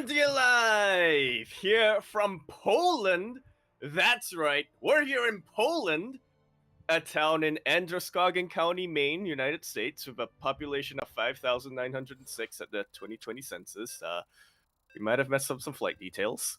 Coming to you live here from Poland. That's right, we're here in Poland, a town in Androscoggin County, Maine, United States, with a population of 5,906 at the 2020 census. We might have messed up some flight details,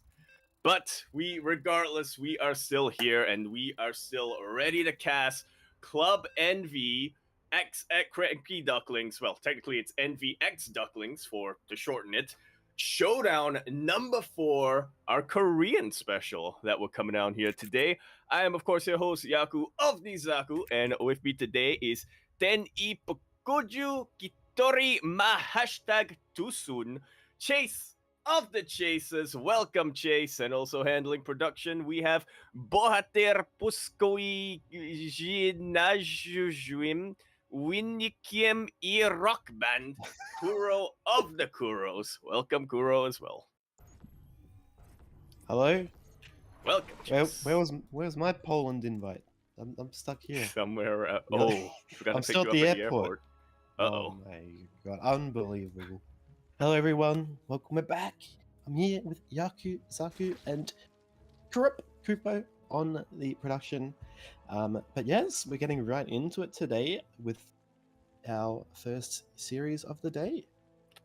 but regardless, we are still here and we are still ready to cast Club NV X at CranKy Ducklings. Well, technically it's NVX Ducklings to shorten it. Showdown number 4, our Korean special that we're coming down here today. I am, of course, your host, Yaku of the Zaku, and with me today is Ten Ipokuju Kitori Ma hashtag Tusun, Chase of the Chasers. Welcome, Chase, and also handling production, we have Bohater Puskoi Jinajujwim Winikiem E Rock Band, Kuro of the Kuros. Welcome, Kuro, as well. Hello. Welcome, Chase. Where's my Poland invite? I'm stuck here. Somewhere. Really? Forgot I'm to pick still you at up the at the airport. airport. Oh my god, unbelievable. Hello everyone, welcome back. I'm here with Yakuzaku and Kupo on the production. But yes, we're getting right into it today with our first series of the day.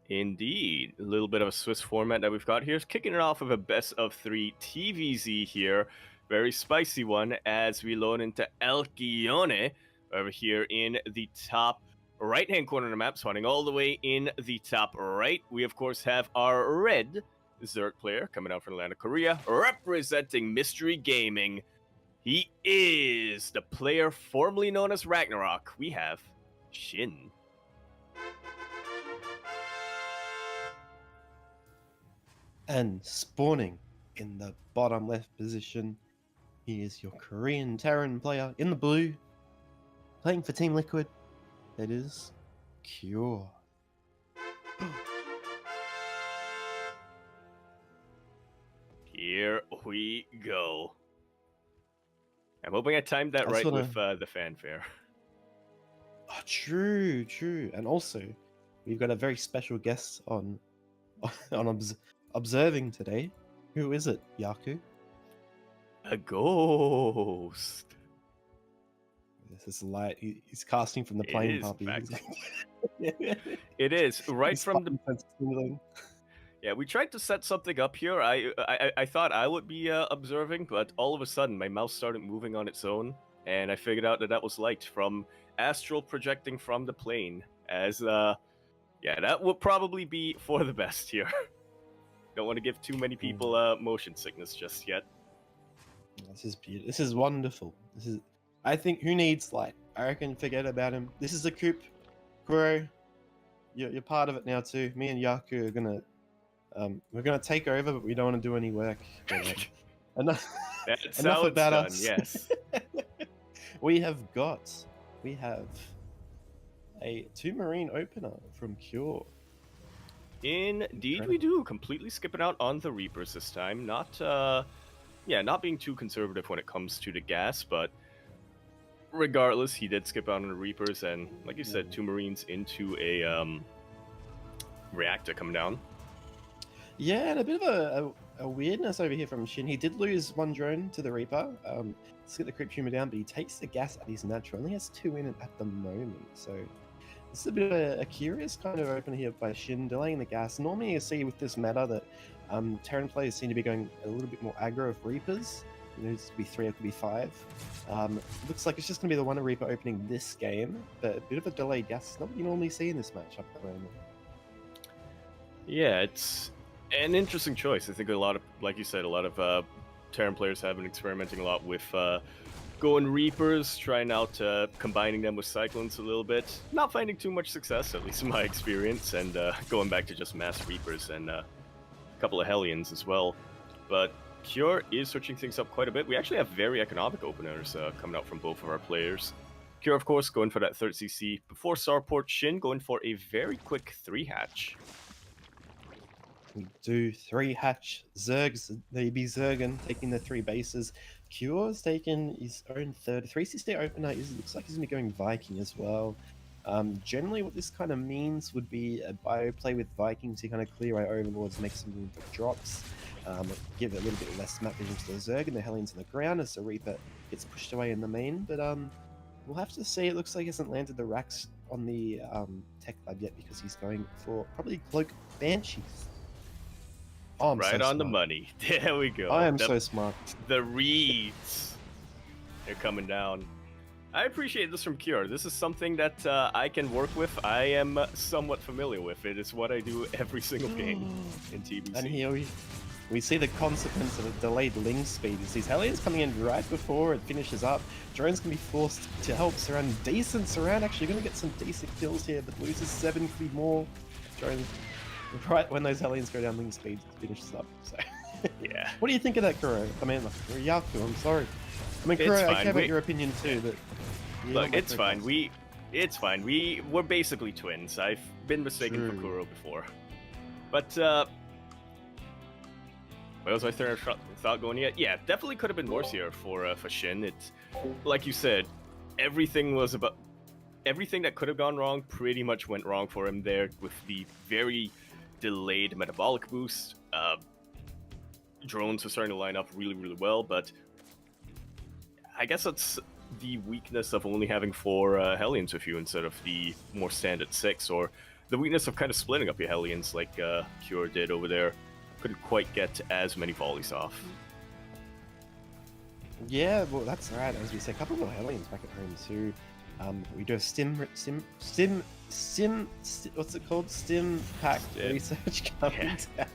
Indeed. A little bit of a Swiss format that we've got here. Kicking it off with a best of 3 TVZ here. Very spicy one as we load into El Guione over here in the top right-hand corner of the map, spawning all the way in the top right. We, of course, have our red Zerg player coming out from Atlanta, Korea, representing Mystery Gaming. He is the player formerly known as Ragnarok. We have Shin. And spawning in the bottom left position, he is your Korean Terran player in the blue, playing for Team Liquid. It is Cure. Here we go. I'm hoping I timed that right with the fanfare. Oh, true. And also, we've got a very special guest on observing today. Who is it, Yaku? A ghost. This is light. He's casting from the plane puppy. It is right from the. Yeah, we tried to set something up here. I thought I would be observing, but all of a sudden my mouse started moving on its own, and I figured out that was light from astral projecting from the plane. As yeah, that would probably be for the best here. Don't want to give too many people motion sickness just yet. This is beautiful. This is wonderful. This is. I think who needs light? I reckon forget about him. This is a coup. Kuro, you're part of it now too. Me and Yaku are gonna. We're gonna take over, but we don't want to do any work. Enough about us. Yes. we have a 2 Marine opener from Cure. Indeed, we do. Completely skipping out on the Reapers this time. Not being too conservative when it comes to the gas, but regardless, he did skip out on the Reapers, and like you said, 2 Marines into a reactor coming down. Yeah, and a bit of a weirdness over here from Shin. He did lose 1 drone to the Reaper. Let's get the creep tumor down, but he takes the gas at his natural. Only has 2 in it at the moment, so this is a bit of a curious kind of opener here by Shin, delaying the gas. Normally you see with this meta that Terran players seem to be going a little bit more aggro of Reapers. You know, it could be 3 or it could be 5. Looks like it's just going to be the one Reaper opening this game, but a bit of a delayed gas. Not what you normally see in this matchup at the moment. Yeah, it's an interesting choice. I think a lot of, like you said, a lot of Terran players have been experimenting a lot with going Reapers, trying out combining them with Cyclones a little bit. Not finding too much success, at least in my experience, and going back to just mass Reapers and a couple of Hellions as well. But Cure is switching things up quite a bit. We actually have very economic openers coming out from both of our players. Cure, of course, going for that 3rd CC. Before Starport, Shin going for a very quick 3-hatch. We do 3-hatch Zergs, maybe Zergan taking the 3 bases. Cure's taking his own 3rd 360 opener. Looks like he's gonna be going Viking as well. Generally, what this kind of means would be a bio play with Vikings to kind of clear away Overlords, make some room for drops, give it a little bit less map vision to the Zerg and the Hellions on the ground as the Reaper gets pushed away in the main. But we'll have to see. It looks like he hasn't landed the racks on the Tech Lab yet because he's going for probably Cloak Banshees. Oh, I'm Right so on the smart. money. There we go. I am so smart. The reads. They're coming down. I appreciate this from Cure. This is something that I can work with. I am somewhat familiar with it. It's what I do every single game in TBC. And here we see the consequence of a delayed Ling speed. You see Hellions coming in right before it finishes up. Drone's going to be forced to help Surround. Decent Surround, actually going to get some decent kills here, but loses 7, could be more. Drone, right when those Hellions go down Ling speed, it finishes up. So, yeah. What do you think of that, Kuro? I mean, Yaku, I'm sorry. I mean, Kuro, I care about your opinion too, but... Look, it's fine. It's fine. We're basically twins. I've been mistaken for Kuro before. But, where was my third thought going yet? Yeah, definitely could have been worse here for Shin. It's, like you said, everything that could have gone wrong pretty much went wrong for him there with the very delayed metabolic boost. Drones were starting to line up really, really well, but I guess that's the weakness of only having 4 Hellions with you instead of the more standard 6, or the weakness of kind of splitting up your Hellions like Cure did over there. Couldn't quite get as many volleys off. Yeah, well, that's right. As we say, a couple more Hellions back at home too. We do a what's it called? Stim pack research coming down.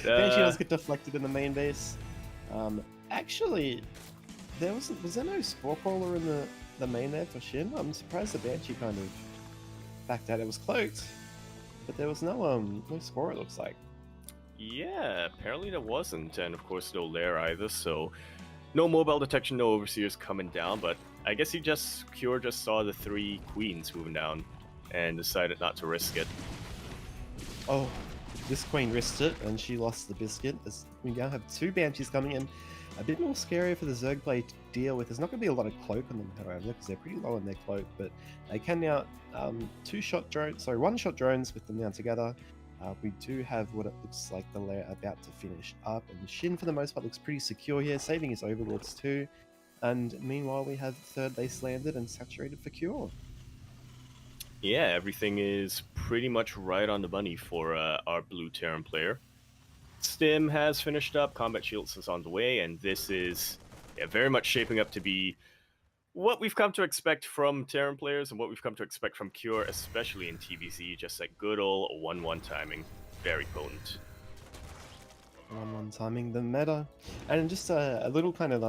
Banshee does get deflected in the main base. Actually, was there no Spore Crawler in the main there for Shin? I'm surprised the Banshee kind of backed out. It was cloaked, but there was no Spore, it looks like. Yeah, apparently there wasn't, and of course no lair either, so no mobile detection, no overseers coming down, but I guess Cure just saw the 3 queens moving down and decided not to risk it. Oh, this queen risked it, and she lost the biscuit. As we now have 2 Banshees coming in. A bit more scary for the Zerg play to deal with. There's not going to be a lot of cloak on them, however, because they're pretty low on their cloak, but they can now 1-shot drones with them now together. We do have what it looks like the layer about to finish up, and Shin for the most part looks pretty secure here, saving his Overlords too. And meanwhile, we have 3rd base landed and saturated for Cure. Yeah, everything is pretty much right on the money for our blue Terran player. Stim has finished up, Combat Shields is on the way, and this is very much shaping up to be what we've come to expect from Terran players and what we've come to expect from Cure, especially in TBC, just that good old 1-1 timing. Very potent. 1-1 timing, the meta. And just a little kind of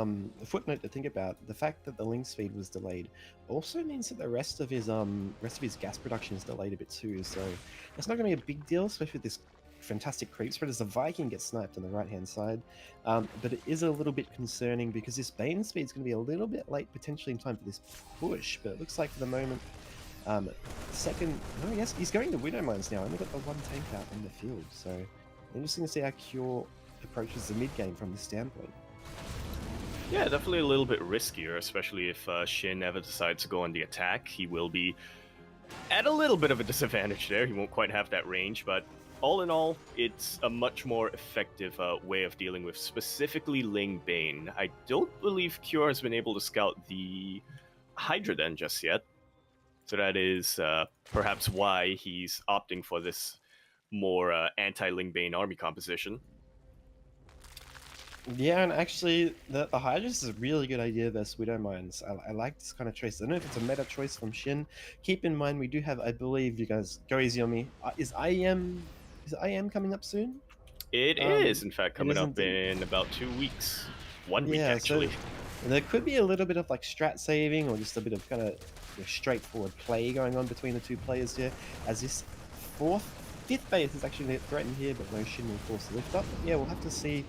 footnote to think about, the fact that the link speed was delayed also means that the rest of his gas production is delayed a bit too, so it's not going to be a big deal, especially with this fantastic creep spread as the Viking gets sniped on the right hand side, but it is a little bit concerning because this Bane speed is going to be a little bit late potentially in time for this push, but it looks like for the moment yes, he's going to Widow Mines now. Only got the 1 tank out in the field, so interesting to see how Cure approaches the mid game from this standpoint. Yeah, definitely a little bit riskier, especially if Shin ever decides to go on the attack. He will be at a little bit of a disadvantage there. He won't quite have that range, but all in all, it's a much more effective way of dealing with specifically Ling Bane. I don't believe Cure has been able to scout the Hydra Den just yet, so that is perhaps why he's opting for this more anti-Ling Bane army composition. Yeah, and actually, the Hydras is a really good idea versus Widow Mines. I like this kind of choice. I don't know if it's a meta choice from Shin. Keep in mind, we do have, I believe, you guys, go easy on me. Is IM coming up soon? It is, in fact, coming up in about 2 weeks. 1 week, actually. So there could be a little bit of like strat saving or just a bit of kind of straightforward play going on between the 2 players here, as this 5th base is actually threatened here, but no Shin will force the lift up. But yeah, we'll have to see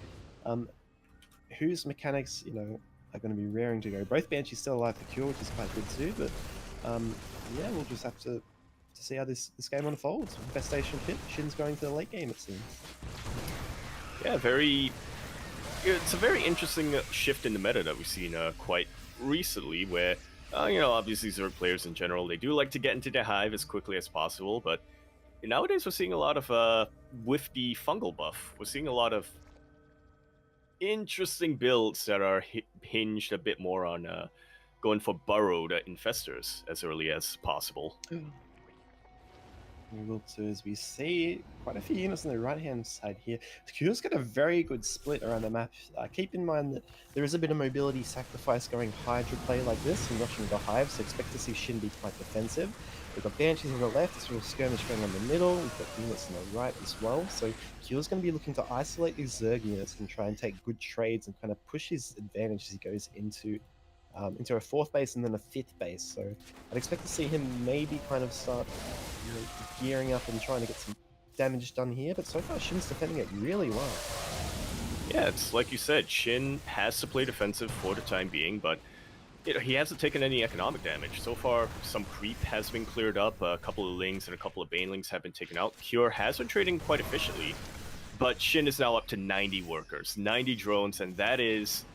whose mechanics, are going to be raring to go. Both Banshees still alive for Cure, which is quite good too, but yeah, we'll just have to see how this game unfolds. Best station fit, Shin's going to the late game, it seems. Yeah, it's a very interesting shift in the meta that we've seen quite recently, where Obviously Zerg players in general, they do like to get into the hive as quickly as possible, but nowadays we're seeing a lot of, with the fungal buff, we're seeing a lot of interesting builds that are hinged a bit more on going for burrowed infestors as early as possible. We will too, as we see quite a few units on the right-hand side here. Q's got a very good split around the map. Keep in mind that there is a bit of mobility sacrifice going Hydra play like this and rushing the hive, so expect to see Shin be quite defensive. We've got Banshees on the left, sort of skirmish going on the middle. We've got units on the right as well. So Q's going to be looking to isolate these Zerg units and try and take good trades and kind of push his advantage as he goes into a fourth base and then a fifth base. So I'd expect to see him maybe kind of start gearing up and trying to get some damage done here. But so far, Shin's defending it really well. Yeah, it's like you said, Shin has to play defensive for the time being, but he hasn't taken any economic damage. So far, some creep has been cleared up, a couple of Lings and a couple of Banelings have been taken out. Cure has been trading quite efficiently, but Shin is now up to 90 workers, 90 drones, and that is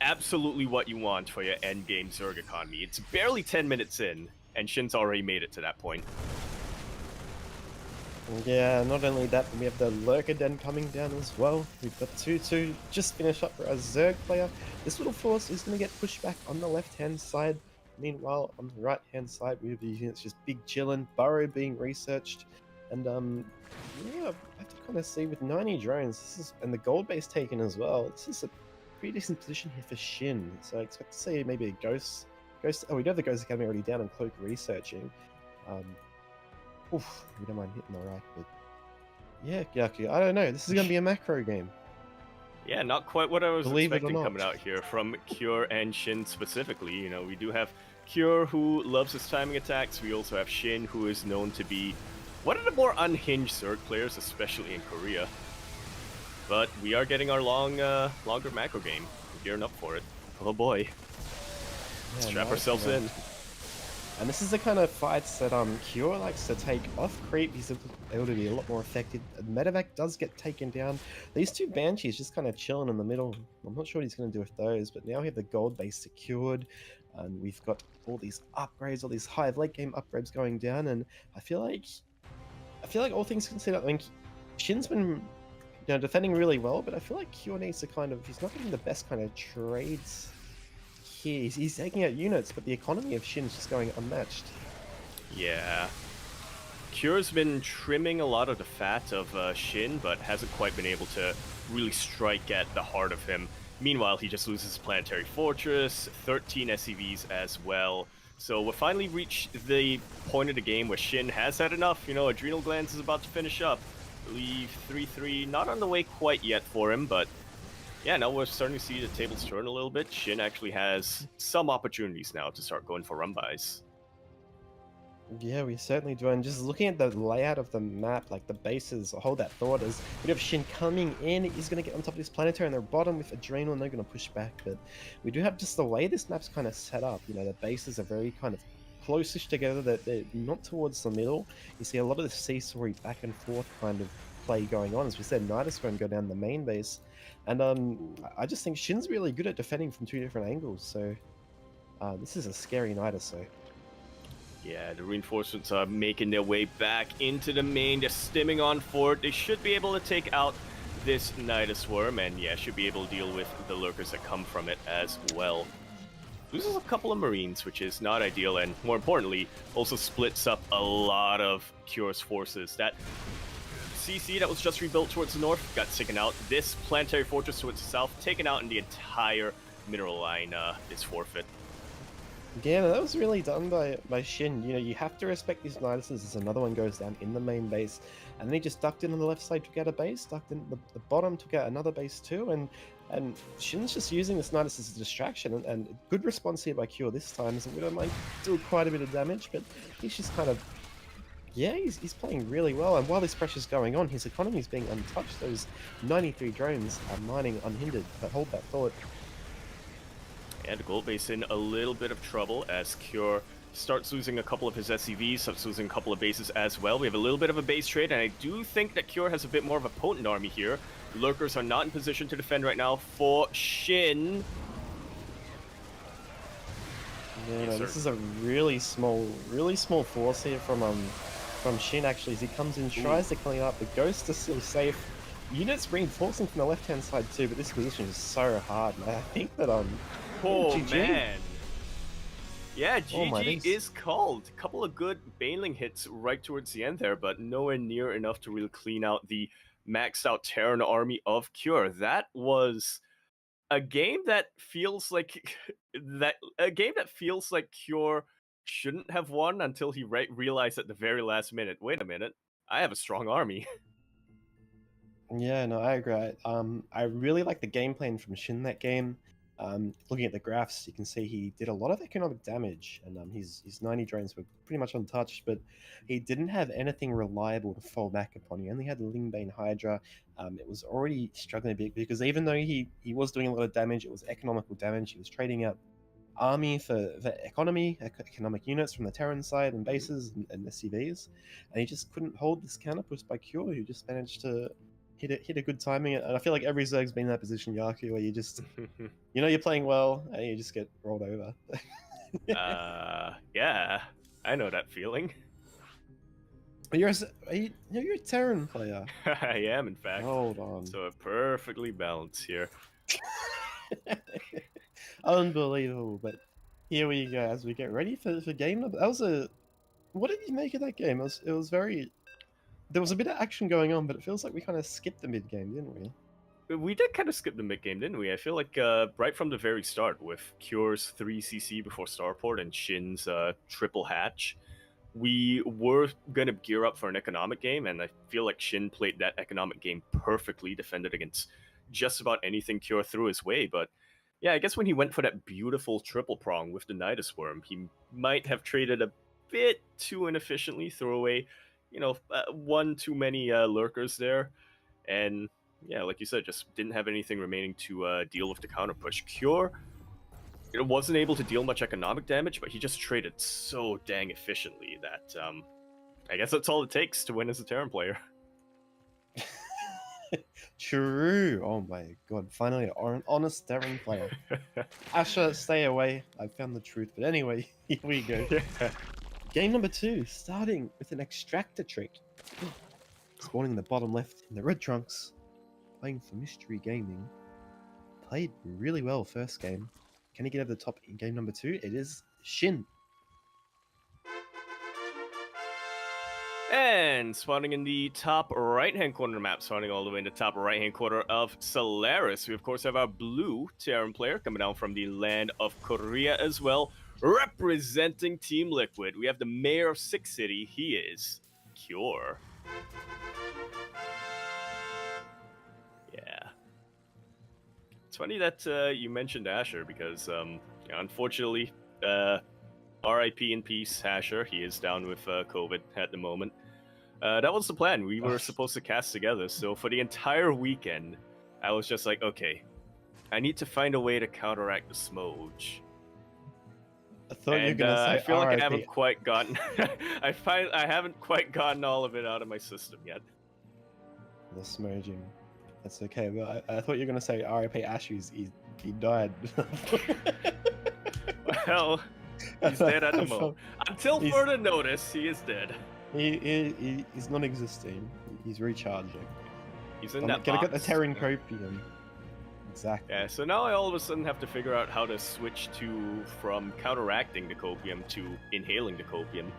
absolutely what you want for your endgame Zerg economy. It's barely 10 minutes in, and Shin's already made it to that point. Yeah, not only that, but we have the Lurker Den coming down as well. We've got 2-2 just finished up for a Zerg player. This little force is going to get pushed back on the left-hand side. Meanwhile, on the right-hand side, we have these units just big chillin', Burrow being researched. And, yeah, I have to kind of see with 90 drones, and the gold base taken as well, this is a pretty decent position here for Shin. So I expect to see maybe a Ghost. Oh, we do have the Ghost Academy already down and Cloak researching. Oof, we don't mind hitting the right, but yeah, Yaku, I don't know. This is going to be a macro game. Yeah, not quite what I was Believe it or expecting not. coming out here from Cure and Shin specifically. We do have Cure, who loves his timing attacks. We also have Shin, who is known to be one of the more unhinged Zerg players, especially in Korea. But we are getting our longer macro game. We're gearing up for it. Oh boy. Let's strap ourselves in. And this is the kind of fights that Cure likes to take off creep. He's able to be a lot more effective. Medevac does get taken down. These two Banshees just kind of chilling in the middle. I'm not sure what he's going to do with those, but now we have the gold base secured. And we've got all these upgrades, all these high late game upgrades going down. And I feel like all things considered, I mean, Shin's been defending really well, but I feel like Cure needs to he's not getting the best kind of trades. He's taking out units, but the economy of Shin's just going unmatched. Yeah. Cure's been trimming a lot of the fat of Shin, but hasn't quite been able to really strike at the heart of him. Meanwhile, he just loses Planetary Fortress, 13 SCVs as well. So we've finally reached the point of the game where Shin has had enough. Adrenal Glands is about to finish up. I believe 3-3, not on the way quite yet for him, but yeah, now we're starting to see the tables turn a little bit. Shin actually has some opportunities now to start going for run-bys. Yeah, we certainly do. And just looking at the layout of the map, like the bases, hold that thought, as we have Shin coming in. He's going to get on top of this planetary on their bottom with Adrenal, and they're going to push back. But we do have just the way this map's kind of set up. The bases are very kind of close-ish together. They're not towards the middle. You see a lot of the seesaw back and forth kind of play going on. As we said, Nidus going to go down the main base. And I just think Shin's really good at defending from two different angles. So this is a scary Nidus, so... Yeah, the reinforcements are making their way back into the main. They're stimming on forward. They should be able to take out this Nidus Worm, and yeah, should be able to deal with the lurkers that come from it as well. Loses a couple of Marines, which is not ideal, and more importantly, also splits up a lot of Cure's forces. That CC that was just rebuilt towards the north got taken out. This Planetary Fortress towards the south taken out, and the entire mineral line is forfeit. Yeah, that was really done by Shin. You have to respect these Niduses as another one goes down in the main base. And then he just ducked in on the left side, took out a base, ducked in the bottom, took out another base too. And Shin's just using this Nidus as a distraction. And good response here by Cure this time. So we don't mind do quite a bit of damage, but he's just kind of... Yeah, he's playing really well. And while this pressure's going on, his economy is being untouched. Those 93 drones are mining unhindered. But hold that thought. And Gold Base in a little bit of trouble as Cure starts losing a couple of his SCVs, starts losing a couple of bases as well. We have a little bit of a base trade, and I do think that Cure has a bit more of a potent army here. Lurkers are not in position to defend right now for Shin. Yeah, Yes, no, sir. this is a really small force here from Shin actually as he comes in, Ooh, tries to clean up. The ghosts are still safe. Units reinforcing from the left hand side too, but this position is so hard, man. I think that yeah, oh GG. man. Yeah, Oh my GG days. is called. A couple of good Baneling hits right towards the end there, but nowhere near enough to really clean out the maxed out Terran army of Cure. That was a game that feels like Cure shouldn't have won until he realized at the very last minute. Wait a minute, I have a strong army. Yeah, no, I agree. I really like the game plan from Shin that game. Looking at the graphs, you can see he did a lot of economic damage, and his 90 drones were pretty much untouched. But he didn't have anything reliable to fall back upon. He only had the Lingbane Hydra. It was already struggling a bit because even though he was doing a lot of damage, it was economical damage. He was trading out army for economic units from the Terran side and bases and SCVs, and he just couldn't hold this counter push by Cure, who just managed to hit a good timing. And I feel like every Zerg's been in that position, Yaku, where you just you're playing well and you just get rolled over. Yeah, I know that feeling. You're a Terran player. I am, in fact. Hold on. So perfectly balanced here. Unbelievable. But here we go as we get ready for game number. That was a. What did you make of that game? It was very. There was a bit of action going on, but it feels like we kind of skipped the mid game, didn't we? We did kind of skip the mid game, didn't we? I feel like right from the very start, with Cure's 3CC before Starport and Shin's triple hatch, we were going to gear up for an economic game, and I feel like Shin played that economic game perfectly, defended against just about anything Cure threw his way. But yeah, I guess when he went for that beautiful triple prong with the Nidus Worm, he might have traded a bit too inefficiently, throw away, one too many lurkers there. And yeah, like you said, just didn't have anything remaining to deal with the counter push. Cure, it wasn't able to deal much economic damage, but he just traded so dang efficiently that I guess that's all it takes to win as a Terran player. True. Oh my god. Finally, an honest Terran player. Asher, stay away. I found the truth. But anyway, here we go. Yeah. Game number 2, starting with an extractor trick. Spawning in the bottom left in the red trunks. Playing for Mystery Gaming. Played really well first game. Can he get over the top in game number 2? It is Shin. And spawning in the top right-hand corner of the map, spawning all the way in the top right-hand corner of Solaris. We, of course, have our blue Terran player coming down from the land of Korea as well, representing Team Liquid. We have the mayor of Six City. He is Cure. Yeah. It's funny that you mentioned Asher because, unfortunately, RIP in peace, Asher. He is down with COVID at the moment. That was the plan. We were supposed to cast together, so for the entire weekend, I was just like, okay, I need to find a way to counteract the Smoge. I thought you were gonna say I feel like I RIP. haven't quite gotten. I haven't quite gotten all of it out of my system yet. The smudging. That's okay, but I thought you were gonna say RIP Ashes. He died. Well, he's dead at the moment. Until further notice, he is dead. He's non-existing. He's recharging. He's in I'm that gonna box. get the Terran Copium. Exactly. Yeah, so now I all of a sudden have to figure out how to switch from counteracting the copium to inhaling the copium.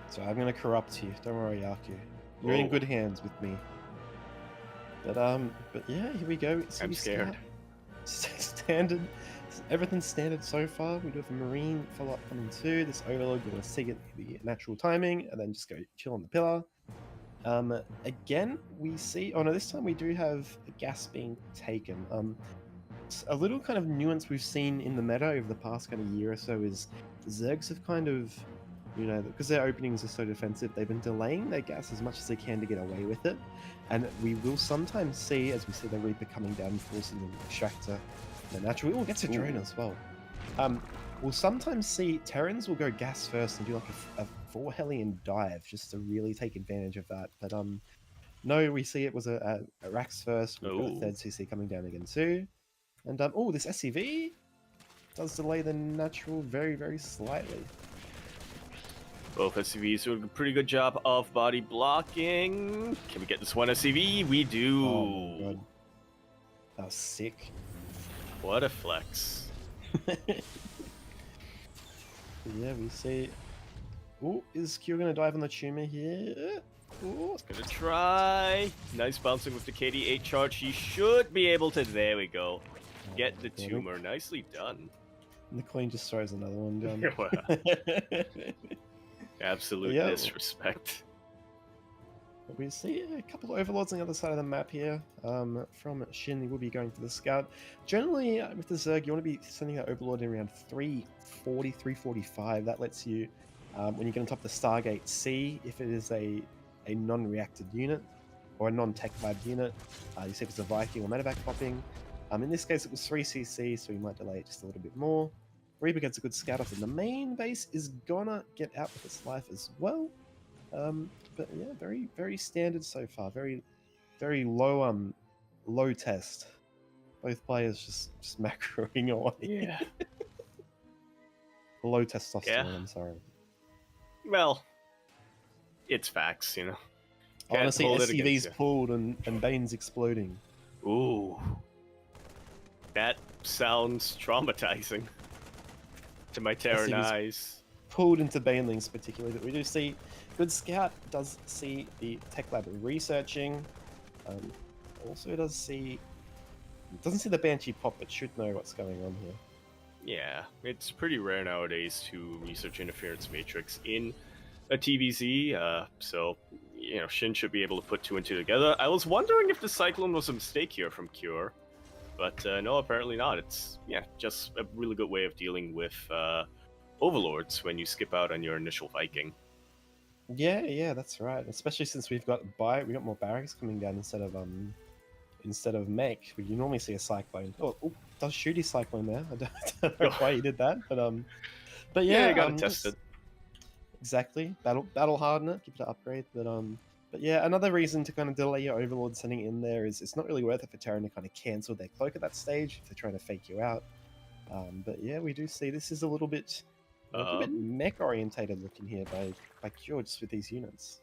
So I'm gonna corrupt you. Don't worry, Yaku. You're in good hands with me. But yeah, here we go. So I'm scared. Standard. Everything's standard so far. We do have a Marine follow-up coming too. This Overlord, we're gonna see it the natural timing and then just go chill on the pillar. Again, we see. Oh no, this time we do have a gas being taken. A little kind of nuance we've seen in the meta over the past kind of year or so is Zergs have kind of, because their openings are so defensive, they've been delaying their gas as much as they can to get away with it. And we will sometimes see, as we see the Reaper coming down, forcing the Extractor, the natural. We'll get to drone as well. We'll sometimes see Terrans will go gas first and do like a 4 Hellion dive just to really take advantage of that. But no, we see it was a Rax first. We've got a third CC coming down again too. And this SCV does delay the natural very, very slightly. Both SCVs doing a pretty good job of body blocking. Can we get this one SCV? We do. Oh my god. That was sick. What a flex. Yeah, we see. Oh, is Q gonna dive on the tumor here? Ooh. Gonna try. Nice bouncing with the KD8 charge. He should be able to. There we go. Get the tumor. Nicely done. And the Queen just throws another one down. Absolute Yeah. disrespect. We see a couple of Overlords on the other side of the map here. From Shin, he will be going for the scout. Generally, with the Zerg, you want to be sending that Overlord in around 340, 345. That lets you, when you get on top of the Stargate, see if it is a non-reacted unit or a non-tech vibe unit. You see if it's a Viking or medevac popping. In this case, it was 3cc, so you might delay it just a little bit more. Reaper gets a good scout off, and the main base is gonna get out with its life as well. But yeah, very, very standard so far. Very, very low, low test. Both players just macroing away. Yeah. Low testosterone. Yeah. I'm sorry. Well, it's facts, you know. Honestly, SCV's pulled and Bane's exploding. Ooh. That sounds traumatizing to my Terran eyes. Pulled into Banelings particularly, but we do see good scout does see the tech lab researching. Also doesn't see the Banshee pop, but should know what's going on here. Yeah, it's pretty rare nowadays to research interference matrix in a TVZ, so you know Shin should be able to put two and two together. I was wondering if the Cyclone was a mistake here from Cure, but no, apparently not. It's just a really good way of dealing with Overlords when you skip out on your initial Viking. Yeah, that's right. Especially since we got more barracks coming down instead of mech. You normally see a Cyclone. Oh, does shoot his Cyclone there? I don't know why he did that, but yeah, you gotta test it. Exactly, battle harden it, give it an upgrade. But yeah, another reason to kind of delay your Overlord sending in there is it's not really worth it for Terran to kind of cancel their cloak at that stage if they're trying to fake you out. But yeah, we do see this is a little bit mech orientated looking here by Cure just with these units.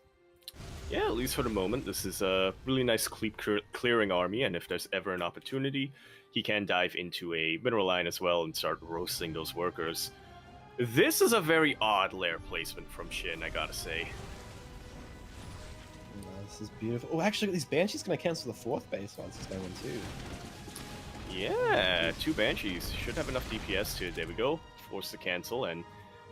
Yeah, at least for the moment, this is a really nice clearing army, and if there's ever an opportunity, he can dive into a mineral line as well and start roasting those workers. This is a very odd lair placement from Shin, I gotta say. This is beautiful. Oh, actually, these Banshees going to cancel the fourth base once it's going too. Yeah, two Banshees should have enough DPS to, there we go, force to cancel, and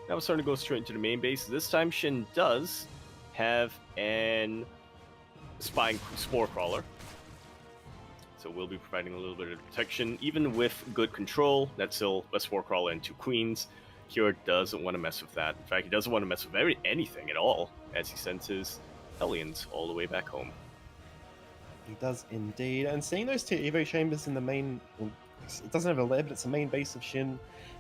now we're starting to go straight into the main base. This time Shin does have an Spore Crawler, so we'll be providing a little bit of protection. Even with good control, that's still a Spore Crawler and two Queens. Cure doesn't want to mess with that. In fact, he doesn't want to mess with anything at all, as he sends his Hellions all the way back home. He does indeed. And seeing those two Evo chambers in the main, well, it doesn't have a lair, but it's the main base of Shin.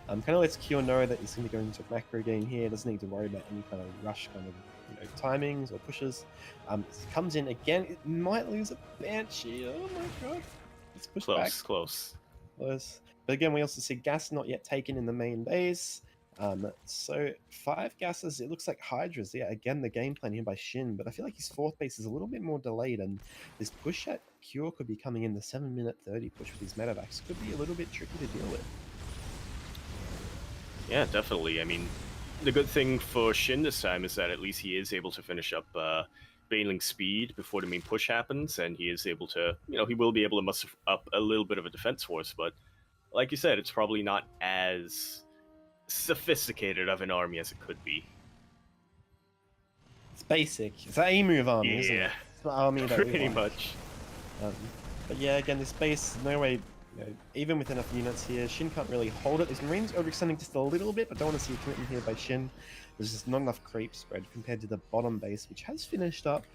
Kind of lets Cure know that he's going to go into a macro game here. Doesn't need to worry about any kind of rush kind of timings or pushes. He comes in again. It might lose a Banshee. Oh my god. Let's push back. Close. But again, we also see gas not yet taken in the main base. So 5 gases, it looks like Hydras. Yeah, again, the game plan here by Shin, but I feel like his fourth base is a little bit more delayed, and this push at Cure could be coming in, the 7-minute 30 push with his medevacs could be a little bit tricky to deal with. Yeah, definitely. I mean, the good thing for Shin this time is that at least he is able to finish up Baneling speed before the main push happens, and he is able to, he will be able to muster up a little bit of a defense force, but like you said, it's probably not as sophisticated of an army as it could be. It's basic. It's an A-move army, isn't it? Yeah, it's the army that pretty much. But yeah, again, this base, no way, even with enough units here, Shin can't really hold it. His Marines overextending just a little bit, but don't want to see a commitment here by Shin. There's just not enough creep spread compared to the bottom base, which has finished up.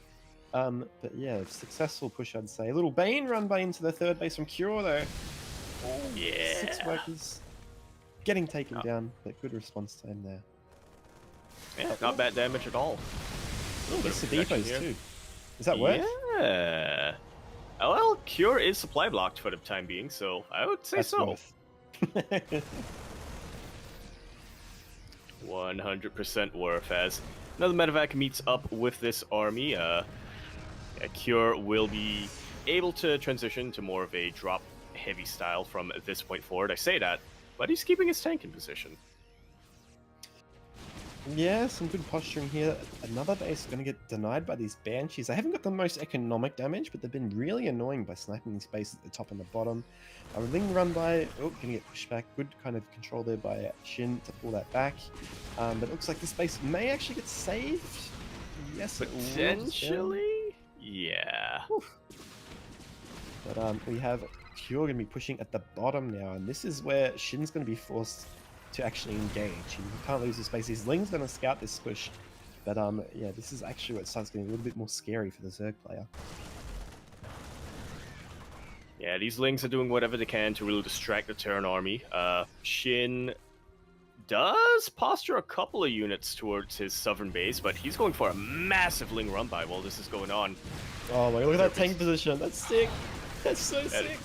But yeah, successful push, I'd say. A little Bane run by into the third base from Cure, though. Oh, yeah. 6 workers getting taken down, but good response time there. Yeah, not bad damage at all. Oh, there's the depots too. Is that worth? Yeah. Oh, well, Cure is supply blocked for the time being, so I would say That's so. worth. 100% worth, as another medevac meets up with this army. Cure will be able to transition to more of a drop-heavy style from this point forward. I say that, but he's keeping his tank in position. Yeah, some good posturing here. Another base going to get denied by these Banshees. They haven't got the most economic damage, but they've been really annoying by sniping these bases at the top and the bottom. A Ling run by, going to get pushed back. Good kind of control there by Shin to pull that back. But it looks like this base may actually get saved. Yes, potentially. Yeah. But we have Cure going to be pushing at the bottom now, and this is where Shin's going to be forced to actually engage. He can't lose his space. His Ling's going to scout this push, but yeah, this is actually what starts getting a little bit more scary for the Zerg player. Yeah, these Lings are doing whatever they can to really distract the Terran army. Shin does posture a couple of units towards his southern base, but he's going for a massive Ling run by while this is going on. Oh my god, look at that tank position. That's sick. That's so sick.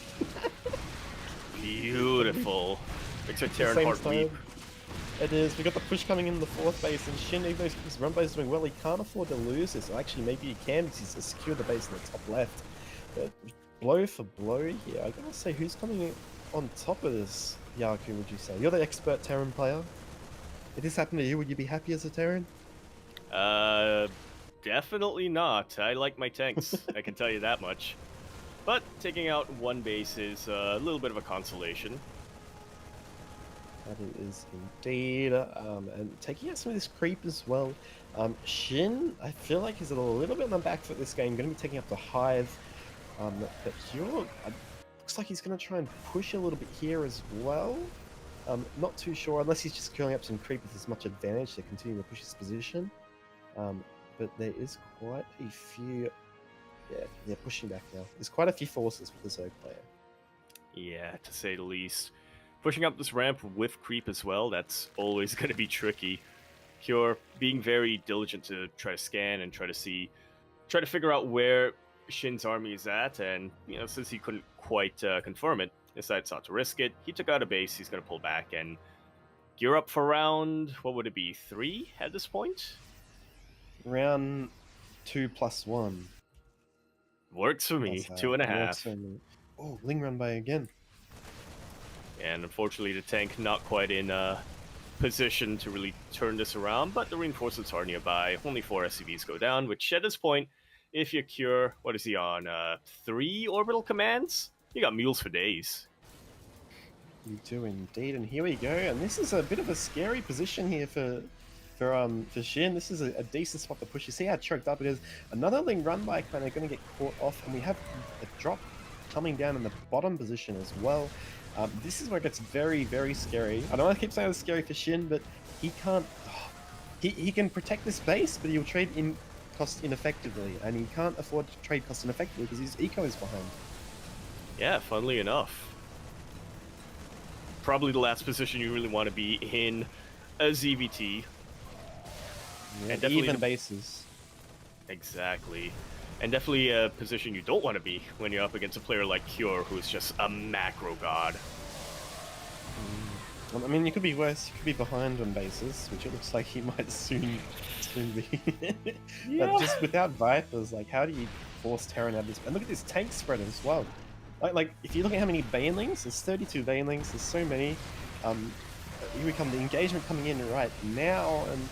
Beautiful. Makes a Terran heart leap. It is. We got the push coming in the fourth base, and Shin, even though his run base is doing well, he can't afford to lose this. Or actually, maybe he can because he's secured the base in the top left. But blow for blow here. I gotta say, who's coming in on top of this, Yaku, would you say? You're the expert Terran player. If this happened to you, would you be happy as a Terran? Definitely not. I like my tanks. I can tell you that much. But taking out one base is a little bit of a consolation. That it is indeed. And taking out some of this creep as well. Shin, I feel like he's a little bit on the back foot this game. Going to be taking up the Hive. But Hero, looks like he's going to try and push a little bit here as well. Not too sure, unless he's just curling up some creep with as much advantage to continue to push his position. But there is quite a few... Yeah, they're pushing back now. There's quite a few forces with the Zerg player. Yeah, to say the least. Pushing up this ramp with creep as well, that's always going to be tricky. Cure being very diligent to try to scan and try to figure out where Shin's army is at, and since he couldn't quite confirm it, decided not to risk it. He took out a base, he's going to pull back and gear up for round, what would it be, 3 at this point? Round 2+1. Works for me, 2.5. Oh, Ling run by again. And unfortunately the tank not quite in position to really turn this around, but the reinforcements are nearby. Only 4 SCVs go down, which at this point, if you cure, what is he on, 3 orbital commands? You got mules for days. You do indeed, and here we go. And this is a bit of a scary position here for Shin. This is a decent spot to push. You see how choked up it is. Another Ling run by kind of going to get caught off, and we have a drop coming down in the bottom position as well. This is where it gets very, very scary. I know I keep saying it's scary for Shin, but he can't... He can protect this base, but he'll trade in cost ineffectively, and he can't afford to trade cost ineffectively because his eco is behind. Yeah, funnily enough. Probably the last position you really want to be in a ZVT. Yeah, and even bases. Exactly. And definitely a position you don't want to be when you're up against a player like Cure, who's just a macro god. I mean, you could be worse. You could be behind on bases, which it looks like he might soon be. Yeah. But just without Vipers, like, how do you force Terran out of this? And look at this tank spread as well. Like if you look at how many Banelings, there's 32 Banelings. There's so many. Here we come, the engagement coming in right now, and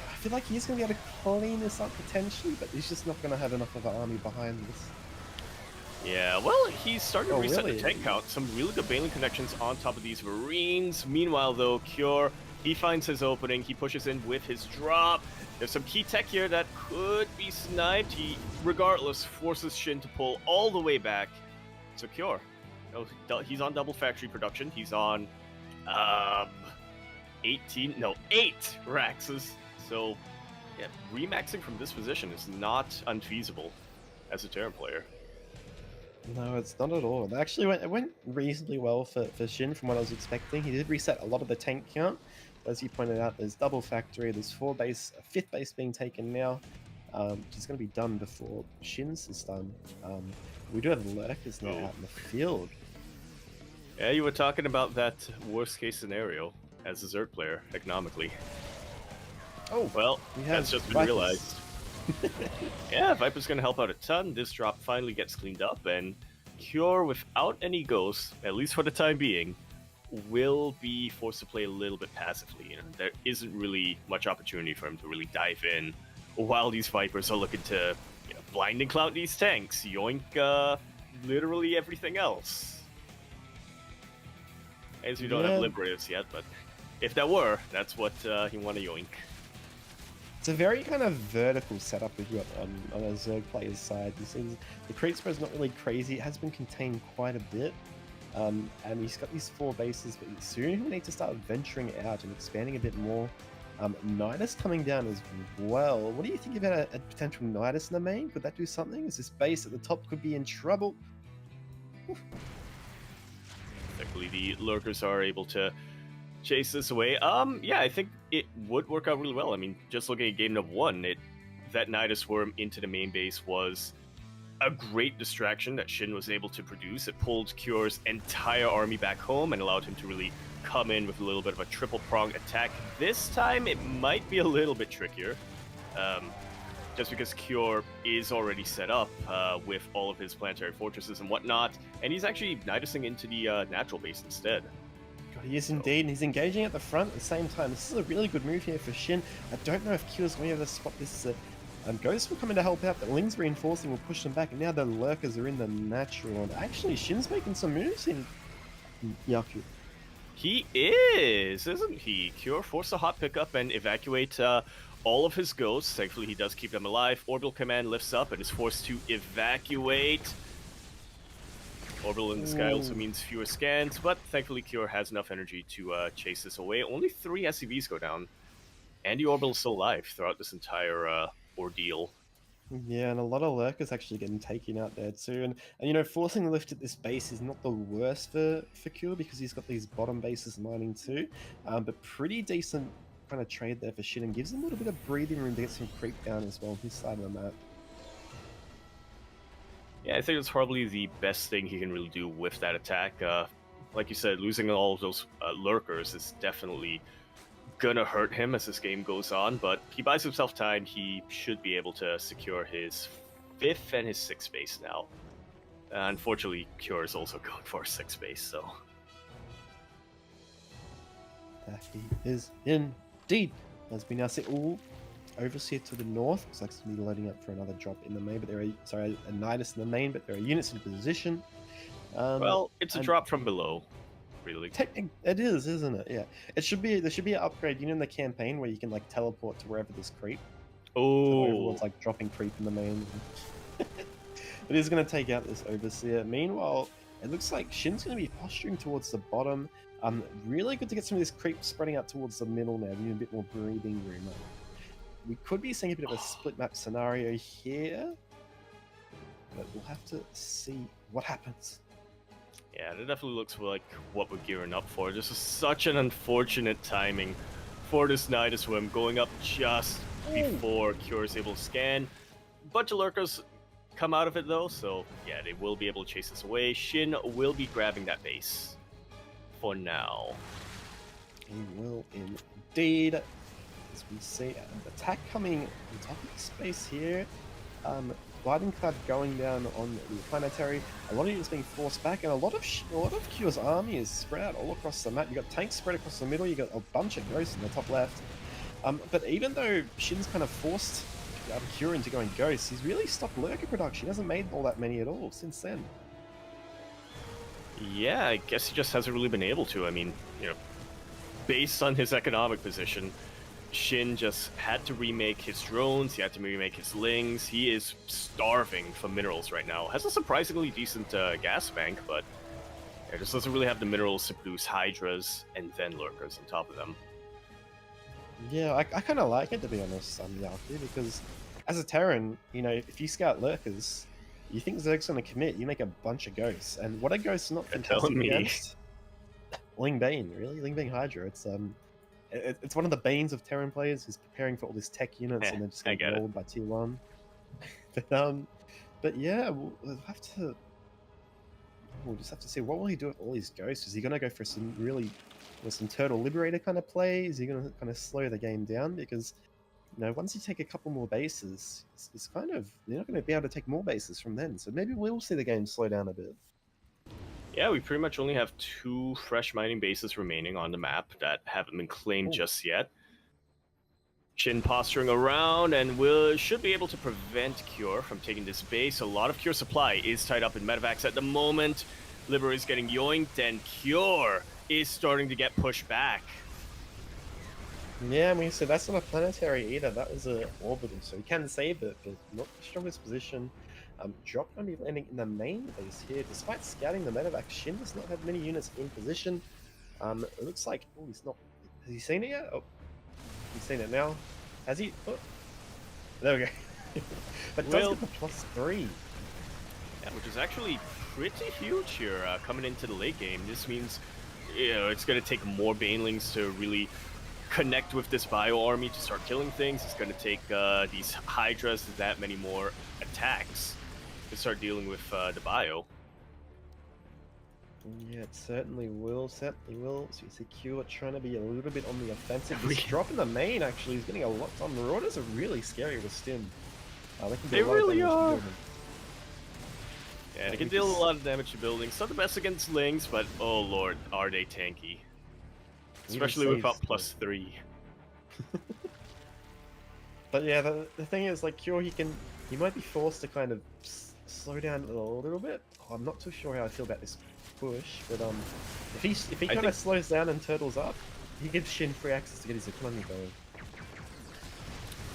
I feel like he's going to be able to clean this up potentially, but he's just not going to have enough of an army behind this. Yeah, well, he's starting to reset really? the tank count. Some really good Baneling connections on top of these Marines. Meanwhile, though, Cure, he finds his opening. He pushes in with his drop. There's some key tech here that could be sniped. He, regardless, forces Shin to pull all the way back. So Cure, he's on double factory production. He's on 8 Raxes. So, yeah, remaxing from this position is not unfeasible as a Terran player. No, it's not at all. Actually, it went reasonably well for Shin from what I was expecting. He did reset a lot of the tank count. As you pointed out, there's double factory, there's 5th base being taken now, which is going to be done before Shin's is done. We do have lurkers now out in the field. Yeah, you were talking about that worst case scenario as a Zerg player, economically. Oh, Well, we that's have just been Vipers. realized. Yeah, Viper's gonna help out a ton. This drop finally gets cleaned up, and Cure, without any ghosts, at least for the time being, will be forced to play a little bit passively. You know, there isn't really much opportunity for him to really dive in while these Vipers are looking to, blind and clout these tanks, yoink literally everything else. As we don't have Yeah, Liberators yet, but if that were, that's what he want to yoink. it's a very kind of vertical setup we've got on a Zerg player's side. This is, the creep spread is not really crazy. It has been contained quite a bit. And he's got these 4 bases, but soon he'll need to start venturing out and expanding a bit more. Nidus coming down as well. What do you think about a potential Nidus in the main? Could that do something? Is this base at the top could be in trouble? Luckily, the Lurkers are able to chase this away. Yeah, I think it would work out really well. I mean, just looking at game number 1, that Nidus worm into the main base was a great distraction that Shin was able to produce. It pulled Cure's entire army back home and allowed him to really come in with a little bit of a triple prong attack. This time, it might be a little bit trickier, just because Cure is already set up with all of his planetary fortresses and whatnot, and he's actually Nidusing into the natural base instead. God, he is indeed, and he's engaging at the front at the same time. This is a really good move here for Shin. I don't know if Cure's going to be able to spot this. Ghosts will come in to help out, but Ling's reinforcing will push them back, and now the Lurkers are in the natural. And actually, Shin's making some moves in Yaku. He is, isn't he? Cure forced a hot pickup and evacuate all of his ghosts. Thankfully, he does keep them alive. Orbital Command lifts up and is forced to evacuate. Orbital in the sky also means fewer scans, but thankfully Cure has enough energy to chase this away. Only 3 SCVs go down, and the Orbital is still alive throughout this entire ordeal. Yeah, and a lot of Lurkers actually getting taken out there too. And you know, forcing the lift at this base is not the worst for Cure because he's got these bottom bases mining too. But pretty decent kind of trade there for Shin and gives him a little bit of breathing room to get some creep down as well on his side of the map. Yeah, I think it's probably the best thing he can really do with that attack. Like you said, losing all of those Lurkers is definitely gonna hurt him as this game goes on, but he buys himself time. He should be able to secure his 5th and his 6th base now. Unfortunately, Cure is also going for a 6th base, so... That he is indeed. As we now see all Overseer to the north. Looks like it's going to be loading up for another drop in the main, but there are, sorry, a Nidus in the main, but there are units in position. Well, it's a drop from below. Really. It is, isn't it? Yeah. It should be. There should be an upgrade. You know, in the campaign where you can like teleport to wherever there's creep. Oh. So Overlord's like dropping creep in the main. It is going to take out this Overseer. Meanwhile, it looks like Shin's going to be posturing towards the bottom. Really good to get some of this creep spreading out towards the middle now, giving a bit more breathing room. We could be seeing a bit of a split map scenario here, but we'll have to see what happens. Yeah, it definitely looks like what we're gearing up for. This is such an unfortunate timing for this Nidus Swim, going up just before Cure is able to scan. A bunch of Lurkers come out of it though, so yeah, they will be able to chase us away. Shin will be grabbing that base for now. He will indeed. As we see an attack coming on top of the space here. Gliding Cloud going down on the planetary. A lot of units being forced back, and a lot of Cure's army is spread out all across the map. You got tanks spread across the middle. You got a bunch of ghosts in the top left. But even though Shin's kind of forced Cure into going ghosts, he's really stopped Lurker production. He hasn't made all that many at all since then. Yeah, I guess he just hasn't really been able to. I mean, based on his economic position, Shin just had to remake his drones, he had to remake his lings. He is starving for minerals right now. Has a surprisingly decent gas bank, but just doesn't really have the minerals to produce Hydras and then Lurkers on top of them. Yeah, I kind of like it, to be honest, Yaku, because as a Terran, if you scout Lurkers, you think Zerg's going to commit, you make a bunch of ghosts. And what are ghosts not fantastic against? Ling Bane, really? Ling Bane Hydra. It's one of the banes of Terran players who's preparing for all these tech units and they're just getting rolled by tier 1. But yeah, we'll just have to see what will he do with all these ghosts. Is he going to go for some Turtle Liberator kind of play? Is he going to kind of slow the game down? Because once you take a couple more bases, it's kind of, you're not going to be able to take more bases from then. So maybe we'll see the game slow down a bit. Yeah, we pretty much only have 2 fresh mining bases remaining on the map that haven't been claimed just yet. Shin posturing around, and should be able to prevent Cure from taking this base. A lot of Cure supply is tied up in medevacs at the moment. Liber is getting yoinked, and Cure is starting to get pushed back. Yeah, I mean, so that's not a planetary either. That was an orbital, so he can save it, but not the strongest position. Drop going to be landing in the main base here. Despite scouting the medevac, Shin does not have many units in position. It looks like, oh, he's not, has he seen it yet? Oh, he's seen it now. Has he? Oh, there we go. But does get the +3. Yeah, which is actually pretty huge here coming into the late game. This means, it's going to take more Banelings to really connect with this bio army to start killing things. It's going to take these Hydras that many more attacks to start dealing with the bio. Yeah, it certainly will. So you see Cure trying to be a little bit on the offensive. This drop in the main actually is getting a lot done. Marauders are really scary with Stim. They really are. Yeah, they can deal a lot of damage to buildings. Not the best against Lings, but oh lord, are they tanky. Especially without +3. But yeah, the thing is, like, Cure, he might be forced to kind of slow down a little bit. Oh, I'm not too sure how I feel about this push, but if he kind of slows down and turtles up, he gives Shin free access to get his economy going.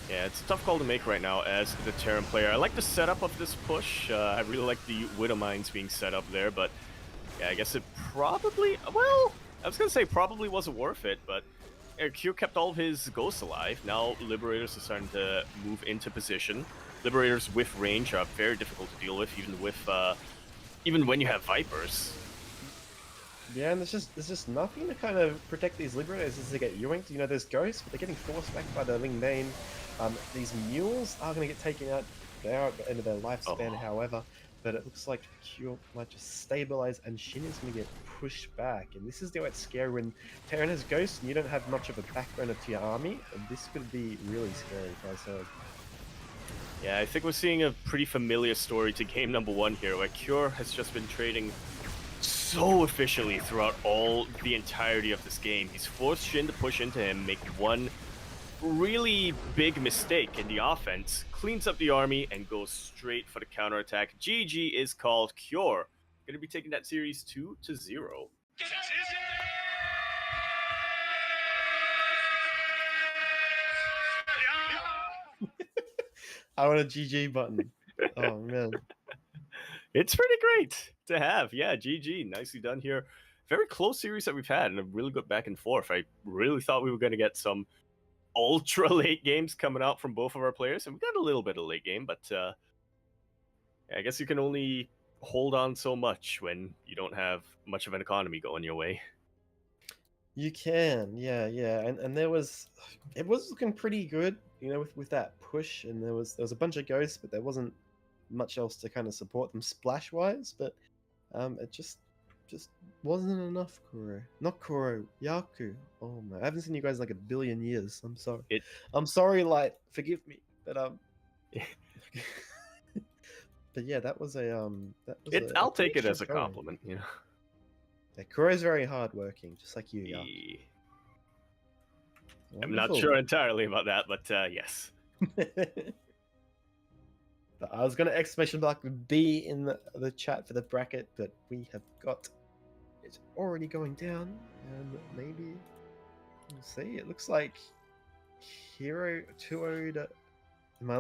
Yeah, it's a tough call to make right now as the Terran player. I like the setup of this push. I really like the Widow Mines being set up there, but yeah, I guess it probably, well, I was going to say probably wasn't worth it, but Q kept all of his ghosts alive. Now Liberators are starting to move into position. Liberators with range are very difficult to deal with, even when you have Vipers. Yeah, and there's just nothing to kind of protect these Liberators as they get yoinked. You know, there's ghosts, but they're getting forced back by the Ling Bane. These mules are going to get taken out. They are at the end of their lifespan, however. But it looks like Cure might just stabilize, and Shin is going to get pushed back. And this is the way it's scary when Terran has ghosts and you don't have much of a backbone to your army. And this could be really scary for ourselves. Yeah, I think we're seeing a pretty familiar story to game number 1 here, where Cure has just been trading so efficiently throughout the entirety of this game. He's forced Shin to push into him, make one really big mistake in the offense, cleans up the army, and goes straight for the counterattack. GG is called. Cure going to be taking that series 2-0. I want a GG button. Oh, man. It's pretty great to have. Yeah, GG. Nicely done here. Very close series that we've had, and a really good back and forth. I really thought we were going to get some ultra late games coming out from both of our players, and we got a little bit of late game, but I guess you can only hold on so much when you don't have much of an economy going your way. You can, yeah, and it was looking pretty good, you know, with that push, and there was a bunch of ghosts, but there wasn't much else to kind of support them splash wise, but it just wasn't enough. Not Kuro, Yaku. Oh man, I haven't seen you guys in like a billion years. I'm sorry. I'm sorry, Light. Forgive me, but but yeah, that was a I'll take it as a compliment, you know. Yeah, Kuro's very hardworking, just like you, Yaku. I'm not sure entirely about that, but yes. I was going to exclamation mark B in the chat for the bracket, but we have got it already going down, and maybe we'll see. It looks like Hero 2-0'd.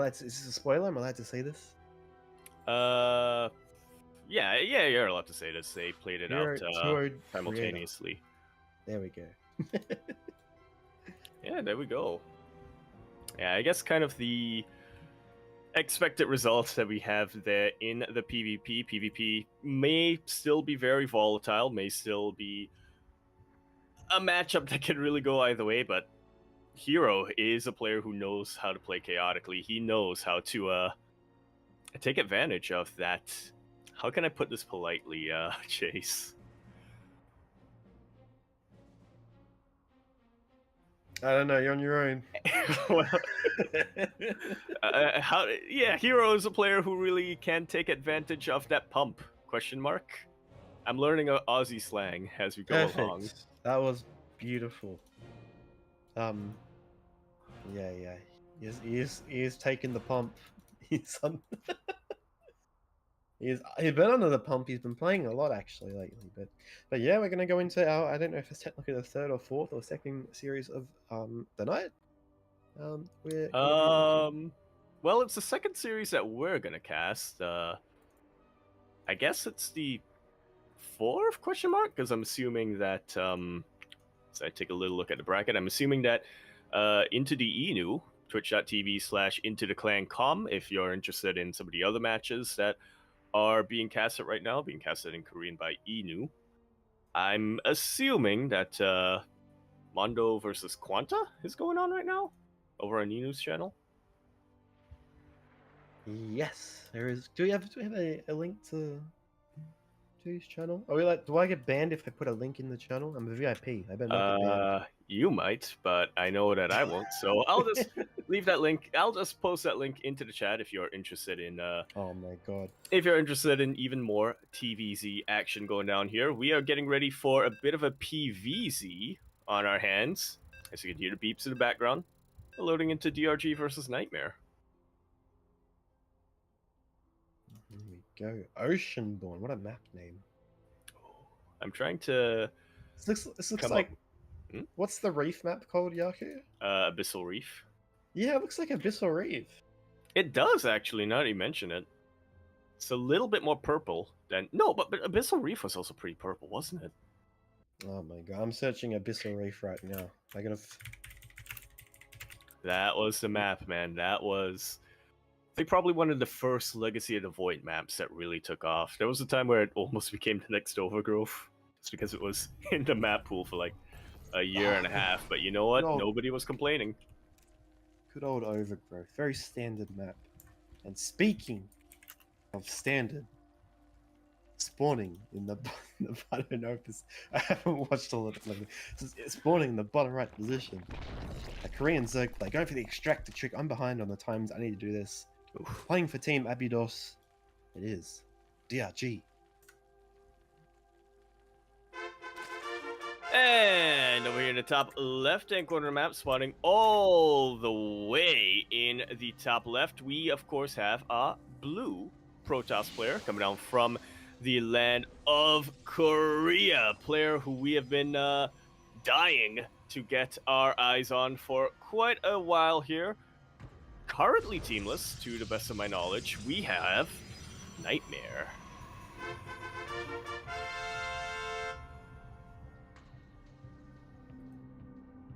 Is this a spoiler? Am I allowed to say this? Yeah, you're allowed to say this. They played it out simultaneously. There we go. Yeah, there we go. Yeah, I guess kind of the expected results that we have there in the PvP. PvP may still be very volatile, may still be a matchup that can really go either way, but Hero is a player who knows how to play chaotically. He knows how to take advantage of that. How can I put this politely, Chase? I don't know. You're on your own. Well, Hero is a player who really can take advantage of that pump. Question mark. I'm learning Aussie slang as we go along. Perfect. That was beautiful. Yeah. He is taking the pump. He's on. He's been under the pump. He's been playing a lot actually lately, but yeah, we're gonna go into our, I don't know if it's technically the third or fourth or second series of the night. We're gonna be Well, it's the second series that we're gonna cast. I guess it's the fourth question mark because I'm assuming that so I take a little look at the bracket. I'm assuming that into the Inu, twitch.tv/into the clan.com, if you're interested in some of the other matches that are being casted right now, being casted in Korean by Inu. I'm assuming that Mondo versus Quanta is going on right now over on Inu's channel. Yes, there is. Do we have a link to his channel? Are we like? Do I get banned if I put a link in the channel? I'm a VIP. I better not get banned. You might, but I know that I won't. So I'll just leave that link. I'll just post that link into the chat if you're interested in. Oh my god! If you're interested in even more TVZ action going down here, we are getting ready for a bit of a PVZ on our hands. As you can hear the beeps in the background, we're loading into DRG versus Nightmare. Here we go. Oceanborn. What a map name. I'm trying to. This looks like. What's the reef map called, Yaku? Abyssal Reef. Yeah, it looks like Abyssal Reef. It does actually. Now that you mention it, it's a little bit more purple than but Abyssal Reef was also pretty purple, wasn't it? Oh my god! I'm searching Abyssal Reef right now. I gotta. That was the map, man. That was. They probably one of the first Legacy of the Void maps that really took off. There was a time where it almost became the next Overgrowth, just because it was in the map pool for like a year and a half. But you know what? Nobody was complaining. Good old Overgrowth. Very standard map. And speaking of standard, spawning in the I don't know if this. I haven't watched all of it. Spawning in the bottom right position. A Korean Zerg play. Going for the extractor trick. I'm behind on the times. I need to do this. Oof. Playing for Team Abydos. It is DRG. And over here in the top left-hand corner of the map, spawning all the way in the top left, we of course have a blue Protoss player coming down from the land of Korea. Player who we have been dying to get our eyes on for quite a while here. Currently teamless, to the best of my knowledge, we have Nightmare.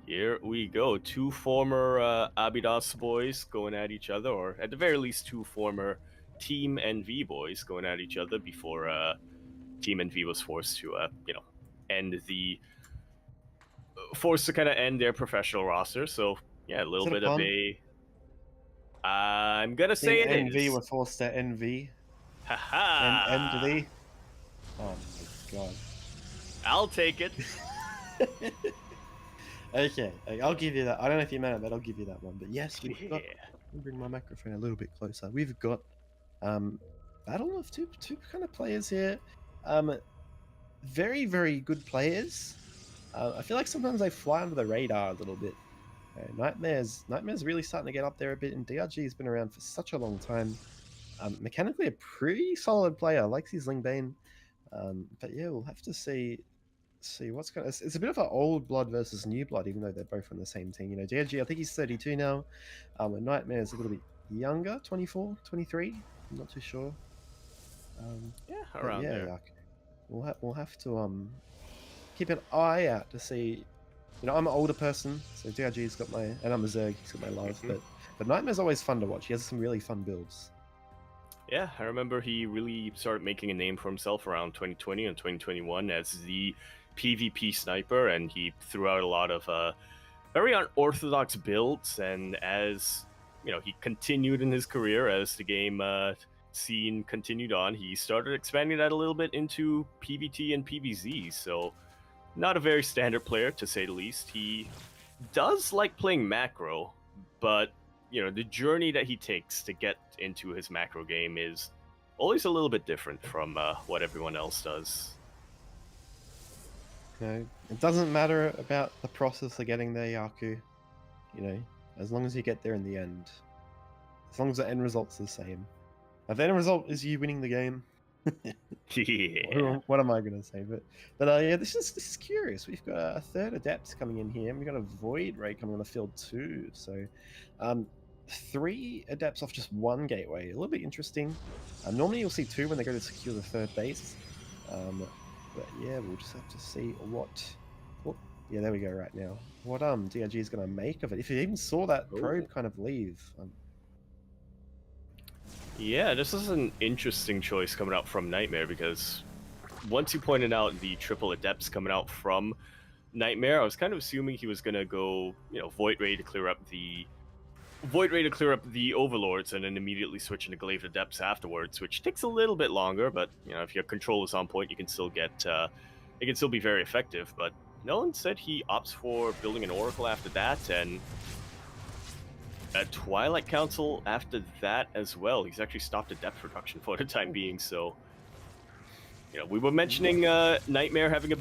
Here we go. Two former Abydos boys going at each other, or at the very least, two former Team NV boys going at each other before Team NV was forced to, forced to kind of end their professional roster. So yeah, a little bit of a. I'm gonna say it is. NV were forced to envy. Haha. And NV. Oh my god. I'll take it. Okay, I'll give you that. I don't know if you meant it, but I'll give you that one. But yes, we've got. Let me bring my microphone a little bit closer. We've got battle of two kind of players here. Very, very good players. I feel like sometimes they fly under the radar a little bit. Nightmare's really starting to get up there a bit, and DRG has been around for such a long time. Mechanically a pretty solid player, likes his Lingbane. But yeah, we'll have to see what's going to... It's a bit of an old blood versus new blood, even though they're both on the same team. You know, DRG, I think he's 32 now. And Nightmare's a little bit younger, 24, 23. I'm not too sure. Around there. We'll have to keep an eye out to see. You know, I'm an older person, so DRG's got my, and I'm a Zerg, he's got my love. But Nightmare's always fun to watch. He has some really fun builds. Yeah, I remember he really started making a name for himself around 2020 and 2021 as the PvP sniper, and he threw out a lot of very unorthodox builds. And as you know, he continued in his career as the game scene continued on, he started expanding that a little bit into PvT and PvZ. So not a very standard player, to say the least. He does like playing macro, but the journey that he takes to get into his macro game is always a little bit different from what everyone else does. It doesn't matter about the process of getting there, Yaku. As long as you get there in the end. As long as the end result's the same. If the end result is you winning the game, Yeah. what am I going to say? But yeah, this is curious. We've got a third adept coming in here, and we've got a void ray coming on the field too. So, 3 adepts off just 1 gateway. A little bit interesting. Normally you'll see 2 when they go to secure the third base. But yeah, we'll just have to see what. Oh, yeah, there we go. Right now, what DRG is going to make of it. If you even saw that probe kind of leave. Yeah, this is an interesting choice coming out from Nightmare, because once you pointed out the triple adepts coming out from Nightmare, I was kind of assuming he was gonna go, Void Ray to clear up the Overlords, and then immediately switch into Glaive Adepts afterwards, which takes a little bit longer. But if your control is on point, you can still get it can still be very effective. But no, instead he opts for building an Oracle after that, and a Twilight Council after that as well. He's actually stopped a depth reduction for the time being, so we were mentioning Nightmare having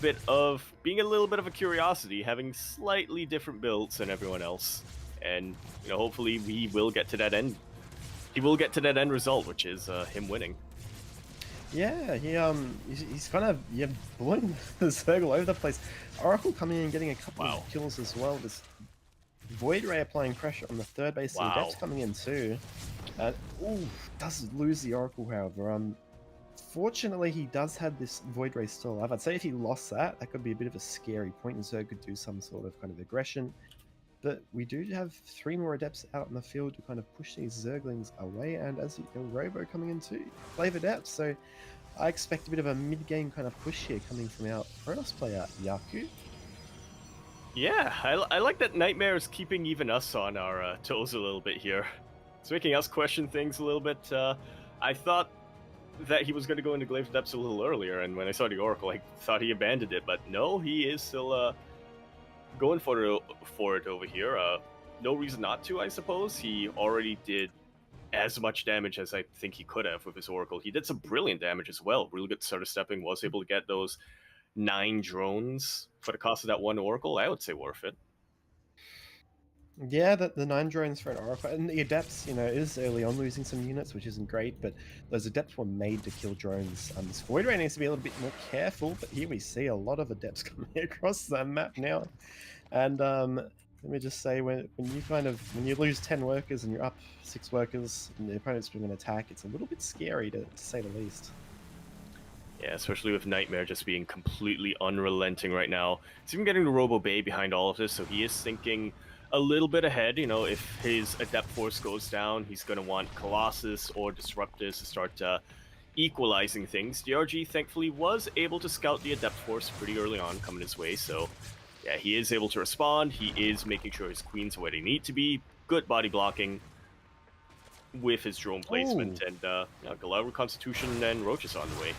being a little bit of a curiosity, having slightly different builds than everyone else, and hopefully he will get to that end. He will get to that end result, which is him winning. Yeah, he's kind of blowing the Zerg all over the place. Oracle coming in and getting a couple of kills as well. This Void Ray applying pressure on the third base. The Adepts coming in too. Does lose the Oracle, however. Fortunately, he does have this Void Ray still alive. I'd say if he lost that could be a bit of a scary point, and Zerg could do some sort of kind of aggression. But we do have 3 more Adepts out in the field to kind of push these Zerglings away, and as the Robo coming in too, Glaive Adepts. So I expect a bit of a mid-game kind of push here coming from our Protoss player, Yaku. Yeah, I like that Nightmare is keeping even us on our toes a little bit here. It's making us question things a little bit. I thought that he was going to go into Glaive Depths a little earlier, and when I saw the Oracle, I thought he abandoned it, but no, he is still going for it over here. No reason not to, I suppose. He already did as much damage as I think he could have with his Oracle. He did some brilliant damage as well. Really good starter stepping. Was able to get those 9 drones for the cost of that 1 Oracle. I would say worth it. Yeah, the 9 drones for an Oracle, and the Adepts, is early on losing some units, which isn't great, but those Adepts were made to kill drones. This Void Ray needs to be a little bit more careful, but here we see a lot of Adepts coming across the map now. And let me just say, when you lose 10 workers and you're up 6 workers and the opponent's doing an attack, it's a little bit scary to say the least. Yeah, especially with Nightmare just being completely unrelenting right now. It's even getting the Robo Bay behind all of this, so he is thinking a little bit ahead. If his Adept Force goes down, he's going to want Colossus or Disruptors to start equalizing things. DRG thankfully was able to scout the Adept Force pretty early on coming his way, so yeah, he is able to respond. He is making sure his queens are where they need to be. Good body blocking with his drone placement, and Galera Constitution and Roaches on the way.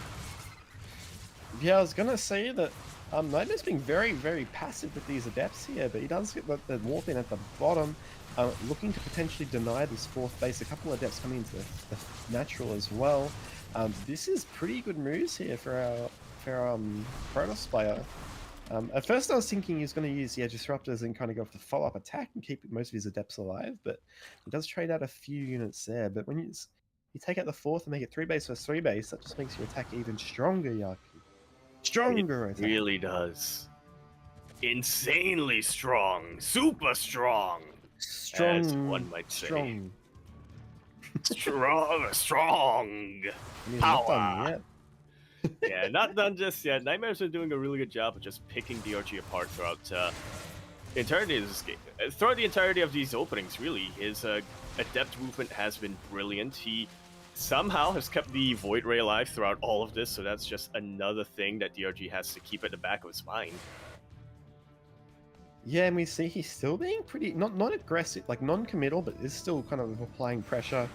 Yeah, I was gonna say that Nightmare's being very, very passive with these Adepts here, but he does get the warp in at the bottom, looking to potentially deny this 4th base. A couple of Adepts coming into the natural as well. This is pretty good moves here for our Protoss player. At first I was thinking he was going to use Disruptors and kind of go for the follow-up attack and keep most of his Adepts alive, but he does trade out a few units there. But when you take out the 4th and make it 3 base versus 3 base, that just makes your attack even stronger, Yaku. Stronger It attack. really does. Insanely strong. Super strong. Strong. As one might say. Strong. Strong. Power. Yeah, not done just yet. Nightmare's been doing a really good job of just picking DRG apart throughout the entirety of this game. Throughout the entirety of these openings, really. His Adept movement has been brilliant. He somehow has kept the Void Ray alive throughout all of this, so that's just another thing that DRG has to keep at the back of his mind. Yeah, and we see he's still being pretty, not aggressive, like non-committal, but is still kind of applying pressure.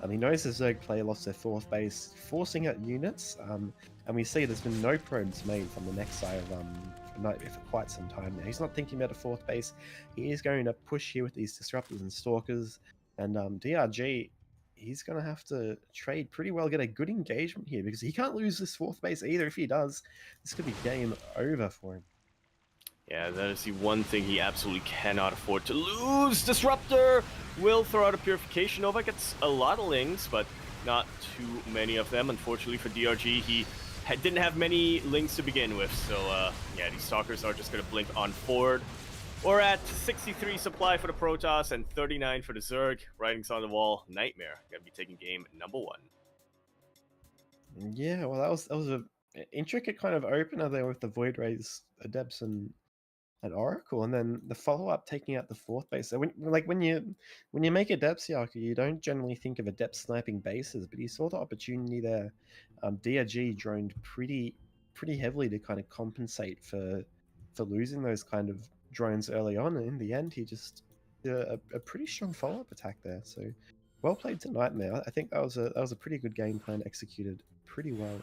He knows the Zerg player lost their 4th base, forcing out units, and we see there's been no probes made from the next side of Nightmare for quite some time now. He's not thinking about a fourth base. He is going to push here with these disruptors and stalkers, and DRG. He's going to have to trade pretty well, get a good engagement here because he can't lose this fourth base either. If he does, this could be game over for him. Yeah, that is the one thing he absolutely cannot afford to lose. Disruptor will throw out a Purification Nova. Gets a lot of lings, but not too many of them. Unfortunately for DRG, he didn't have many lings to begin with. So, yeah, these Stalkers are just going to blink on forward. We're at 63 supply for the Protoss and 39 for the Zerg. Writings on the wall. Nightmare going to be taking game number 1. Yeah, well, that was a intricate kind of opener there with the Void Rays, Adepts, and Oracle, and then the follow up taking out the fourth base. So when you make a depth Yaku, you don't generally think of a depth sniping bases, but you saw the opportunity there. DRG droned pretty heavily to kind of compensate for losing those kind of drones early on, and in the end, he just did a pretty strong follow up attack there. So well played to Nightmare. I think that was a pretty good game plan executed pretty well.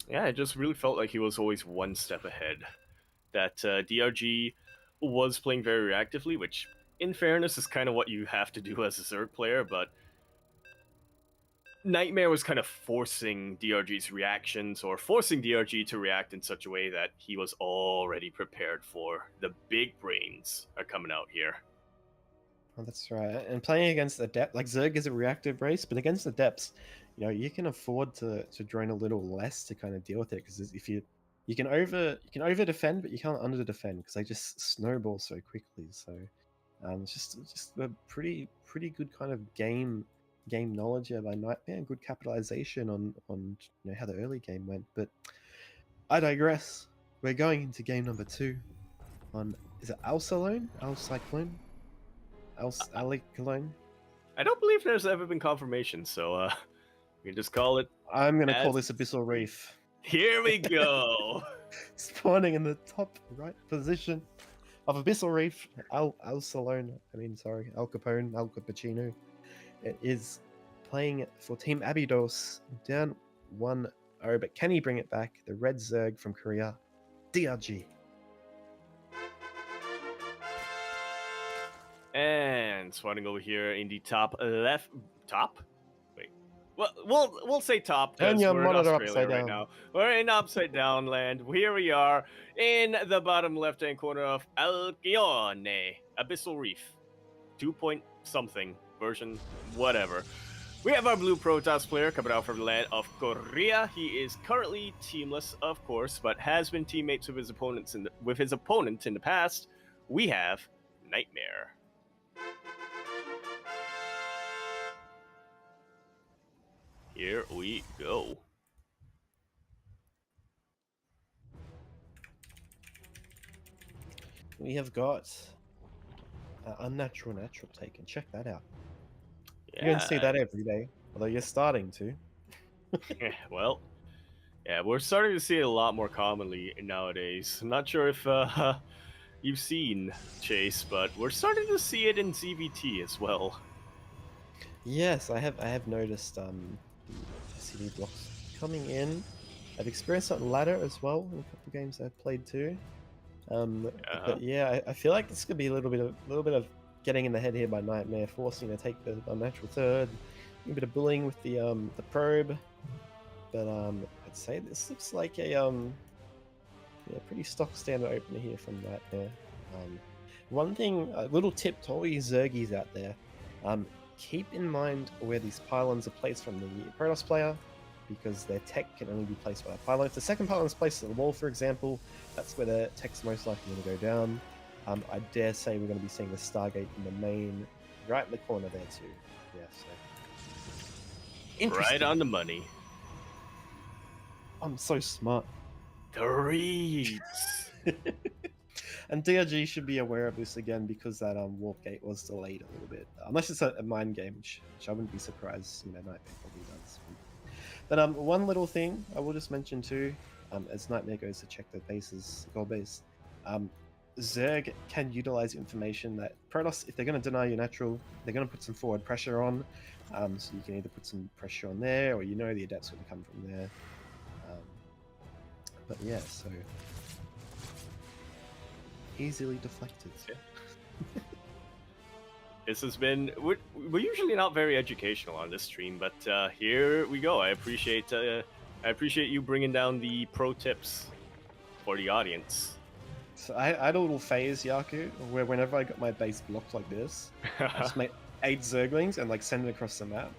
Yeah, it just really felt like he was always one step ahead. That DRG was playing very reactively, which, in fairness, is kind of what you have to do as a Zerg player, but Nightmare was kind of forcing DRG's reactions, or forcing DRG to react in such a way that he was already prepared for. The big brains are coming out here. Oh, that's right. And playing against the depth, like Zerg is a reactive race, but against the depths, you can afford to drone a little less to kind of deal with it, because if you can over defend, but you can't under defend because they just snowball so quickly. So it's just a pretty good kind of game knowledge by Nightmare, and good capitalization on how the early game went. But I digress. We're going into game number 2 on, is it Al Cyclone? Cologne? I don't believe there's ever been confirmation, so we can just call it. I'm gonna call this Abyssal Reef. Here we go. Spawning in the top right position of Abyssal Reef, Al Capone, Al Cappuccino. It is playing for Team Abydos, down 1-0, but can he bring it back? The Red Zerg from Korea, DRG. And spawning over here in the top left. Top? Wait. Well, we'll say top because we're in Australia right now. We're in upside down land. Here we are in the bottom left-hand corner of Alcyone, Abyssal Reef. 2 point something version, whatever. We have our blue Protoss player coming out from the land of Korea. He is currently teamless, of course, but has been teammates with his opponent in the past. We have Nightmare. Here we go. We have got unnatural natural taken. Check that out. Yeah. You don't see that every day, although you're starting to. Well, yeah, we're starting to see it a lot more commonly nowadays. I'm not sure if you've seen Chase, but we're starting to see it in ZVT as well. Yes, I have noticed CD blocks coming in. I've experienced it on ladder as well in a couple of games I've played too. But yeah, I feel like this could be a little bit of getting in the head here by Nightmare, forcing to take the unnatural third, a bit of bullying with the probe. But I'd say this looks like a pretty stock standard opener here from Nightmare. One thing, a little tip to all you Zergies out there, keep in mind where these pylons are placed from the Protoss player, because their tech can only be placed by the pylon. If the second pylon is placed at the wall, for example, that's where their tech's most likely going to go down. I dare say we're going to be seeing the Stargate in the main, right in the corner there too. Yeah, so right on the money. I'm so smart. The reads. And DRG should be aware of this again, because that warp gate was delayed a little bit. Unless it's a mind game, which I wouldn't be surprised. Nightmare probably does. But one little thing I will just mention too, as Nightmare goes to check the bases, goal base, Zerg can utilize information that Protoss, if they're going to deny you natural, they're going to put some forward pressure on. So you can either put some pressure on there, or the Adept's going to come from there. But yeah, so easily deflected. Yeah. This has been... We're usually not very educational on this stream, but here we go. I appreciate you bringing down the pro tips for the audience. So I had a little phase, Yaku, where whenever I got my base blocked like this, I just make 8 Zerglings and like send it across the map.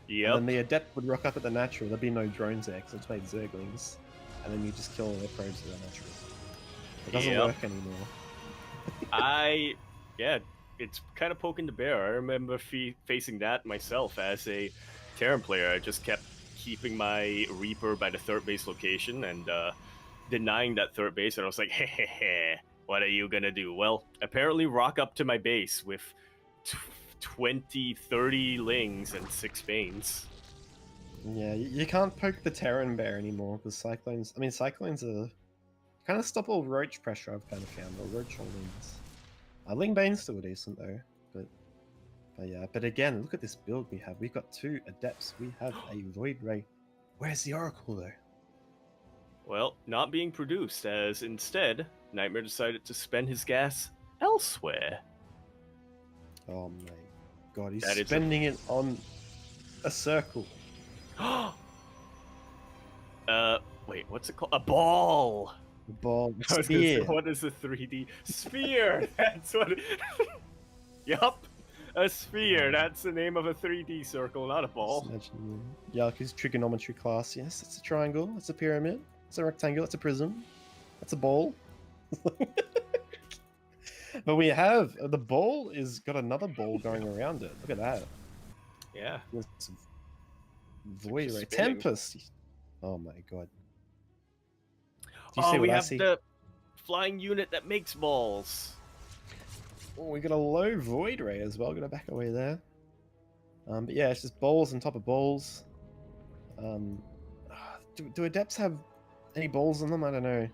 Yep. And then the Adept would rock up at the natural. There'd be no drones there because it's made Zerglings. And then you just kill all their probes at the natural. It doesn't work anymore. Yeah, it's kind of poking the bear. I remember facing that myself as a Terran player. I just kept keeping my Reaper by the third base location and denying that third base. And I was like, hey, what are you gonna do? Well, apparently rock up to my base with 20, 30 Lings and 6 Banes. Yeah, you can't poke the Terran bear anymore because Cyclones... I mean, Cyclones are... kind of stop all Roach pressure, I've kind of found. Or Roach or Lings. Ling Bane's still decent though. But yeah, but again, look at this build we have. We've got 2 Adepts. We have a Void Ray. Where's the Oracle though? Well, not being produced, as instead, Nightmare decided to spend his gas elsewhere. Oh my god, he's spending it on a circle. Wait, what's it called? A ball! A ball. A sphere. What is a 3D? Sphere! That's what it... Yup! A sphere. That's the name of a 3D circle, not a ball. Yaku's trigonometry class. Yes, it's a triangle. It's a pyramid. It's a rectangle. It's a prism. That's a ball. But we have... the ball is got another ball going around it. Look at that. Yeah. Void Ray. Tempest! Oh my god. We have the flying unit that makes balls. Oh, we got a low Void Ray as well. Gonna back away there. But yeah, it's just balls on top of balls. Do Adepts have any balls on them? I don't know.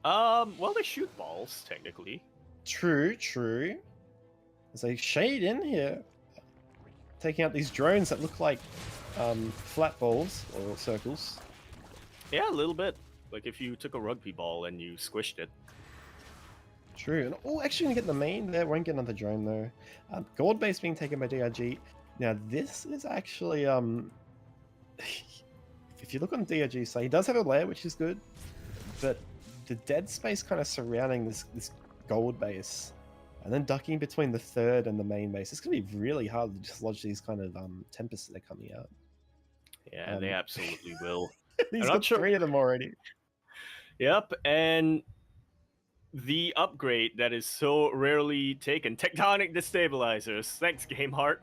Well, they shoot balls, technically. True. There's a shade in here. Taking out these drones that look like flat balls or circles. Yeah, a little bit. Like if you took a rugby ball and you squished it. True. And actually, gonna get the main there. Won't get another drone though. Gold base being taken by DRG. Now this is actually if you look on DRG, so he does have a lair, which is good, but the dead space kind of surrounding this gold base, and then ducking between the third and the main base. It's gonna be really hard to dislodge these kind of tempests that are coming out. Yeah, they absolutely will. He's got 3 of them already. Yep, and the upgrade that is so rarely taken, Tectonic Destabilizers. Thanks, GameHeart,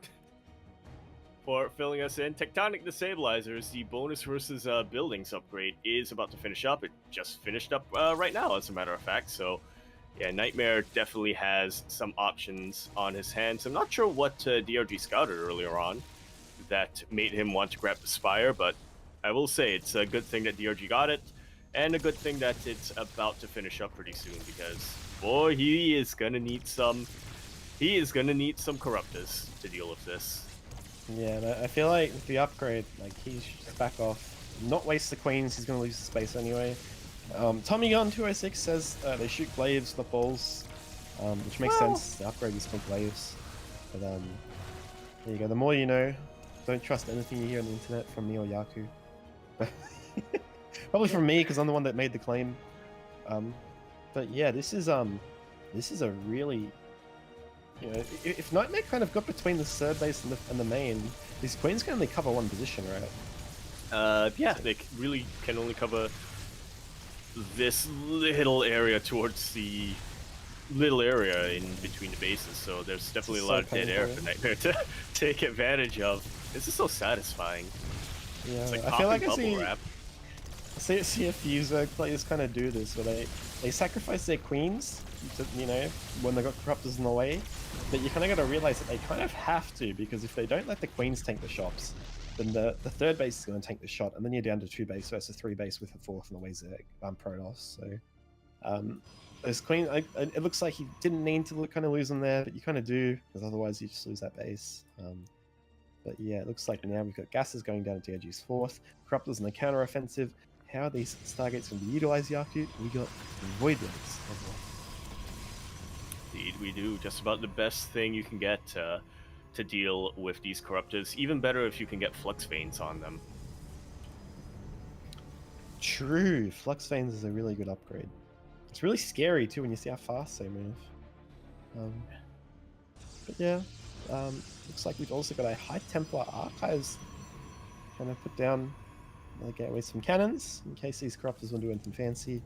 for filling us in. Tectonic Destabilizers, the bonus versus buildings upgrade, is about to finish up. It just finished up right now, as a matter of fact. So, yeah, Nightmare definitely has some options on his hands. I'm not sure what DRG scouted earlier on that made him want to grab the Spire, but I will say it's a good thing that DRG got it, and a good thing that it's about to finish up pretty soon, because boy, he is gonna need some corruptors to deal with this. Yeah, I feel like with the upgrade, like he should just back off, not waste the queens. He's gonna lose the space anyway. Tommy Gun 206 says they shoot glaives, not balls, which makes sense. The upgrade is called glaives. But there you go. The more you know. Don't trust anything you hear on the internet from me or Yaku. Probably from me, because I'm the one that made the claim. But yeah, this is a really, you know, if Nightmare kind of got between the third base and the main, these queens can only cover one position, right? Yeah, they really can only cover this little area towards the little area in between the bases, so there's definitely a lot of dead air for Nightmare to take advantage of. This is so satisfying. Yeah, it's like I feel like I see a few Zerg players kind of do this, where they sacrifice their queens, to, you know, when they got corruptors in the way. But you kind of got to realize that they kind of have to, because if they don't let the queens tank the shots, then the third base is going to tank the shot, and then you're down to 2 base versus 3 base with a 4th in the way Zerg, Protoss. So, those queen, it looks like he didn't need to kind of lose them there, but you kind of do, because otherwise you just lose that base. But yeah, it looks like now we've got gases going down to DRG's 4th, corruptors in the counter offensive. How are these Stargates going to be utilized, Yaku? We got Void Rays as well. Indeed, we do. Just about the best thing you can get to deal with these corruptors. Even better if you can get flux veins on them. True, Flux Veins is a really good upgrade. It's really scary too when you see how fast they move. But yeah, looks like we've also got a High Templar Archives kind of put down. Get away some cannons in case these corruptors want to do anything fancy.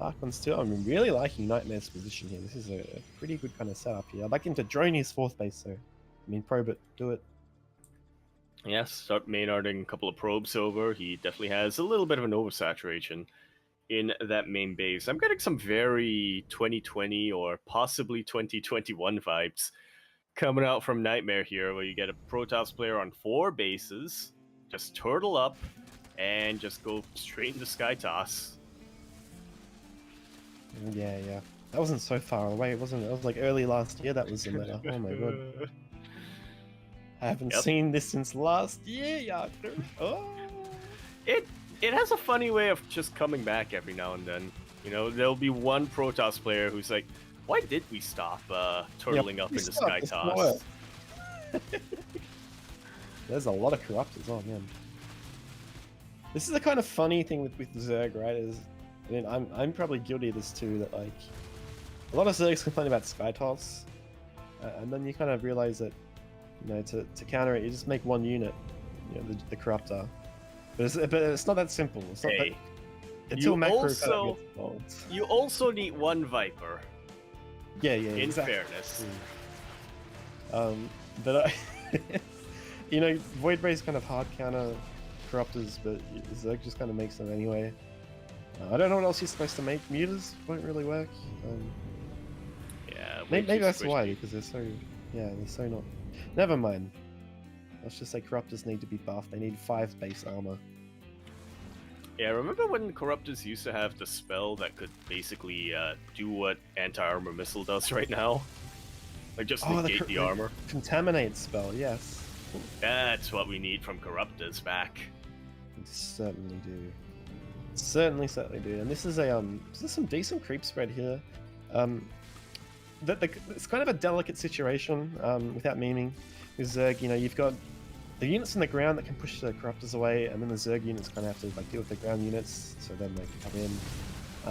Archons too. I'm really liking Nightmare's position here. This is a pretty good kind of setup here. I'd like him to drone his 4th base, so I mean, probe it, do it. Yes, start Maynarding a couple of probes over. He definitely has a little bit of an oversaturation in that main base. I'm getting some very 2020 or possibly 2021 vibes coming out from Nightmare here, where you get a Protoss player on 4 bases, just turtle up, and just go straight into Sky Toss. Yeah. That wasn't so far away, wasn't it? It was like early last year that was the meta. Oh my god. I haven't seen this since last year, Yakuzaku. Oh. It has a funny way of just coming back every now and then. You know, there'll be one Protoss player who's like, why did we stop turtling up into Sky Toss? There's a lot of corruptors, oh man. This is the kind of funny thing with Zerg, right? I mean, I'm probably guilty of this too, that like, a lot of Zergs complain about Sky Toss, and then you kind of realize that, you know, to counter it, you just make one unit, you know, the corruptor. But it's not that simple. It's not that, until macro kind of gets involved. You also need one Viper. Yeah, in exactly. fairness. But you know, Void Ray's kind of hard counter corruptors, but Zerg just kind of makes them anyway. I don't know what else you're supposed to make. Mutas won't really work. Yeah, maybe that's why, because they're so not. Never mind. Let's just say corruptors need to be buffed. They need 5 base armor. Yeah, remember when corruptors used to have the spell that could basically do what anti-armor missile does right now? Like just negate the armor. Contaminate spell, yes. That's what we need from corruptors back. We certainly do. Certainly do. And this is some decent creep spread here. It's kind of a delicate situation, without memeing. With Zerg, you know, you've got the units on the ground that can push the corruptors away, and then the Zerg units kind of have to like deal with the ground units, so then they can come in.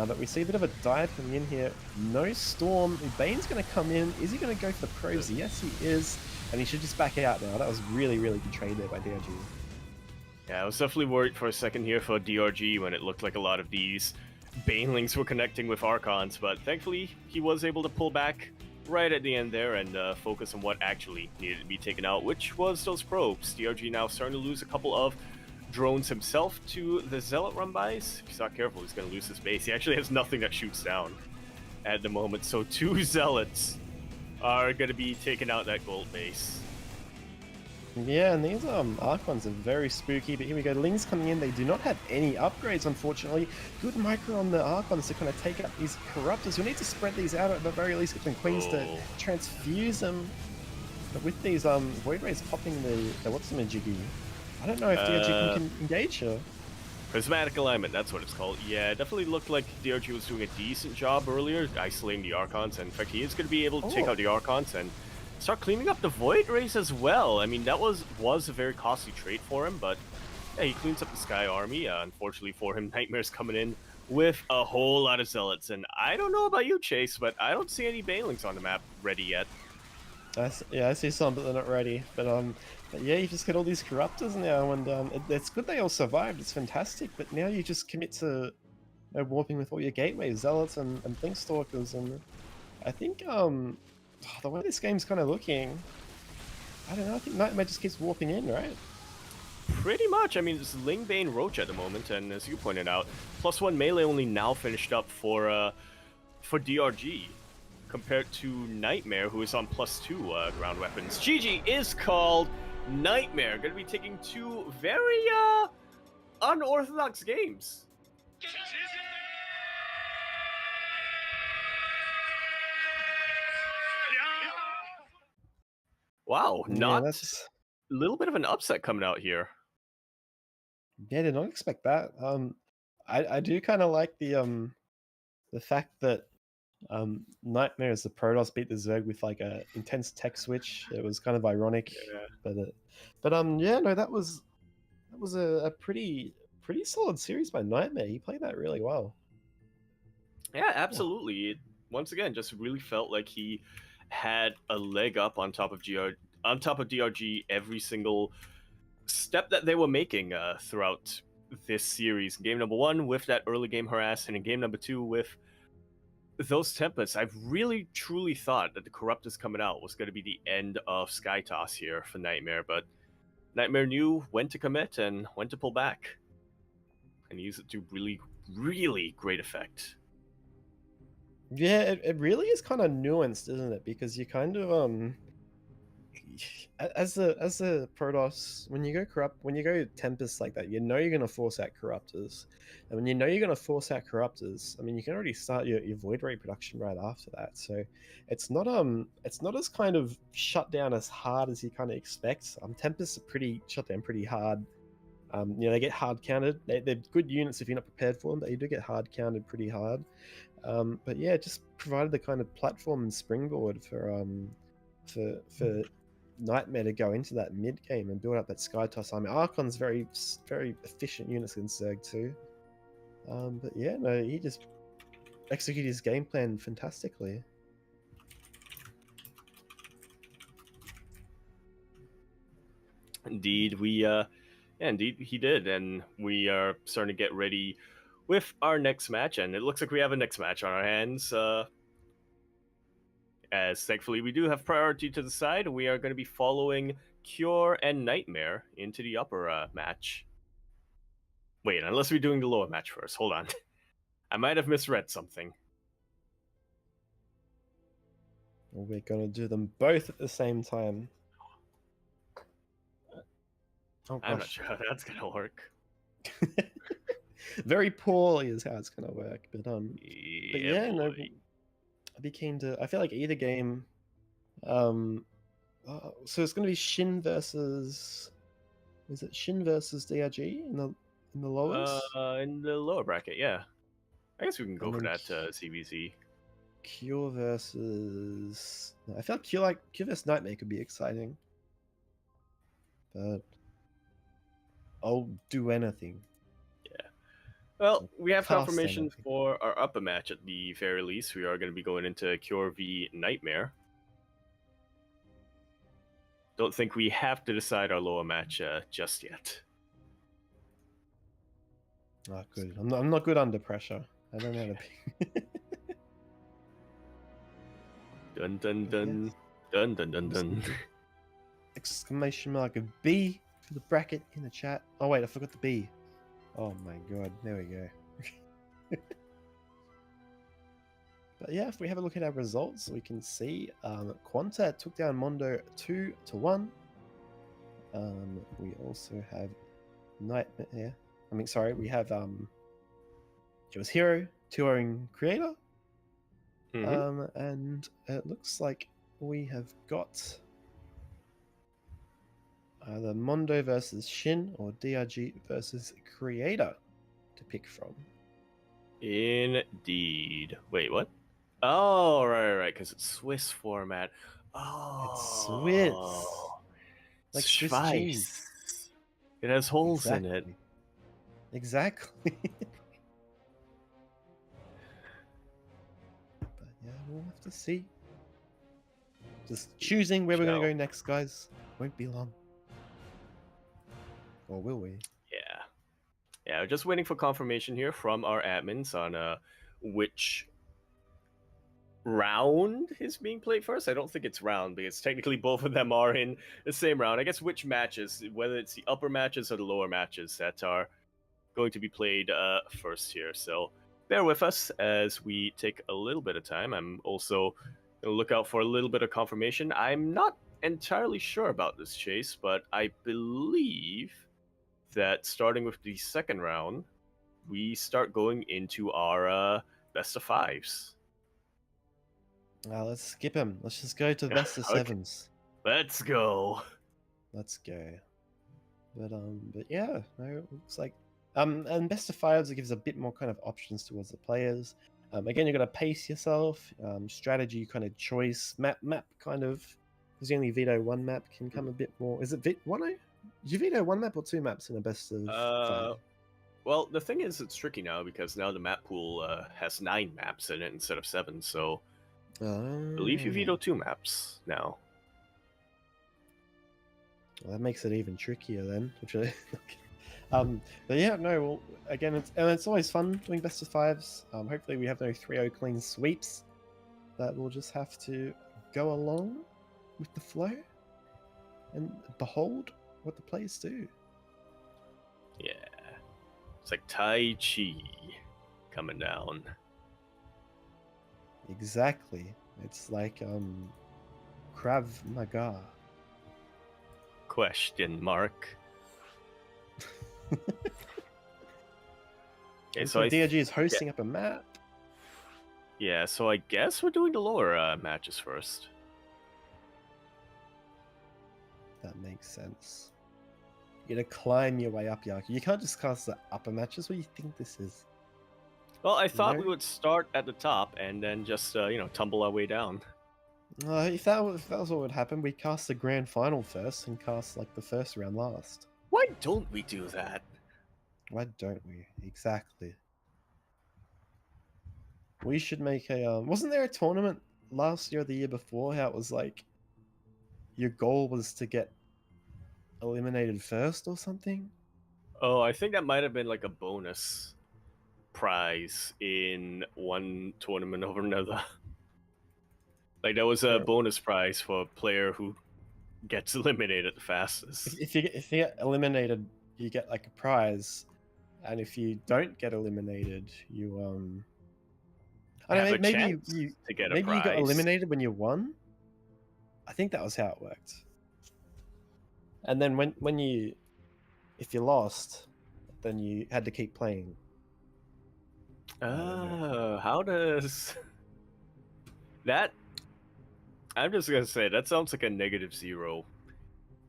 But we see a bit of a dive coming in here. No Storm. Bane's going to come in. Is he going to go for the probes? Yes, he is. And he should just back out now. That was really, really good trade there by DRG. Yeah, I was definitely worried for a second here for DRG when it looked like a lot of these Banelings were connecting with Archons, but thankfully he was able to pull back right at the end there and focus on what actually needed to be taken out, which was those probes. DRG now starting to lose a couple of drones himself to the Zealot run-bys. If he's not careful, he's going to lose his base. He actually has nothing that shoots down at the moment, so 2 Zealots are going to be taking out that gold base. Yeah, and these Archons are very spooky, but here we go. Lings coming in. They do not have any upgrades, unfortunately. Good micro on the Archons to kind of take up these corruptors. We need to spread these out at the very least, get some queens to transfuse them. But with these Void Rays popping the what's-the-majiggy, I don't know if DRG can engage here. Prismatic alignment, that's what it's called. Yeah, it definitely looked like DRG was doing a decent job earlier, isolating the Archons, and in fact he is going to be able to take out the Archons and start cleaning up the Void Rays as well. I mean, that was a very costly trade for him, but yeah, he cleans up the Sky Army. Unfortunately for him, Nightmare's coming in with a whole lot of Zealots, and I don't know about you, Chase, but I don't see any Banelings on the map ready yet. I see some, but they're not ready. But yeah, you just get all these corruptors now, and it's good they all survived. It's fantastic. But now you just commit to warping with all your gateways, Zealots and Thinkstalkers, and I think the way this game's kind of looking, I don't know. I think Nightmare just keeps warping in, right? Pretty much. I mean, it's Ling, Bane, Roach at the moment, and as you pointed out, +1 melee only now finished up for DRG. Compared to Nightmare, who is on +2 ground weapons. GG is called. Nightmare going to be taking 2 very unorthodox games. Wow, that's a little bit of an upset coming out here. Yeah, did not expect that. I do kind of like the fact that Nightmare as the Protoss beat the Zerg with like a intense tech switch. It was kind of ironic, Yeah. but yeah, no, that was a pretty solid series by Nightmare. He played that really well. Yeah, absolutely. It once again just really felt like he had a leg up on top of DRG every single step that they were making throughout this series. Game number one with that early game harass, and in game number two with those templates. I really truly thought that the Corruptors coming out was going to be the end of Sky Toss here for Nightmare, but Nightmare knew when to commit and when to pull back, and use it to really, really great effect. Yeah, it really is kind of nuanced, isn't it? Because you kind of as a Protoss, when you go Tempest like that, you know you're gonna force out Corruptors, and when you know you're gonna force out Corruptors, I mean you can already start your Void Ray production right after that. So it's not as kind of shut down as hard as you kind of expect. Tempests are pretty shut down pretty hard. They get hard counted. They're good units if you're not prepared for them, but you do get hard counted pretty hard. But yeah, it just provided the kind of platform and springboard for Nightmare to go into that mid game and build up that Sky Toss army. Archon's very efficient units against Zerg too. But yeah, no, he just executed his game plan fantastically. Indeed, indeed he did, and we are starting to get ready with our next match, and it looks like we have a next match on our hands. As thankfully we do have priority to the side, we are going to be following Cure and Nightmare into the upper match. Wait, unless we're doing the lower match first. Hold on. I might have misread something. Well, we're gonna do them both at the same time. Oh, I'm not sure how that's going to work. Very poorly is how it's gonna work, but Yeah, no, I'd be keen to. I feel like either game. So it's gonna be Shin versus. Is it Shin versus DRG in the lowers? In the lower bracket, yeah. I guess we can go And for then that CBC. Cure versus. I feel like Cure versus Nightmare could be exciting, but I'll do anything. Well, we have Cast confirmation anything. for our upper match at the very least. We are going to be going into Cure v Nightmare. Don't think we have to decide our lower match just yet. Oh, good. I'm not good under pressure. I don't know how to be. Dun dun dun. Yes. Dun dun dun dun. Exclamation mark of B for the bracket in the chat. Oh wait, I forgot the B. Oh my god, there we go. But yeah, if we have a look at our results, we can see Quanta took down Mondo 2-1. We also have Nightmare. We have it was Hero 2-0 Creator. And it looks like we have got either Mondo versus Shin or DRG versus Creator to pick from. Indeed. Wait, what? Oh, right, because it's Swiss format. Oh, It's Swiss. Like Swiss Schweiz. cheese. It has holes in it. Exactly. But yeah, we'll have to see. Just choosing where we're going to go next, guys. Won't be long. Or will we? Yeah, just waiting for confirmation here from our admins on which round is being played first. I don't think it's round because technically both of them are in the same round. I guess which matches, whether it's the upper matches or the lower matches that are going to be played first here. So bear with us as we take a little bit of time. I'm also going to look out for a little bit of confirmation. I'm not entirely sure about this, Chase, but I believe that starting with the second round, we start going into our best of fives. Let's skip him. Let's just go to best of sevens. Let's go. Let's go. But yeah, no, it looks like and best of fives, it gives a bit more kind of options towards the players. Again, you've got to pace yourself, strategy kind of choice, map kind of. Because you only veto one map can come a bit more. Is it one? Did you veto one map or two maps in a best of 5? Well, the thing is, it's tricky now because now the map pool has 9 maps in it instead of 7. So I believe you veto 2 maps now. Well, that makes it even trickier then. But yeah, no. Well, again, it's always fun doing best of 5s. Hopefully, we have no 3-0 clean sweeps. That we'll just have to go along with the flow and behold what the players do. Yeah, it's like Tai Chi coming down. Exactly. It's like Krav Maga. Question mark. Okay, so DRG is hosting up a map. Yeah, so I guess we're doing the lower matches first. That makes sense. You gotta climb your way up, Yaku. You can't just cast the upper matches. What do you think this is? Well, I thought we would start at the top and then just, tumble our way down. If that was what would happen, we'd cast the grand final first and cast, like, the first round last. Why don't we do that? Why don't we? Exactly. We should make a... wasn't there a tournament last year or the year before how it was, like, your goal was to get eliminated first or something? Oh, I think that might have been, like, a bonus prize in one tournament over another. Like, there was a bonus prize for a player who gets eliminated the fastest. If you get eliminated, you get, like, a prize, and if you don't get eliminated, you I don't know, maybe you got eliminated when you won. I think that was how it worked. And then if you lost, then you had to keep playing. How does that? I'm just gonna say that sounds like a -0.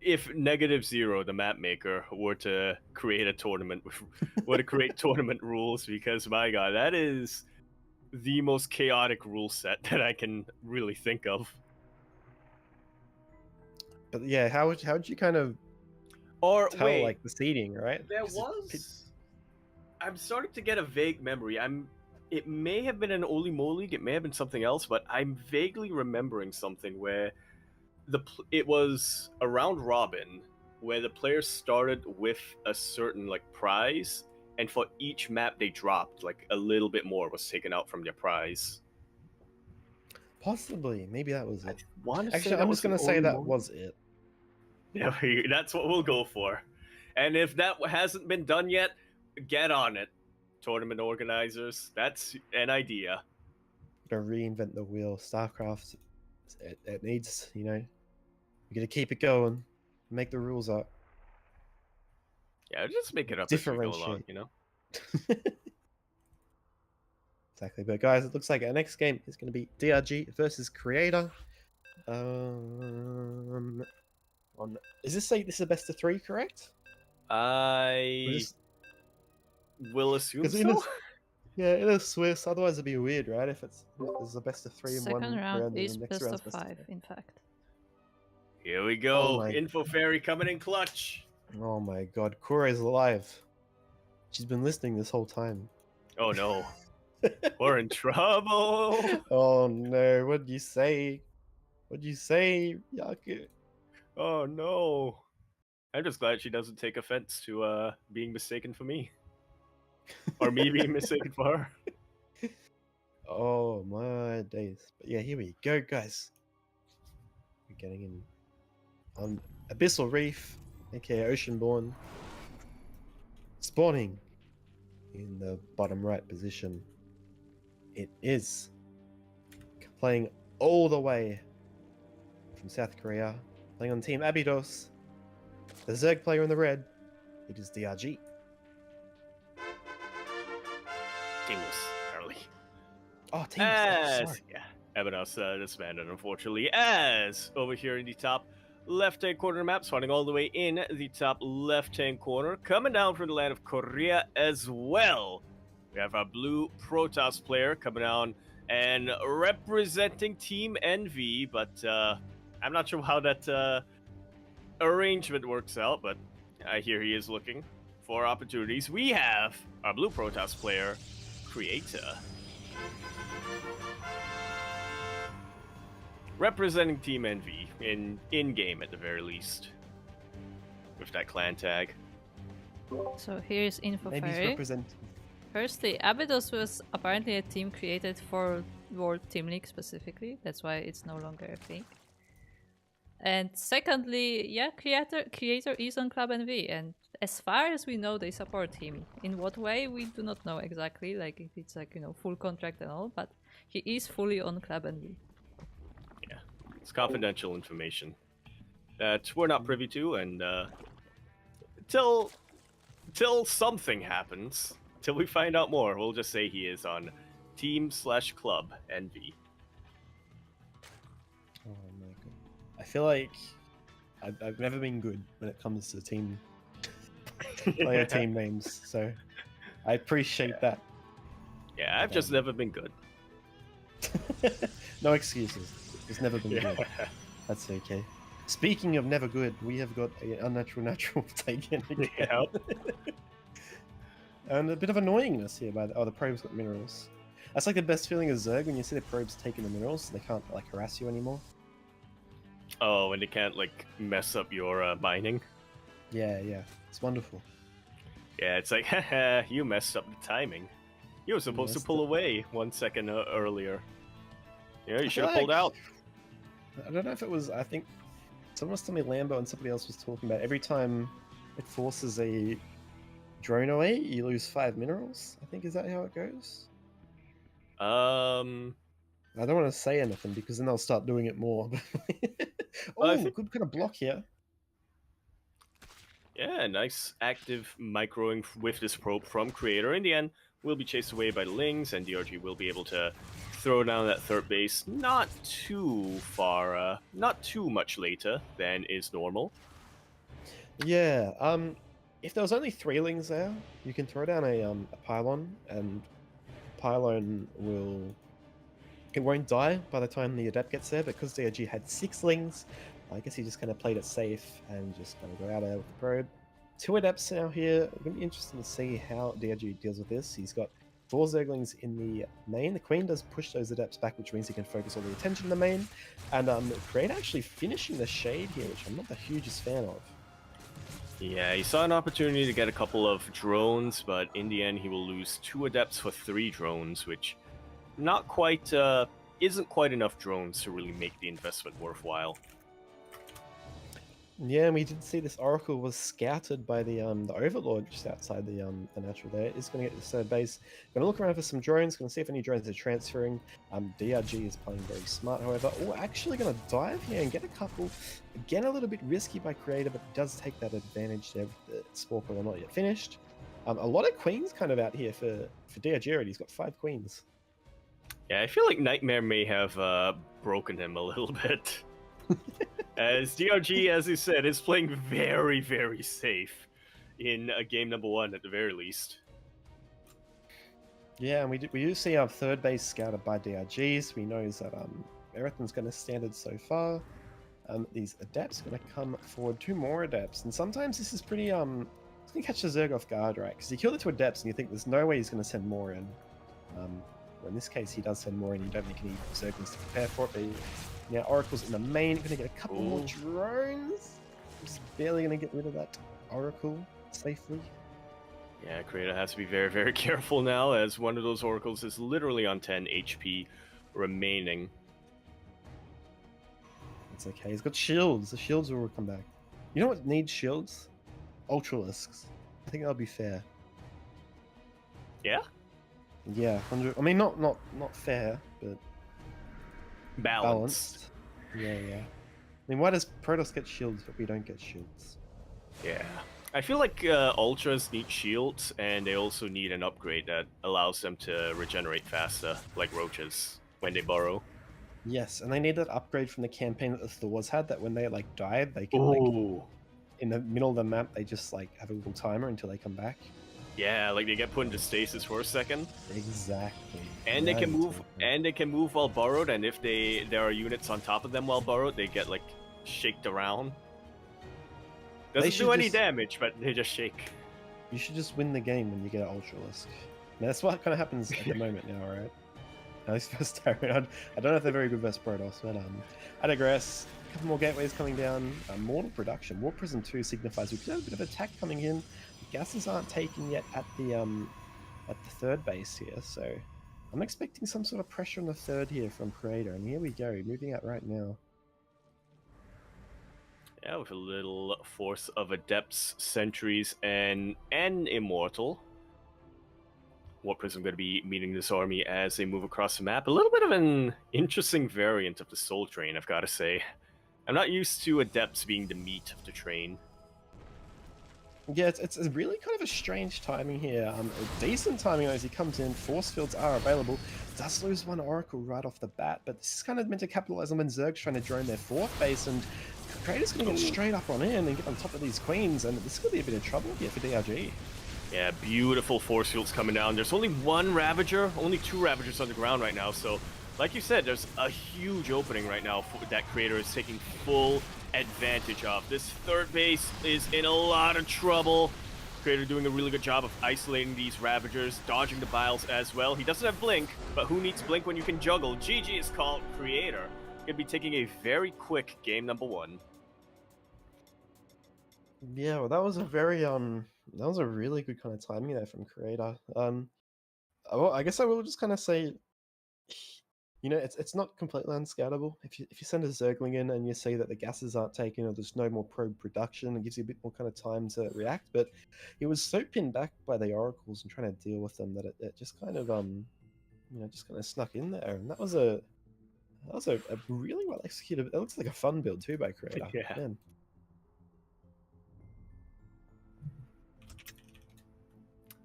If -0, the map maker, were to create a tournament, were to create tournament rules, because my god, that is the most chaotic rule set that I can really think of. But yeah, how would you kind of tell like the seeding, right? There was. I'm starting to get a vague memory. It may have been an Oli Moly, it may have been something else, but I'm vaguely remembering something where it was a round robin where the players started with a certain like prize, and for each map they dropped, like a little bit more was taken out from their prize. Possibly, maybe that was it. Actually, I'm just gonna say that was it. Yeah, that's what we'll go for. And if that hasn't been done yet, get on it, tournament organizers. That's an idea. Gotta reinvent the wheel. StarCraft, it needs, you gotta keep it going. Make the rules up. Yeah, just make it up as we go along, Exactly. But guys, it looks like our next game is going to be DRG versus Creator. Is this a best of 3, correct? I will assume so. Yeah, it is Swiss. Otherwise, it'd be weird, right? If there's a best of 3 in one round is best of 5, in fact. Here we go. Info Fairy coming in clutch. Oh my god, Kore's alive. She's been listening this whole time. Oh no. We're in trouble. Oh no, what'd you say? What'd you say, Yaku? Oh no. I'm just glad she doesn't take offense to being mistaken for me. Or me being mistaken for her. Oh my days. But yeah, here we go, guys. We're getting in on Abyssal Reef, aka Oceanborn. Spawning in the bottom right position. It is playing all the way from South Korea, playing on Team Abydos. The Zerg player in the red, it is DRG. Teamless, early. Oh, teamless. Sorry. Yeah, Abydos disbanded, unfortunately. As over here in the top left-hand corner map, spawning all the way in the top left-hand corner, coming down from the land of Korea as well. We have a blue Protoss player coming on and representing Team Envy, but I'm not sure how that arrangement works out, but I hear he is looking for opportunities. We have our blue Protoss player, Creator, representing Team Envy in-game at the very least, with that clan tag. So here's info Maybe he's fairy. representing. Firstly, Abydos was apparently a team created for World Team League specifically. That's why it's no longer a thing. And secondly, yeah, creator is on Club NV, and as far as we know, they support him. In what way, we do not know exactly. Like if it's like full contract and all, but he is fully on Club NV. Yeah, it's confidential information that we're not privy to, and till something happens, till we find out more, we'll just say he is on Team/Club NV. Oh my god. I feel like I've never been good when it comes to team player team names, so I appreciate that. Yeah, I've just never been good. No excuses. It's never been good. That's okay. Speaking of never good, we have got an unnatural natural taken again. Yeah. And a bit of annoyingness here by the probe's got minerals. That's like the best feeling of Zerg when you see the probes taking the minerals, so they can't like harass you anymore. Oh, and they can't like mess up your mining. Yeah, it's wonderful. Yeah, it's like, haha, you messed up the timing. You were supposed to messed pull up. away 1 second earlier. Yeah, you I should have feel pulled like- out. I don't know if it was. I think someone was telling me Lambo and somebody else was talking about every time it forces a drone away, you lose 5 minerals. I think is that how it goes? I don't want to say anything because then they'll start doing it more. Well, I Oh, think- good kind of block here. Yeah, nice active microing with this probe from Creator. In the end, will be chased away by the Lings, and DRG will be able to throw down that third base not too far, not too much later than is normal. Yeah. If there was only 3 lings there, you can throw down a pylon, and pylon it won't die by the time the adept gets there. But because DRG had 6 lings, I guess he just kind of played it safe and just kind of go out there with the probe. 2 adepts now here. It's going to be interesting to see how DRG deals with this. He's got 4 Zerglings in the main. The Queen does push those adepts back, which means he can focus all the attention in the main. And Creator actually finishing the shade here, which I'm not the hugest fan of. Yeah, he saw an opportunity to get a couple of drones, but in the end he will lose 2 adepts for 3 drones, which not quite isn't quite enough drones to really make the investment worthwhile. Yeah, and we did see this Oracle was scouted by the Overlord just outside the natural there. Is going to get the third base. Going to look around for some drones. Going to see if any drones are transferring. DRG is playing very smart, however. Oh, actually going to dive here and get a couple. Again, a little bit risky by Creator, but does take that advantage there with the Sporker not yet finished. A lot of queens kind of out here for DRG already. He's got 5 queens. Yeah, I feel like Nightmare may have broken him a little bit. As DRG, as you said, is playing very, very safe in game number 1 at the very least. Yeah, and we do see our third base scouted by DRG, so we know that everything's going to standard so far. These adepts are going to come forward, 2 more adepts, and sometimes this is pretty it's going to catch the Zerg off guard, right? Because you kill the 2 adepts and you think there's no way he's going to send more in. In this case, he does send more in. You don't make any Zerglings to prepare for it. But now Oracle's in the main, going to get a couple more drones. Just barely going to get rid of that Oracle safely. Yeah, Creator has to be very, very careful now, as one of those Oracles is literally on 10 HP remaining. It's okay. He's got shields. The shields will come back. You know what needs shields? Ultralisks. I think that'll be fair. Yeah? Yeah, 100. I mean, not fair, but Balanced. Yeah. I mean, why does Protoss get shields, but we don't get shields? Yeah. I feel like Ultras need shields, and they also need an upgrade that allows them to regenerate faster, like roaches, when they burrow. Yes, and they need that upgrade from the campaign that the Thors had, that when they like died, they can Ooh. like in the middle of the map, they just like have a little timer until they come back. Yeah, like they get put into stasis for a second, Exactly. and Now they can you're move, talking. and they can move while borrowed. And if there are units on top of them while borrowed, they get like shaked around. Doesn't do should any just- damage, but they just shake. You should just win the game when you get Ultralisk. Now, that's what kind of happens at the moment now, right? At least for Tyrant. I don't know if they're very good versus Protoss, but I digress. A couple more gateways coming down. Mortal production. War Prism 2 signifies we could have a bit of attack coming in. The gases aren't taken yet at the third base here, so I'm expecting some sort of pressure on the third here from Creator. And here we go, moving out right now. Yeah, with a little force of Adepts, Sentries, and Immortal. War Prism going to be meeting this army as they move across the map. A little bit of an interesting variant of the Soul Train, I've got to say. I'm not used to Adepts being the meat of the train. Yeah, it's a really kind of a strange timing here. A decent timing as he comes in. Force fields are available. Does lose one Oracle right off the bat, but this is kind of meant to capitalize on when Zerg's trying to drone their fourth base, and Creator's going to get straight up on in and get on top of these queens, and this could be a bit of trouble here for DRG. Yeah, beautiful force fields coming down. There's only one Ravager, only two Ravagers on the ground right now, so like you said, there's a huge opening right now that Creator is taking full advantage of. This third base is in a lot of trouble. Creator doing a really good job of isolating these Ravagers, dodging the Biles as well. He doesn't have Blink, but who needs Blink when you can juggle? GG is called Creator. Gonna be taking a very quick game number 1. Yeah, well, that was a very that was a really good kind of timing there from Creator. Well, I guess I will just kind of say, you know, it's not completely unscoutable. If you send a Zergling in and you see that the gases aren't taken or there's no more probe production, it gives you a bit more kind of time to react. But he was so pinned back by the oracles and trying to deal with them that it just kind of you know, just kind of snuck in there. And that was a really well executed. It looks like a fun build too by Creator. Yeah. Man.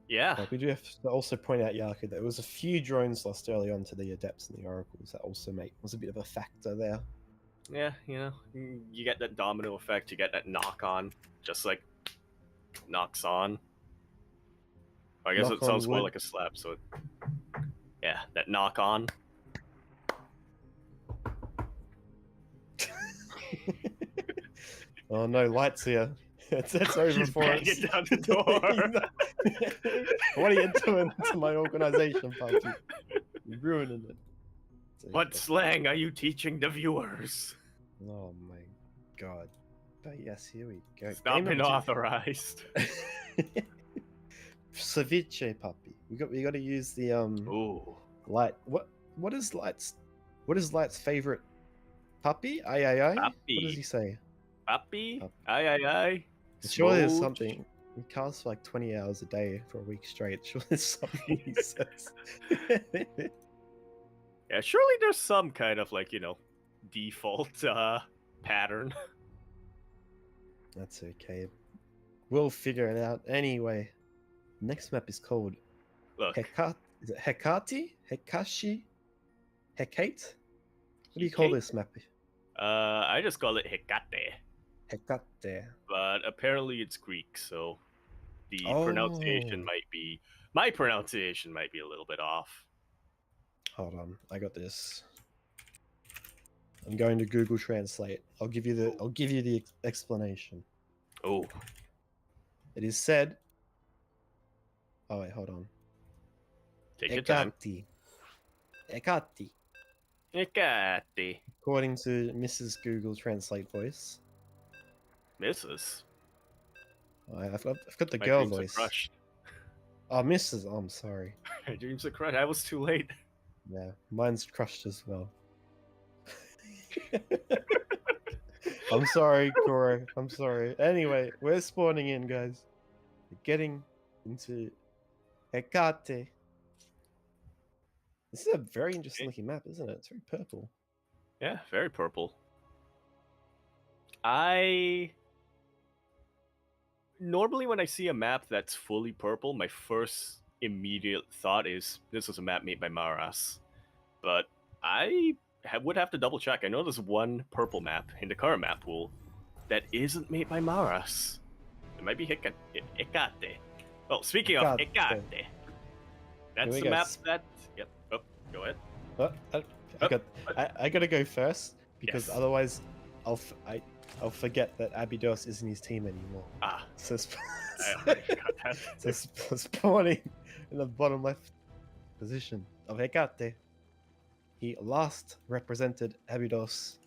Yeah. Like we do have to also point out, Yaku, that there was a few drones lost early on to the Adepts and the Oracles. That also was a bit of a factor there. Yeah, you know, you get that domino effect, you get that knock on, just like knocks on. I guess Knock it on sounds more wood. like a slap, so yeah, that knock on. Oh no, lights here. It's over He's for us. banging down the door. What are you doing to my organization, puppy? You're ruining it. What slang are you teaching the viewers? Oh my god. But yes, here we go. Stop Game been number 2. authorized. Ceviche, puppy. We got to use the Ooh. light. What is light's favorite puppy? Aye. What does he say? Papi? Pup. Aye. Surely there's Smooch. something. He casts for like 20 hours a day for a week straight. Surely there's something he says. Yeah, surely there's some kind of like, you know, default pattern. That's okay. We'll figure it out. Anyway, next map is called Look, Is it Hekati? Hekashi? Hecate? What do you call Hecate? this map? I just call it Hecate, Hecate. but apparently it's Greek, so the pronunciation Oh. might be my pronunciation might be a little bit off. Hold on, I got this. I'm going to Google Translate. I'll give you the explanation. Oh, It is said. Oh wait, hold on. take your time. Hecate. Hecate. According to Mrs. Google Translate voice. Mrs. I've got the My girl dreams are voice. crushed. Oh, Mrs. Oh, I'm sorry. My dreams are crushed. I was too late. Yeah, mine's crushed as well. I'm sorry, Cora. I'm sorry. Anyway, we're spawning in, guys. We're getting into Hecate. This is a very interesting looking map, isn't it? It's very purple. Yeah, very purple. I normally when I see a map that's fully purple, my first immediate thought is this was a map made by Maras. But I would have to double check. I know there's one purple map in the current map pool that isn't made by Maras. It might be Hecate. Well, speaking of Hecate. Hecate, that's we the go. map that. Yep. Oh, go ahead. Oh, I gotta go first because Yes. otherwise I'll forget that Abydos isn't his team anymore. Ah, So, I already forgot that. so spawning in the bottom left position of Hecate. He last represented Abydos.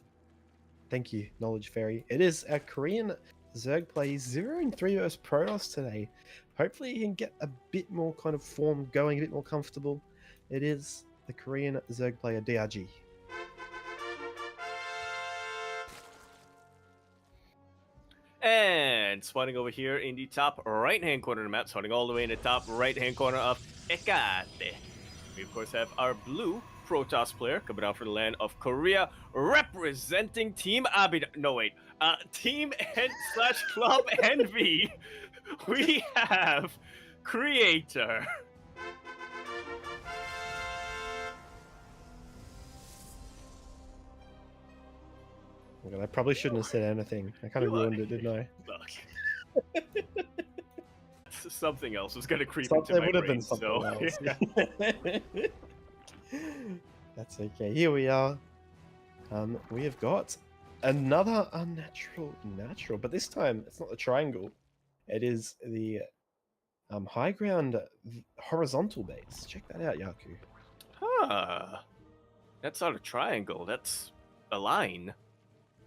Thank you, Knowledge Fairy. It is a Korean Zerg play 0-3 versus Protoss today. Hopefully he can get a bit more kind of form going, a bit more comfortable. It is the Korean Zerg player DRG. And spawning over here in the top right-hand corner of the map, spawning all the way in the top right-hand corner of Hecate. We, of course, have our blue Protoss player coming out from the land of Korea, representing Team Abid. No, wait. Team N/Club Envy. We have Creator. Oh God, I probably shouldn't have said anything. I kind of ruined it, didn't I? Look. Something else was going to creep Something into my would have brain, been something so else. yeah. That's okay. Here we are. We have got another unnatural natural, but this time it's not the triangle. It is the high ground horizontal base. Check that out, Yaku. Huh. That's not a triangle. That's a line.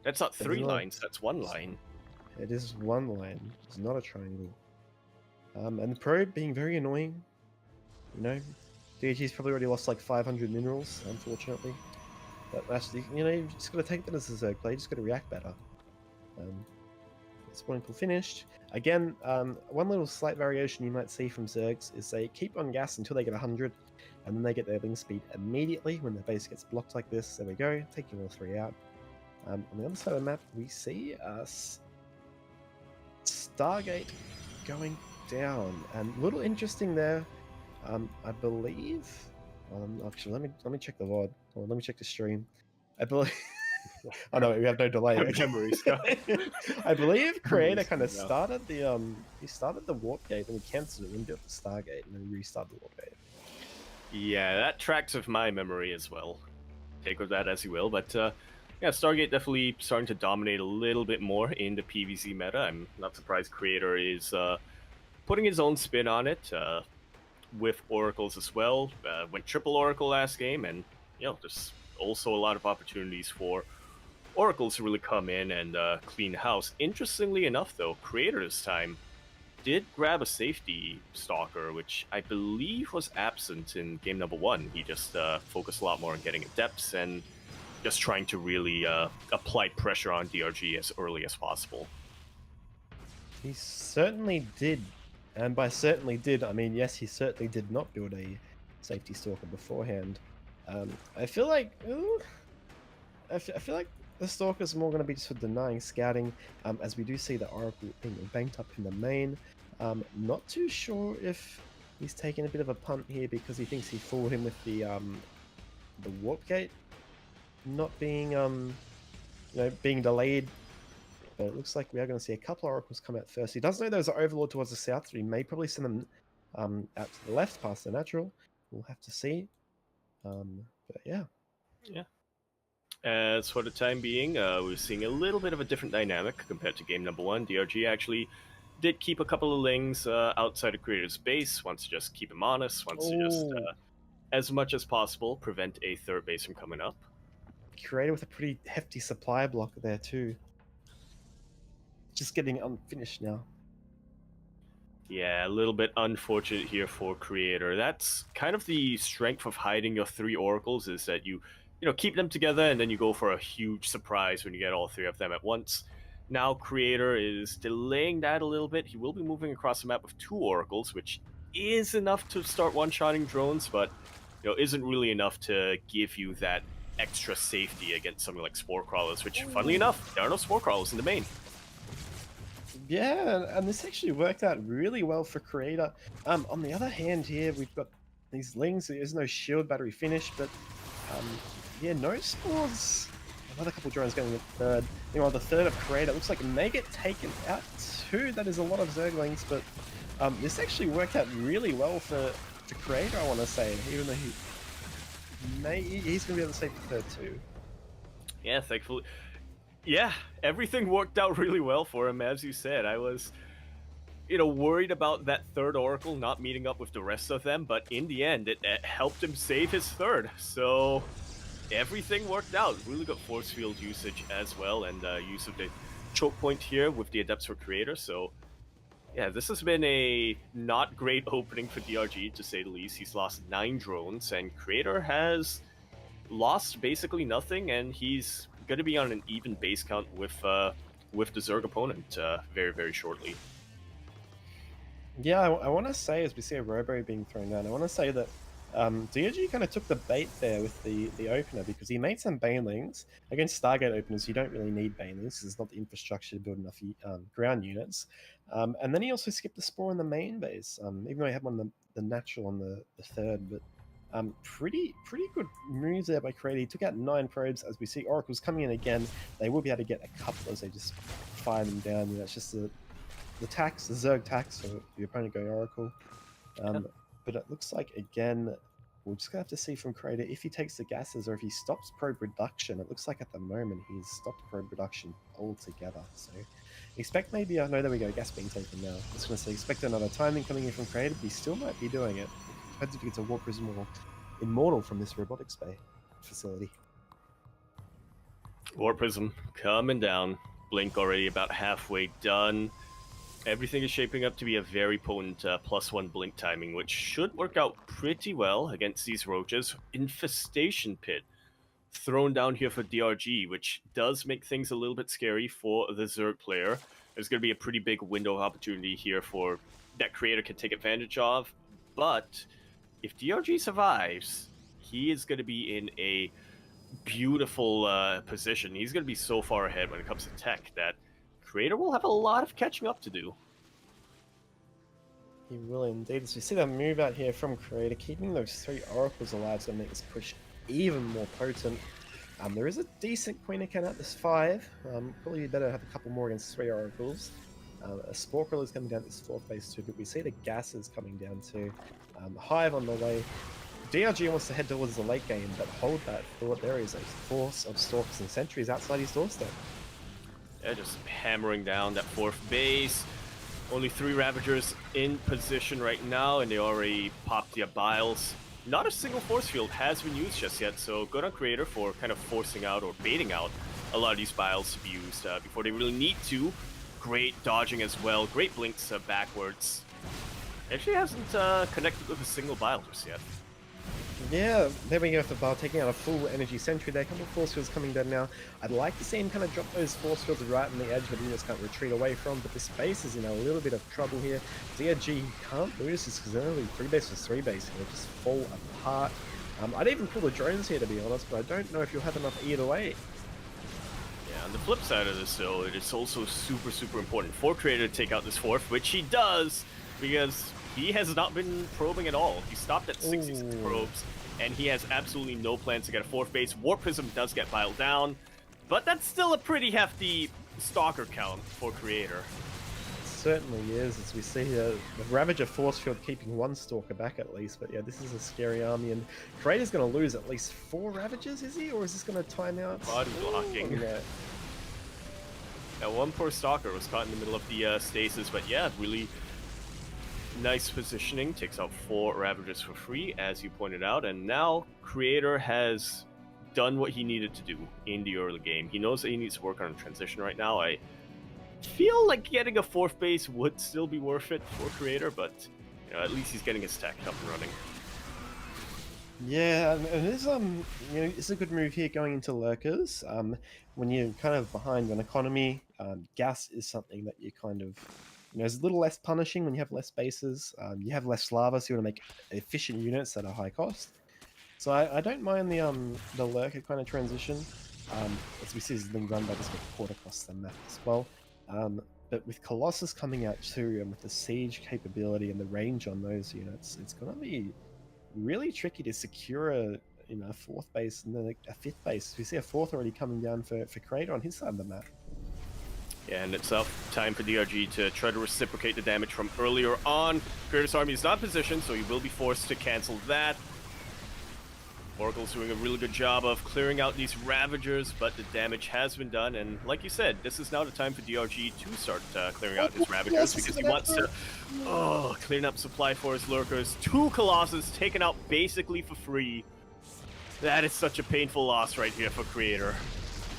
That's not three not. lines. That's one line. It is one line. It's not a triangle. And the probe being very annoying. You know, DG's probably already lost like 500 minerals, unfortunately. But actually, you know, you just got to take that as a Zerg play. You just got to react better. Spawning pool finished. Again, one little slight variation you might see from Zergs is they keep on gas until they get 100, and then they get their wing speed immediately when their base gets blocked like this. There we go, taking all three out. On the other side of the map, we see Stargate going down, and a little interesting there. I believe. Actually, let me check the VOD. Or let me check the stream. I believe. Oh no, we have no delay. Memories. I believe Creator kind of Memories, no. started the he started the warp gate and we cancelled it. We built the Stargate and then restarted the warp gate. Yeah, that tracks with my memory as well. Take with that as you will, but yeah, Stargate definitely starting to dominate a little bit more in the PvZ meta. I'm not surprised Creator is putting his own spin on it with Oracles as well. Went triple Oracle last game, and you know, there's also a lot of opportunities for Oracles to really come in and clean house. Interestingly enough, though, Creator this time did grab a safety stalker, which I believe was absent in game number 1. He just focused a lot more on getting adepts and just trying to really apply pressure on DRG as early as possible. He certainly did, and by certainly did, I mean yes, he certainly did not build a safety stalker beforehand. I feel like I feel like the stalker's more going to be just for denying scouting, as we do see the Oracle being banked up in the main. Not too sure if he's taking a bit of a punt here because he thinks he fooled him with the warp gate not being being delayed. But it looks like we are going to see a couple of Oracles come out first. He does know there's an Overlord towards the south, so he may probably send them out to the left past the natural. We'll have to see. But yeah. Yeah. As for the time being, we're seeing a little bit of a different dynamic compared to game number 1. DRG actually did keep a couple of Lings outside of Creator's base, wants to just keep him honest, wants to just, as much as possible, prevent a third base from coming up. Creator with a pretty hefty supply block there too. Just getting unfinished now. Yeah, a little bit unfortunate here for Creator. That's kind of the strength of hiding your 3 Oracles, is that you keep them together and then you go for a huge surprise when you get all 3 of them at once. Now Creator is delaying that a little bit. He will be moving across the map with 2 Oracles, which is enough to start one-shotting drones, but isn't really enough to give you that extra safety against something like Spore Crawlers, which, funnily enough, there are no Spore Crawlers in the main. Yeah, and this actually worked out really well for Creator. On the other hand here, we've got these Lings. There's no shield battery finish, but yeah, no spores. Another couple drones going at third. Meanwhile, the third of Creator looks like it may get taken out too. That is a lot of Zerglings, but This actually worked out really well for Creator, I want to say, even though he's going to be able to save the third too. Yeah, thankfully. Yeah, everything worked out really well for him, as you said. I was, worried about that third Oracle not meeting up with the rest of them, but in the end, it helped him save his third. So everything worked out. Really good force field usage as well, and use of the choke point here with the Adepts for Creator. So yeah, this has been a not great opening for DRG, to say the least. He's lost 9 drones, and Creator has lost basically nothing, and he's going to be on an even base count with the Zerg opponent very, very shortly. Yeah, I want to say, as we see a Robo being thrown down, I want to say that DRG kind of took the bait there with the opener, because he made some Banelings. Against Stargate openers, you don't really need Banelings because there's not the infrastructure to build enough ground units. And then he also skipped the Spore in the main base, even though he had one of the natural on the third. But pretty good moves there by Creator. He took out 9 probes. As we see Oracles coming in again, they will be able to get a couple as they just fire them down. It's just the tax, the Zerg tax, so the opponent going Oracle. But it looks like, again, we're just going to have to see from Creator if he takes the gases or if he stops probe production. It looks like at the moment he's stopped probe production altogether. So expect maybe, no, there we go, gas being taken now. I was going to say, expect another timing coming in from Creator, but he still might be doing it. Depends if he gets a Warp Prism or Immortal from this Robotics Bay facility. Warp Prism coming down. Blink already about halfway done. Everything is shaping up to be a very potent +1 blink timing, which should work out pretty well against these roaches. Infestation Pit thrown down here for DRG, which does make things a little bit scary for the Zerg player. There's going to be a pretty big window of opportunity here for that Creator can take advantage of. But if DRG survives, he is going to be in a beautiful position. He's going to be so far ahead when it comes to tech that Creator will have a lot of catching up to do. He will indeed. As we see that move out here from Creator, keeping those 3 Oracles alive is going to make this push even more potent. There is a decent Queen account at this 5. Probably better have a couple more against 3 Oracles. A Spore Crawler is coming down this 4th base too, but we see the gases coming down too. Hive on the way. DRG wants to head towards the late game, but hold that thought. There is a force of Stalkers and Sentries outside his doorstep. Yeah, just hammering down that 4th base. Only 3 Ravagers in position right now, and they already popped the Biles. Not a single force field has been used just yet, so good on Creator for kind of forcing out or baiting out a lot of these Biles to be used before they really need to. Great dodging as well, great blinks backwards. Actually hasn't connected with a single Bile just yet. Yeah, there we go for Bile, taking out a full energy sentry there. A couple of force fields coming down now. I'd like to see him kind of drop those force fields right on the edge, but he just can't retreat away from. But this base is in a little bit of trouble here. DRG can't lose this because they're only 3 base versus 3 base, and they just fall apart. I'd even pull the drones here, to be honest, but I don't know if you'll have enough either way. Yeah, on the flip side of this, though, it is also super, super important for Creator to take out this 4th, which he does, because he has not been probing at all. He stopped at 66 probes, and he has absolutely no plans to get a 4th base. Warp Prism does get piled down, but that's still a pretty hefty Stalker count for Creator. It certainly is, as we see the Ravager force field keeping 1 Stalker back at least. But yeah, this is a scary army, and Creator's going to lose at least 4 Ravagers, is he? Or is this going to time out? Body blocking. Yeah. Now, one poor Stalker was caught in the middle of the stasis, but yeah, really nice positioning. Takes out 4 Ravagers for free, as you pointed out, and now Creator has done what he needed to do in the early game. He knows that he needs to work on a transition right now. I feel like getting a 4th base would still be worth it for Creator, but at least he's getting his tech up and running. Yeah, and it's it's a good move here going into lurkers. When you're kind of behind an economy, gas is something that you kind of is a little less punishing when you have less bases. You have less lava, so you want to make efficient units that are high cost. So I don't mind the lurker kind of transition. As we see, is being run by this caught across the map as well. But with Colossus coming out too, and with the siege capability and the range on those units, it's going to be really tricky to secure a 4th base and then a 5th base. We see a 4th already coming down for Creator on his side of the map. And it's up time for DRG to try to reciprocate the damage from earlier on. Creator's army is not positioned, so he will be forced to cancel that. Oracle's doing a really good job of clearing out these Ravagers, but the damage has been done. And like you said, this is now the time for DRG to start clearing out his Ravagers because he wants to clean up supply for his Lurkers. 2 Colossus taken out basically for free. That is such a painful loss right here for Creator.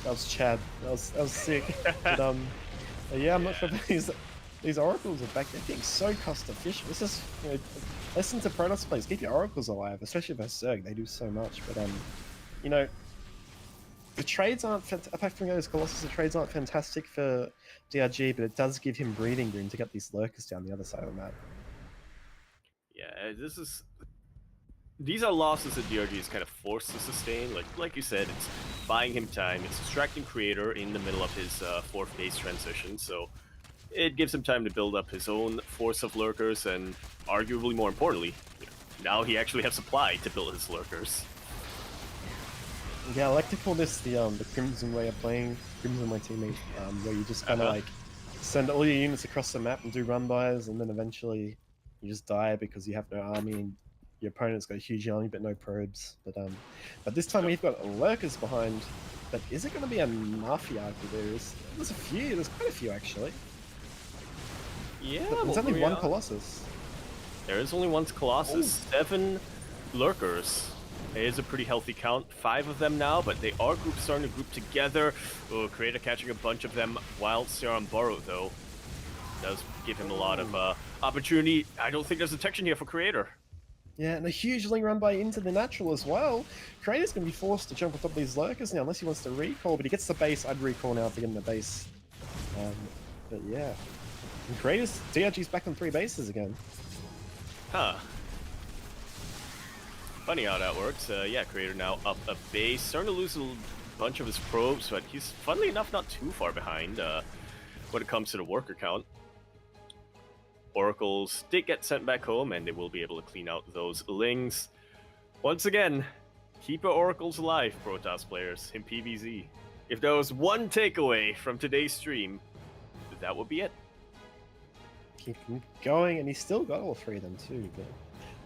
That was Chad. That was sick. But, yeah, I'm not sure if these Oracles are back. They're being so cost efficient. This is, you know, listen to Protoss players. Keep your Oracles alive, especially versus Zerg. They do so much. But you know, the trades aren't apart from those Colossus. The trades aren't fantastic for DRG, but it does give him breathing room to get these Lurkers down the other side of the map. Yeah, these are losses that DRG is kind of forced to sustain. Like you said, it's buying him time. It's distracting Creator in the middle of his 4th base transition, so it gives him time to build up his own force of Lurkers, and arguably more importantly, now he actually has supply to build his Lurkers. Yeah, I like to call this the Crimson way of playing. Crimson, my teammate, where you just kind of like send all your units across the map and do run-bys, and then eventually you just die because you have no army and your opponent's got a huge army but no probes. But this time we've got Lurkers behind. But is it going to be enough Yaku? There's a few. There's quite a few actually. Yeah, but there's only one Colossus. There is only one Colossus. 7 Lurkers. It is a pretty healthy count. 5 of them now, but they are starting to group together. Oh, Creator catching a bunch of them whilst they're on Burrow, though. Does give him a lot of opportunity. I don't think there's detection here for Creator. Yeah, and a huge ling run by into the natural as well. Creator's going to be forced to jump on top of these Lurkers now, unless he wants to recall, but he gets the base. I'd recall now if they get in the base. But yeah. And Creator's, DRG's back on 3 bases again. Huh. Funny how that works. Yeah, Creator now up a base. Starting to lose a bunch of his probes, but he's, funnily enough, not too far behind when it comes to the worker count. Oracles did get sent back home, and they will be able to clean out those Lings. Once again, keep your Oracles alive, Protoss players, in PvZ. If there was one takeaway from today's stream, that would be it. Keep him going, and he's still got all 3 of them too.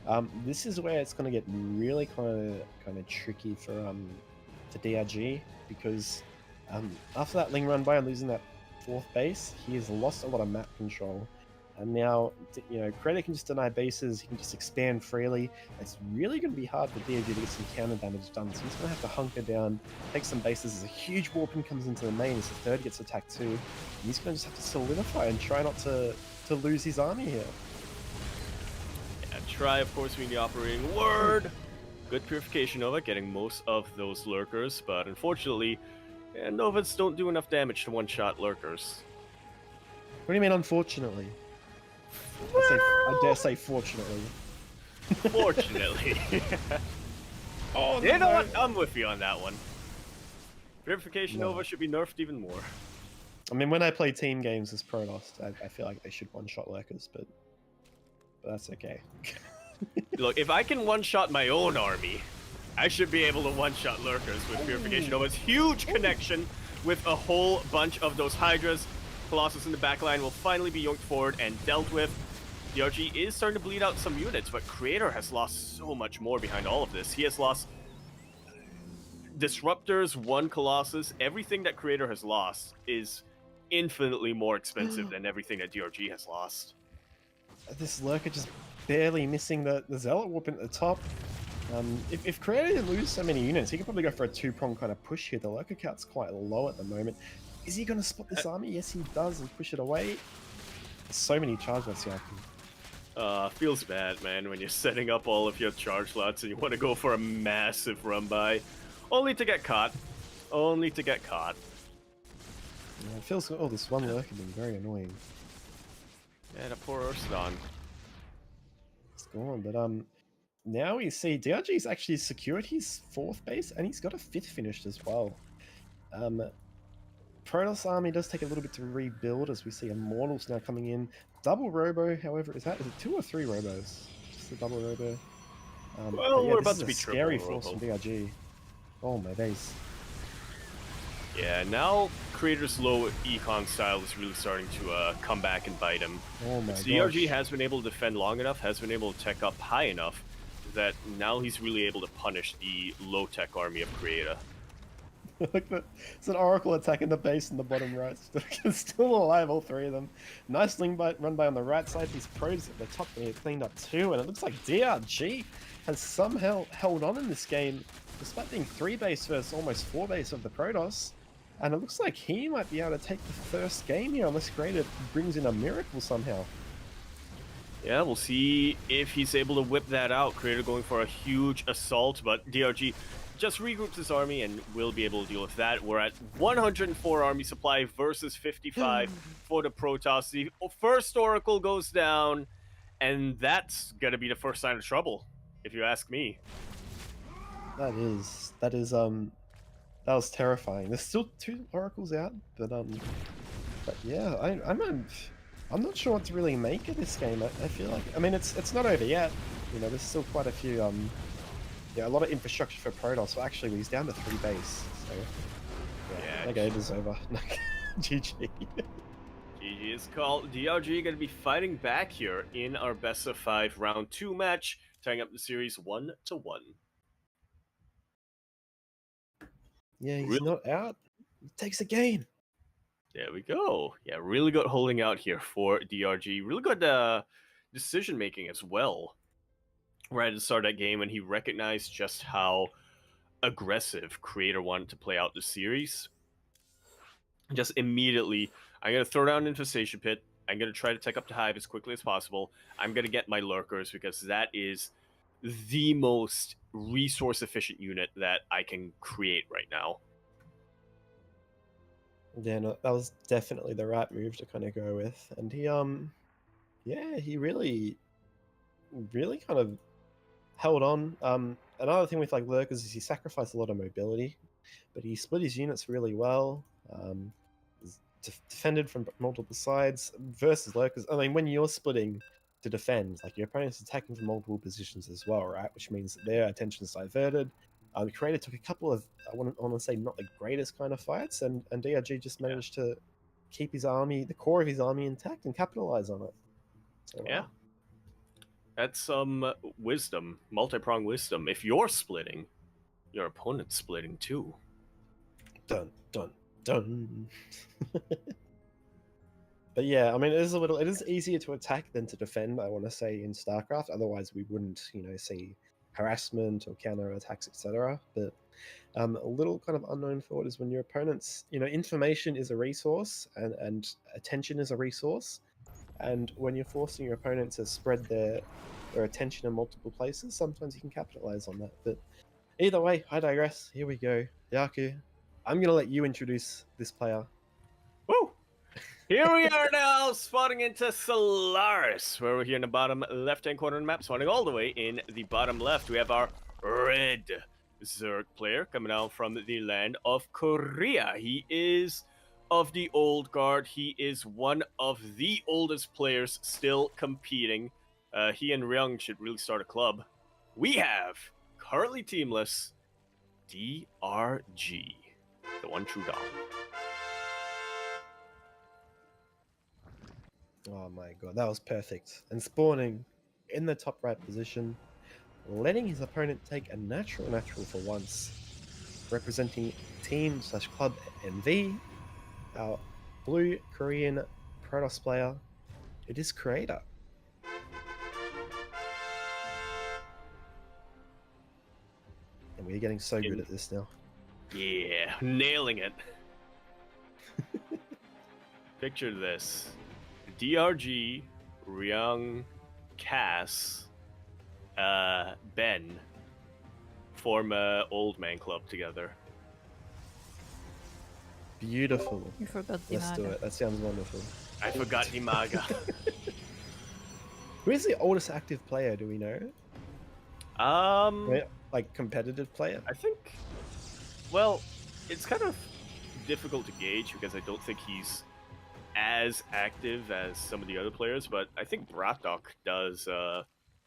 But this is where it's going to get really kind of tricky for DRG, because after that Ling run by and losing that 4th base, he has lost a lot of map control. And now, you know, Creator can just deny bases, he can just expand freely. It's really going to be hard for DRG to get some counter damage done, so he's going to have to hunker down, take some bases. As a huge warping comes into the main, as the 3rd gets attacked too. And he's going to just have to solidify and try not to lose his army here. Yeah, try, of course, being the operating word. Good purification Nova, getting most of those Lurkers, but unfortunately, Novas don't do enough damage to one-shot Lurkers. What do you mean, unfortunately? I dare say fortunately. Fortunately. Oh, you know what? I'm with you on that one. Purification No. Nova should be nerfed even more. I mean, when I play team games as Protoss, I feel like they should one-shot Lurkers, but that's okay. Look, if I can one-shot my own army, I should be able to one-shot Lurkers with Purification Nova's huge connection with a whole bunch of those Hydras. Colossus in the backline will finally be yoinked forward and dealt with. DRG is starting to bleed out some units, but Creator has lost so much more behind all of this. He has lost Disruptors, 1 Colossus. Everything that Creator has lost is infinitely more expensive than everything that DRG has lost. This Lurker just barely missing the Zealot Warp at the top. If Creator didn't lose so many units, he could probably go for a 2-prong kind of push here. The Lurker count's quite low at the moment. Is he going to spot this army? Yes, he does, and push it away. There's so many charge lots, Yaku. Feels bad, man, when you're setting up all of your charge lots and you want to go for a massive run-by, only to get caught. Only to get caught. Yeah, it feels, oh, this one Lurker being very annoying. Yeah, the poor Ursidon. It's gone, but now we see DRG's actually secured his 4th base, and he's got a 5th finished as well. Protoss army does take a little bit to rebuild, as we see Immortals now coming in. Double Robo, however, is it 2 or 3 Robos? Just a double Robo. Well, yeah, we're about this to is be a scary triple force Robo. from DRG. Oh my days. Yeah, now Creator's low econ style is really starting to come back and bite him. Oh my DRG gosh. has been able to defend long enough, has been able to tech up high enough that now he's really able to punish the low-tech army of Creator. Look, it's an Oracle attacking the base in the bottom right. Still alive, all three of them. Nice run by on the right side. These pros at the top getting it cleaned up too. And it looks like DRG has somehow held on in this game, despite being 3 base versus almost 4 base of the Protoss. And it looks like he might be able to take the first game here, unless Greater brings in a miracle somehow. Yeah, we'll see if he's able to whip that out. Creator going for a huge assault, but DRG just regroups his army and will be able to deal with that. We're at 104 army supply versus 55 for the Protoss. The first Oracle goes down, and that's going to be the first sign of trouble, if you ask me. That was terrifying. There's still 2 Oracles out, but yeah, I'm not sure what to really make of this game. I feel like, I mean, it's not over yet. You know, there's still quite a few yeah, a lot of infrastructure for Protoss. Well, actually, he's down to 3 base, so yeah, that game is over. GG. GG is called. DRG going to be fighting back here in our best of 5 round 2 match, tying up the series 1-1. Yeah, he's not out. He takes a game. There we go. Yeah, really good holding out here for DRG. Really good decision making as well. Right at the start of that game, when he recognized just how aggressive Creator wanted to play out the series. Just immediately, I'm going to throw down Infestation Pit. I'm going to try to take up the Hive as quickly as possible. I'm going to get my Lurkers because that is the most resource efficient unit that I can create right now. Yeah, no, that was definitely the right move to kind of go with. And he, yeah, he really kind of held on. Another thing with like Lurkers is he sacrificed a lot of mobility, but he split his units really well. Defended from multiple sides versus Lurkers. I mean, when you're splitting to defend, like your opponent's attacking from multiple positions as well, right? Which means that their attention is diverted. Creator took a couple of, I want to say, not the greatest kind of fights, and DRG just managed to keep his army, the core of his army intact, and capitalize on it. So, Yeah. That's some wisdom, multi-pronged wisdom. If you're splitting, your opponent's splitting too. Dun, dun, dun. But yeah, I mean, it is easier to attack than to defend, I want to say, in StarCraft. Otherwise, we wouldn't, see harassment or counter attacks, etc. But a little kind of unknown thought is when your opponent's, information is a resource and attention is a resource. And when you're forcing your opponent to spread their attention in multiple places, sometimes you can capitalize on that. But either way, I digress. Here we go. Yaku, I'm going to let you introduce this player. Woo! Here we are now, spawning into Solaris, where we're here in the bottom left-hand corner of the map, spawning all the way in the bottom left. We have our red Zerg player coming out from the land of Korea. He is of the old guard. He is one of the oldest players still competing. He and Ryung should really start a club. We have, currently teamless, DRG, the one true dog. Oh my god, that was perfect. And spawning in the top right position, letting his opponent take a natural for once. Representing team/club NV, our blue Korean Protoss player, it is Creator. And we're getting so good at this now. Yeah, nailing it. Picture this. DRG, Ryung, Cass, Ben form a old man club together. Beautiful. You forgot Let's do Dimaga. it. That sounds wonderful. I forgot Dimaga. Who is the oldest active player, do we know? Like competitive player? I think, well, it's kind of difficult to gauge because I don't think he's as active as some of the other players, but I think Bratdock does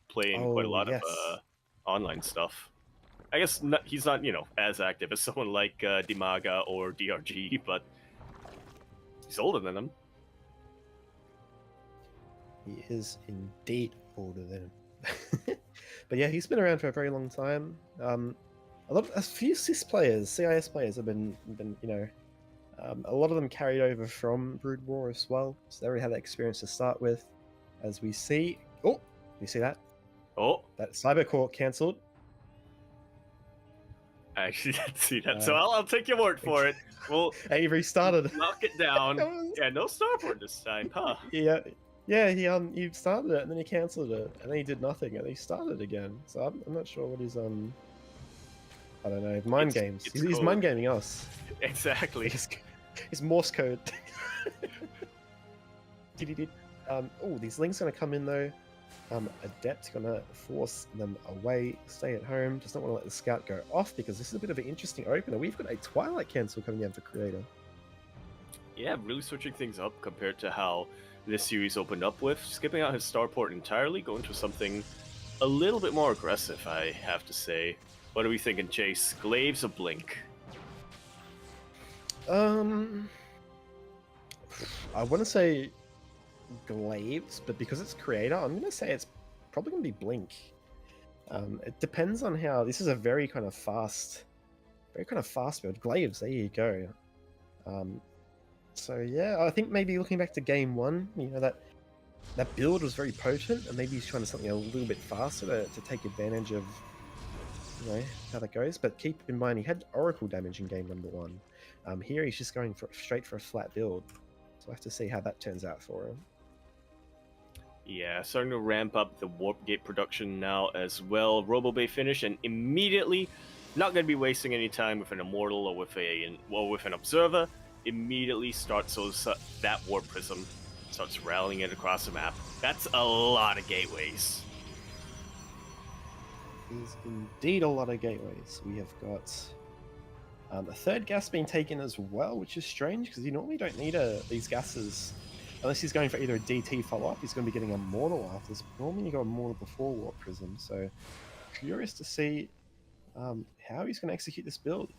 play in quite a lot of online stuff. I guess not, he's not, as active as someone like Dimaga or DRG, but he's older than him. He is indeed older than him. But yeah, he's been around for a very long time. A few CIS players have been a lot of them carried over from Brood War as well, so they already had that experience to start with. As we see, you see that? Oh, That Cybercore cancelled. I actually didn't see that, so I'll take your word for it. Well, he restarted. Knock it down. Yeah, no starboard this time, huh? Yeah, he started it and then he cancelled it and then he did nothing and he started again. So I'm not sure what he's I don't know, mind games. He's mind gaming us. Exactly. It's Morse code. These links gonna come in though. Adept gonna force them away, stay at home, just not want to let the scout go off because this is a bit of an interesting opener. We've got a Twilight cancel coming down for Creator. Yeah, really switching things up compared to how this series opened up with, skipping out his starport entirely, going to something a little bit more aggressive, I have to say. What are we thinking, Chase? Glaives or Blink? I want to say Glaives, but because it's Creator, I'm going to say it's probably going to be Blink. It depends on how... This is a very kind of fast build. Glaives, there you go. So yeah, I think maybe looking back to game one, that build was very potent, and maybe he's trying something a little bit faster to take advantage of how that goes. But keep in mind, he had Oracle damage in game number one. Here he's just going straight for a flat build, so I have to see how that turns out for him. Yeah, starting to ramp up the Warp Gate production now as well. Robo Bay finish, and immediately, not going to be wasting any time with an Immortal or with an Observer. Immediately starts that Warp Prism, starts rallying it across the map. That's a lot of gateways. Is indeed a lot of gateways. We have got a third gas being taken as well, which is strange because you normally don't need these gases unless he's going for either a DT follow-up. He's going to be getting a Mortal after this. Normally you go a Mortal before Warp Prism, so curious to see how he's going to execute this build.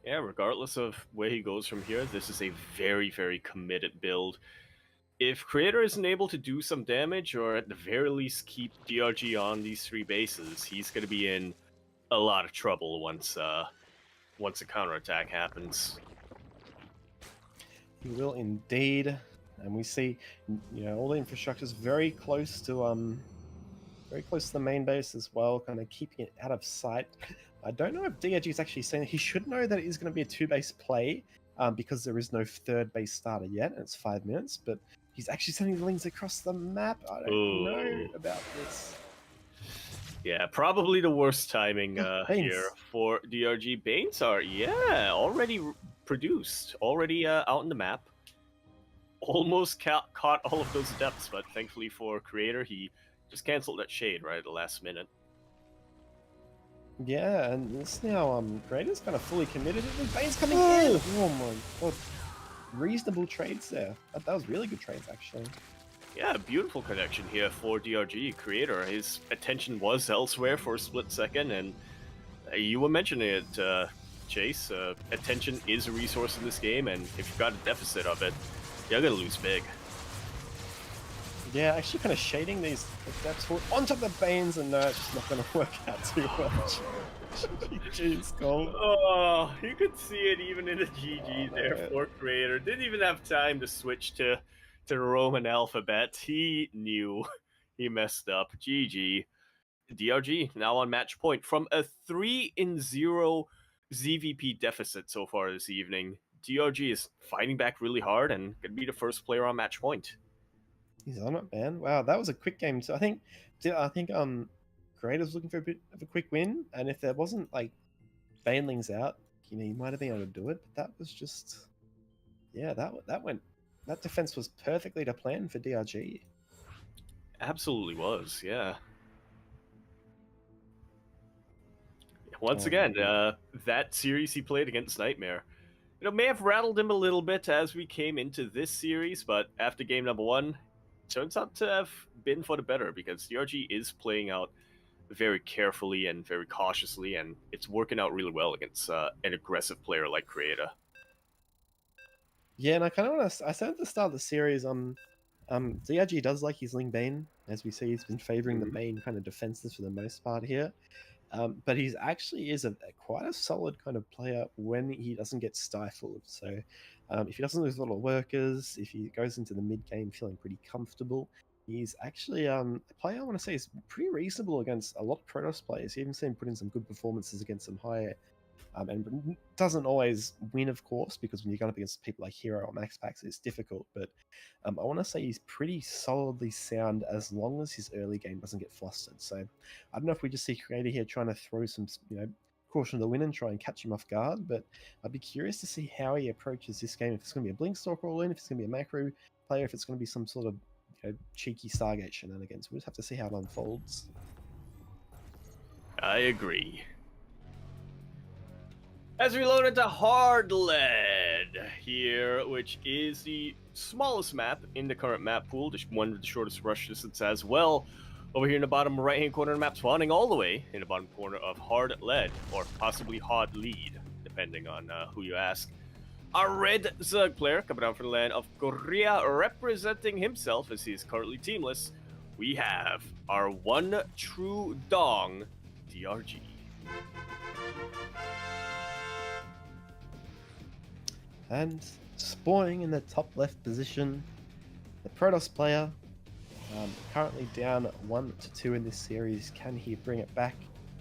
Yeah, regardless of where he goes from here, this is a very, very committed build. If Creator isn't able to do some damage, or at the very least keep DRG on these three bases, he's going to be in a lot of trouble once a counterattack happens. He will indeed, and we see, all the infrastructure is very close to the main base as well, kind of keeping it out of sight. I don't know if DRG is actually saying he should know that it is going to be a two-base play because there is no third base starter yet, and it's 5 minutes, but he's actually sending the links across the map. I don't know about this. Yeah, probably the worst timing here for DRG. Banes are, already produced, already out in the map. Almost caught all of those depths, but thankfully for Creator, he just canceled that Shade right at the last minute. Yeah, and this now, Creator's kind of fully committed. Bane's coming in! Oh my god. Reasonable trades there. That was really good trades, actually. Yeah, beautiful connection here for DRG. Creator, his attention was elsewhere for a split second, and you were mentioning it, Chase. Attention is a resource in this game, and if you've got a deficit of it, you're going to lose big. Yeah, actually kind of shading these depths onto the Banes, and no, it's just not going to work out too well. GG's goal. Oh, you could see it even in the GG there for Creator. Didn't even have time to switch to the Roman alphabet. He knew he messed up. GG. DRG now on match point from a 3-0 ZVP deficit so far this evening. DRG is fighting back really hard and going to be the first player on match point. He's on it, man. Wow, that was a quick game. So I think Creator's looking for a bit of a quick win, and if there wasn't like Banelings out, he might have been able to do it. But that was just, that defense was perfectly to plan for DRG. Absolutely was, yeah. Once again, that series he played against Nightmare, may have rattled him a little bit as we came into this series, but after game number one, turns out to have been for the better because DRG is playing out very carefully and very cautiously, and it's working out really well against an aggressive player like Creator. Yeah, and I kind of want to. I said at the start of the series, DRG does like his Ling Bane. As we see, he's been favoring the Mhm. Bane kind of defenses for the most part here. But he's actually is a quite a solid kind of player when he doesn't get stifled. So if he doesn't lose a lot of workers, if he goes into the mid game feeling pretty comfortable, he's actually a player I want to say is pretty reasonable against a lot of Protoss players. You even seen him put in some good performances against some higher and doesn't always win, of course, because when you're going up against people like Hero or Max Packs, it's difficult. But I want to say he's pretty solidly sound as long as his early game doesn't get flustered. So I don't know if we just see Creator here trying to throw some, caution to the wind and try and catch him off guard. But I'd be curious to see how he approaches this game. If it's going to be a Blink Stalker all in, if it's going to be a macro player, if it's going to be some sort of cheeky Stargate shenanigans. We'll just have to see how it unfolds. I agree. As we load into Hard Lead here, which is the smallest map in the current map pool, one with the shortest rush distance as well. Over here in the bottom right-hand corner of the map, spawning all the way in the bottom corner of Hard Lead, or possibly Hard Lead, depending on who you ask. Our red Zerg player coming out from the land of Korea, representing himself as he is currently teamless. We have our one true dong, DRG. And spawning in the top left position, the Protoss player, currently down 1-2 in this series. Can he bring it back?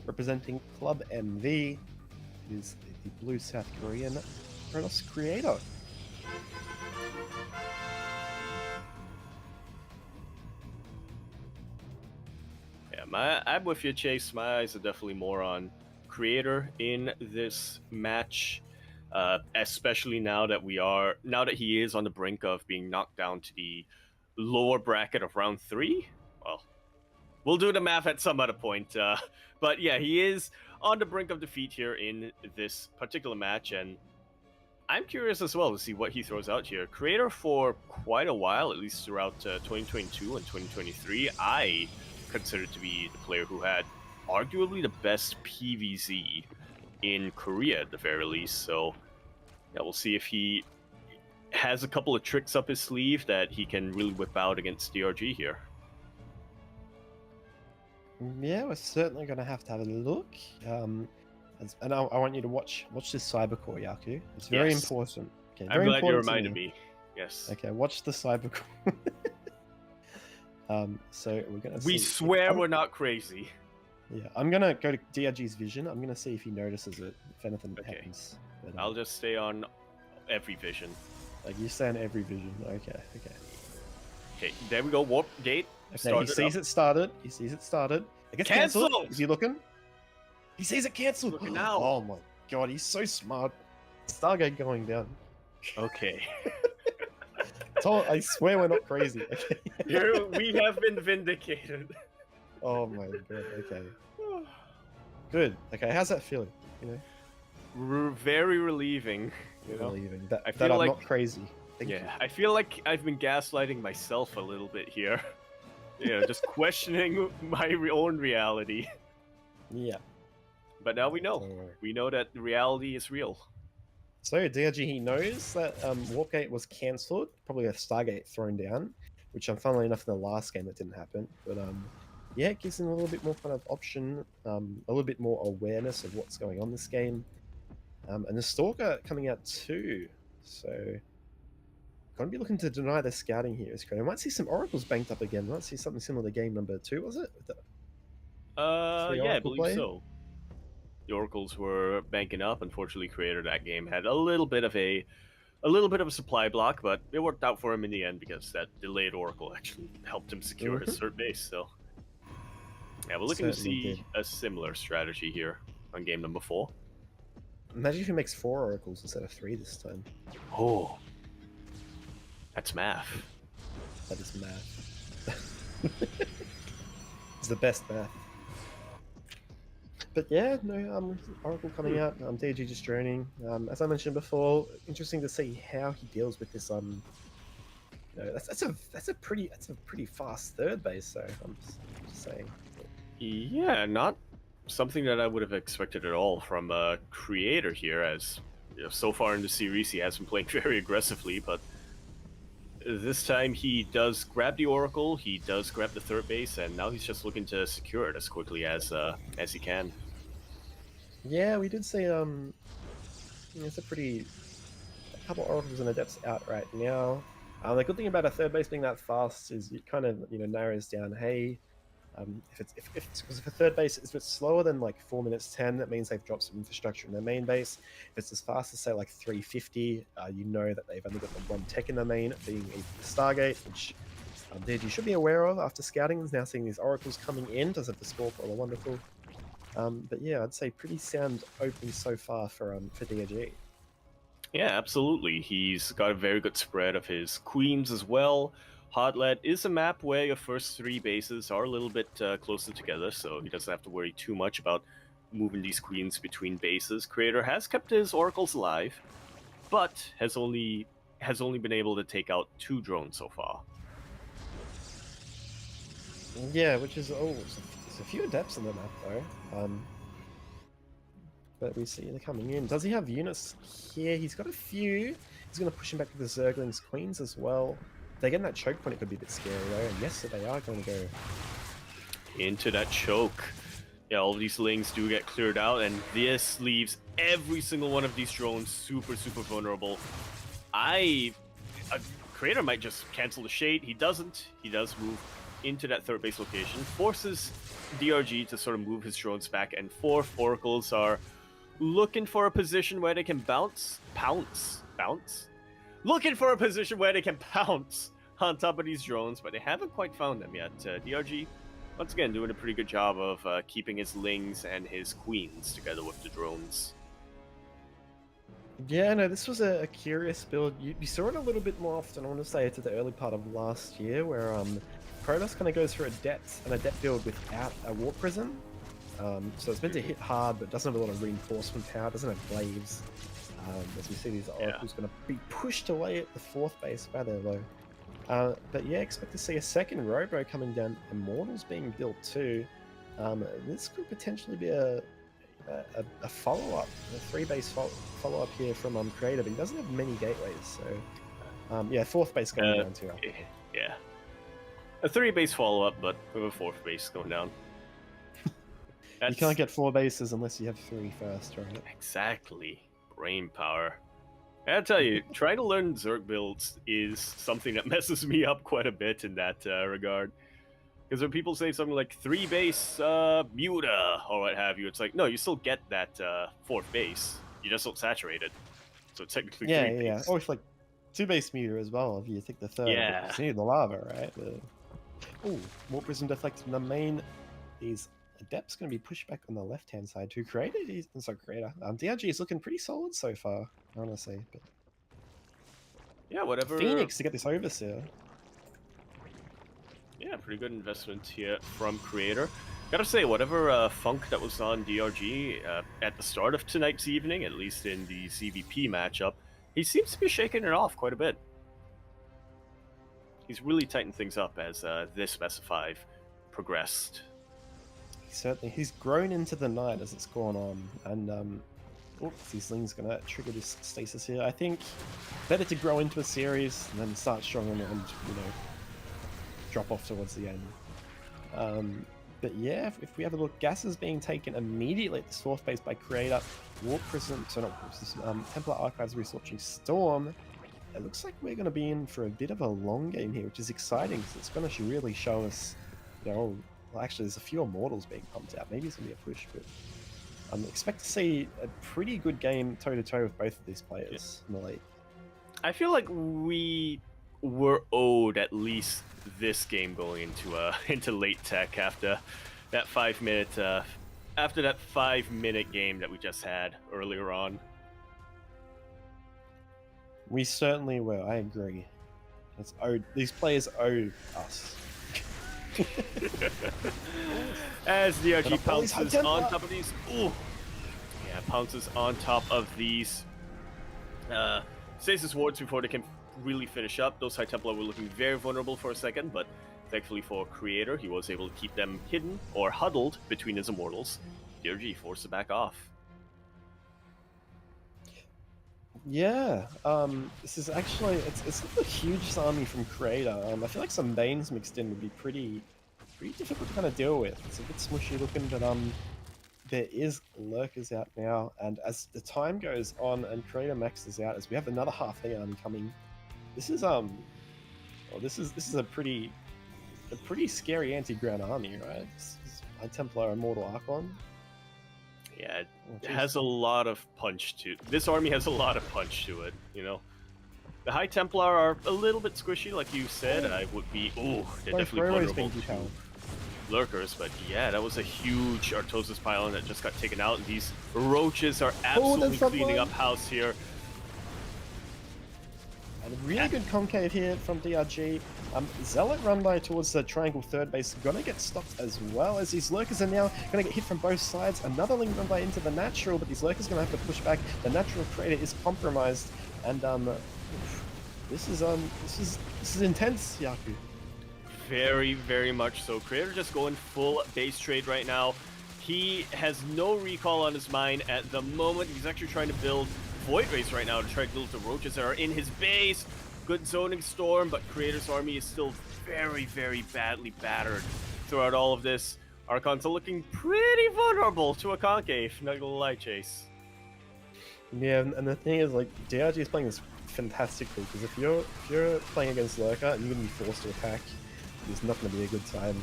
Representing Club MV, is the blue South Korean Protoss creator. Yeah, I'm with you, Chase. My eyes are definitely more on Creator in this match. Especially now that he is on the brink of being knocked down to the lower bracket of round 3. Well, we'll do the math at some other point. But yeah, he is on the brink of defeat here in this particular match, and I'm curious as well to see what he throws out here. Creator for quite a while, at least throughout 2022 and 2023, I considered to be the player who had arguably the best PvZ in Korea at the very least. So yeah, we'll see if he has a couple of tricks up his sleeve that he can really whip out against DRG here. Yeah, we're certainly going to have a look. And I want you to watch this Cybercore, Yaku. It's very Yes. important. Okay, I'm very glad you important to reminded me. Yes. Okay, watch the Cybercore. So we're going to see. We swear we're not crazy. Yeah, I'm going to go to DRG's vision. I'm going to see if he notices it, if anything happens. But, I'll just stay on every vision. Like you stay on every vision. Okay. Okay, there we go. Warp gate. Okay, he sees it started. He sees it started. It gets cancelled. Is he looking? He sees it cancelled. Looking now. Oh my god, he's so smart. Stargate going down. Okay. I swear we're not crazy. Okay. Here we have been vindicated. Oh my god. Okay. Good. Okay, how's that feeling? Very relieving. Relieving that, I that feel I'm like not crazy. Thank you. I feel like I've been gaslighting myself a little bit here. Just questioning my own reality. Yeah. But now we know. We know that reality is real. So DRG, he knows that Warpgate was cancelled, probably a Stargate thrown down, which funnily enough in the last game that didn't happen. But yeah, it gives him a little bit more kind of option, a little bit more awareness of what's going on this game. And the Stalker coming out too, so gonna be looking to deny the scouting here. I might see some Oracles banked up again. Might see something similar to game number 2, was it? Yeah, I believe so. The Oracles were banking up. Unfortunately, Creator that game had a little bit of a supply block, but it worked out for him in the end because that delayed Oracle actually helped him secure his third base. So yeah, we're looking to see a similar strategy here on game number 4. Imagine if he makes 4 Oracles instead of 3 this time. Oh, that's math. That is math. It's the best math. But yeah, no, Oracle coming out. DG just droning. As I mentioned before, interesting to see how he deals with this. That's a pretty fast third base. So I'm just saying. Yeah, not something that I would have expected at all from a creator here, as so far in the series he has been playing very aggressively, but this time he does grab the Oracle, he does grab the third base, and now he's just looking to secure it as quickly as he can. Yeah, we did see it's a couple oracles and adepts out right now. The good thing about a third base being that fast is it kind of narrows down. Hey, if a third base if it's slower than like 4 minutes 10, that means they've dropped some infrastructure in their main base. If it's as fast as say like 350, you know that they've only got the one tech in the main, being either the Stargate, which dude, you should be aware of after scouting. Is now seeing these oracles coming in. Does have the score for all wonderful. But yeah, I'd say pretty sound open so far for DRG. Yeah, absolutely. He's got a very good spread of his queens as well. Hotlet is a map where your first three bases are a little bit closer together, so he doesn't have to worry too much about moving these queens between bases. Creator has kept his oracles alive, but has only been able to take out 2 drones so far. Yeah, which is there's a few adepts in the map though. But we see they're coming in. Does he have units here? He's got a few. He's going to push him back with the Zerglings Queens as well. If they get in that choke point, it could be a bit scary though. And yes, they are going to go into that choke. Yeah, all of these lings do get cleared out, and this leaves every single one of these drones super vulnerable. A creator might just cancel the shade. He doesn't. He does move into that third base location, forces DRG to sort of move his drones back and forth. Oracles are looking for a position where they can pounce, looking for a position where they can pounce on top of these drones, but they haven't quite found them yet. DRG, once again, doing a pretty good job of keeping his lings and his queens together with the drones. Yeah, no, this was a curious build. You saw it a little bit more often, I want to say, to the early part of last year, where Protoss kind of goes for an adept build without a Warp Prism. So it's meant to hit hard, but doesn't have a lot of reinforcement power, doesn't have glaives. As we see, these oracles going to be pushed away at the fourth base by their low. But yeah, expect to see a second Robo coming down. Immortals being built too. This could potentially be a follow-up, a 3-base follow-up here from Creator, but he doesn't have many gateways, so yeah, fourth base going down too. Yeah, a 3-base follow-up, but with a fourth base going down. You can't get 4 bases unless you have 3 first, right? Exactly. Brain power. I gotta tell you, trying to learn Zerg builds is something that messes me up quite a bit in that regard. Because when people say something like 3 base Muta or what have you, it's like, no, you still get that 4th base. You just don't saturate it. So it's technically 3 base. Yeah. Or it's like 2 base Muta as well if you take the third. Yeah. You need the lava, right? Oh, Warp Prism deflected in the main. These Adept's going to be pushed back on the left-hand side to Creator. DRG is looking pretty solid so far, honestly. But yeah, whatever. Phoenix to get this Overseer. Yeah, pretty good investment here from Creator. Gotta say, whatever funk that was on DRG at the start of tonight's evening, at least in the CVP matchup, he seems to be shaking it off quite a bit. He's really tightened things up as this Best of 5 progressed. He's grown into the night as it's gone on, and this Ling's gonna trigger this stasis here. I think better to grow into a series and then start strong and drop off towards the end. But yeah, if we have a look, gas is being taken immediately at this fourth base by Creator. Warp Prism, Templar Archives researching Storm. It looks like we're going to be in for a bit of a long game here, which is exciting because it's going to really show us, well, actually, there's a few Immortals being pumped out. Maybe it's going to be a push, but expect to see a pretty good game toe-to-toe with both of these players in the late. I feel like we were owed at least this game going into late tech after that 5-minute game that we just had earlier on. We certainly were. I agree. It's owed. These players owe us. As DRG pounces on top of these, pounces on top of these stasis wards before they can really finish up. Those High Templar were looking very vulnerable for a second, but Thankfully for Creator, he was able to keep them hidden or huddled between his immortals. DRG forced to back off. Yeah, this is actually it's not a huge army from Creator. I feel like some Banes mixed in would be pretty difficult to kind of deal with. It's a bit smushy looking, but there is Lurkers out now, and as the time goes on and Creator maxes out, as we have another half the army coming, this is this is a pretty scary anti-ground army, right? This is High Templar Immortal Archon. Yeah, it has a lot of punch to this army. Has a lot of punch to it. You know, the High Templar are a little bit squishy, like you said. I would be they're definitely vulnerable to Lurkers, but yeah, that was a huge Artosis pylon that just got taken out. And these roaches are absolutely cleaning up house here. And a really good concave here from DRG. Zealot run by towards the triangle third base, gonna get stopped as well, as these Lurkers are now gonna get hit from both sides. Another Link run by into the natural, but these Lurkers gonna have to push back. The natural Creator is compromised, and this is intense, Yaku. Very, very much so. Creator just going full base trade right now. He has no recall on his mind at the moment. He's actually trying to build Void Race right now to try to deal with the roaches that are in his base. Good zoning storm, but Creator's army is still very, very badly battered throughout all of this. Archons are looking pretty vulnerable to a concave, not gonna lie, Chase. Yeah, and the thing is, like, DRG is playing this fantastically, because if you're playing against Lurker and you're gonna be forced to attack, it's not gonna be a good time.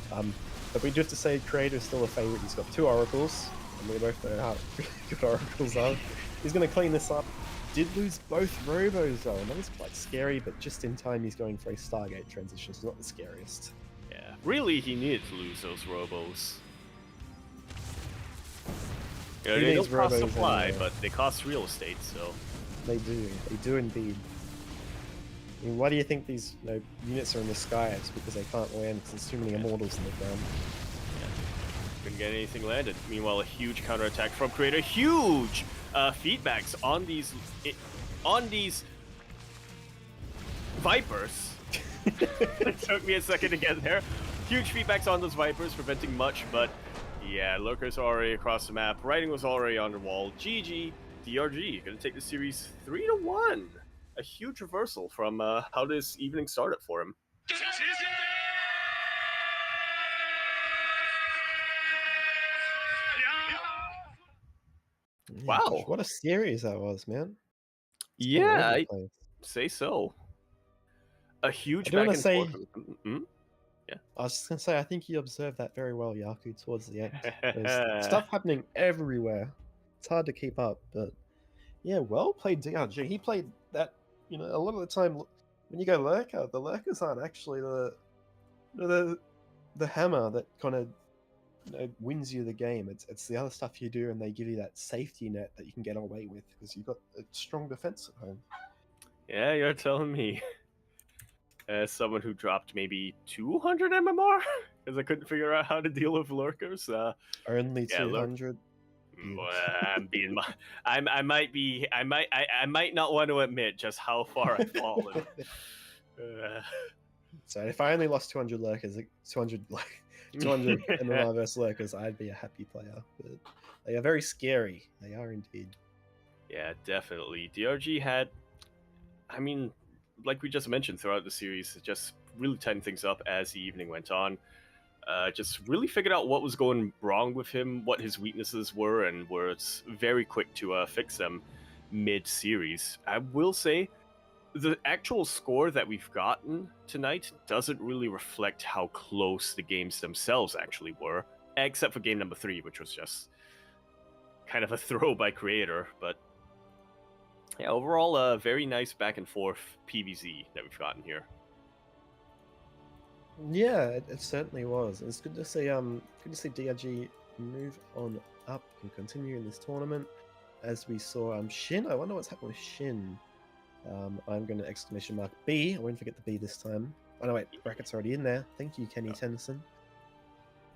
But we do have to say Creator is still a favorite. He's got 2 oracles, and we both know how good oracles are. He's gonna clean this up. Did lose both Robos though, and that was quite scary, but just in time he's going for a Stargate transition, so not the scariest. Yeah, really he needed to lose those Robos. You know, they don't cost supply, anyway, but they cost real estate, so... They do indeed. I mean, why do you think these units are in the sky? It's because they can't land, because there's too many immortals in the ground. Yeah, couldn't get anything landed. Meanwhile, a huge counterattack from Creator. Huge feedbacks on these Vipers. It took me a second to get there. Huge feedbacks on those Vipers, preventing much, but yeah, Lurkers are already across the map. Writing was already on the wall. GG, DRG, gonna take the series 3-1. A huge reversal from how this evening started for him. Wow, gosh, what a series that was, man. Yeah, I'd say so. A huge back and forth. Yeah. I was just gonna say, I think you observed that very well, Yaku, towards the end. There's stuff happening everywhere. It's hard to keep up, but yeah, well played DRG. He played that, a lot of the time when you go Lurker, the Lurkers aren't actually the hammer that kind of wins you the game. It's the other stuff you do, and they give you that safety net that you can get away with because you've got a strong defense at home. Yeah, you're telling me. As someone who dropped maybe 200 MMR because I couldn't figure out how to deal with Lurkers. Only 200. I might not want to admit just how far I've fallen. So if I only lost 200 Lurkers, 200 MMR versus Lurkers, I'd be a happy player. But they are very scary. They are indeed. Yeah, definitely. DRG had, like we just mentioned throughout the series, just really tightened things up as the evening went on. Just really figured out what was going wrong with him, what his weaknesses were, and was very quick to fix them mid-series. I will say, the actual score that we've gotten tonight doesn't really reflect how close the games themselves actually were, except for game number 3, which was just kind of a throw by Creator, but yeah, overall, a very nice back and forth PvZ that we've gotten here. Yeah, it certainly was. It's good to see DRG move on up and continue in this tournament. As we saw Shin, I wonder what's happened with Shin. I'm going to exclamation mark B. I won't forget the B this time. Oh no, wait, bracket's already in there. Thank you, Kenny Tennyson.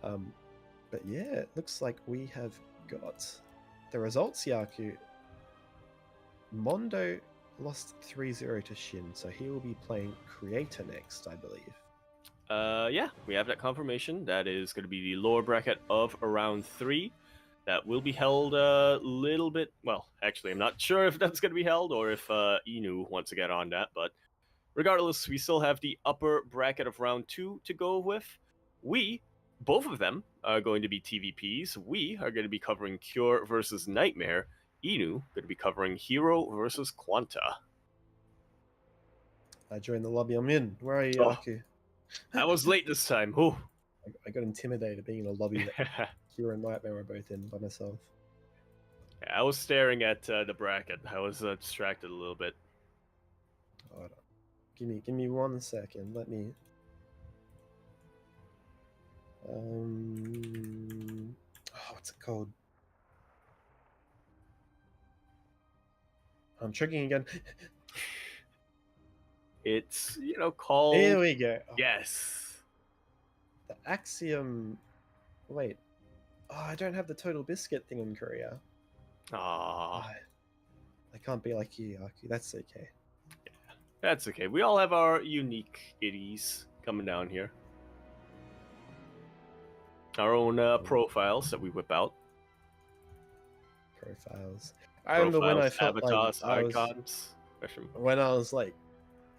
But yeah, it looks like we have got the results, Yaku. Mondo lost 3-0 to Shin, so he will be playing Creator next, I believe. Yeah, we have that confirmation. That is going to be the lower bracket of round 3. That will be held a little bit. Well, actually, I'm not sure if that's going to be held or if Inu wants to get on that. But regardless, we still have the upper bracket of round 2 to go with. Both of them, are going to be TVPs. We are going to be covering Cure versus Nightmare. Inu going to be covering Hero versus Quanta. I joined the lobby. I'm in. Where are you, Oh. Yaku? I was late this time. Ooh. I got intimidated being in a lobby that Kira and Nightmare were both in by myself. I was staring at the bracket. I was distracted a little bit. Hold on. Give me 1 second. Let me. What's it called? I'm tricking again. It's called. Here we go. Oh, Yes. the Axiom. Wait. Oh, I don't have the Total Biscuit thing in Korea. Ah, I can't be like you, Yaku. That's okay. that's okay. We all have our unique itties coming down here. Our own profiles that we whip out. Profiles. I remember when I felt avatars, like I was icons. when I was like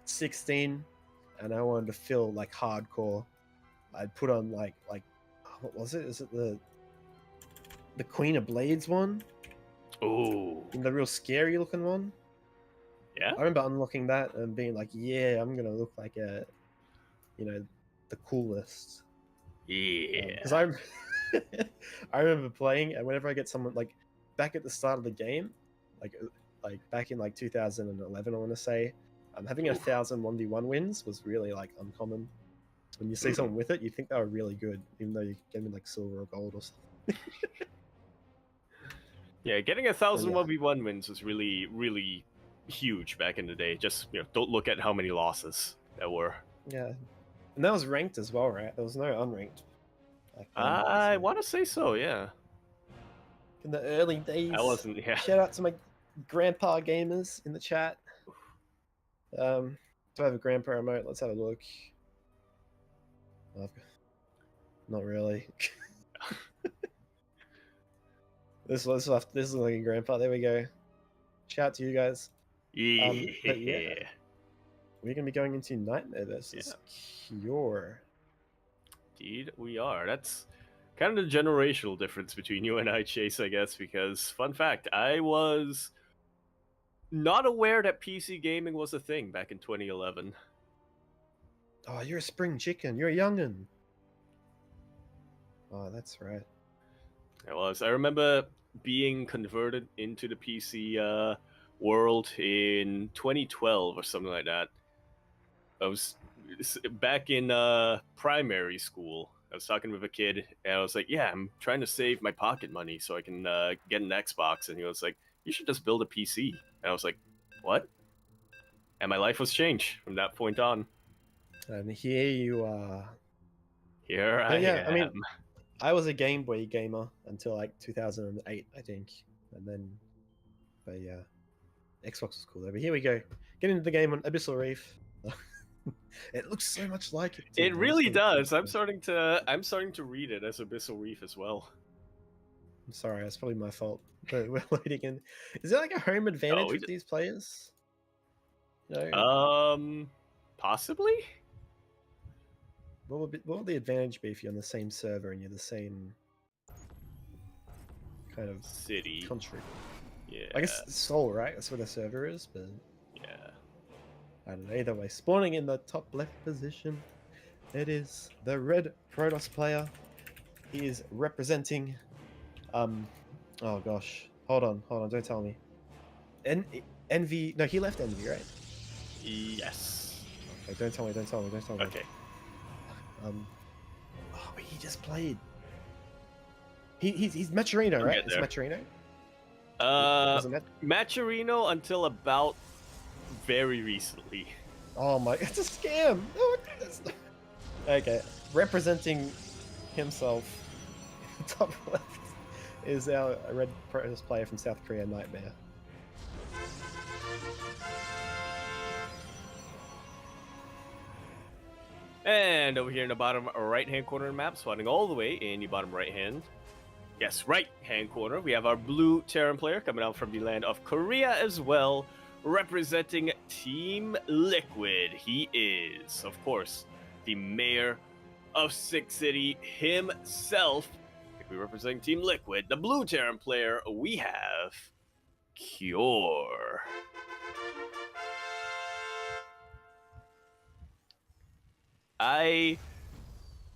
16 and I wanted to feel like hardcore. I'd put on like what was it? Is it the Queen of Blades one? Ooh. The real scary looking one? Yeah. I remember unlocking that and being like, yeah, I'm gonna look like the coolest. Yeah. Because I remember playing, and whenever I get someone like back at the start of the game, like back in like 2011, I want to say, having 1,000 1v1 wins was really like uncommon. When you see someone with it, you think they were really good, even though you get them in like silver or gold or something. Yeah, getting 1,000 1v1 wins was really, really huge back in the day. Just don't look at how many losses there were. Yeah, and that was ranked as well, right? There was no unranked. I want to say so, yeah. In the early days. I wasn't, yeah. Shout out to my grandpa gamers in the chat. Do I have a grandpa remote? Let's have a look. Not really. This is like a grandpa. There we go. Shout out to you guys. Yeah. But yeah, we're gonna be going into Nightmare versus Cure. Indeed, we are. That's kind of the generational difference between you and I, Chase, I guess, because, fun fact, I was not aware that PC gaming was a thing back in 2011. Oh, you're a spring chicken. You're a youngin'. Oh, that's right. I was. I remember being converted into the PC world in 2012 or something like that. I was back in primary school. I was talking with a kid, and I was like, "Yeah, I'm trying to save my pocket money so I can get an Xbox." And he was like, "You should just build a PC." And I was like, "What?" And my life was changed from that point on. And here you are. Here I am. I mean, I was a Game Boy gamer until like 2008, I think, and then, but yeah, Xbox was cool. But here we go. Get into the game on Abyssal Reef. It looks so much like it. It really does. I'm starting to read it as Abyssal Reef as well. I'm sorry, that's probably my fault. But we're loading in. Is there like a home advantage with these players? Possibly. What would the advantage be if you're on the same server and you're the same kind of city country? Yeah. I guess Seoul, right? That's where the server is, but yeah. I don't know. Either way, spawning in the top left position, it is the red Protoss player. He is representing. Oh gosh, hold on, don't tell me. Envy. No, he left Envy, right? Yes. Okay, don't tell me. Okay. Oh, he just played. He's Maturino, right? It's Maturino. Maturino until about very recently. Oh my! It's a scam. No, okay, representing himself, top left is our red Protoss player from South Korea, Nightmare. And over here in the bottom right-hand corner of the map, spawning all the way in the bottom right-hand, yes, right-hand corner, we have our blue Terran player coming out from the land of Korea as well, representing Team Liquid. He is, of course, the mayor of Six City himself. If we representing Team Liquid, the blue Terran player, we have Cure. I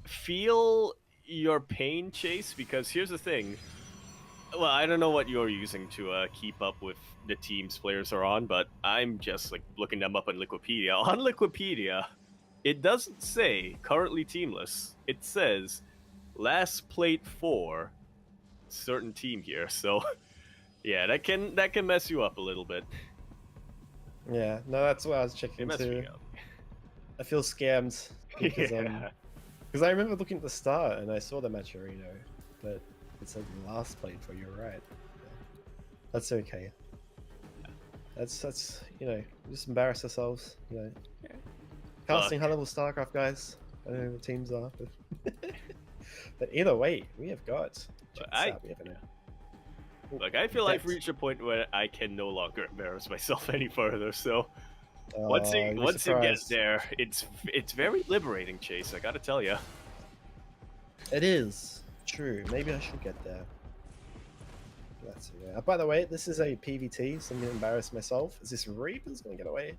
feel your pain, Chase, because here's the thing. Well, I don't know what you're using to keep up with the teams players are on, but I'm just like looking them up on Liquipedia. On Liquipedia, it doesn't say currently teamless. It says last played for certain team here. So yeah, that can mess you up a little bit. Yeah, no, that's what I was It checking messes me too. up. I feel scammed because Yeah. because I remember looking at the start and I saw the Maturino, but it said last played for. You're right. Yeah. That's okay. That's just embarrass ourselves. Casting high level StarCraft guys. I don't know who the teams are, but either way, we have got. Check this out. We have an Look, I feel I've depth. reached a point where I can no longer embarrass myself any further. So once You'd be you get surprised. there, it's very liberating, Chase. I gotta tell you. It is true. Maybe I should get there. That's by the way, this is a PVT, so I'm gonna embarrass myself. Is this Reaper's gonna get away?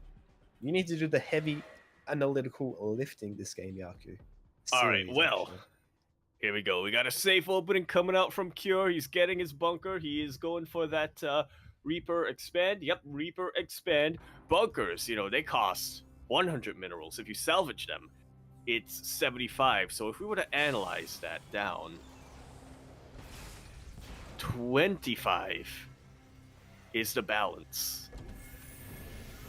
You need to do the heavy analytical lifting this game, Yaku. All right, Series, well, actually. here we go. We got a safe opening coming out from Cure. He's getting his bunker. He is going for that Reaper expand. Yep, Reaper expand. Bunkers, they cost 100 minerals. If you salvage them, it's 75. So if we were to analyze that down, 25 is the balance.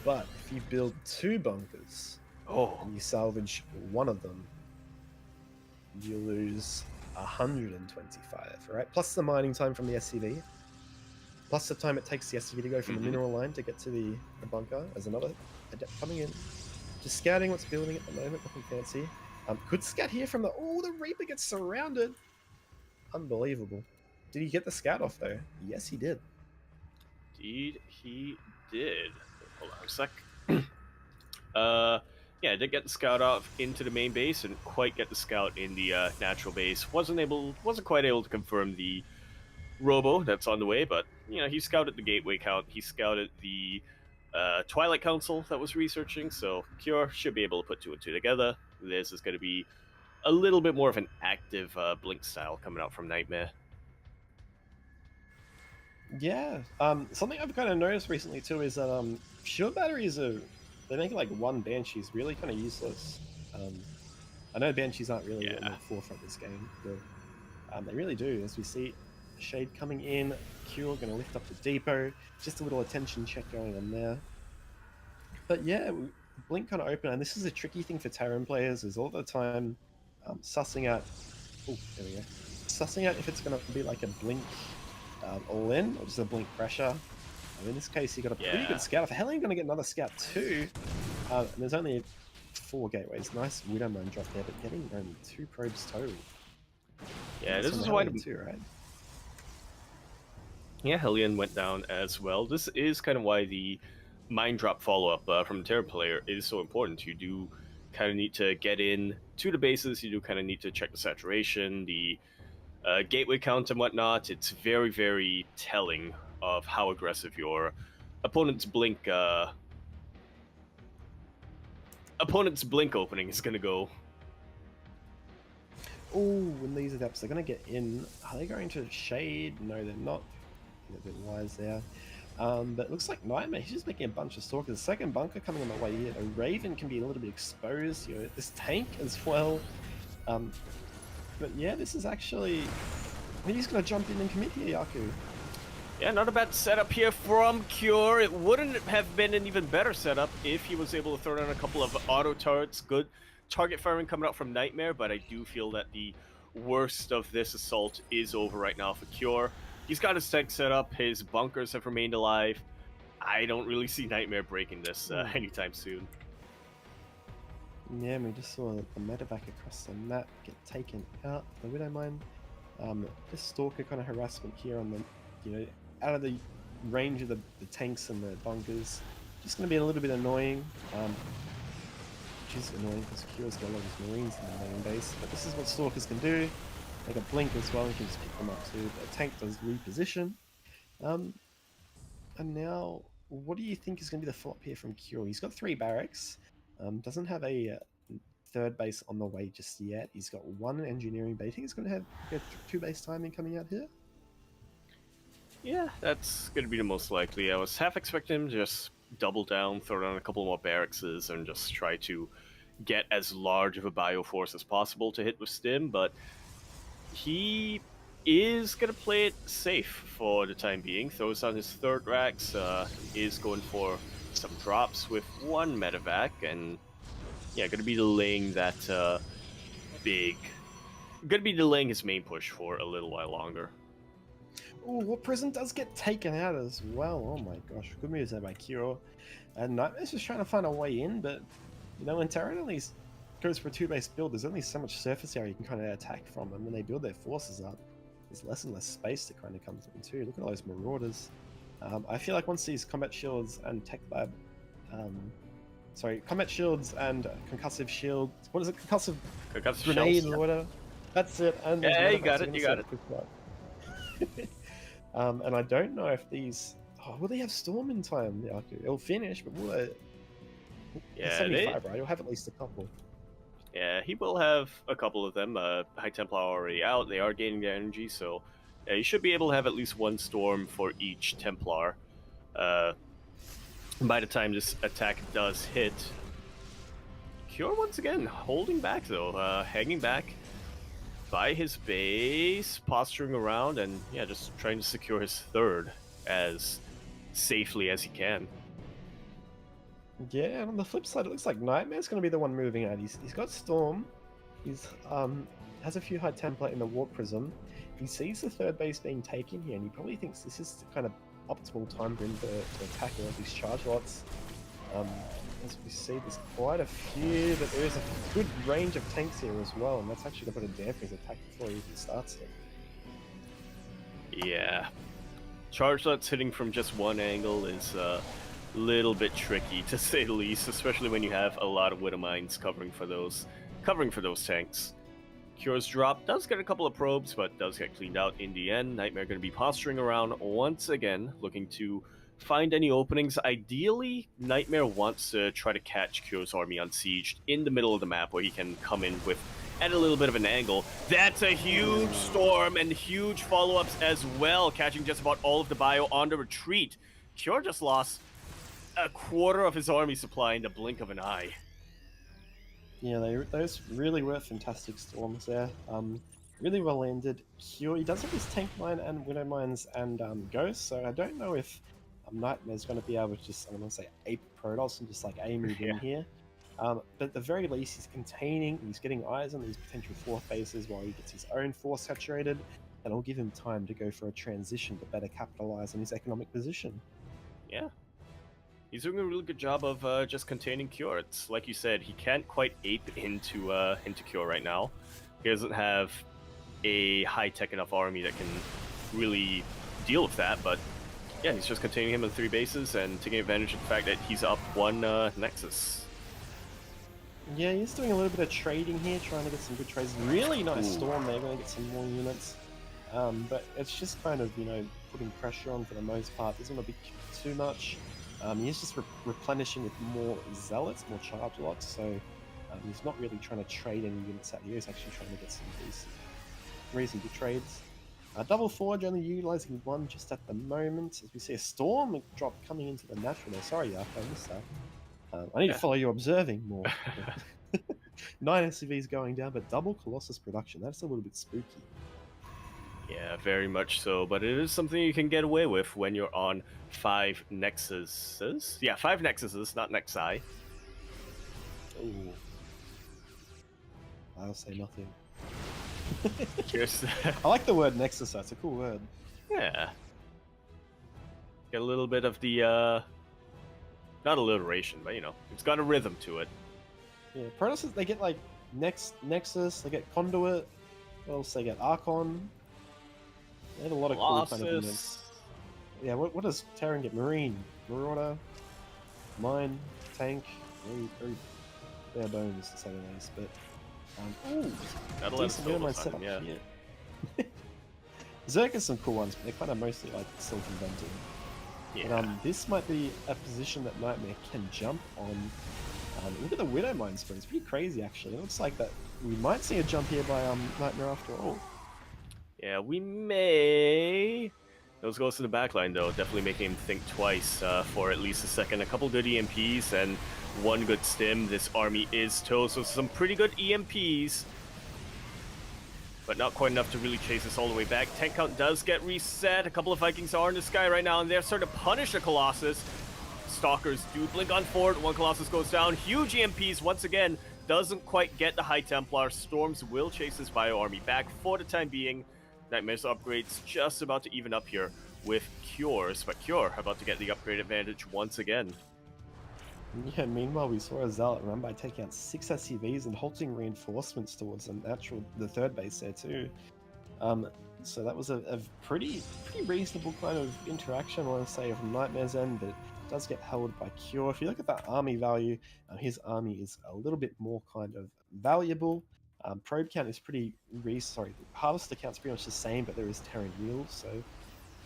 But if you build 2 bunkers and you salvage one of them, you lose 125, right? Plus the mining time from the SCV, plus the time it takes the SCV to go from the mineral line to get to the bunker as another adept coming in. Just scouting what's building at the moment, looking fancy. Could scout here from the Reaper gets surrounded. Unbelievable. Did he get the scout off though? Yes, he did. Indeed, he did. Hold on a sec. Yeah, I did get the scout off into the main base and quite get the scout in the natural base. Wasn't quite able to confirm the robo that's on the way, but he scouted the gateway count. He scouted the Twilight Council that was researching. So Cure should be able to put 2 and 2 together. This is going to be a little bit more of an active blink style coming out from Nightmare. Yeah. Something I've kind of noticed recently too is that shield batteries they make like 1 Banshee's really kind of useless. I know Banshees aren't really on the forefront of this game, but they really do. As we see Shade coming in, Cure going to lift up the depot. Just a little attention check going on there. But yeah, Blink kind of open, and this is a tricky thing for Terran players, is all the time sussing out. Oh, there we go. Sussing out if it's going to be like a Blink all in or just a Blink pressure. In this case, he got a pretty good scout. If Hellion going to get another scout too, and there's only 4 gateways. Nice Widow Mine drop there, but getting only 2 probes total. Yeah, this is why too, right? Yeah, Hellion went down as well. This is kind of why the mine drop follow-up from the Terran player is so important. You do kind of need to get in to the bases. You do kind of need to check the saturation, the gateway count and whatnot. It's very, very telling of how aggressive your opponent's blink opening is going to go. Oh, when these adepts are going to get in, are they going to Shade? No, they're not. A bit wise there. But it looks like Nightmare, he's just making a bunch of stalkers. Second bunker coming on the way here. A Raven can be a little bit exposed. This tank as well. But yeah, this is actually... I mean, he's going to jump in and commit here, Yaku. Yeah, not a bad setup here from Cure. It wouldn't have been an even better setup if he was able to throw down a couple of auto turrets. Good target firing coming out from Nightmare, but I do feel that the worst of this assault is over right now for Cure. He's got his tech set up. His bunkers have remained alive. I don't really see Nightmare breaking this anytime soon. Yeah, and we just saw the medevac across the map get taken out. The Widowmine. Just stalker kind of harassment here on the, out of the range of the tanks and the bunkers. Just going to be a little bit annoying. Which is annoying because Kyo's got a lot of his Marines in the main base. But this is what stalkers can do. They can blink as well. You can just pick them up too. The tank does reposition. And now, what do you think is going to be the flop here from Kyo? He's got 3 barracks. Doesn't have a third base on the way just yet. He's got 1 engineering base. I think he's going to have 2 base timing coming out here. Yeah, that's going to be the most likely. I was half expecting him to just double down, throw down a couple more barracks, and just try to get as large of a bioforce as possible to hit with Stim, but he is going to play it safe for the time being. Throws on his 3rd racks, is going for some drops with 1 medevac, and yeah, going to be delaying that going to be delaying his main push for a little while longer. Oh, War Prison does get taken out as well. Oh my gosh, good moves there by Kiro. And Nightmare's just trying to find a way in, but when Terran at least goes for a 2-base build, there's only so much surface area you can kind of attack from, and when they build their forces up, there's less and less space to kind of come through too. Look at all those Marauders. I feel like once these combat shields and tech lab, combat shields and concussive shield, what is it, concussive grenade shells, or whatever? That's it. And yeah, you got it. And I don't know if these. Oh, will they have storm in time? Yeah, it'll finish, but will they? Yeah, 75, right? You'll have at least a couple. Yeah, he will have a couple of them. High Templar already out. They are gaining their energy, so yeah, you should be able to have at least 1 storm for each Templar. By the time this attack does hit, Cure once again holding back though, hanging back by his base, posturing around, and yeah, just trying to secure his 3rd as safely as he can. Yeah, and on the flip side, it looks like Nightmare's going to be the one moving out. He's got Storm. He's has a few High Templar in the Warp Prism. He sees the 3rd base being taken here, and he probably thinks this is the kind of optimal time for him to attack all of these charge lots. As we see, there's quite a few, but there is a good range of tanks here as well, and that's actually going to put a damper his attack before he even starts it. Yeah. Charge lots hitting from just one angle is a little bit tricky, to say the least, especially when you have a lot of Widowmines covering for those tanks. Cure's drop does get a couple of probes, but does get cleaned out in the end. Nightmare going to be posturing around once again, looking to find any openings. Ideally, Nightmare wants to try to catch Cure's army unsieged in the middle of the map where he can come in with at a little bit of an angle. That's a huge storm and huge follow-ups as well, catching just about all of the bio on the retreat. Cure just lost a quarter of his army supply in the blink of an eye. Yeah, those really were fantastic storms there. Really well landed. Cure, he does have his tank mine and widow mines and ghosts, so I don't know if Nightmare's going to be able to just, I'm going to say, ape Protoss and just like move in here. But at the very least, he's containing, he's getting eyes on these potential 4th bases while he gets his own force saturated. That'll give him time to go for a transition to better capitalize on his economic position. Yeah. He's doing a really good job of just containing Cure. It's like you said, he can't quite ape into Cure right now. He doesn't have a high-tech enough army that can really deal with that, but yeah, he's just containing him in 3 bases and taking advantage of the fact that he's up 1 Nexus. Yeah, he's doing a little bit of trading here, trying to get some good trades. Really nice storm there, going to get some more units. But it's just kind of, putting pressure on for the most part. Doesn't want to be too much. He's just replenishing with more zealots, more charge lots, so he's not really trying to trade any units out here. He's actually trying to get some reasonable trades. Double Forge only utilizing 1 just at the moment, as we see a storm drop coming into the natural there. Sorry, Yak, I missed that. I need to follow you observing more. 9 SCVs going down, but double Colossus production. That's a little bit spooky. Yeah, very much so, but it is something you can get away with when you're on 5 Nexuses. Yeah, 5 Nexuses, not Nexi. Ooh. I'll say nothing. Cheers. I like the word Nexus, that's a cool word. Yeah. Get a little bit of the, not alliteration, but it's got a rhythm to it. Yeah, Protoss, they get like Nexus, they get Conduit. What else? They get Archon. They had a lot of cool kind of units. Yeah, what does Terran get? Marine, Marauder, Mine, Tank. Very bare bones to say the least. But ooh, That'll have decent unit setup yeah. here. Zerg has some cool ones, but they're kind of mostly like still invented. Yeah. But, this might be a position that Nightmare can jump on. Look at the Widow Mine Spring. It's pretty crazy, actually. It looks like that we might see a jump here by Nightmare after all. Yeah, we may. Those ghosts in the backline, though, definitely making him think twice for at least a second. A couple good EMPs and one good stim. This army is toast, so some pretty good EMPs. But not quite enough to really chase this all the way back. Tank count does get reset. A couple of Vikings are in the sky right now, and they're starting to punish the Colossus. Stalkers do blink on forward. One Colossus goes down. Huge EMPs once again. Doesn't quite get the High Templar. Storms will chase this Bio army back for the time being. Nightmare's upgrades just about to even up here with Cures, but Cure about to get the upgrade advantage once again. Yeah, meanwhile, we saw a Zealot run by taking out 6 SCVs and halting reinforcements towards the third base there too. So that was a pretty reasonable kind of interaction, I want to say, from Nightmare's end, but it does get held by Cure. If you look at that army value, his army is a little bit more kind of valuable. Probe count is Harvester count's pretty much the same, but there is Terran yield, so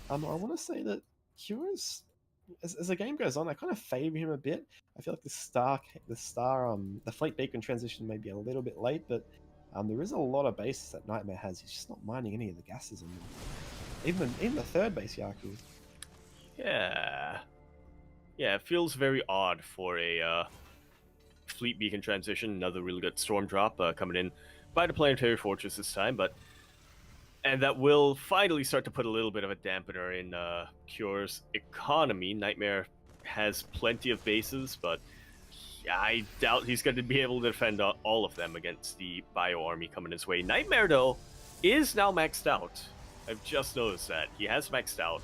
I want to say that Cure is, as the game goes on, I kind of favor him a bit. I feel like the Fleet Beacon transition may be a little bit late, but there is a lot of bases that Nightmare has. He's just not mining any of the gases in them. Even the third base, Yaku. Yeah, it feels very odd for a Fleet Beacon transition. Another really good Storm drop coming in by the Planetary Fortress this time, and that will finally start to put a little bit of a dampener in Cure's economy. Nightmare has plenty of bases, but I doubt he's going to be able to defend all of them against the Bio army coming his way. Nightmare, though, is now maxed out. I've just noticed that. He has maxed out.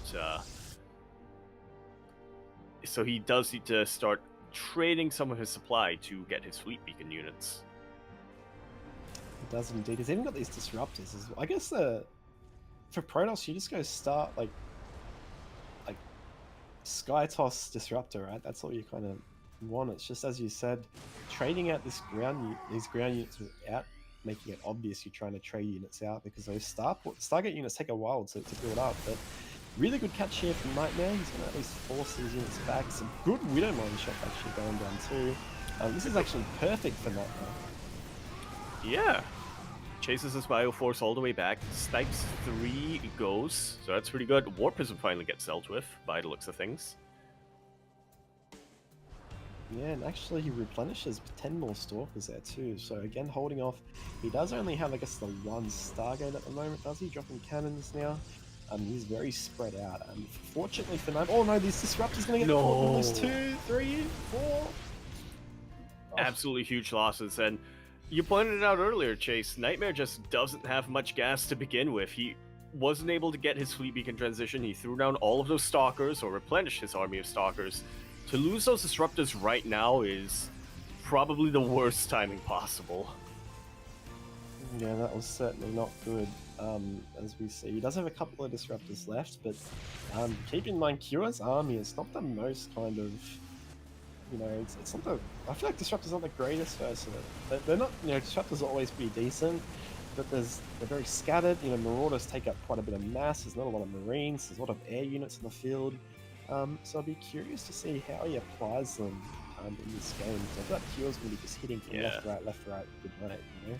So he does need to start trading some of his supply to get his Fleet Beacon units. It does indeed. He's even got these disruptors as well. I guess for Protoss, you just go start like Sky Toss disruptor, right? That's all you kind of want. It's just, as you said, trading out these ground units without making it obvious you're trying to trade units out, because those Stargate units take a while to build up. But really good catch here from Nightmare. He's going to at least force these units back. Some good Widow Mine shot actually going down too. This is actually perfect for Nightmare. Yeah. Chases his Bioforce all the way back. Snipes 3 ghosts. So that's pretty good. War Prism finally gets dealt with by the looks of things. Yeah, and actually he replenishes 10 more Stalkers there too. So again, holding off. He does only have, I guess, the one Stargate at the moment, does he? Dropping cannons now. He's very spread out. Fortunately for Nightmare... Oh no, these Disruptors going to get the lose 2, 3, 4. Oh. Absolutely huge losses, and you pointed it out earlier, Chase. Nightmare just doesn't have much gas to begin with. He wasn't able to get his Fleet Beacon transition. He threw down all of those Stalkers, or replenished his army of Stalkers. To lose those Disruptors right now is probably the worst timing possible. Yeah, that was certainly not good. As we see, he does have a couple of Disruptors left, but keep in mind, Cure's army is not the most kind of... You know, it's not the... I feel like Disruptors aren't the greatest version of it. They're not... You know, Disruptors are always pretty decent, but they're very scattered. You know, Marauders take up quite a bit of mass. There's not a lot of Marines. There's a lot of air units in the field. So I'd be curious to see how he applies them in this game. So I feel like Cure's going to be just hitting from left, right, good night, you know?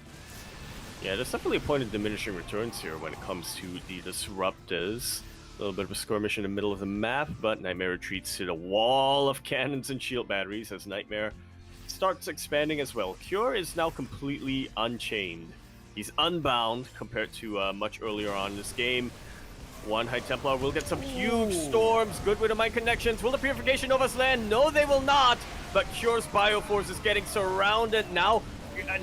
Yeah, there's definitely a point of diminishing returns here when it comes to the Disruptors. A little bit of a skirmish in the middle of the map, but Nightmare retreats to the wall of cannons and shield batteries as Nightmare starts expanding as well. Cure is now completely unchained. He's unbound compared to much earlier on in this game. One High Templar will get some huge storms. Good with the mine connections. Will the Purification Novas land? No, they will not. But Cure's Bioforce is getting surrounded now.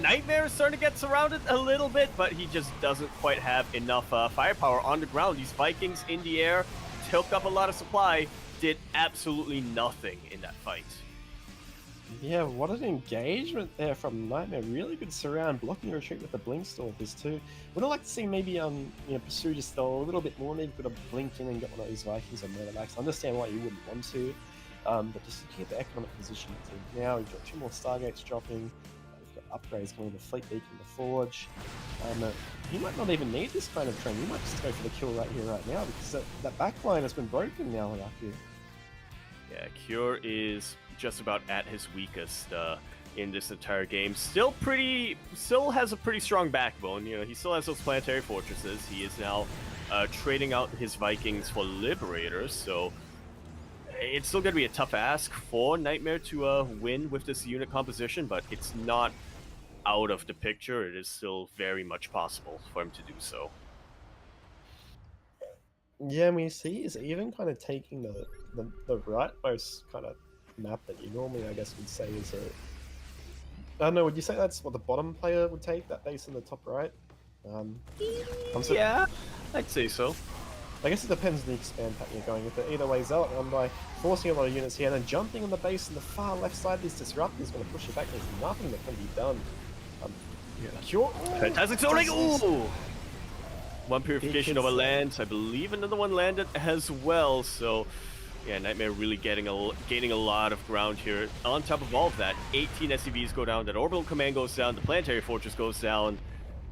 Nightmare is starting to get surrounded a little bit, but he just doesn't quite have enough firepower on the ground. These Vikings in the air took up a lot of supply, did absolutely nothing in that fight. Yeah, what an engagement there from Nightmare. Really good surround, blocking the retreat with the blink still with this too. Would I like to see maybe pursue just a little bit more, maybe could have blinked in and got one of these Vikings or Murderbacks. I understand why you wouldn't want to. But just to keep the economic position to now, we've got 2 more Stargates dropping. We've got upgrades coming to Fleet Beacon, the Forge. He might not even need this kind of trend. He might just go for the kill right here, right now, because that backline has been broken now, Yaku. Yeah, Cure is just about at his weakest in this entire game. Still has a pretty strong backbone. You know, he still has those planetary fortresses. He is now trading out his Vikings for Liberators, so it's still going to be a tough ask for Nightmare to win with this unit composition, but it's not out of the picture. It is still very much possible for him to do so. Yeah, and we see he's even kind of taking the rightmost kind of map that you normally, I guess, would say is a... I don't know, would you say that's what the bottom player would take, that base in the top right? Yeah, I'd say so. I guess it depends on the expand pattern you're going with, but either way, Zealot by forcing a lot of units here and then jumping on the base on the far left side of this disrupt is going to push it back. There's nothing that can be done. Fantastic zoning! Ooh! One purification of a land. I believe another one landed as well. So, yeah, Nightmare really gaining a lot of ground here. On top of all of that, 18 SCVs go down. That orbital command goes down. The planetary fortress goes down.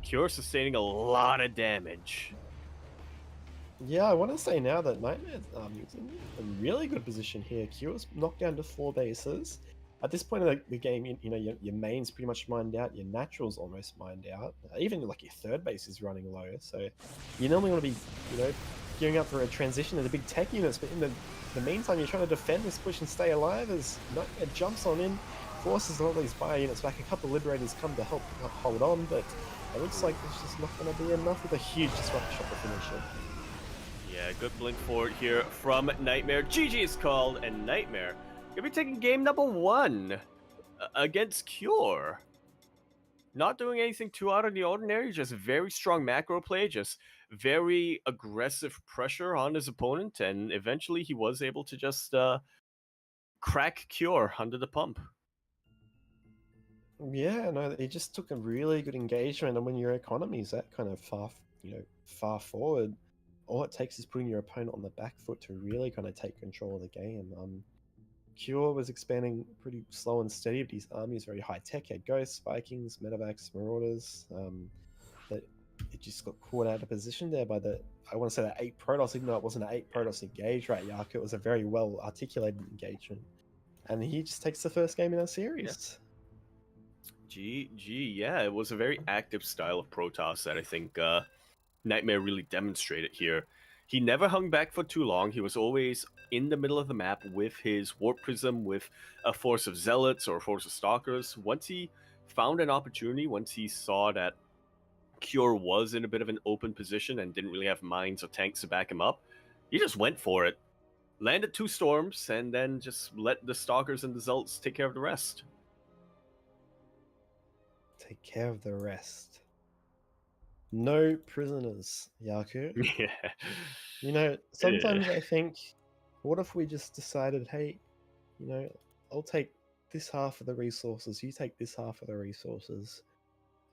Cure sustaining a lot of damage. Yeah, I want to say now that Nightmare's in a really good position here. Cure's knocked down to 4 bases. At this point in the game, your main's pretty much mined out, your natural's almost mined out. Even like your third base is running low, so you normally want to be, gearing up for a transition to the big tech units, but in the meantime, you're trying to defend this push and stay alive as Nightmare jumps on in, forces all these bio units back. A couple of Liberators come to help hold on, but it looks like there's just not going to be enough with a huge disruptor shot to finish it. Yeah, good blink forward here from Nightmare. GG is called, and Nightmare gonna be taking game number 1 against Cure. Not doing anything too out of the ordinary, just very strong macro play, just very aggressive pressure on his opponent, and eventually he was able to just crack Cure under the pump. Yeah, no, he just took a really good engagement, and when your economy is that kind of far forward, all it takes is putting your opponent on the back foot to really kind of take control of the game. Cure was expanding pretty slow and steady, but his army is very high tech. He had Ghosts, Vikings, Medevacs, Marauders. But it just got caught out of position there by I want to say that 8 Protoss, even though it wasn't an 8 Protoss engage, right, Yaku? It was a very well articulated engagement. And he just takes the first game in our series. GG, yeah, it was a very active style of Protoss that I think Nightmare really demonstrated here. He never hung back for too long. He was always in the middle of the map with his Warp Prism, with a force of Zealots or a force of Stalkers. Once he found an opportunity, once he saw that Cure was in a bit of an open position and didn't really have mines or tanks to back him up, he just went for it. Landed 2 storms, and then just let the Stalkers and the Zealots take care of the rest. Take care of the rest. No prisoners, Yaku. Yeah. Sometimes I think, what if we just decided, hey, I'll take this half of the resources, you take this half of the resources,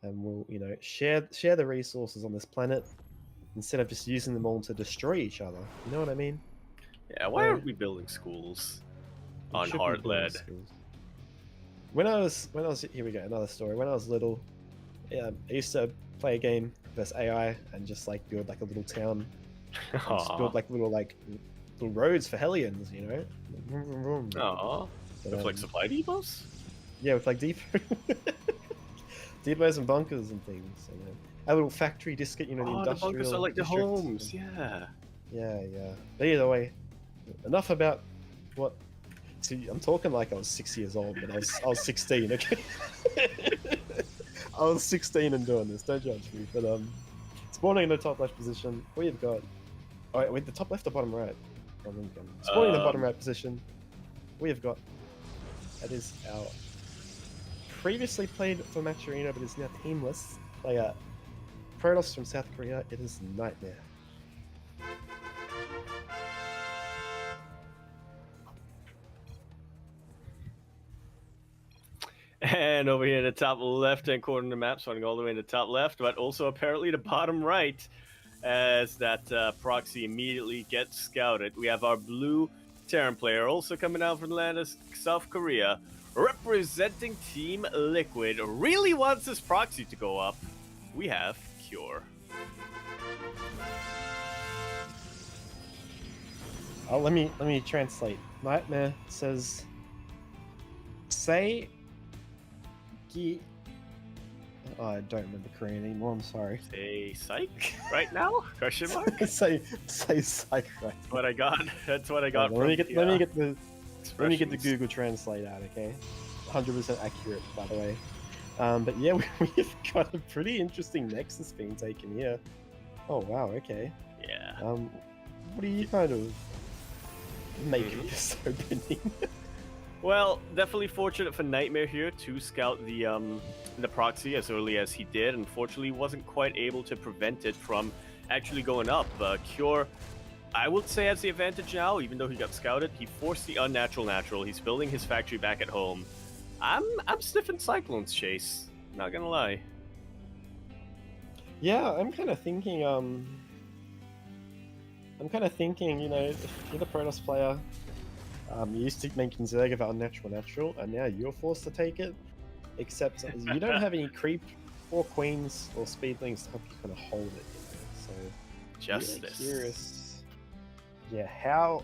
and we'll, share the resources on this planet instead of just using them all to destroy each other. You know what I mean? Yeah, why aren't we building schools on Heartland? When I was here we go, another story. When I was little, I used to play a game versus AI and just like build like a little town, and just build like little roads for Hellions, Aww. With like supply depots? Yeah, with like depots and bunkers and things. A little factory district, the industrial. The bunkers are like the homes. Yeah. But either way, enough about what. See, I'm talking like I was 6 years old, but I was 16. Okay, I was 16 and doing this. Don't judge me. But spawning in the top left position, we've got. Oh wait, the top left or bottom right? Spawning in the bottom right position, we've got. That is our previously played for Match Arena, but is now teamless player. Protoss from South Korea. It is Nightmare. And over here in the top left-hand corner of the map, starting all the way in the top left, but also apparently the bottom right, as that proxy immediately gets scouted. We have our blue Terran player also coming out from the land of South Korea, representing Team Liquid. Really wants this proxy to go up. We have Cure. Oh, let me translate. Nightmare says, "Say, gi." Oh, I don't remember Korean anymore. I'm sorry. Say psych right now? Question mark? say psych right. That's what I got. That's what I got. Let me get the expressions. Google Translate out. Okay, 100% accurate, by the way. But yeah, we've got a pretty interesting nexus being taken here. Oh wow. Okay. Yeah. What do you kind of make of this opening? Well, definitely fortunate for Nightmare here to scout the proxy as early as he did. Unfortunately, wasn't quite able to prevent it from actually going up. Cure, I would say, has the advantage now, even though he got scouted. He forced the unnatural natural. He's building his factory back at home. I'm sniffing Cyclone's chase. Not gonna lie. Yeah, I'm kind of thinking. You know, if you're the Protoss player, you used to mention Zerg about natural, and now you're forced to take it. Except you don't have any creep or queens or speedlings to help you kind of hold it. You know? So Justice. really curious. Yeah, how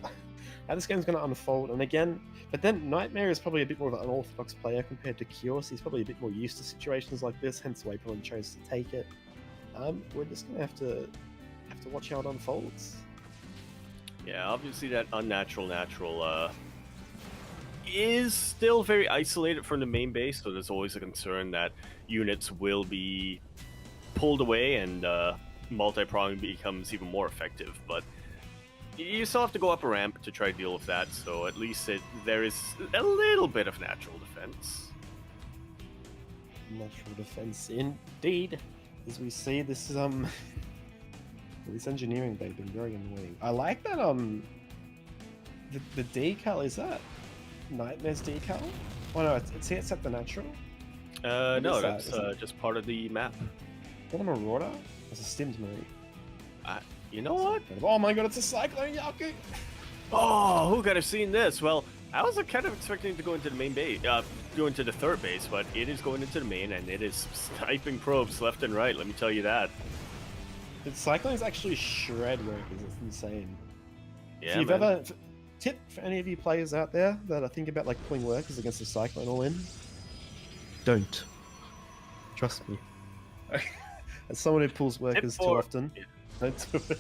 this game's going to unfold. And again, but then Nightmare is probably a bit more of an unorthodox player compared to Cure, so he's probably a bit more used to situations like this. Hence why he probably chose to take it. We're just going to have to watch how it unfolds. Yeah, obviously that unnatural natural is still very isolated from the main base, so there's always a concern that units will be pulled away and multi-prong becomes even more effective. But you still have to go up a ramp to try to deal with that, so at least there is a little bit of natural defense. Natural defense, indeed. As we see, this is this engineering they've been very annoying. I like that the decal, is that Nightmare's decal? Oh no, it's at the natural. No, that's just part of the map. Is that a Marauder? It's a Stims Marine. You know what? Oh my god, it's a Cyclone Yaku! Oh, who could have seen this? Well, I was kind of expecting to go into the main base, go into the third base, but it is going into the main, and it is sniping probes left and right, let me tell you that. The Cyclones actually shred workers, it's insane. Yeah, if you've ever... Tip for any of you players out there that are thinking about like pulling workers against the Cyclone all in, don't. Trust me. As someone who pulls workers too often, don't do it.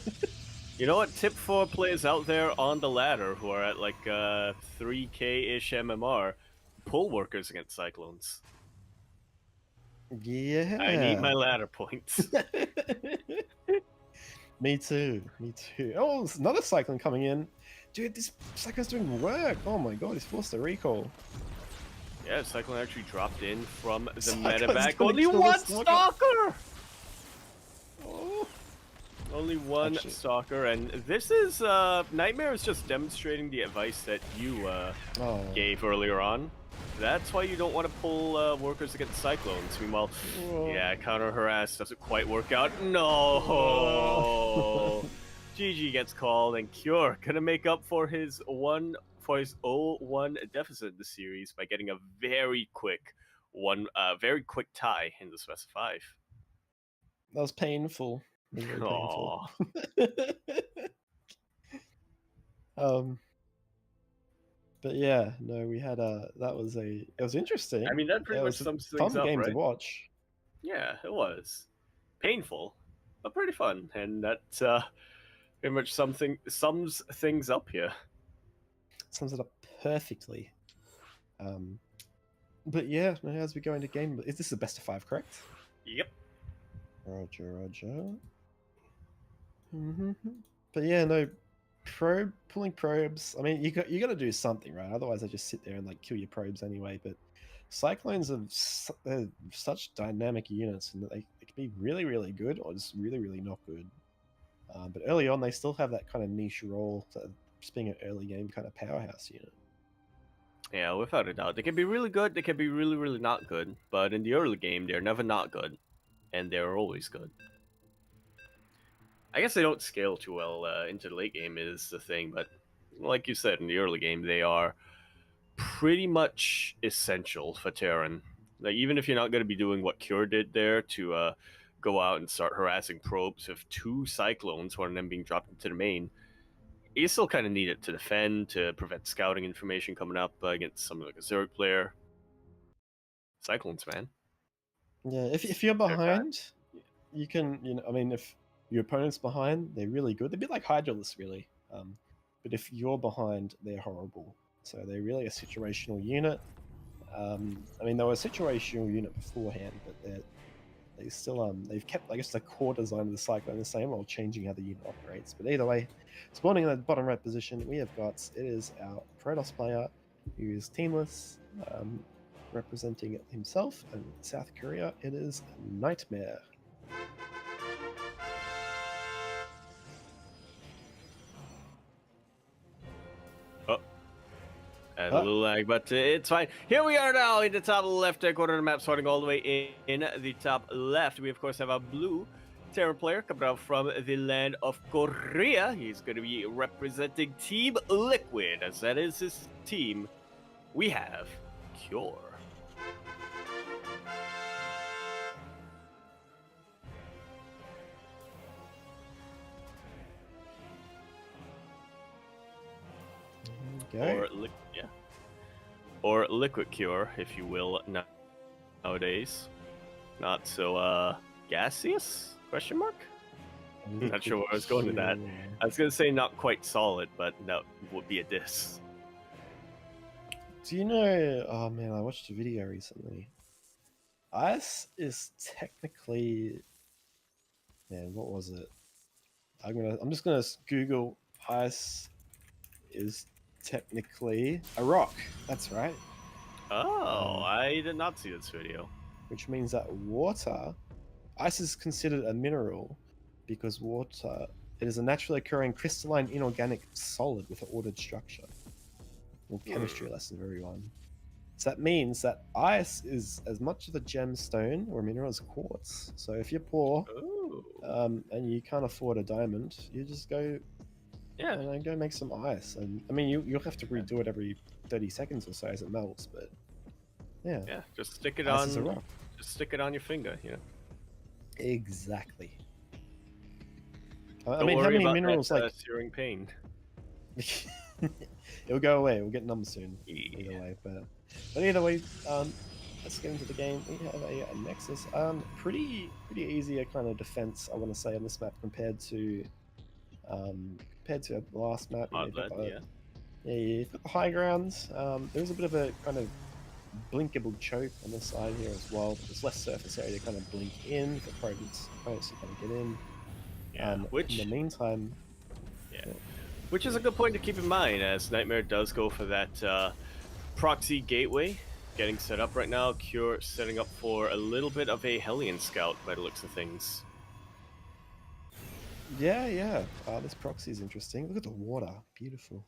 You know what? Tip for players out there on the ladder who are at like 3k-ish MMR, pull workers against Cyclones. Yeah. I need my ladder points. Me too. Oh, there's another Cyclone coming in. Dude, this Cyclone's doing work. Oh my god, he's forced a recall. Yeah, Cyclone actually dropped in from the Cyclone's medevac. gonna Only kill one the stalker! Oh. Only one Actually. stalker, and this is Nightmare is just demonstrating the advice that you gave earlier on. That's why you don't want to pull workers against Cyclones. Meanwhile, yeah, counter harass doesn't quite work out. No. GG gets called, and Cure gonna make up for his 0-1 deficit in the series by getting a very quick tie in the Best of 5. That was painful. It was very painful. But yeah, no, we had it was interesting. I mean, that pretty much sums things fun up, game right? to watch. Yeah, it was painful, but pretty fun, and that pretty much sums things up here. Sums it up perfectly. But yeah, as we go into game, is this the best of 5, correct? Yep. Roger. But yeah, no, pulling probes. I mean, you got to do something, right? Otherwise, they just sit there and like kill your probes anyway. But Cyclones they're such dynamic units, and they can be really, really good or just really, really not good. But early on, they still have that kind of niche role to just being an early game kind of powerhouse unit. Yeah, without a doubt. They can be really good, they can be really, really not good. But in the early game, they're never not good. And they're always good. I guess they don't scale too well into the late game is the thing, but like you said, in the early game, they are pretty much essential for Terran. Like, even if you're not going to be doing what Cure did there to go out and start harassing probes with 2 Cyclones, one of them being dropped into the main, you still kind of need it to defend, to prevent scouting information coming up against something like a Zerg player. Cyclones, man. Yeah, if you're They're bad. behind, you can, I mean, if your opponent's behind, they're really good. They're a bit like Hydralisk, really. But if you're behind, they're horrible. So they're really a situational unit. I mean, they were a situational unit beforehand, but they still they've kept, I guess, the core design of the Cyclone the same while changing how the unit operates. But either way, spawning in the bottom right position, we have got, it is our Protoss player who is teamless, representing himself, and South Korea, it is Nightmare. A little lag, but it's fine. Here we are now in the top left corner of the map, starting all the way in the top left. We, of course, have a blue Terran player coming out from the land of Korea. He's going to be representing Team Liquid, as that is his team. We have Cure. Okay. Or Liquid Cure, if you will, nowadays. Not so gaseous? Question mark? I'm not sure where I was going with that. I was gonna say not quite solid, but that would be a diss. Do you know? Oh man, I watched a video recently. Ice is technically, man, what was it? I'm just gonna Google ice is technically a rock. That's right. Oh, I did not see this video. Which means that ice is considered a mineral because water, it is a naturally occurring crystalline inorganic solid with an ordered structure. Well, chemistry lesson for everyone. So that means that ice is as much of a gemstone or a mineral as quartz. So if you're poor and you can't afford a diamond, you just go and go make some ice. And I mean, you'll have to redo it every 30 seconds or so as it melts, but yeah, just stick it ice is a on. rock. Just stick it on your finger. Exactly. Don't I mean, how worry many about minerals that, like searing pain? it'll go away. We'll get numb soon. Either way, but either way, let's get into the game. We have a Nexus. Pretty easier kind of defense, I want to say, on this map compared to the last map. You've got the high grounds. There's a bit of a kind of blinkable choke on the side here as well, but there's less surface area to kind of blink in for opponents to kind of get in. Which in the meantime, which is a good point to keep in mind, as Nightmare does go for that proxy gateway getting set up right now. Cure setting up for a little bit of a Hellion scout by the looks of things. Yeah. This proxy is interesting. Look at the water, beautiful.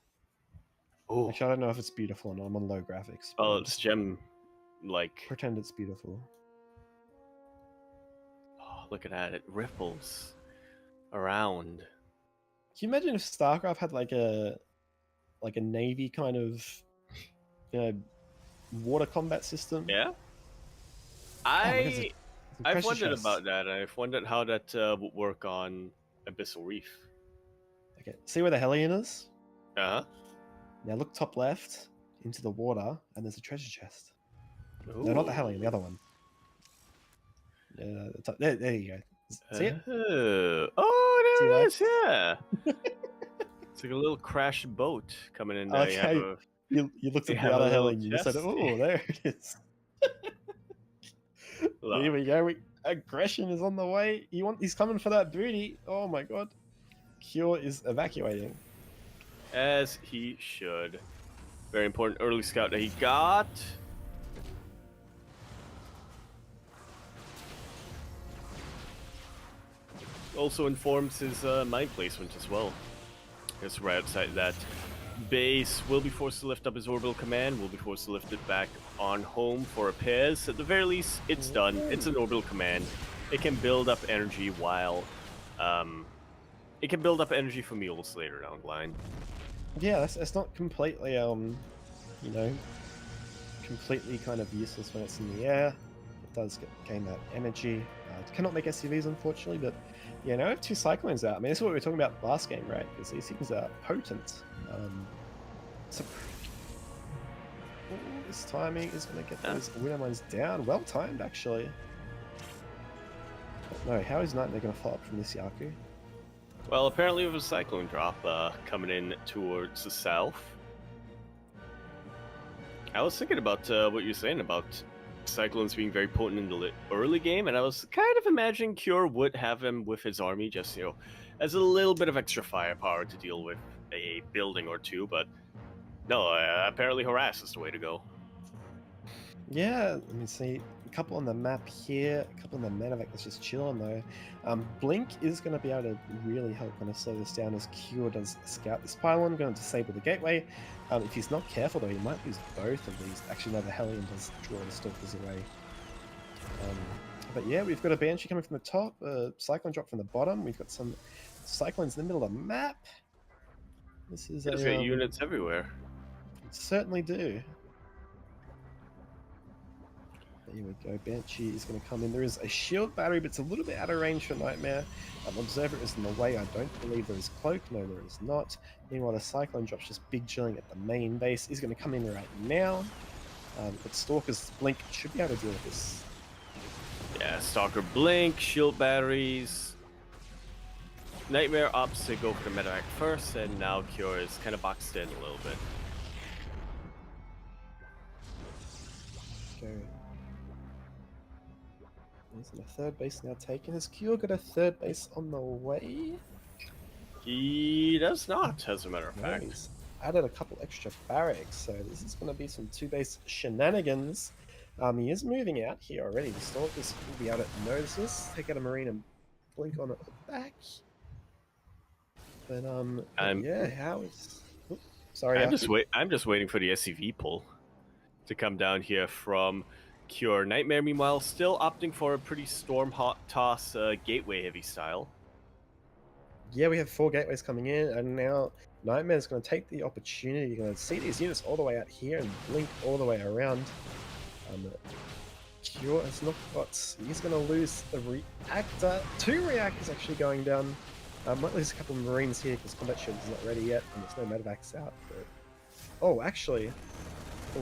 Oh, actually, I don't know if it's beautiful or not. I'm on low graphics. Oh, it's gem, like. Pretend it's beautiful. Oh, look at that! It ripples around. Can you imagine if StarCraft had like a navy kind of, water combat system? Yeah. I've wondered about that. I've wondered how that would work on Abyssal Reef. Okay, see where the Hellion is? Uh-huh. Now look top left into the water, and there's a treasure chest. Ooh. No, not the Hellion, the other one. There you go. See it? Oh, there it is, yeah. It's like a little crashed boat coming in there. Okay. You looked at the other Hellion, you said, oh, there it is. Here we go. Aggression is on the way. He's coming for that booty. Oh my god. Cure is evacuating. As he should. Very important early scout that he got. Also informs his mine placement as well. Just right outside that base will be forced to lift up his orbital command, will be forced to lift it back on home for repairs. At the very least, it's done. It's an orbital command. It can build up energy while... it can build up energy for mules later down the line. Yeah, it's not completely, you know, completely kind of useless when it's in the air. It does gain that energy. It cannot make SCVs, unfortunately, but yeah, now I have 2 Cyclones out. I mean, this is what we were talking about last game, right? Because these things are potent. So, this timing is going to get those winner mines down. Well timed, actually. But no, how is Nightmare going to follow up from this Yaku? Well, apparently with a cyclone drop coming in towards the south. I was thinking about what you're saying about cyclones being very potent in the early game, and I was kind of imagining Cure would have him with his army just, you know, as a little bit of extra firepower to deal with a building or two, but no, apparently Harass is the way to go. Yeah, let me see. A couple on the map here, a couple on the medevac that's just chilling though. Blink is going to be able to really help kind of slow this down as Cure does scout this pylon, going to disable the gateway. If he's not careful though, he might lose both of these. Actually, no, the Hellion does draw the Stalkers away. But yeah, we've got a Banshee coming from the top, a Cyclone drop from the bottom. We've got some Cyclones in the middle of the map. This is There's units everywhere. Certainly do. Here we go. Banshee is going to come in. There is a shield battery, but it's a little bit out of range for Nightmare. Observer is in the way. I don't believe there is Cloak. No, there is not. Meanwhile, the Cyclone drop's just big chilling at the main base. He's going to come in right now. But Stalker's Blink should be able to deal with this. Yeah, Stalker Blink, shield batteries. Nightmare opts to go for the medevac first, and now Cure is kind of boxed in a little bit. Go. There's a third base now taken. Has Cure got a third base on the way? He does not, as a matter of No, fact. he's added a couple extra barracks, so this is going to be some 2-base shenanigans. He is moving out here already. The Stalkers will be able to notice this, take out a Marine and blink on it back. But yeah, how is? Oops, sorry, I'm just waiting for the SCV pull to come down here from Cure. Nightmare, meanwhile, still opting for a pretty storm hot toss gateway heavy style. Yeah, we have 4 gateways coming in, and now Nightmare's going to take the opportunity. You're going to see these units all the way out here and blink all the way around. Cure has not got. He's going to lose the reactor. 2 reactors actually going down. Might lose a couple of Marines here because combat shield is not ready yet, and there's no medevacs out. But... oh, actually. Oh.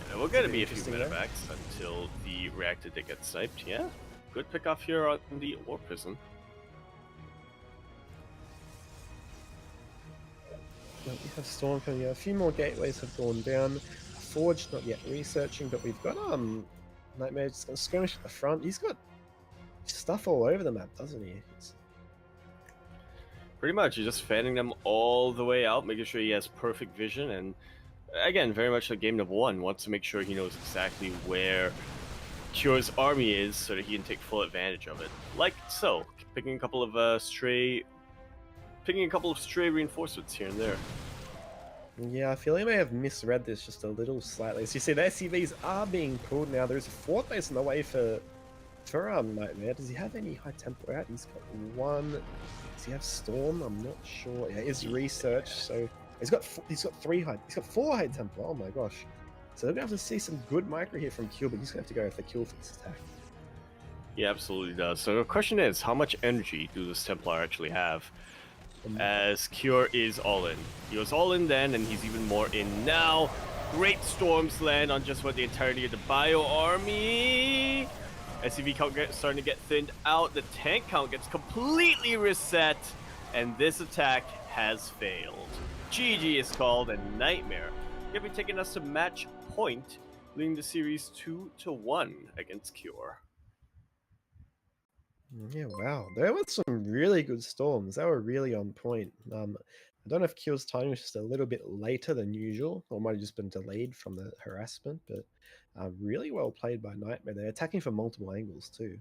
Yeah, we're going to be a few medevacs until the reactor did get sniped. Yeah, good pick off here on the War Prison. We have Storm coming out. A few more gateways have gone down. Forge not yet researching, but we've got Nightmare just going to skirmish at the front. He's got stuff all over the map, doesn't he? Pretty much, he's just fanning them all the way out, making sure he has perfect vision, and again, very much like game number 1, wants to make sure he knows exactly where Cure's army is so that he can take full advantage of it. Like so, picking a couple of stray reinforcements here and there. Yeah, I feel he may have misread this just a little slightly. So you see, the SCVs are being pulled now. There's a 4th base on the way for Nightmare. Does he have any high tempo out? He's got 1. Does he have Storm? I'm not sure. Yeah, it's research. So he's got 3 high. He's got 4 high tempo. Oh my gosh. So they're gonna have to see some good micro here from Cure, but he's gonna have to go for the kill for this attack. He absolutely does. So the question is, how much energy do this Templar actually have? As Cure is all in. He was all in then, and he's even more in now. Great storms land on just about the entirety of the Bio army. SCV count starting to get thinned out. The tank count gets completely reset, and this attack has failed. GG is called, and Nightmare gonna be taking us to match point, leading the series 2-1 against Cure. Yeah, wow. There were some really good storms. They were really on point. I don't know if Cure's timing was just a little bit later than usual, or might have just been delayed from the harassment, but really well played by Nightmare. They're attacking from multiple angles too.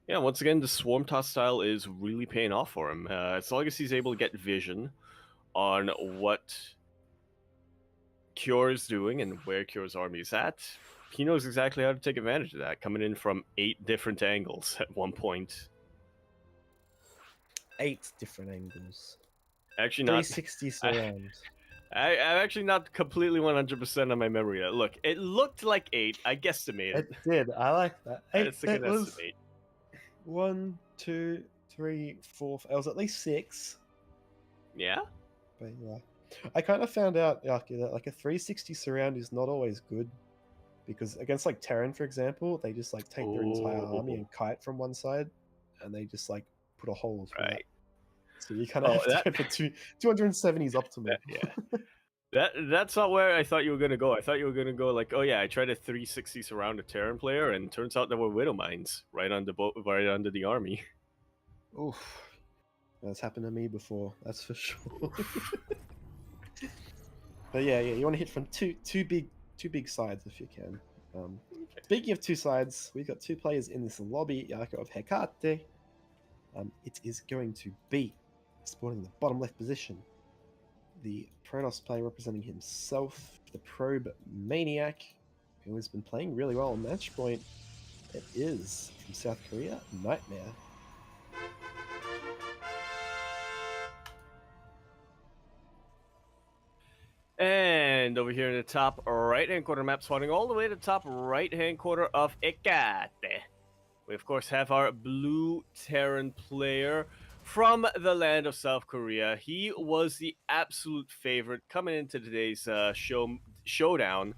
Yeah, once again, the Swarm Toss style is really paying off for him. As long as he's able to get vision on what Cure is doing and where Cure's army is at, he knows exactly how to take advantage of that, coming in from 8 different angles at one point. 8 different angles. Actually, not. 360 surround. I'm actually not completely 100% on my memory yet. Look, it looked like 8. I guesstimated. It did. I like that. 8. It's like It an was estimate. 1, 2, 3, 4. It was at least 6. Yeah? But yeah, I kind of found out, Yaki, that like a 360 surround is not always good because against like Terran, for example, they just like take their entire army and kite from one side, and they just like put a hole through that. Right. So you kind of have to go for 270 is optimal. Yeah. That's not where I thought you were gonna go. I thought you were gonna go like, oh yeah, I tried a 360 surround a Terran player, and turns out there were Widow Mines right on the boat, right under the army. Oof, that's happened to me before. That's for sure. But yeah, you want to hit from two big sides if you can. Speaking of 2 sides, we've got 2 players in this lobby. Yako of Hecate. It is going to be sporting the bottom left position. The Protoss player representing himself, the Probe Maniac, who has been playing really well on match point. It is from South Korea, Nightmare. And over here in the top right-hand corner map, spawning all the way to the top right-hand corner of Hecate. We, of course, have our blue Terran player from the land of South Korea. He was the absolute favorite coming into today's showdown,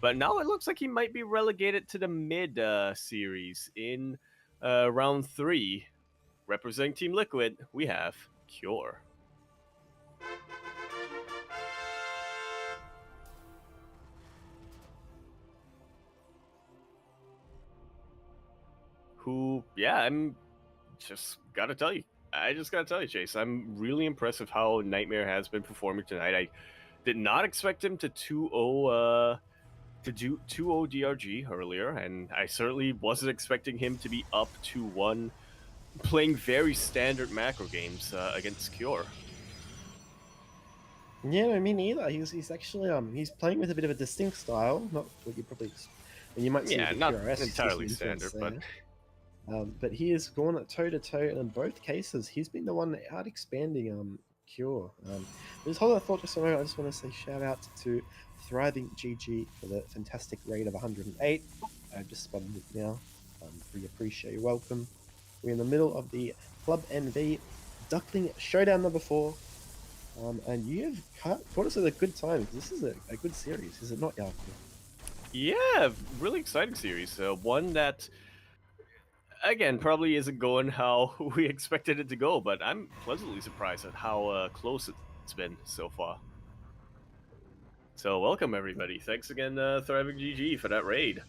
but now it looks like he might be relegated to the mid series in round 3. Representing Team Liquid, we have Cure. Who, yeah, I'm just gotta tell you. I just gotta tell you, Chase, I'm really impressed with how Nightmare has been performing tonight. I did not expect him to 2-0 to do 2-0 DRG earlier, and I certainly wasn't expecting him to be up 2-1, playing very standard macro games against Cure. Yeah, no, me neither. He's actually he's playing with a bit of a distinct style, not what you probably, and you might see Yeah, with not QRS, entirely standard, but but he has gone toe to toe, and in both cases, he's been the one out expanding Cure. There's whole other thought just a moment. I just want to say shout out to Thriving GG for the fantastic raid of 108. I've just spotted it now. We appreciate you. Welcome. We're in the middle of the Club NV Duckling Showdown number 4. And you've caught us at a good time. This is a good series, is it not, Yaku? yeah, really exciting series. One that, again, probably isn't going how we expected it to go, but I'm pleasantly surprised at how close it's been so far. So welcome everybody. Thanks again, Thriving GG, for that raid.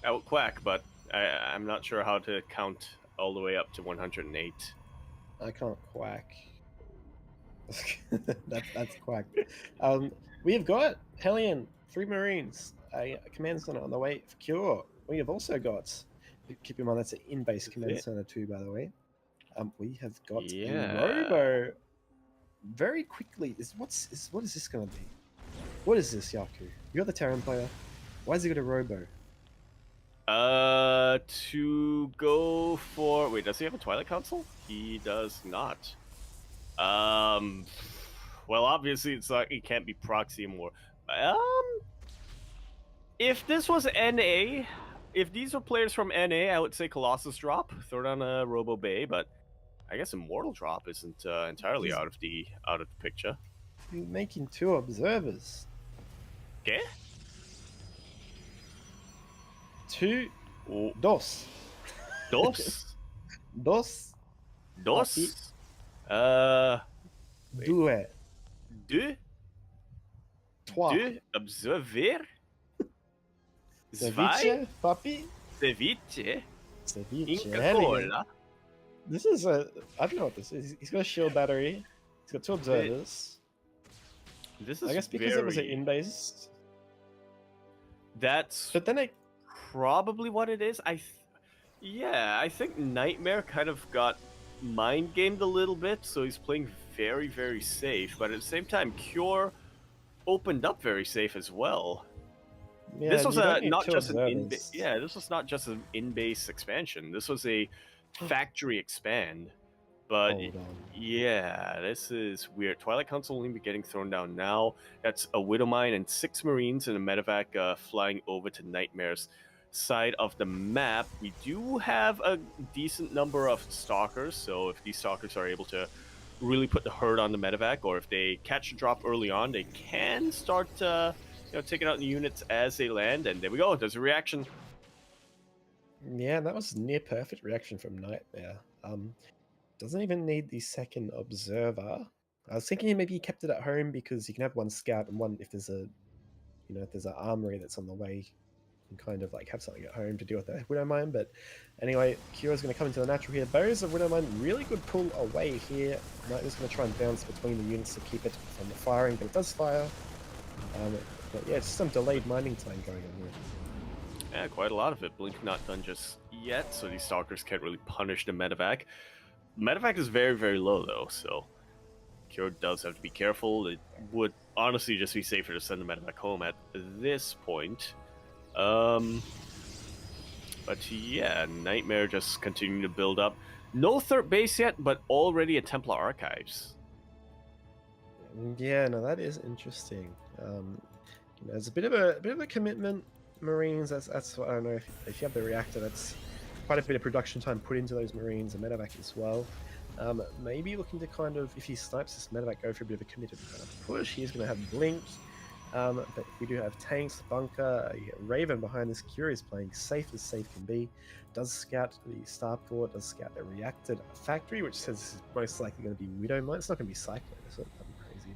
Out quack, but I'm not sure how to count all the way up to 108. I can't quack. That's quack. We have got Hellion, 3 Marines, a command center on the way for Cure. We have also got, keep in mind that's an in-base command center too, by the way. We have got a Robo. Very quickly, what is this going to be? What is this, Yaku? You got the Terran player. Why is he got a Robo? To go for... Wait, does he have a Twilight Council? He does not. Well, obviously it's like he can't be proxy anymore. If this was NA, if these were players from NA, I would say Colossus drop, throw down a Robo Bay, but I guess Immortal drop isn't entirely out of the picture. He's making 2 observers. Okay. 2 dos. Dos. Dos. Dos. Deux. Deux. Trois. Deux. Observer. Ceviche, papi. Ceviche. Ceviche. Inca Cola. This is I don't know what this is. He's got a shield battery. He's got 2 observers. This is, I guess, because it was an in-base. That's But then probably what it is. Yeah, I think Nightmare kind of got mind gamed a little bit, so he's playing very, very safe. But at the same time, Cure opened up very safe as well. Yeah, This and was you don't a need not two just an observers. yeah, this was not just an in-base expansion. This was a factory expand. But Hold on. yeah, this is weird. Twilight Council only be getting thrown down now. That's a Widow Mine and 6 Marines and a medevac flying over to Nightmare's side of the map. We do have a decent number of stalkers, so if these stalkers are able to really put the hurt on the medevac, or if they catch a drop early on, they can start taking out the units as they land. And there we go. There's a reaction. Yeah, that was near perfect reaction from Nightmare. Doesn't even need the second observer. I was thinking maybe he kept it at home because you can have one scout and one if there's a if there's an armory that's on the way, you can kind of like have something at home to deal with the Widowmine. But anyway, Kira's going to come into the natural here. Bows of Widowmine, really good pull away here. Nightmare's going to try and bounce between the units to keep it from the firing, but it does fire. But yeah, it's some delayed mining time going on here. Yeah, quite a lot of it. Blink not done just yet, so these stalkers can't really punish the medevac. Medevac is very, very low though, so Cure does have to be careful. It would honestly just be safer to send the medevac home at this point. But yeah, Nightmare just continuing to build up. No third base yet, but already a Templar Archives. Yeah, no, that is interesting. It's a bit of a commitment. Marines, that's what I don't know. If you have the reactor, that's quite a bit of production time put into those Marines and medevac as well. Maybe looking to kind of, if he snipes this medevac, go for a bit of a committed kind of push. He's going to have blink. But we do have tanks, bunker, Raven behind this. Cure is playing safe as safe can be. Does scout the starport, does scout the reactor factory, which says this is most likely going to be Widow Mine. It's not going to be Cyclone, so that'd be crazy.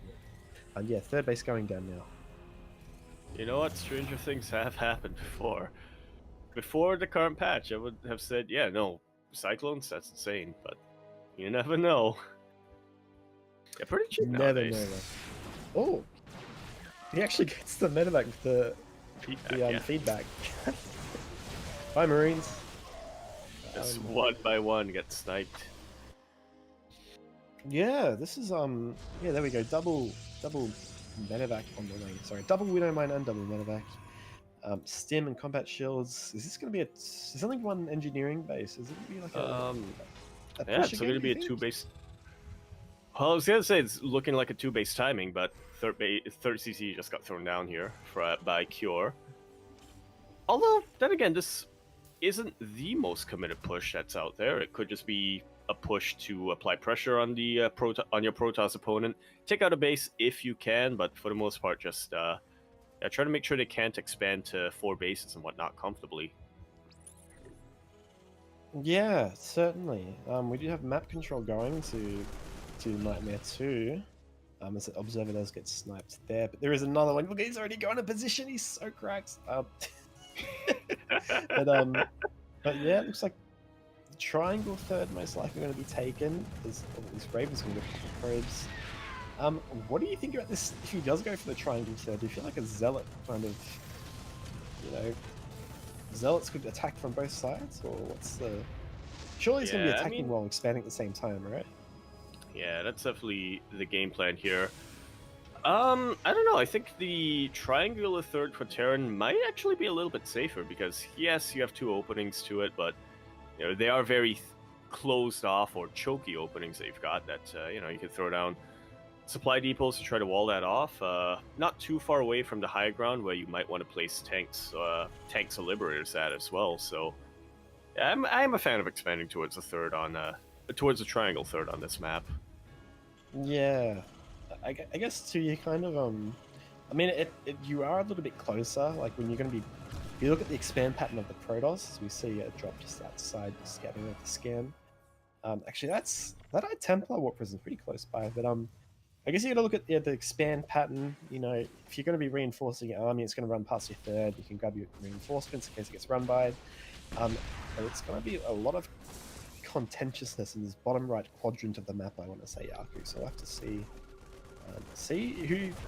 But yeah, third base going down now. You know what? Stranger things have happened before. Before the current patch, I would have said, yeah, no, Cyclones, that's insane, but you never know. Yeah, pretty cheap Never nowadays. know that. Oh, he actually gets the medevac with the Feedback, feedback. Bye, Marines. Just one by one get sniped. Yeah, this is yeah, there we go. Double medevac on the way. Sorry, double Widow Mine and double medevac. Stim and combat shields. Is this going to be there's only one engineering base? Is it going to be like a yeah, push it's again, going to be a think? 2-base. Well, I was going to say it's looking like a 2-base timing, but third CC just got thrown down here by Cure. Although, then again, this isn't the most committed push that's out there. It could just be a push to apply pressure on the on your Protoss opponent, take out a base if you can, but for the most part, just try to make sure they can't expand to 4 bases and whatnot comfortably. Yeah, certainly. We do have map control going to Nightmare 2. As the observer does get sniped there, but there is another one. Look, he's already got a position. He's so cracked. But yeah, it looks like the triangle third most likely going to be taken. There's these Ravens going to go for probes. What do you think about this? If he does go for the triangle third, do you feel like a zealot kind of, zealots could attack from both sides, or what's the? Surely he's going to be attacking while expanding at the same time, right? Yeah, that's definitely the game plan here. I don't know. I think the triangular third for Terran might actually be a little bit safer because yes, you have 2 openings to it, but they are very closed off or choky openings that you've got that you can throw down supply depots to try to wall that off. Not too far away from the high ground where you might want to place tanks or liberators at as well. So yeah, I'm a fan of expanding towards towards the triangle third on this map. Yeah, I guess too. You kind of I mean, you are a little bit closer. Like when you're going to be, if you look at the expand pattern of the Protoss, we see a drop just outside, just scouting out the scan. Actually, that Templar Warp Prison pretty close by. But I guess you got to look at the expand pattern. If you're going to be reinforcing your army, it's going to run past your third. You can grab your reinforcements in case it gets run by. But it's going to be a lot of contentiousness in this bottom right quadrant of the map. I want to say Yaku, so we'll have to see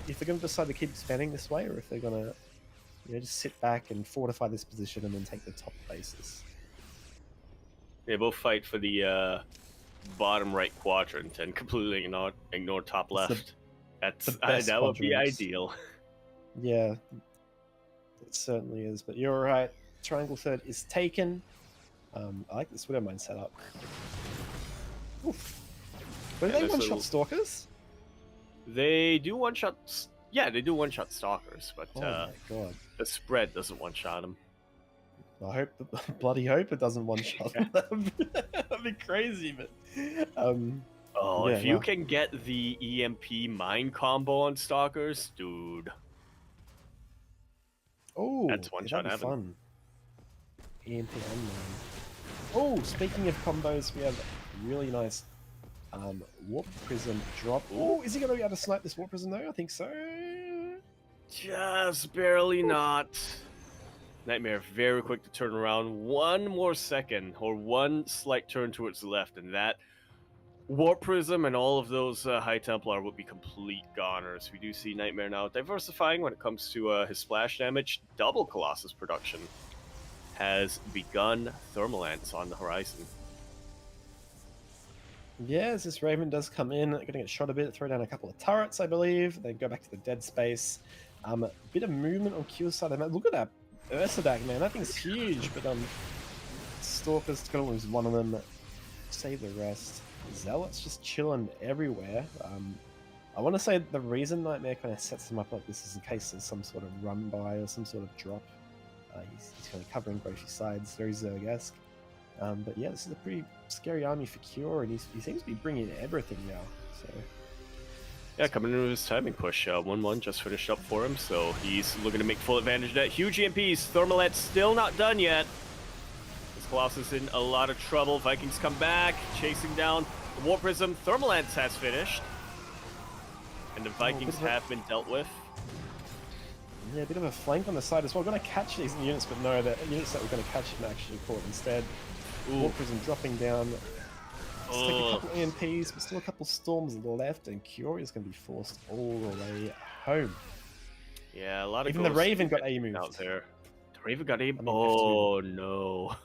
if they're going to decide to keep expanding this way, or if they're going to just sit back and fortify this position and then take the top bases. They both fight for the bottom right quadrant and completely ignore top It's left. That's the best that would be quadrants. ideal. Yeah, it certainly is. But you're right. Triangle third is taken. I like this Widowmine setup. Oof. Were And they this one-shot little- stalkers? They do one shots. Yeah, they do one shot stalkers, but Oh my god. the spread doesn't one shot them. I hope, bloody hope it doesn't one-shot them. That'd be crazy, but Oh, yeah, if you wow. can get the EMP mine combo on stalkers, dude, Oh, that's one yeah, shot that'd be heaven. fun. EMP and mine. Oh, speaking of combos, we have really nice warp prism drop. Oh, is he gonna be able to snipe this warp prism though? I think so. Just barely not. Nightmare very quick to turn around. One more second, or one slight turn towards the left, and that Warp Prism and all of those High Templar would be complete goners. We do see Nightmare now diversifying when it comes to his splash damage. Double Colossus production has begun. Thermal Ants on the horizon. Yeah, as this Raven does come in, gonna get shot a bit, throw down a couple of turrets, I believe, then go back to the dead space. A bit of movement on Q's side of the map. Look at that Ursadak, man, that thing's huge, but Stalker's gonna lose one of them, save the rest. Zealot's just chilling everywhere. I want to say the reason Nightmare kind of sets them up like this is in case there's some sort of run by or some sort of drop. He's kind of covering both his sides, very Zerg-esque. But yeah, this is a pretty scary army for Cure, and he seems to be bringing everything now. So Yeah, coming into his timing push. 1-1 just finished up for him, so he's looking to make full advantage of that. Huge EMPs. Thermalet still not done yet. This Colossus in a lot of trouble. Vikings come back, chasing down the Warp Prism. Thermalance has finished. And the Vikings have been dealt with. yeah, a bit of a flank on the side as well. We're going to catch these units, but no, the units that we're going to catch him actually caught instead. Warp Prism dropping down. Let's take a couple EMPs, but still a couple storms left, and Cure is going to be forced all the way home. Yeah, a lot of Even the ghosts Raven got A-moved out there. The Raven got A. I mean, Oh no,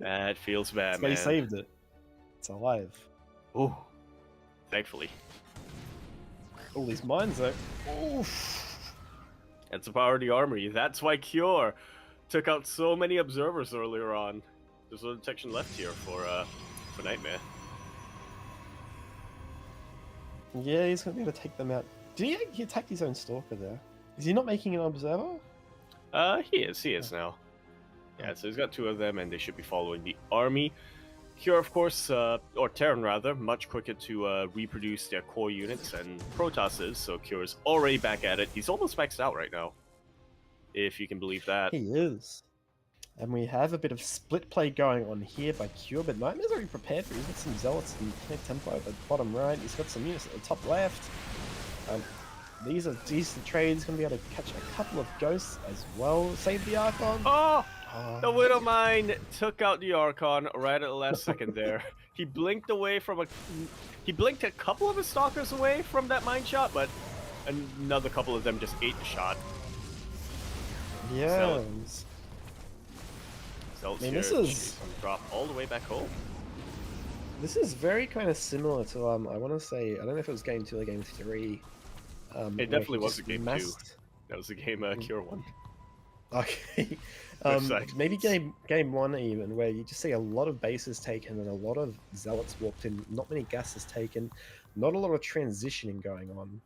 that feels bad, They man. saved it. It's alive. Oh, thankfully. All these mines though. Oof. That's the power of the armory. That's why Cure took out so many observers earlier on. There's no detection left here for Nightmare. Yeah, he's going to be able to take them out. Did he attacked his own Stalker there? Is he not making an observer? He is now. Yeah, so he's got two of them, and they should be following the army. Cure, of course, or Terran rather, much quicker to reproduce their core units and Protoss is, so Cure's already back at it. He's almost maxed out right now, if you can believe that. He is. And we have a bit of split play going on here by Cure, but Nightmare's already prepared for it. He's got some Zealots and Templar at the bottom right. He's got some units at the top left. These are decent trades. Going to be able to catch a couple of Ghosts as well. Save the Archon. Oh! The Widowmine took out the Archon right at the last second there. He blinked away from He blinked a couple of his Stalkers away from that mine shot, but another couple of them just ate the shot. Yeah. Zealots I mean, here this is drop all the way back home. This is very kind of similar to I want to say, I don't know if it was game 2 or game 3. It definitely was a game 2. That was a game Cure won. Okay. Maybe game 1 even, where you just see a lot of bases taken and a lot of Zealots walked in, not many gases taken, not a lot of transitioning going on.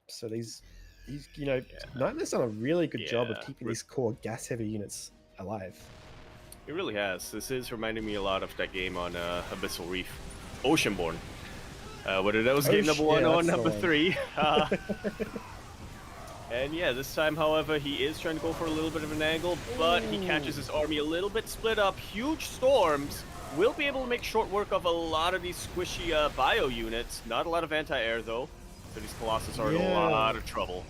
So these Nightmare's done a really good job of keeping these core gas-heavy units alive. It really has. This is reminding me a lot of that game on Abyssal Reef, Oceanborn. Whether that was game number 1 or number 3. And yeah, this time, however, he is trying to go for a little bit of an angle, but he catches his army a little bit split up. Huge storms will be able to make short work of a lot of these squishy bio units. Not a lot of anti-air, though, so these Colossus are in a lot of trouble.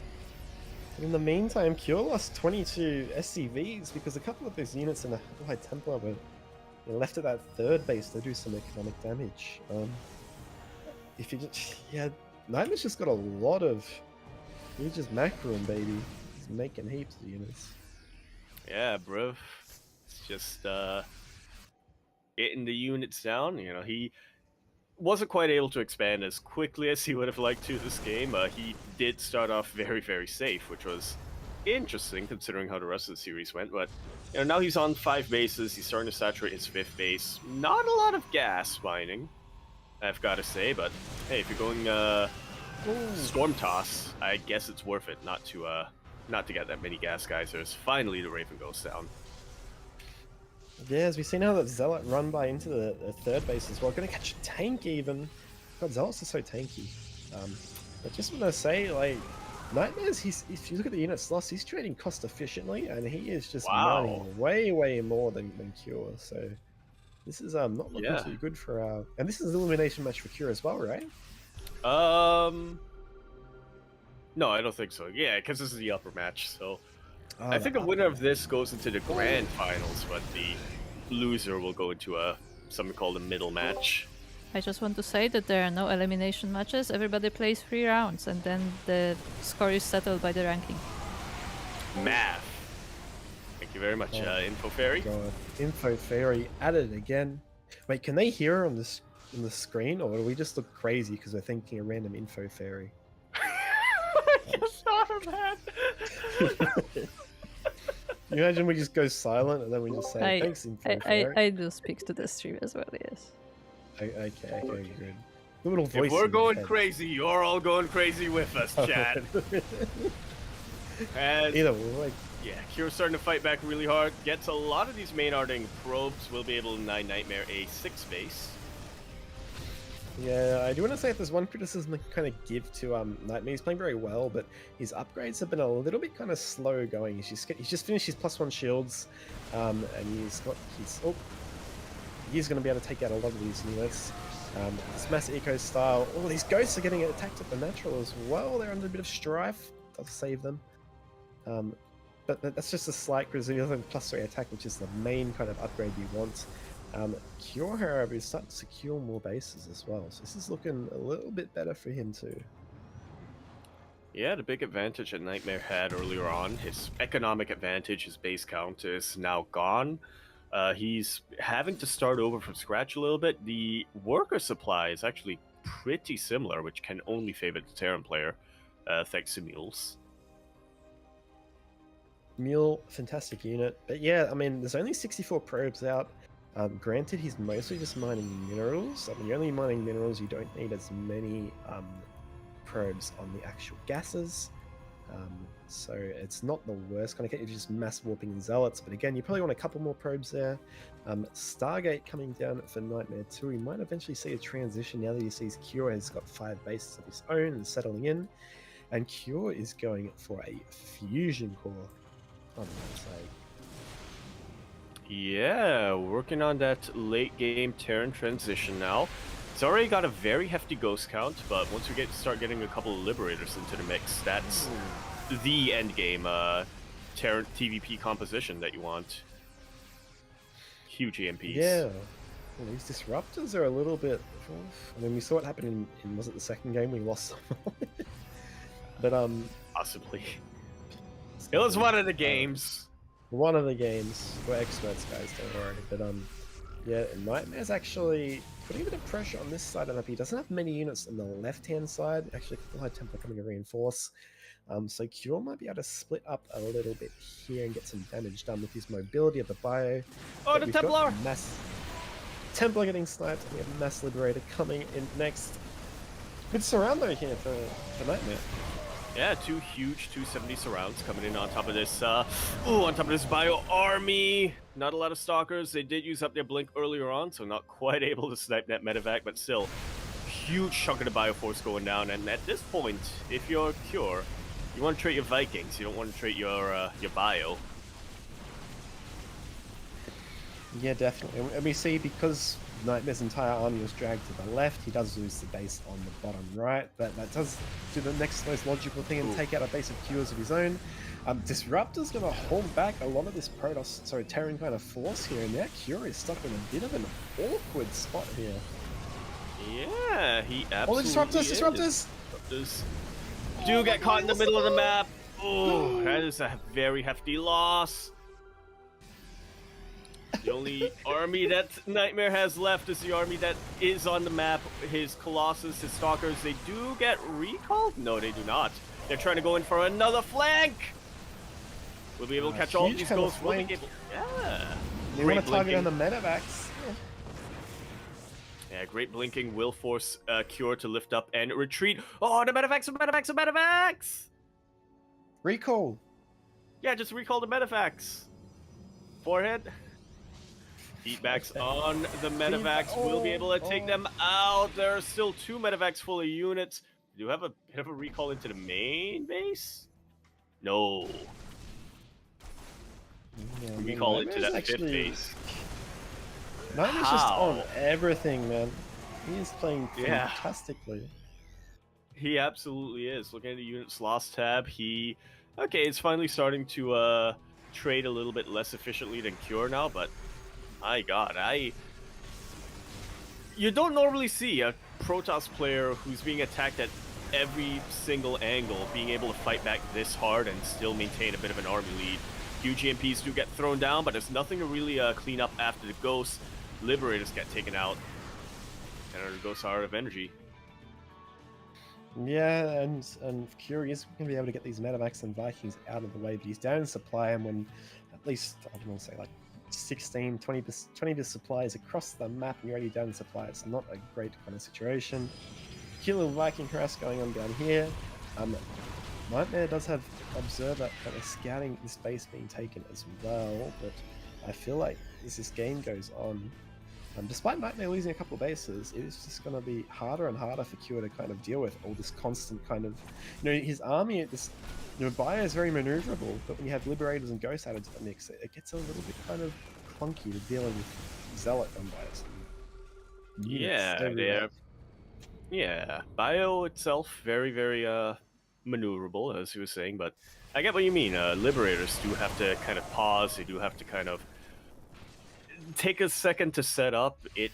In the meantime, Cure lost 22 SCVs because a couple of those units in the High Templar were left at that third base to do some economic damage. If you just, Nightmare's just got a lot of. He's just macroing, baby. He's making heaps of units. Yeah, bro. It's just getting the units down. You know, he wasn't quite able to expand as quickly as he would have liked to this game. He did start off very, very safe, which was interesting considering how the rest of the series went. But you know, now he's on 5 bases. He's starting to saturate his 5th base. Not a lot of gas mining, I've got to say. But hey, if you're going Storm Toss, I guess it's worth it not to get that many gas geysers. Finally, the Raven goes down. Yeah, as we see now that Zealot run by into the 3rd base as well. Gonna catch a tank even. God, Zealots are so tanky. But just want to say, like, Nightmares, if you look at the units lost, he's trading cost efficiently, and he is just mining way, way more than Cure. So this is not looking too good for and this is an elimination match for Cure as well, right? No, I don't think so. Yeah, because this is the upper match, so I think the winner of this goes into the grand finals, but the loser will go into something called a middle match. I just want to say that there are no elimination matches. Everybody plays 3 rounds, and then the score is settled by the ranking. Math. Thank you very much, Info Fairy. God. Info Fairy at it again. Wait, can they hear her on the screen, or do we just look crazy because we're thinking a random Info Fairy? I just thought of that. Can you imagine we just go silent and then we just say thanks, Info Fairy? I do speak to the stream as well, yes. Okay, good. The little voice. If we're going crazy, you're all going crazy with us, chat. Either way. Yeah, Cure's starting to fight back really hard. Gets a lot of these main arting probes. Will be able to Nightmare a 6 base. Yeah, I do want to say if there's one criticism I can kind of give to Nightmare, he's playing very well, but his upgrades have been a little bit kind of slow going. He's just finished his +1 shields, and he's going to be able to take out a lot of these units. This mass eco style. Oh, these ghosts are getting attacked at the natural as well. They're under a bit of strife. That'll save them. But that's just a slight criticism. You have +3 attack, which is the main kind of upgrade you want. Cure, however, is starting to secure more bases as well. So this is looking a little bit better for him too. Yeah, the big advantage that Nightmare had earlier on, his economic advantage, his base count is now gone. He's having to start over from scratch a little bit. The worker supply is actually pretty similar, which can only favor the Terran player, thanks to Mules. Mule, fantastic unit. But yeah, I mean, there's only 64 probes out. Granted, he's mostly just mining minerals. I mean, you're only mining minerals, you don't need as many probes on the actual gases. So it's not the worst kind of case. You're just mass warping Zealots. But again, you probably want a couple more probes there. Stargate coming down for Nightmare 2. We might eventually see a transition now that he sees Cure has got 5 bases of his own and settling in. And Cure is going for a fusion core. On that side. Yeah, working on that late game Terran transition now. It's already got a very hefty ghost count, but once we start getting a couple of Liberators into the mix, that's the end game Terran TVP composition that you want. Huge EMPs. Yeah. Well, these disruptors are a little bit. I mean, we saw what happened in was it the second game? We lost some. But possibly. It was one of the games. One of the games. We're experts, guys. Don't worry. But yeah, Nightmare's actually putting a bit of pressure on this side of the map. He doesn't have many units on the left-hand side. Actually, High Templar coming to reinforce. So Cure might be able to split up a little bit here and get some damage done with his mobility at the bio. Oh, the Templar! Templar getting sniped, and we have Mass Liberator coming in next. Good surround though here for Nightmare. Yeah, 2 huge 270 surrounds coming in on top of this, on top of this bio army. Not a lot of stalkers. They did use up their blink earlier on, so not quite able to snipe that medevac, but still, huge chunk of the bio force going down. And at this point, if you're Cure, you want to trade your Vikings. You don't want to trade your bio. Yeah, definitely. And we see because Nightmare's entire army was dragged to the left, he does lose the base on the bottom right, but that does do the next most logical thing and take out a base of Cures of his own. Disruptor's going to hold back a lot of this Terran kind of force here, and now Cure is stuck in a bit of an awkward spot here. Yeah, he absolutely all the Disruptors! Disruptors do get caught in the middle of the map. Oh, that is a very hefty loss. The only army that Nightmare has left is the army that is on the map. His Colossus, his Stalkers, they do get recalled? No, they do not. They're trying to go in for another flank! We'll be able to catch all of huge these kind of ghosts. We'll be flank. able... Yeah. They Great want to target on blinking. the medevacs. Yeah, great blinking will force Cure to lift up and retreat. Oh, the medevacs, the medevacs, the medevacs! Recall. Yeah, just recall the medevacs. Forehead. Feedbacks on the medevacs will be able to take them out. There are still 2 medevacs full of units. Do you have a bit of a recall into the main base? No. Yeah, Recall into that Nightmare's 5th base. Nightmare's just on everything, man. He is playing Yeah. fantastically. He absolutely is. Looking at the units lost tab, okay, it's finally starting to trade a little bit less efficiently than Cure now, but my god, you don't normally see a Protoss player who's being attacked at every single angle being able to fight back this hard and still maintain a bit of an army lead. Huge EMPs do get thrown down, but there's nothing to really clean up after the Ghosts. Liberators get taken out, and the Ghosts are out of energy. Yeah, and Cure is going to be able to get these medevacs and Vikings out of the way, but he's down in supply, and when at least, I don't want to say like 16, 20 of his supplies across the map and you're already down in supply, it's not a great kind of situation. Cute little Viking harass going on down here. Nightmare does have Observer kind of scouting the space being taken as well, but I feel like as this game goes on, despite Nightmare losing a couple of bases, it is just going to be harder and harder for Cure to kind of deal with all this constant kind of, his army at this, Bio is very maneuverable, but when you have Liberators and Ghosts added to the mix, it gets a little bit kind of clunky to deal with Zealot on Bios. Yeah, Bio itself, very, very maneuverable, as you were saying, but I get what you mean. Liberators do have to kind of pause, they do have to kind of take a second to set up. It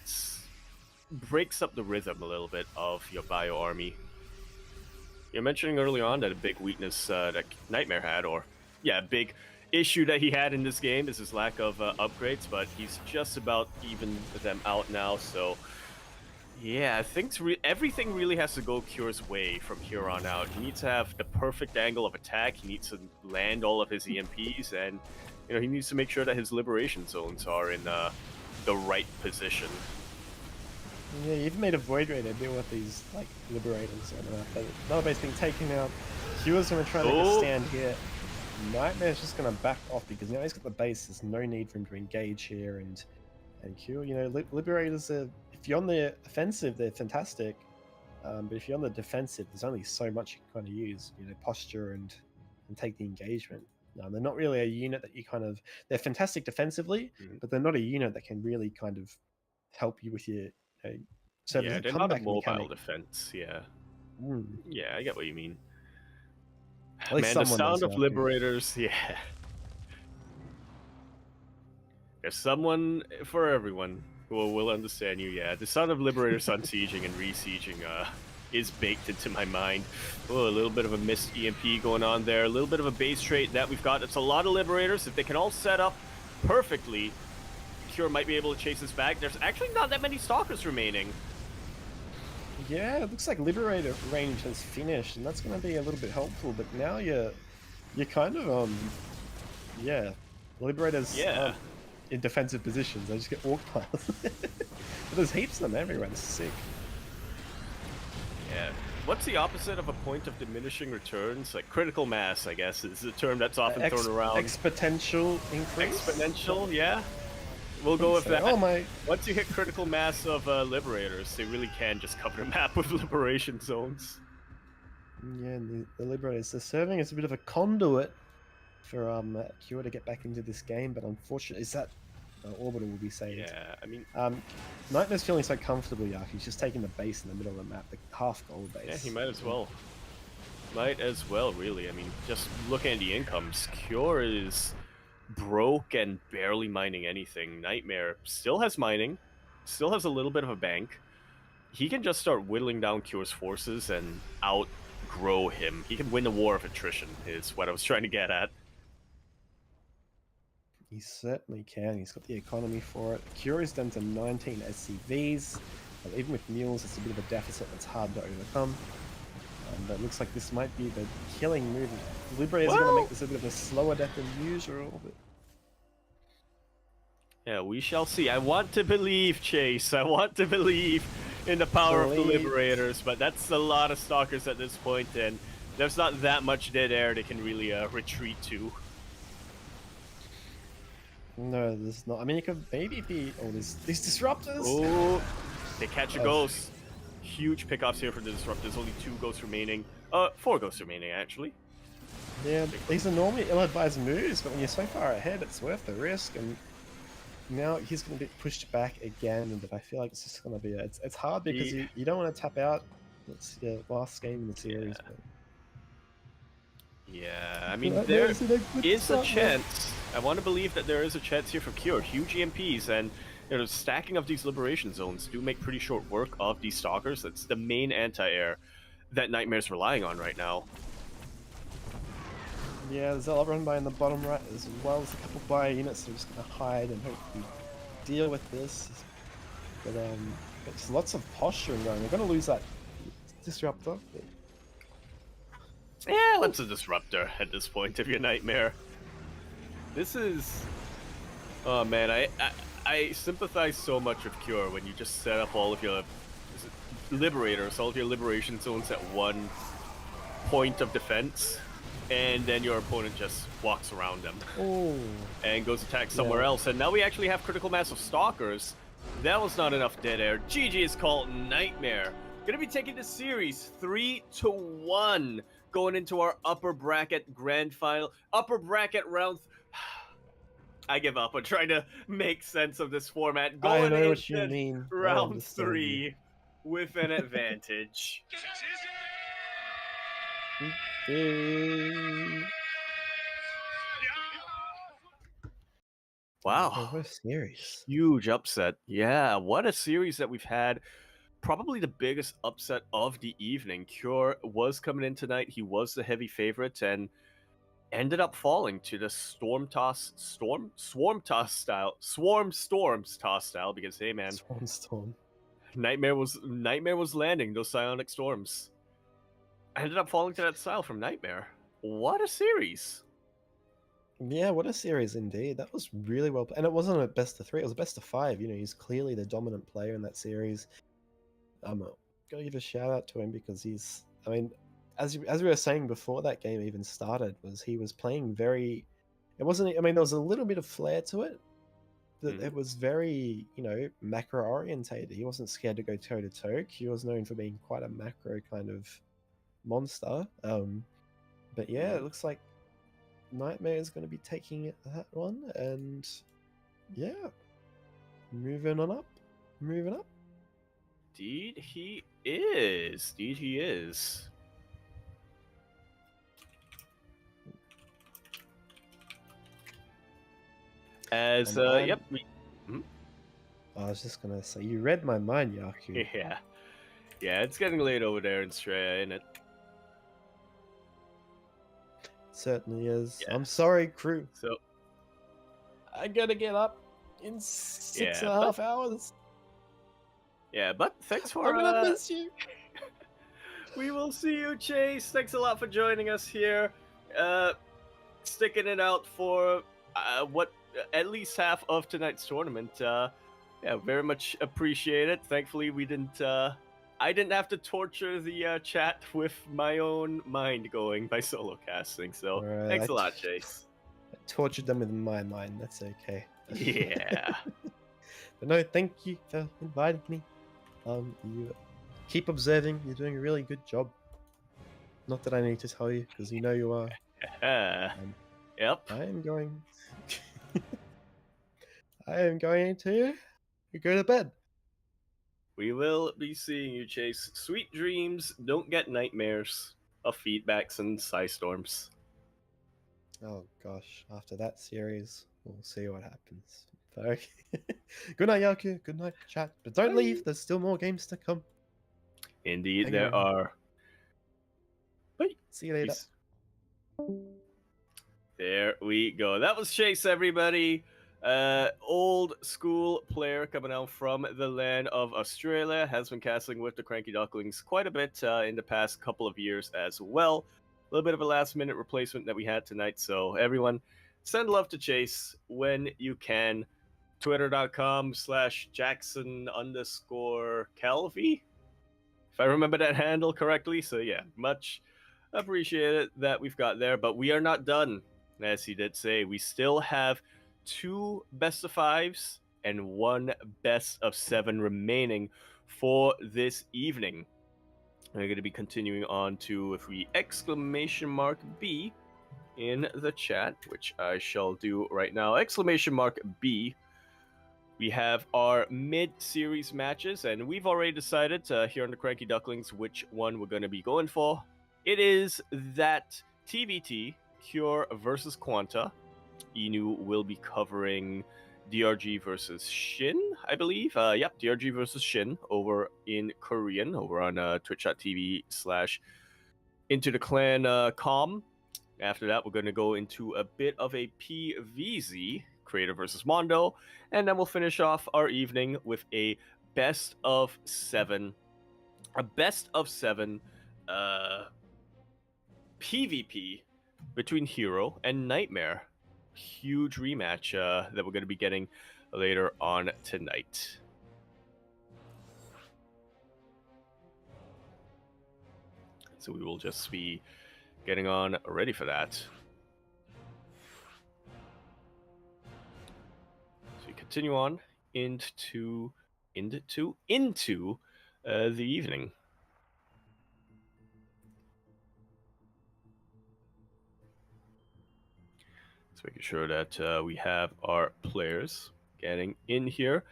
breaks up the rhythm a little bit of your Bio army. You're mentioning early on that a big weakness that Nightmare had, or a big issue that he had in this game is his lack of upgrades, but he's just about even them out now, so yeah, I think everything really has to go Cure's way from here on out. He needs to have the perfect angle of attack, he needs to land all of his EMPs, and he needs to make sure that his liberation zones are in the right position. Yeah, you even made a Void Raider deal with these like Liberators on the map. Another base being taken out. Cure's going to try to make a stand here. Nightmare's just going to back off because now he's got the base. There's no need for him to engage here, and Cure, Liberators are, if you're on the offensive, they're fantastic. But if you're on the defensive, there's only so much you can kind of use, posture and take the engagement. They're not really a unit that you kind of, they're fantastic defensively, but they're not a unit that can really kind of help you with your, they're not a mobile defense, yeah. Yeah, I get what you mean. At least man, the sound of Liberators, There's someone for everyone who will understand you, The sound of Liberators unsieging and re-sieging is baked into my mind. Oh, a little bit of a missed EMP going on there. A little bit of a base trait that we've got. It's a lot of Liberators. If they can all set up perfectly, Cure might be able to chase this back. There's actually not that many Stalkers remaining. Yeah, it looks like Liberator range has finished, and that's going to be a little bit helpful, but now you're kind of, Liberators in defensive positions. They just get walked past. But there's heaps of them everywhere. It's sick. Yeah. What's the opposite of a point of diminishing returns? Like critical mass, I guess, is the term that's often thrown around. Exponential increase? Exponential, yeah. We'll go with that. Oh my! Once you hit critical mass of Liberators, they really can just cover the map with liberation zones. Yeah, and the Liberators, they're serving as a bit of a conduit for Cure to get back into this game, but unfortunately, is that Orbital will be saved. Yeah, I mean... Nightmare's feeling so comfortable, Yak. He's just taking the base in the middle of the map, the half gold base. Yeah, he might as well. Might as well, really. I mean, just looking at the incomes, Cure is broke and barely mining anything. Nightmare still has mining, still has a little bit of a bank. He can just start whittling down Cure's forces and outgrow him. He can win the war of attrition, is what I was trying to get at. He certainly can. He's got the economy for it. Curi's down to 19 SCVs. Even with mules, it's a bit of a deficit that's hard to overcome. But it looks like this might be the killing move. Liberator's going to make this a bit of a slower death than usual. But... yeah, we shall see. I want to believe, Chase. I want to believe in the power of the Liberators, but that's a lot of Stalkers at this point, and there's not that much dead air they can really retreat to. No, there's not. I mean, it could maybe be... oh, these Disruptors! Oh, they catch a ghost. Huge pickoffs here for the Disruptors. Only 2 ghosts remaining. 4 ghosts remaining, actually. Yeah, these are normally ill-advised moves, but when you're so far ahead, it's worth the risk. And now he's going to be pushed back again, but I feel like it's just going to be... it's hard because you don't want to tap out. It's your last game in the series. Yeah. But... yeah, I mean, there is a chance. I want to believe that there is a chance here for Cure. Huge EMPs, and you know, stacking of these Liberation Zones do make pretty short work of these Stalkers. That's the main anti-air that Nightmare's relying on right now. Yeah, there's a run by in the bottom right as well as a couple bio units that are just going to hide and hopefully deal with this. But it's lots of posturing going. They're going to lose that Disruptor. But... yeah, what's a Disruptor at this point if you're Nightmare? This is... oh man, I sympathize so much with Cure when you just set up all of your Liberators, all of your Liberation Zones at one point of defense, and then your opponent just walks around them. Oh. And goes attack somewhere else. And now we actually have critical mass of Stalkers. That was not enough dead air. GG is called Nightmare. Gonna be taking the series 3-1 going into our upper bracket grand final. Upper bracket round... I give up on trying to make sense of this format. Going I know what into you mean. round 3 with an advantage. Wow. Oh, what a series. Huge upset. Yeah, what a series that we've had. Probably the biggest upset of the evening. Cure was coming in tonight. He was the heavy favorite and ended up falling to the Swarm Storms toss style because hey man, Storm. Nightmare was landing those psionic storms. Ended up falling to that style from Nightmare. What a series. Yeah, what a series indeed. That was really well played. And it wasn't a best of 3, it was a best of 5. You know, he's clearly the dominant player in that series. I'm gonna give a shout out to him because he's, I mean, as we were saying before that game even started, was he was playing very, it wasn't, I mean, there was a little bit of flair to it, that it was very, you know, macro orientated. He wasn't scared to go toe to toe. He was known for being quite a macro kind of monster. But yeah, it looks like Nightmare is going to be taking that one, and yeah, moving up. Indeed he is. As yep. I was just gonna say, you read my mind, Yaku. Yeah, it's getting late over there in Straya, isn't it? Certainly is. Yeah. I'm sorry, crew. So I gotta get up in 6.5 hours. Yeah, but thanks for... I'm gonna miss you. We will see you, Chase. Thanks a lot for joining us here. Sticking it out for what at least half of tonight's tournament. Yeah, very much appreciate it. Thankfully, we didn't... I didn't have to torture the chat with my own mind going by solo casting. So thanks a lot, Chase. I tortured them with my mind. That's okay. Yeah. But no, thank you for inviting me. You keep observing. You're doing a really good job. Not that I need to tell you, because you know you are. Yep. I am going. I am going to go to bed. We will be seeing you, Chase. Sweet dreams. Don't get nightmares of feedbacks and storms. Oh gosh, after that series, we'll see what happens. Okay. Good night, Yaku. Good night, chat. But don't leave. There's still more games to come. Indeed, there are. Bye. See you later. Peace. There we go. That was Chase, everybody. Old school player coming out from the land of Australia. Has been casting with the CranKy Ducklings quite a bit in the past couple of years as well. A little bit of a last minute replacement that we had tonight. So everyone, send love to Chase when you can. Twitter.com/Jackson_Calvi, if I remember that handle correctly. So yeah, much appreciated that we've got there. But we are not done. As he did say, we still have 2 best of 5s and 1 best of 7 remaining for this evening. We're going to be continuing on to, if we !B in the chat, which I shall do right now. !B. We have our mid-series matches, and we've already decided here on the CranKy Ducklings which one we're going to be going for. It is that TVT, Cure versus Quanta. Inu will be covering DRG versus Shin, I believe. Yep, DRG versus Shin over in Korean, over on twitch.tv/IntoTheClan.com. After that, we're going to go into a bit of a PVZ, Creator versus Mondo, and then we'll finish off our evening with a best of 7. A best of 7 PvP between Hero and Nightmare. Huge rematch that we're going to be getting later on tonight. So we will just be getting on ready for that. So we continue on into the evening. So making sure that we have our players getting in here.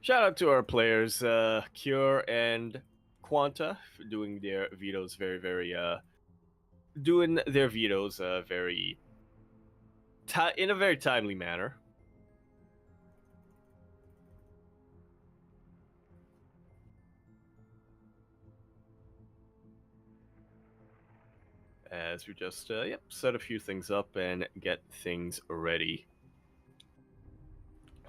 Shout out to our players, Cure and Quanta, for doing their vetoes very in a very timely manner. As we just set a few things up and get things ready.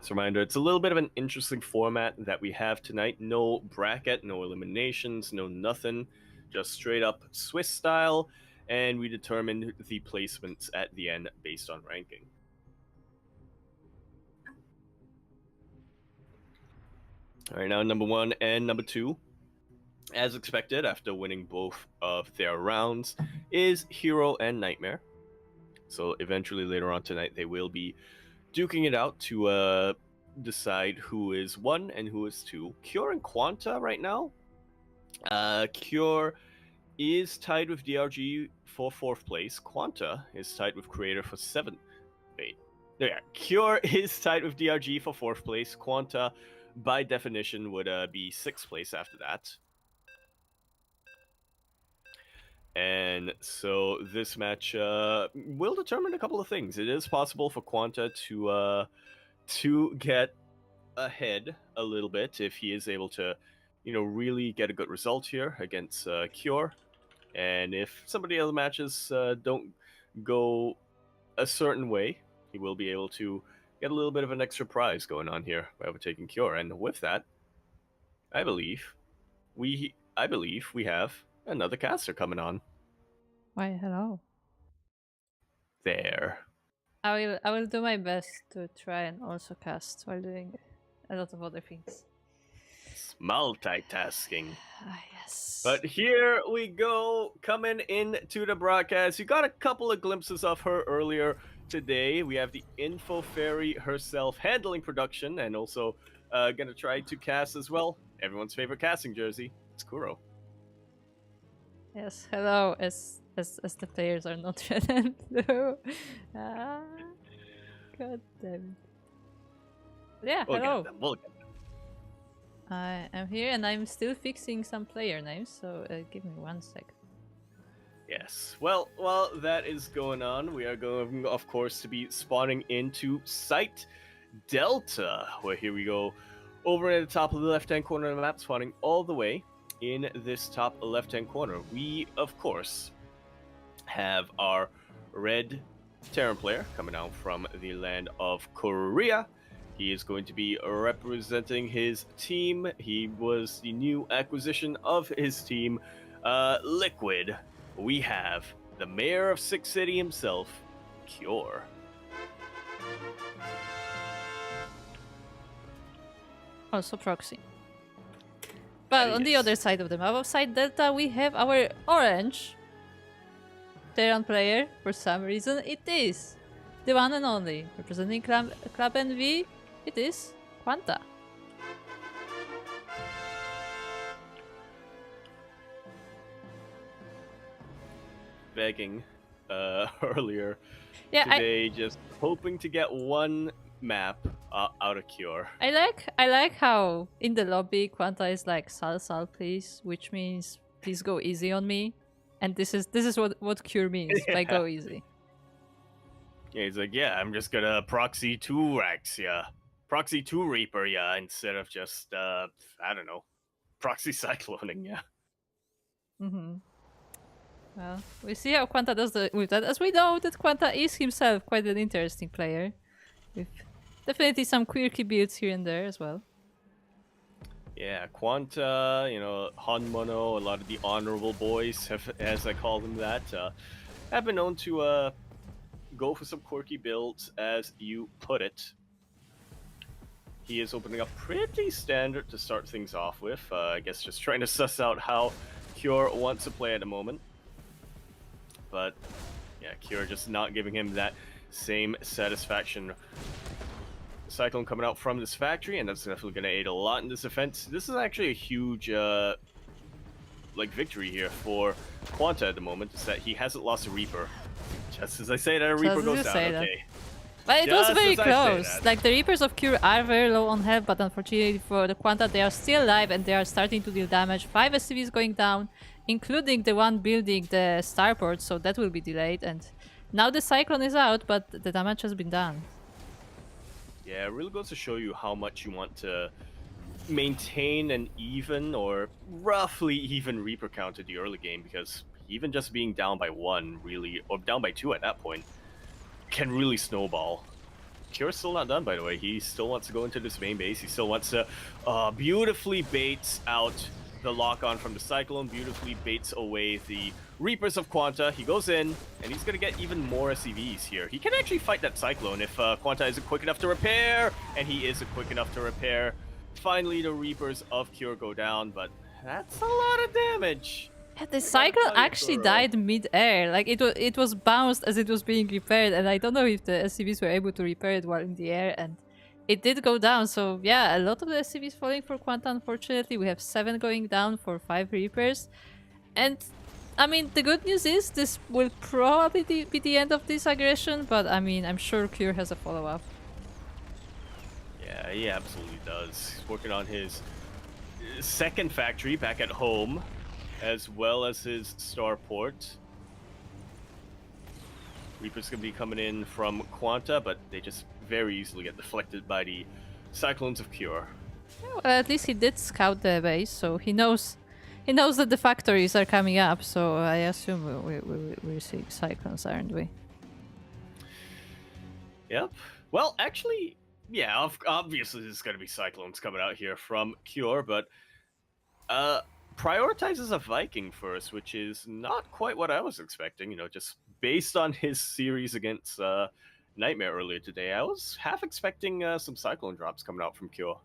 As a reminder, it's a little bit of an interesting format that we have tonight. No bracket, no eliminations, no nothing. Just straight up Swiss style, and we determine the placements at the end based on ranking. All right, now number 1 and number 2, as expected after winning both of their rounds, is Hero and Nightmare. So eventually later on tonight, they will be duking it out to decide who is 1 and who is 2. Cure and Quanta right now. Cure is tied with DRG for 4th place. Quanta is tied with Creator for 7th. Wait. Yeah, Cure is tied with DRG for 4th place. Quanta, by definition, would be 6th place after that. And so this match will determine a couple of things. It is possible for Quanta to get ahead a little bit if he is able to, really get a good result here against Cure. And if some of the other matches don't go a certain way, he will be able to get a little bit of an extra prize going on here by overtaking Cure. And with that, I believe we have another caster coming on. Why, hello. There. I will do my best to try and also cast while doing a lot of other things. It's multitasking. Yes. But here we go, coming into the broadcast. You got a couple of glimpses of her earlier today. We have the Info Fairy herself handling production and also gonna try to cast as well. Everyone's favorite casting jersey. It's Kuro. Yes, hello, as the players are not present. God damn it. Yeah, hello. We'll get them. I am here and I'm still fixing some player names, so give me 1 sec. Yes. Well, while that is going on, we are going, of course, to be spawning into Site Delta, where here we go, over at the top of the left-hand corner of the map, spawning all the way in this top left-hand corner. We, of course, have our red Terran player coming out from the land of Korea. He is going to be representing his team. He was the new acquisition of his team, Liquid. We have the mayor of Six City himself, Cure. Also proxy. But on the other side of the map, outside Delta, we have our orange Terran player. For some reason, it is the one and only. Representing Club NV, it is Quanta. Begging earlier Yeah, today, just hoping to get one map out of Cure. I like how in the lobby Quanta is like sal please, which means please go easy on me, and this is what Cure means by go easy. Yeah, he's like, yeah, I'm just gonna proxy 2 Rex, yeah, proxy 2 Reaper, yeah, instead of just I don't know, proxy cycloning, yeah. Well, we see how Quanta does with that, as we know that Quanta is himself quite an interesting player, with definitely some quirky builds here and there as well. Yeah, Quanta, Hanmono, a lot of the honorable boys, as I call them that, have been known to go for some quirky builds, as you put it. He is opening up pretty standard to start things off with. I guess just trying to suss out how Cure wants to play at the moment. But yeah, Cure just not giving him that same satisfaction. Cyclone coming out from this factory, and that's definitely going to aid a lot in this offense. This is actually a huge victory here for Quanta at the moment, is that he hasn't lost a Reaper. Just as I say that, a Reaper goes down. Okay. But it was very close. Like, the Reapers of Cure are very low on health, but unfortunately for the Quanta, they are still alive and they are starting to deal damage. 5 SCVs going down, including the one building the starport, so that will be delayed. And now the Cyclone is out, but the damage has been done. Yeah, it really goes to show you how much you want to maintain an even or roughly even Reaper count in the early game, because even just being down by 1 really, or down by 2 at that point, can really snowball. Cure's still not done, by the way. He still wants to go into this main base. He still wants to beautifully baits out the lock-on from the Cyclone, beautifully baits away the Reapers of Quanta. He goes in, and he's going to get even more SCVs here. He can actually fight that Cyclone if Quanta isn't quick enough to repair, and he isn't quick enough to repair. Finally, the Reapers of Cure go down, but that's a lot of damage. Yeah, the Cyclone actually died mid-air. Like, it was bounced as it was being repaired, and I don't know if the SCVs were able to repair it while in the air, and it did go down. So yeah, a lot of the SCVs falling for Quanta, unfortunately. We have 7 going down for 5 Reapers. And I mean, the good news is this will probably be the end of this aggression, but I mean, I'm sure Cure has a follow-up. Yeah, he absolutely does. He's working on his second factory back at home, as well as his starport. Reaper's gonna be coming in from Quanta, but they just very easily get deflected by the Cyclones of Cure. Yeah, well, at least he did scout the base, so he knows that the factories are coming up. So I assume we're seeing Cyclones, aren't we? Yep. Well, actually, yeah. Obviously, there's gonna be Cyclones coming out here from Cure, but prioritizes a Viking first, which is not quite what I was expecting. Just based on his series against Nightmare earlier today, I was half expecting some Cyclone drops coming out from Cure.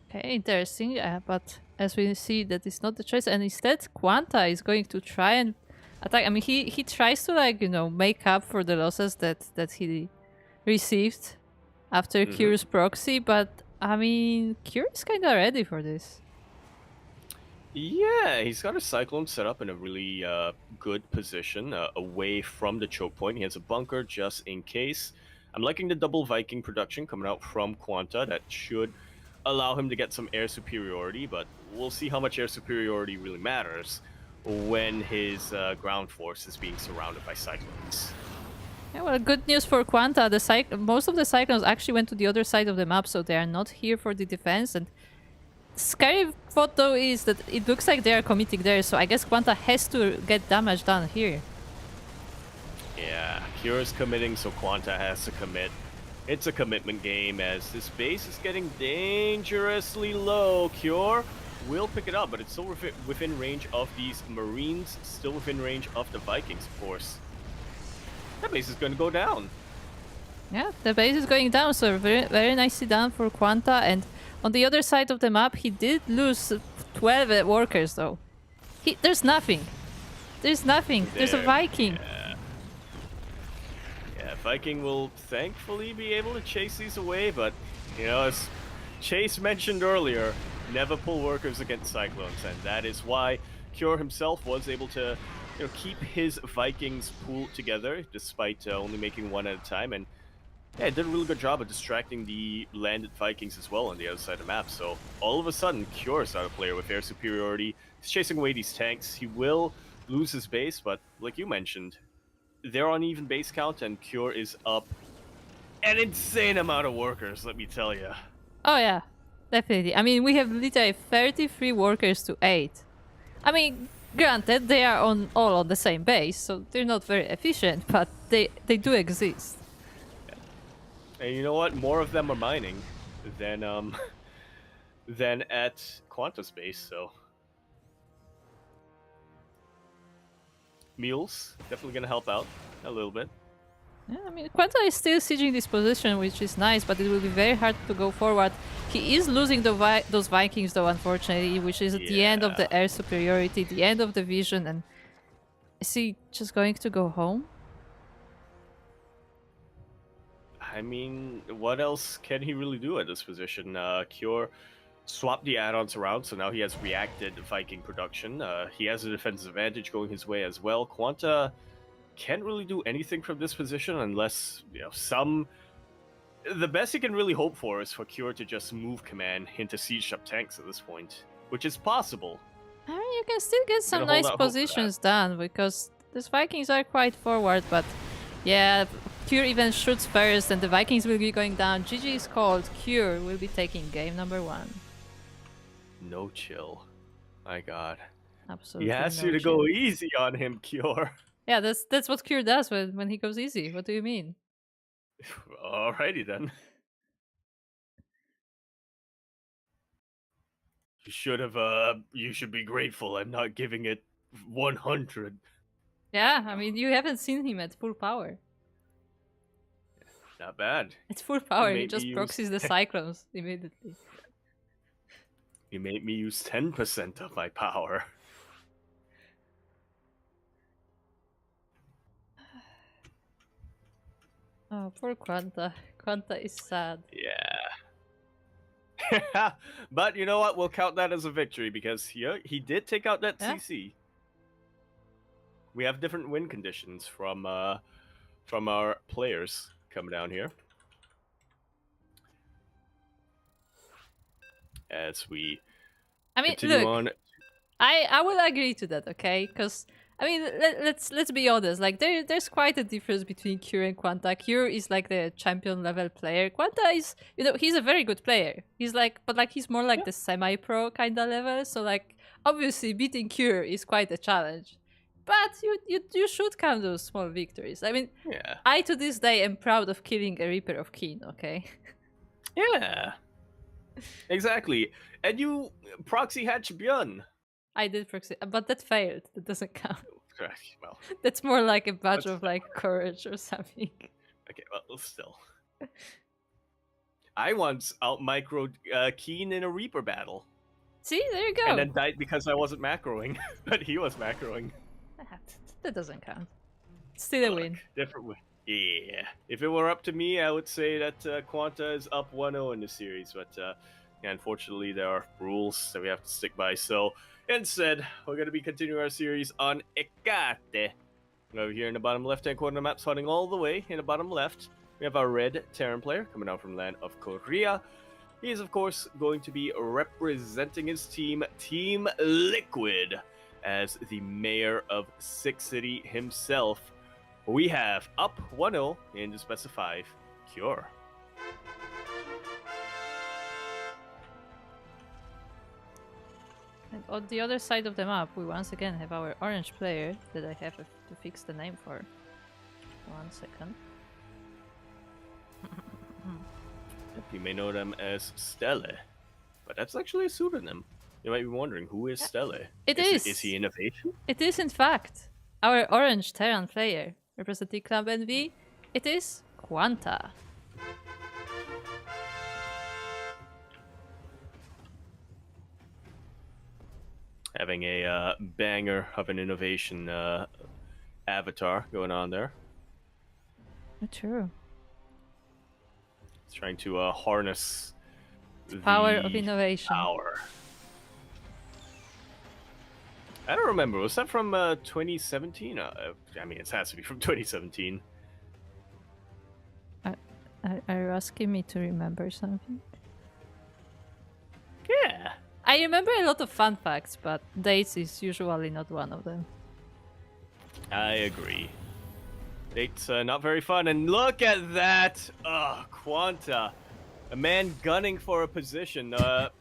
Okay, interesting. But as we see, that is not the choice, and instead Quanta is going to try and attack. I mean, he tries to make up for the losses that he received after Cure's proxy, but I mean, Cure is kind of ready for this. Yeah, he's got a Cyclone set up in a really good position away from the choke point. He has a bunker just in case. I'm liking the double Viking production coming out from Quanta. That should allow him to get some air superiority, but we'll see how much air superiority really matters when his ground force is being surrounded by Cyclones. Yeah, well, good news for Quanta. Most of the Cyclones actually went to the other side of the map, so they are not here for the defense. And scary thought though is that it looks like they are committing there, so I guess Quanta has to get damage done here. Yeah, Cure's committing, so Quanta has to commit. It's a commitment game as this base is getting dangerously low. Cure will pick it up, but it's still within range of these Marines, still within range of the Vikings, of course. That base is going to go down. Yeah, the base is going down, so very, very nicely done for Quanta. And on the other side of the map, he did lose 12 workers, though. There's nothing. There's nothing. There's a Viking. Yeah, Viking will thankfully be able to chase these away, but, you know, as Chase mentioned earlier, never pull workers against Cyclones, and that is why Cure himself was able to, you know, keep his Vikings pool together, despite only making one at a time, and yeah, it did a really good job of distracting the landed Vikings as well on the other side of the map. So all of a sudden, Cure is not a player with air superiority. He's chasing away these tanks. He will lose his base, but like you mentioned, they're on even base count, and Cure is up an insane amount of workers, let me tell you. Oh yeah, definitely. I mean, we have literally 33 workers to 8. I mean, granted, they are all on the same base, so they're not very efficient, but they do exist. And you know what? More of them are mining than than at Quanta Space, so mules definitely gonna help out a little bit. Yeah, I mean, Quanta is still sieging this position, which is nice, but it will be very hard to go forward. He is losing those Vikings, though, unfortunately, which is at the end of the air superiority, the end of the vision, and is he just going to go home? I mean, what else can he really do at this position? Cure swapped the add-ons around, so now he has reacted Viking production. He has a defensive advantage going his way as well. Quanta can't really do anything from this position unless, you know, the best he can really hope for is for Cure to just move command into siege up tanks at this point, which is possible. I mean, you can still get some nice positions done, because these Vikings are quite forward, but yeah, Cure even shoots first and the Vikings will be going down. GG is called. Cure will be taking game number 1. No chill. My god. Absolutely. He asks no you to chill. go easy on him, Cure. Yeah, that's what Cure does when he goes easy. What do you mean? Alrighty then. You should be grateful I'm not giving it 100. Yeah, I mean, you haven't seen him at full power. Not bad. At full power, he just proxies the Cyclones immediately. You made me use 10% of my power. Oh, poor Quanta. Quanta is sad. Yeah. But you know what? We'll count that as a victory because he did take out that CC. We have different win conditions from our players coming down here. As we continue on. I will agree to that, okay? Because I mean, let's be honest. Like there's quite a difference between Cure and Quanta. Cure is like the champion level player. Quanta is, you know, he's a very good player. He's like, but like he's more like the semi-pro kind of level. So like obviously beating Cure is quite a challenge. But you should count those small victories. I mean, I to this day am proud of killing a Reaper of Keen. Okay. Yeah. Exactly. And you proxy hatch Björn. I did proxy, but that failed. That doesn't count. Well, that's more like a badge of like courage or something. Okay, well, still. I once out microed Keen in a Reaper battle. See, there you go. And then died because I wasn't macroing, but he was macroing. That doesn't count. Still a win. Different win. Yeah. If it were up to me, I would say that Quanta is up 1-0 in the series, but yeah, unfortunately there are rules that we have to stick by. So instead, we're going to be continuing our series on Ekate. Over here in the bottom left-hand corner of the map, starting all the way in the bottom left, we have our red Terran player coming out from the land of Korea. He is, of course, going to be representing his team, Team Liquid, as the mayor of Six City himself. We have up 1-0 in the best of 5, Cure. And on the other side of the map, we once again have our orange player that I have to fix the name for. 1 second. You may know them as Stelle, but that's actually a pseudonym. You might be wondering, who is Stelle? It Is is. he innovation? It is, in fact, our orange Terran player representing Club NV. It is Quanta. Having a banger of an innovation avatar going on there. True. It's trying to harness the Power of innovation. Power. I don't remember. Was that from 2017? I mean, it has to be from 2017. Are you asking me to remember something? Yeah. I remember a lot of fun facts, but dates is usually not one of them. I agree. It's not very fun. And look at that! Quanta. A man gunning for a position. A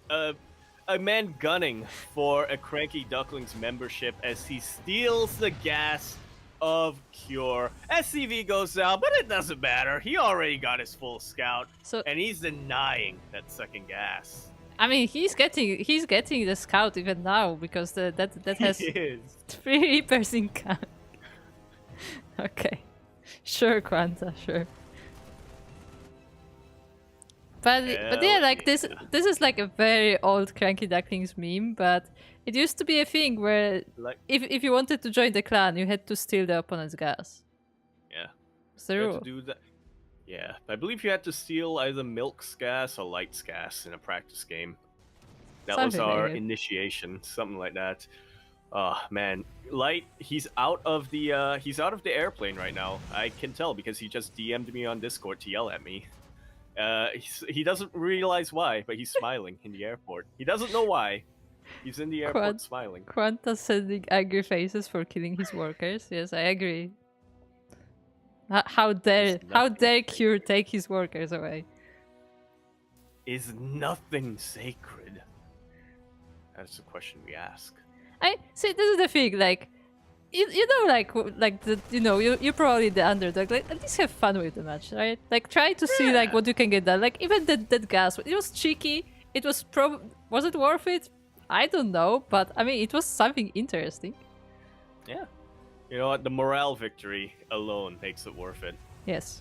man gunning for a CranKy Ducklings membership as he steals the gas of Cure. SCV goes down, but it doesn't matter. He already got his full scout, and he's denying that second gas. I mean, he's getting the scout even now because that has 3 Reapers in camp. Okay, sure, Quanta, sure. But yeah, like this is like a very old CranKy Ducklings meme, but it used to be a thing where if you wanted to join the clan, you had to steal the opponent's gas. Yeah. It's the rule. To do that. Yeah, I believe you had to steal either Milk's gas or Light's gas in a practice game. That was our initiation, something like that. Oh man, Light, he's out of the airplane right now. I can tell because he just DM'd me on Discord to yell at me. He doesn't realize why, but he's smiling in the airport. He doesn't know why. He's in the airport smiling. Quanta sending angry faces for killing his workers. Yes, I agree. How dare Cure take his workers away? Is nothing sacred? That's the question we ask. I see. This is the thing. Like, you know, like the you're probably the underdog. Like, at least have fun with the match, right? Like, try to see like what you can get done. Like, even that gas, it was cheeky. It was was it worth it? I don't know, but I mean, it was something interesting. Yeah. You know what? The morale victory alone makes it worth it. Yes.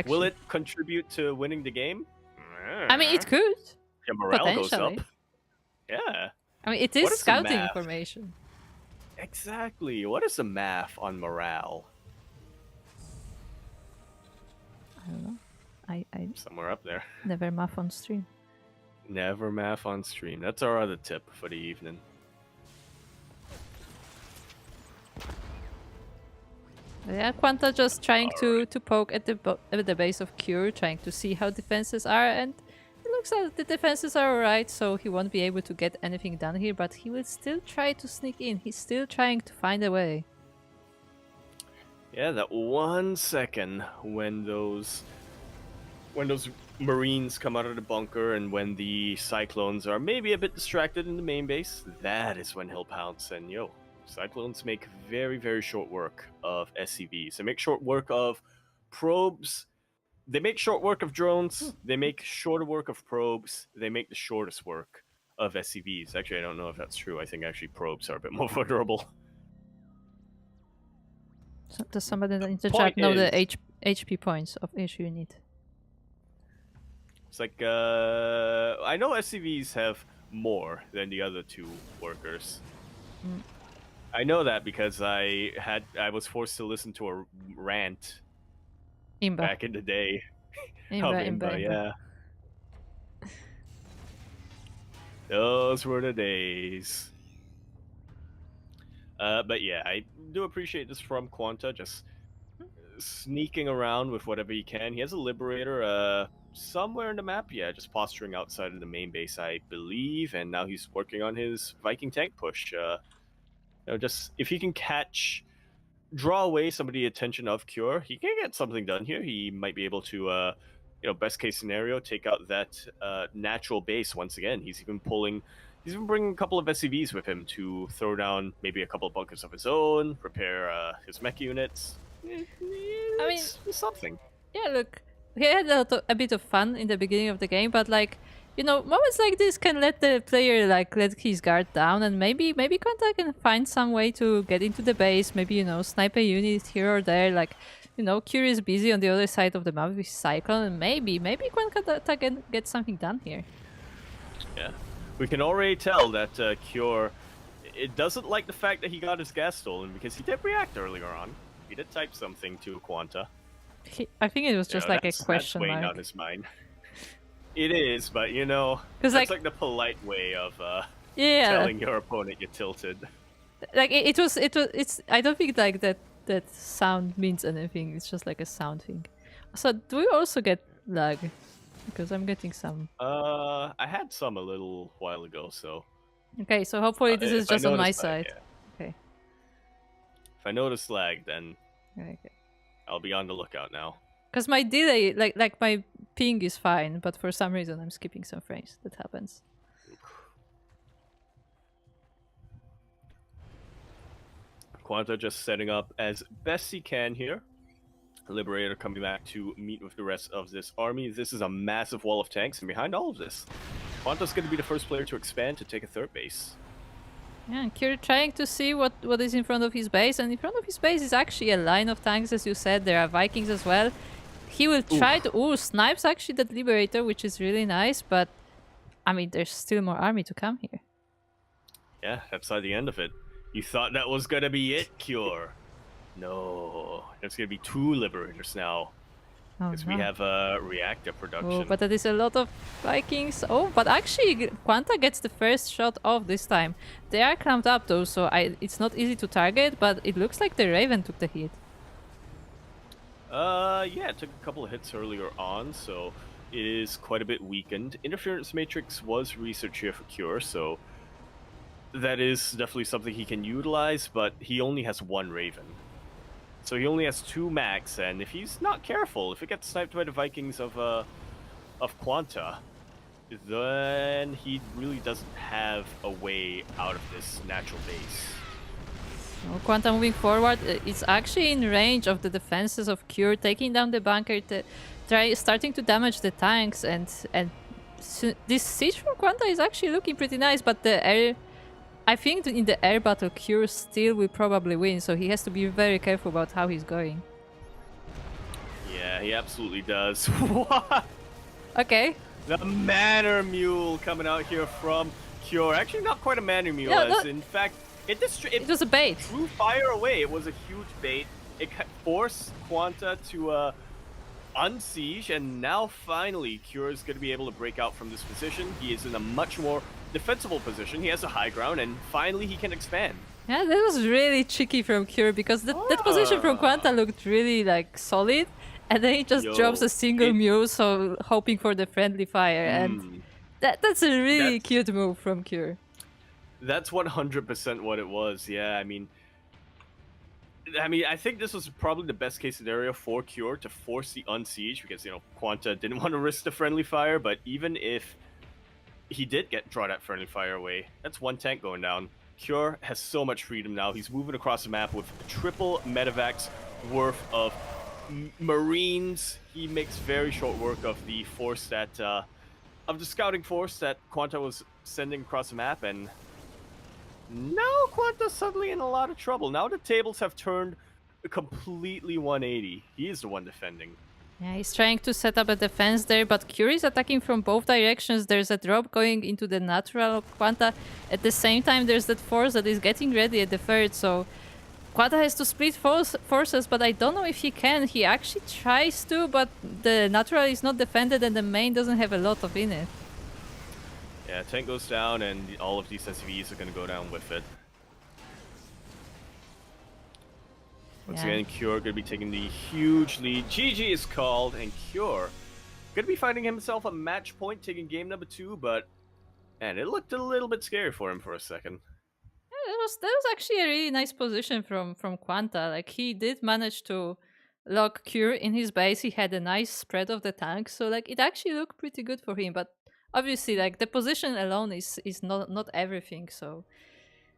Will it contribute to winning the game? I mean, it could. Your morale goes up. Yeah. I mean, it is scouting information. Exactly. What is the math on morale? I don't know. I somewhere up there. Never math on stream. Never math on stream. That's our other tip for the evening. Yeah, Quanta just trying to poke at the base of Cure, trying to see how defenses are, and it looks like the defenses are alright, so he won't be able to get anything done here, but he will still try to sneak in. He's still trying to find a way. Yeah, that 1 second when those Marines come out of the bunker and when the Cyclones are maybe a bit distracted in the main base, that is when he'll pounce. And Cyclones make very, very short work of SCVs. They make short work of probes. They make short work of drones. They make shorter work of probes. They make the shortest work of SCVs. Actually, I don't know if that's true. I think actually probes are a bit more vulnerable. So does somebody in the chat know the HP points of each unit? It's like, I know SCVs have more than the other two workers. Mm. I know that because I was forced to listen to a rant back in the day. Imba. Yeah. Those were the days. But yeah, I do appreciate this from Quanta, just sneaking around with whatever he can. He has a Liberator somewhere in the map, just posturing outside of the main base, I believe, and now he's working on his Viking tank push. Just if he can draw away some of the attention of Cure, he can get something done here. He might be able to, best case scenario, take out that natural base once again. He's even bringing a couple of SCVs with him to throw down maybe a couple of bunkers of his own, repair his mech units. I mean, it's something. yeah, look, we had a bit of fun in the beginning of the game, but like, you know, moments like this can let the player like let his guard down, and maybe Quanta can find some way to get into the base. Maybe, you know, snipe a unit here or there. Like, you know, Cure is busy on the other side of the map with Cyclone, and maybe Quanta can get something done here. Yeah, we can already tell that Cure, it doesn't like the fact that he got his gas stolen because he did react earlier on. He did type something to Quanta. I think it was just like a That's question weighing mark. on his mind. It is, but you know, 'Cause, that's like- like the polite way of Yeah, telling your opponent you tilted. like it's. I don't think like that sound means anything. It's just like a sound thing. So do we also get lag? Because I'm getting some. I had some a little while ago, so Okay, so hopefully this is if I just on my notice lag, side. yeah. Okay. If I notice lag, then Okay. I'll be on the lookout now. Because my delay, like my ping is fine, but for some reason I'm skipping some frames. That happens. Quanta just setting up as best he can here. Liberator coming back to meet with the rest of this army. This is a massive wall of tanks, and behind all of this, Quanta's going to be the first player to expand to take a third base. Yeah, and Kir trying to see what is in front of his base, and in front of his base is actually a line of tanks, as you said. There are Vikings as well. He will try to... Ooh, snipes actually that Liberator, which is really nice, but... I mean, there's still more army to come here. Yeah, that's not the end of it. You thought that was going to be it, Cure. No, there's going to be 2 Liberators now. Oh, Because no. we have reactor production. Oh, but that is a lot of Vikings. Oh, but actually, Quanta gets the first shot off this time. They are clamped up though, so it's not easy to target, but it looks like the Raven took the hit. Yeah, it took a couple of hits earlier on, so it is quite a bit weakened. Interference Matrix was researched here for Cure, so that is definitely something he can utilize, but he only has 1 Raven. So he only has 2 max, and if he's not careful, if it gets sniped by the Vikings of Quanta, then he really doesn't have a way out of this natural base. So Quanta moving forward, it's actually in range of the defenses of Cure, taking down the bunker, starting to damage the tanks, and this siege from Quanta is actually looking pretty nice, but the air... I think in the air battle, Cure still will probably win, so he has to be very careful about how he's going. Yeah, he absolutely does. What? Okay. The Manor Mule coming out here from Cure. Actually, not quite a Manor Mule, No, as in fact, it was a bait. Drew fire away. It was a huge bait. It forced Quanta to unsiege, and now finally Cure is going to be able to break out from this position. He is in a much more defensible position. He has a high ground, and finally he can expand. Yeah, that was really tricky from Cure, because that position from Quanta looked really like solid, and then he just drops a single mule, so hoping for the friendly fire, and that's a really cute move from Cure. That's 100% what it was. Yeah, I mean, I think this was probably the best case scenario for Cure to force the unsiege, because, you know, Quanta didn't want to risk the friendly fire, but even if he did draw that friendly fire away, that's 1 tank going down. Cure has so much freedom now. He's moving across the map with triple medevacs worth of Marines. He makes very short work of the force that, of the scouting force that Quanta was sending across the map, and now Quanta's suddenly in a lot of trouble. Now the tables have turned completely 180. He is the one defending. Yeah, he's trying to set up a defense there, but Cure is attacking from both directions. There's a drop going into the natural of Quanta. At the same time, there's that force that is getting ready at the third, so Quanta has to split forces, but I don't know if he can. He actually tries to, but the natural is not defended and the main doesn't have a lot of in it. Yeah, tank goes down, and all of these SCVs are going to go down with it. Once again, Cure going to be taking the huge lead. GG is called, and Cure going to be finding himself a match point, taking game number 2, but man, it looked a little bit scary for him for a second. Yeah, that was actually a really nice position from Quanta. Like, he did manage to lock Cure in his base. He had a nice spread of the tanks, so like it actually looked pretty good for him, but obviously, like, the position alone is not everything, so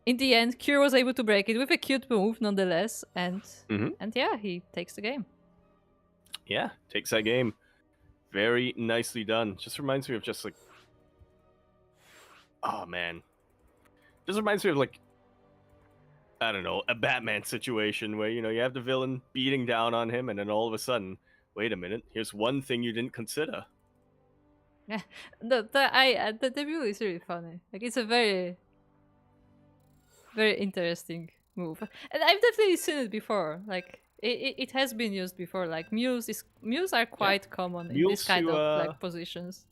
in the end, Cure was able to break it with a cute move nonetheless, and yeah, he takes the game. Yeah, takes that game. Very nicely done. Just reminds me of just like, oh man, just reminds me of like, I don't know, a Batman situation where you have the villain beating down on him, and then all of a sudden, wait a minute, here's one thing you didn't consider. Yeah, the debut is really funny. Like it's a very very interesting move, and I've definitely seen it before. Like it has been used before. Like mules are quite common in this Mules kind to of like positions.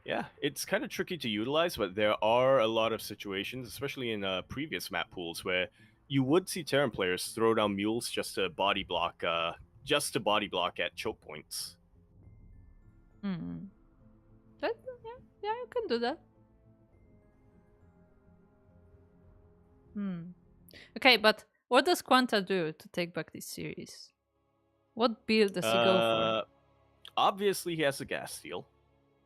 Yeah, it's kind of tricky to utilize, but there are a lot of situations, especially in previous map pools, where you would see Terran players throw down mules just to body block, at choke points. Hmm. But yeah, you can do that. Hmm. Okay, but what does Quanta do to take back this series? What build does he go for? Obviously, he has a gas steal.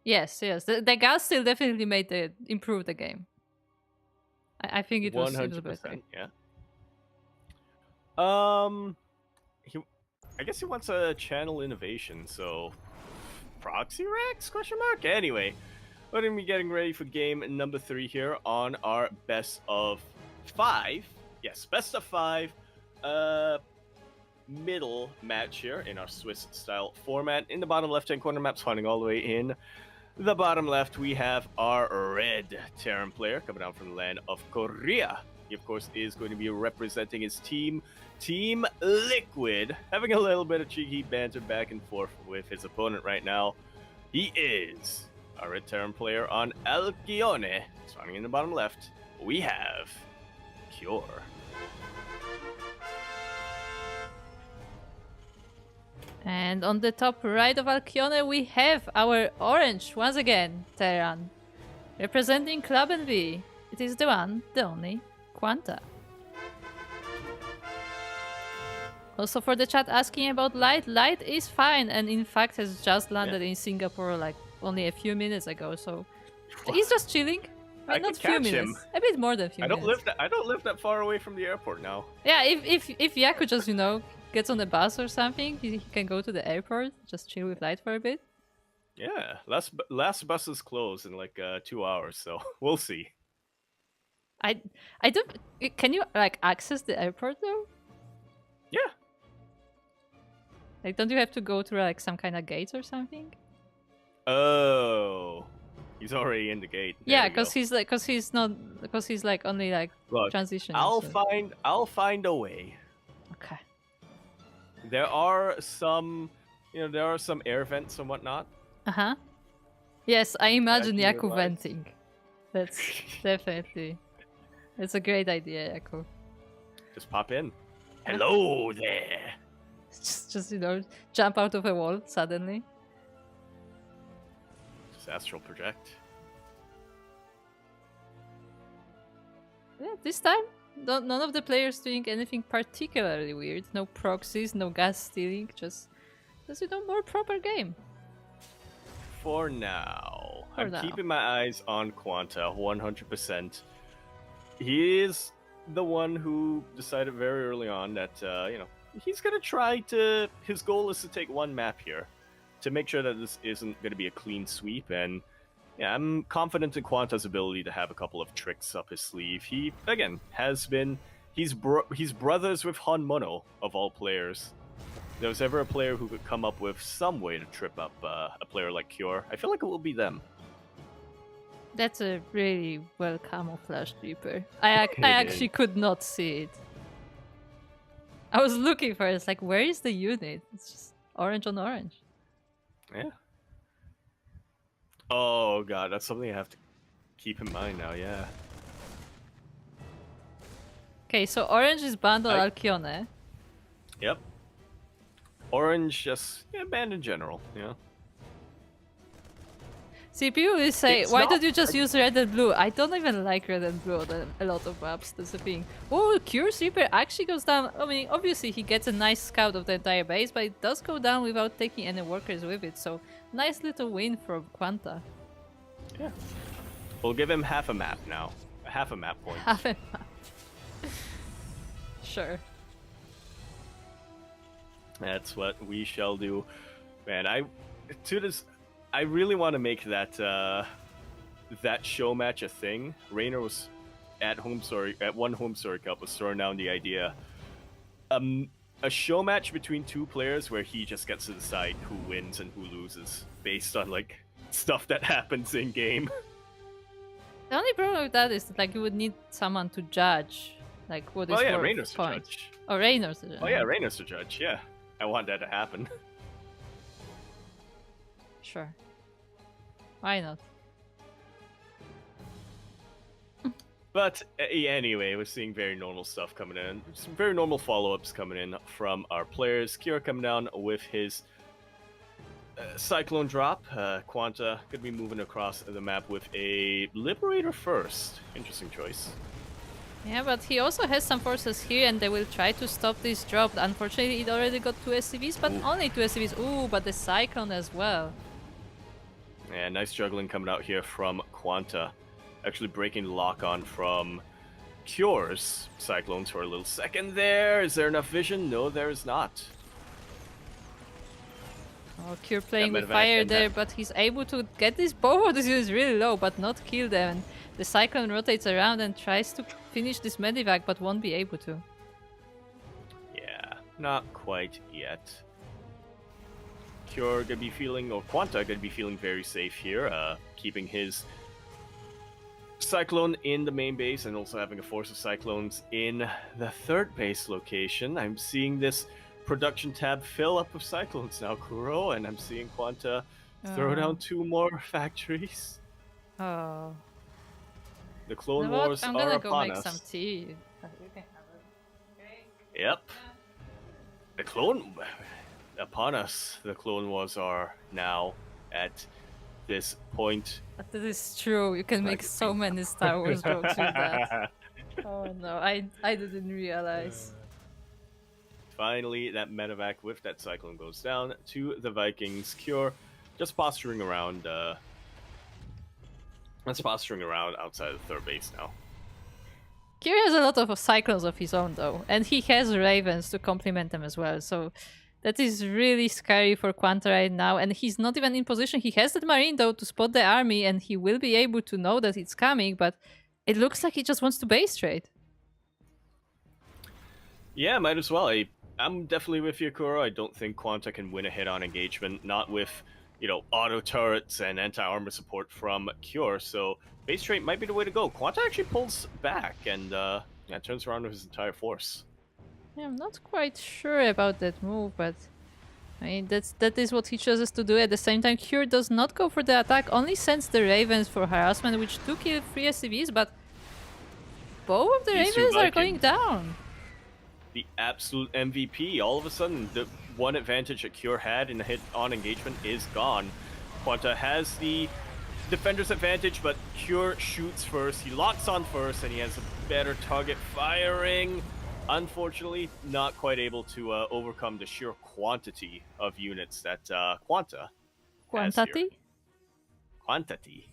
Yes. The gas still definitely improve the game. I think it was better. 100%, yeah. He, I guess he wants a channel innovation, so Proxy Rex? Question mark. Anyway, we're gonna be getting ready for game number 3 here on our best of 5. Yes, best of 5. Middle match here in our Swiss style format. In the bottom left hand corner, map spawning all the way in the bottom left, we have our red Terran player coming down from the land of Korea. He, of course, is going to be representing his team, Team Liquid, having a little bit of cheeky banter back and forth with his opponent right now. He is our red Terran player on Alcyone. Spawning in the bottom left, we have Cure. And on the top right of Alcyone, we have our orange, once again, Terran. Representing Club NV, it is the one, the only, Quanta. Also for the chat asking about Light, Light is fine and in fact has just landed in Singapore like only a few minutes ago, so he's just chilling. I mean, not few minutes, a bit more than few minutes. I don't live that far away from the airport now. Yeah, if Yaku just, gets on the bus or something, he can go to the airport, just chill with Light for a bit. Yeah, last bus is closed in like 2 hours, so we'll see. I don't. Can you like access the airport though? Yeah. Like, don't you have to go through like some kind of gate or something? Oh, he's already in the gate. Yeah, because he's like only like Look, transitioning. I'll find a way. Okay. There are some, air vents and whatnot. Uh-huh. Yes, I imagine As you Yaku realize. venting. That's definitely... It's a great idea, Yaku. Just pop in. Hello there. Just jump out of a wall suddenly. Just astral project. Yeah, this time, none of the players doing anything particularly weird. No proxies, no gas stealing, just more proper game. For now. For I'm now. keeping my eyes on Quanta 100%. He is the one who decided very early on that, he's going to try to... His goal is to take one map here to make sure that this isn't going to be a clean sweep. And yeah, I'm confident in Quanta's ability to have a couple of tricks up his sleeve. He, again, has been... He's brothers with Han Mono, of all players. If there was ever a player who could come up with some way to trip up a player like Cure, I feel like it will be them. That's a really well camouflaged Reaper. I actually could not see it. I was looking for it. It's like, where is the unit? It's just orange on orange. Yeah. Oh god, that's something I have to keep in mind now, yeah. Okay, so orange is banned on Alcyone. Yep. Orange just banned in general, See, people will say, It's why not- don't you just use red and blue? I don't even like red and blue on a lot of maps, that's the thing. Oh, Cure's Reaper actually goes down. I mean, obviously he gets a nice scout of the entire base, but it does go down without taking any workers with it, so nice little win from Quanta. Yeah. We'll give him half a map now. Half a map point. Half a map. Sure. That's what we shall do. Man, I really want to make that that show match a thing. Rainer was at one home story cup was throwing down the idea. A show match between two players where he just gets to decide who wins and who loses based on like stuff that happens in game. The only problem with that is that like you would need someone to judge, like what is worth Rainer's points. the judge. Oh, Rainer's the judge. Oh yeah, Rainer's the judge. Yeah, I want that to happen. Sure. Why not? But anyway, we're seeing very normal stuff coming in. Some very normal follow-ups coming in from our players. Kira coming down with his Cyclone drop. Quanta could be moving across the map with a Liberator first. Interesting choice. Yeah, but he also has some forces here and they will try to stop this drop. Unfortunately, it already got 2 SCVs, but only 2 SCVs. Ooh, but the Cyclone as well. Yeah, nice juggling coming out here from Quanta. Actually breaking the lock-on from Cure's Cyclones for a little second there. Is there enough vision? No, there is not. Oh, Cure playing with fire there, but he's able to get this both of these units really low, but not kill them. And the Cyclone rotates around and tries to finish this Medivac, but won't be able to. Yeah, not quite yet. Cure gonna be feeling, or Quanta gonna be feeling very safe here, keeping his Cyclone in the main base and also having a force of Cyclones in the third base location. I'm seeing this production tab fill up with Cyclones now, Kuro, and I'm seeing Quanta throw down 2 more factories. Oh. The Clone You know Wars I'm are gonna go upon make us. some tea. Yep. The Clone... Upon us, the Clone Wars are now at this point. That is true. You can make so many Star Wars jokes with that. Oh no, I didn't realize. Finally, that medevac with that Cyclone goes down to the Vikings. Cure just posturing around. Posturing around outside of third base now. Cure has a lot of Cyclones of his own though, and he has Ravens to complement them as well. So that is really scary for Quanta right now, and he's not even in position. He has that Marine though to spot the army, and he will be able to know that it's coming, but it looks like he just wants to base trade. Yeah, might as well. I'm definitely with you, Kuro. I don't think Quanta can win a hit-on engagement, not with, you know, auto turrets and anti-armor support from Cure, so base trade might be the way to go. Quanta actually pulls back and turns around with his entire force. Yeah, I'm not quite sure about that move, but I mean that is what he chooses to do. At the same time, Cure does not go for the attack, only sends the Ravens for harassment, which do kill 3 SCVs, but both of the Ravens are going down. The absolute MVP. All of a sudden, the one advantage that Cure had in a hit-on engagement is gone. Quanta has the defender's advantage, but Cure shoots first. He locks on first, and he has a better target firing. Unfortunately, not quite able to overcome the sheer quantity of units that Quanta has here. Quantity?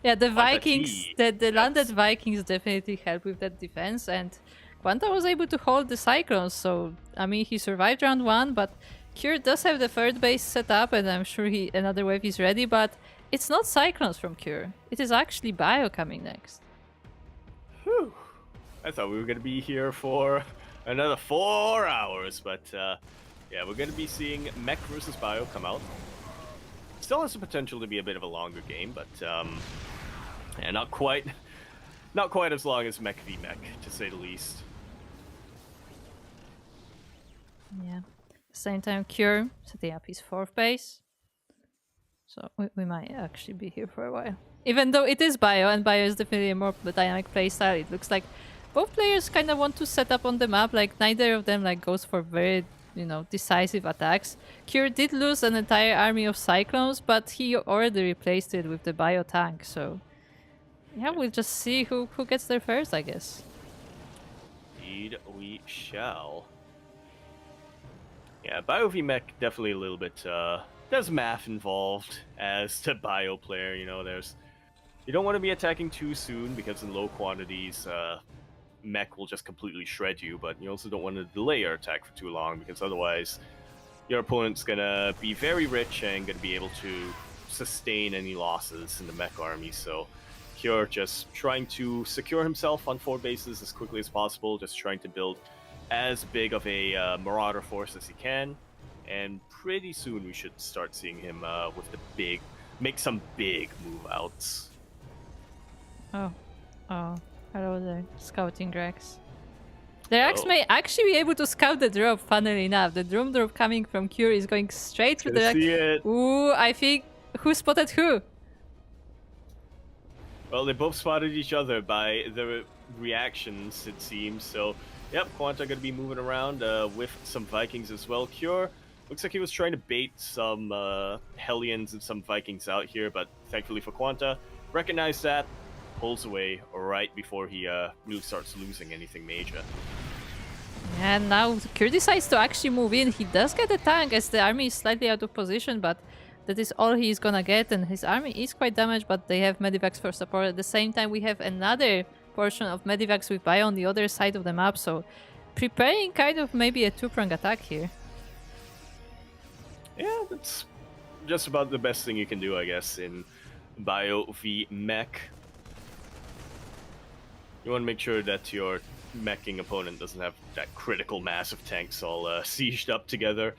Yeah, the Quantity. Vikings, the landed Vikings definitely help with that defense, and Quanta was able to hold the Cyclones, so, I mean, he survived round 1, but Cure does have the third base set up, and I'm sure another wave is ready, but it's not Cyclones from Cure. It is actually Bio coming next. Whew. I thought we were going to be here for another 4 hours, but yeah, we're going to be seeing Mech versus Bio come out. Still has the potential to be a bit of a longer game, but yeah, not quite as long as Mech v Mech, to say the least. Yeah. At the same time, Cure setting up his fourth base. So we might actually be here for a while. Even though it is Bio, and Bio is definitely a more dynamic playstyle, it looks like both players kind of want to set up on the map, like neither of them like goes for very, you know, decisive attacks. Cure did lose an entire army of Cyclones, but he already replaced it with the Bio tank, so yeah, we'll just see who gets there first, I guess. Indeed, we shall. Yeah, Bio v Mech definitely a little bit, there's math involved as the Bio player, you know, you don't want to be attacking too soon because in low quantities, mech will just completely shred you, but you also don't want to delay your attack for too long, because otherwise your opponent's gonna be very rich and gonna be able to sustain any losses in the mech army. So Cure just trying to secure himself on 4 bases as quickly as possible, just trying to build as big of a Marauder force as he can, and pretty soon we should start seeing him with the make some big move outs. Oh, hello there, scouting Rex. The Rex Oh. may actually be able to scout the drop, funnily enough. The drum drop coming from Cure is going straight to the Rex. See it. Ooh, I think who spotted who? Well, they both spotted each other by the reactions, it seems. So, yep, Quanta going to be moving around with some Vikings as well. Cure looks like he was trying to bait some Hellions and some Vikings out here, but thankfully for Quanta, recognized that, pulls away right before he really starts losing anything major. And now Cure decides to actually move in. He does get a tank as the army is slightly out of position, but that is all he's gonna get, and his army is quite damaged, but they have Medivacs for support. At the same time, we have another portion of Medivacs with Bio on the other side of the map, so preparing kind of maybe a two-prong attack here. Yeah, that's just about the best thing you can do, I guess, in Bio v Mech. You want to make sure that your meching opponent doesn't have that critical mass of tanks all sieged up together.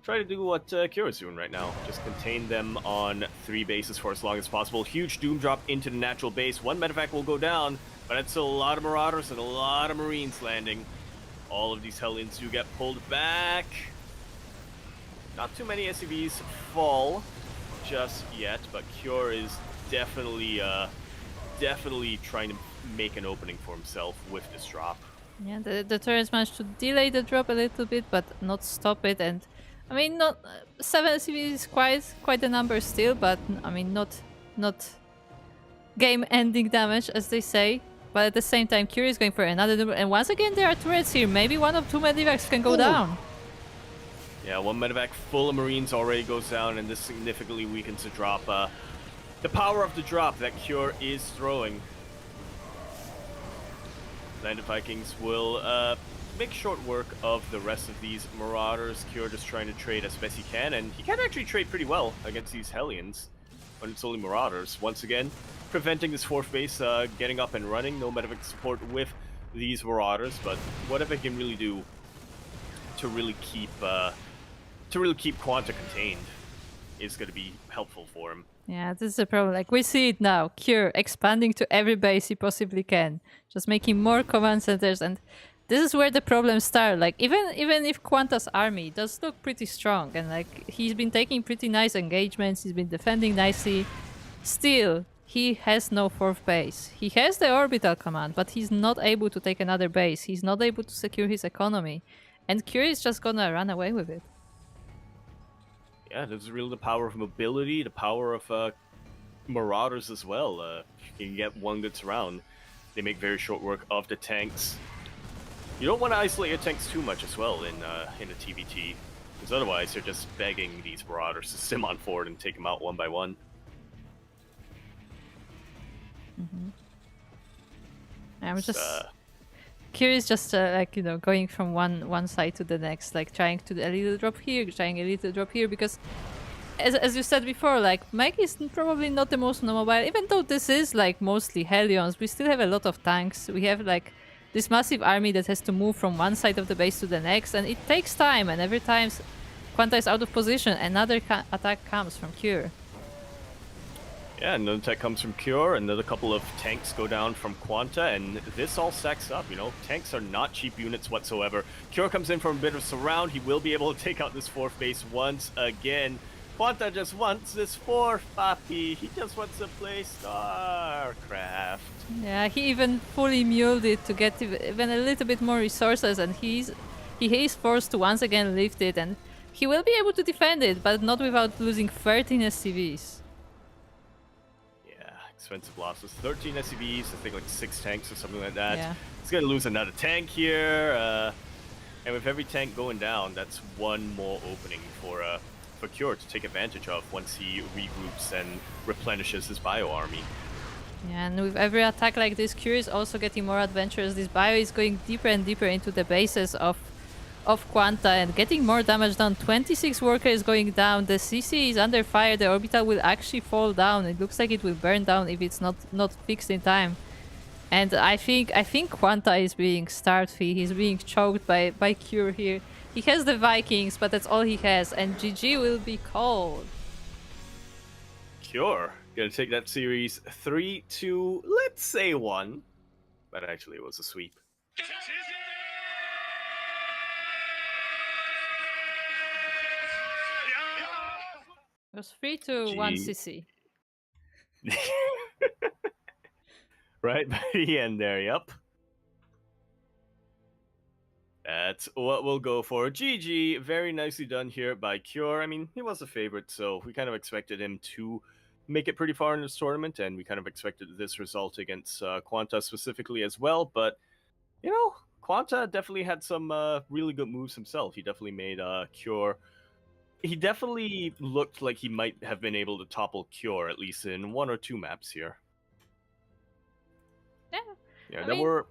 Try to do what Cure is doing right now. Just contain them on 3 bases for as long as possible. Huge Doom drop into the natural base. 1 medevac will go down, but it's a lot of Marauders and a lot of Marines landing. All of these Hellions do get pulled back. Not too many SCVs fall just yet, but Cure is definitely trying to make an opening for himself with this drop. Yeah, the turrets managed to delay the drop a little bit, but not stop it. And I mean, not 7 SCVs is quite a number still, but I mean, not game-ending damage, as they say. But at the same time, Cure is going for another number, and once again there are turrets here. Maybe one of 2 medivacs can go down. Yeah, 1 medevac full of Marines already goes down, and this significantly weakens the drop. The power of the drop that Cure is throwing. Landed Vikings will make short work of the rest of these Marauders. Cure just trying to trade as best he can, and he can actually trade pretty well against these Hellions when it's only Marauders. Once again, preventing this 4th base getting up and running. No medevac support with these Marauders, but whatever he can really do to really keep Quanta contained is going to be helpful for him. Yeah, this is the problem. Like, we see it now. Cure expanding to every base he possibly can. Just making more command centers, and this is where the problems start. Like, even if Quanta's army does look pretty strong, and like he's been taking pretty nice engagements, he's been defending nicely, still he has no 4th base. He has the orbital command, but he's not able to take another base. He's not able to secure his economy, and Cure is just gonna run away with it. Yeah, there's really the power of mobility, the power of Marauders as well. If you can get one good surround, they make very short work of the tanks. You don't want to isolate your tanks too much as well in a TVT, because otherwise they're just begging these Marauders to sim on forward and take them out one by one. I'm just curious, just like, you know, going from one side to the next, like trying to do a little drop here, trying a little drop here, because as you said before, like, mech is probably not the most mobile. Even though this is like mostly Hellions, we still have a lot of tanks. We have like this massive army that has to move from one side of the base to the next, and it takes time, and every time Quanta is out of position, another attack comes from Cure. Yeah, another attack comes from Cure, another couple of tanks go down from Quanta, and this all stacks up, you know. Tanks are not cheap units whatsoever. Cure comes in from a bit of surround. He will be able to take out this 4th base once again. Quanta just wants this 4th, papi. He just wants to play StarCraft. Yeah, he even fully muled it to get even a little bit more resources, and he is forced to once again lift it, and he will be able to defend it, but not without losing 13 SCVs. Expensive losses. 13 SCVs, I think like 6 tanks or something like that. Yeah. He's gonna lose another tank here, and with every tank going down, that's one more opening for Cure to take advantage of once he regroups and replenishes his bio army. Yeah, and with every attack like this, Cure is also getting more adventurous. This bio is going deeper and deeper into the bases of Quanta and getting more damage down. 26 worker is going down. The CC is under fire. The orbital will actually fall down. It looks like it will burn down if it's not fixed in time. And I think Quanta is being starved. He's being choked by Cure here. He has the Vikings, but that's all he has. And GG will be called. Cure gonna take that series 3-2, let's say 1, but actually it was a sweep. It was 3-1 Gee. CC. Right by the end there, yep. That's what we'll go for. GG, very nicely done here by Cure. I mean, he was a favorite, so we kind of expected him to make it pretty far in this tournament, and we kind of expected this result against Quanta specifically as well. But, you know, Quanta definitely had some really good moves himself. He definitely made Cure. He definitely looked like he might have been able to topple Cure, at least in 1 or 2 maps here. Yeah. Yeah, I there mean, were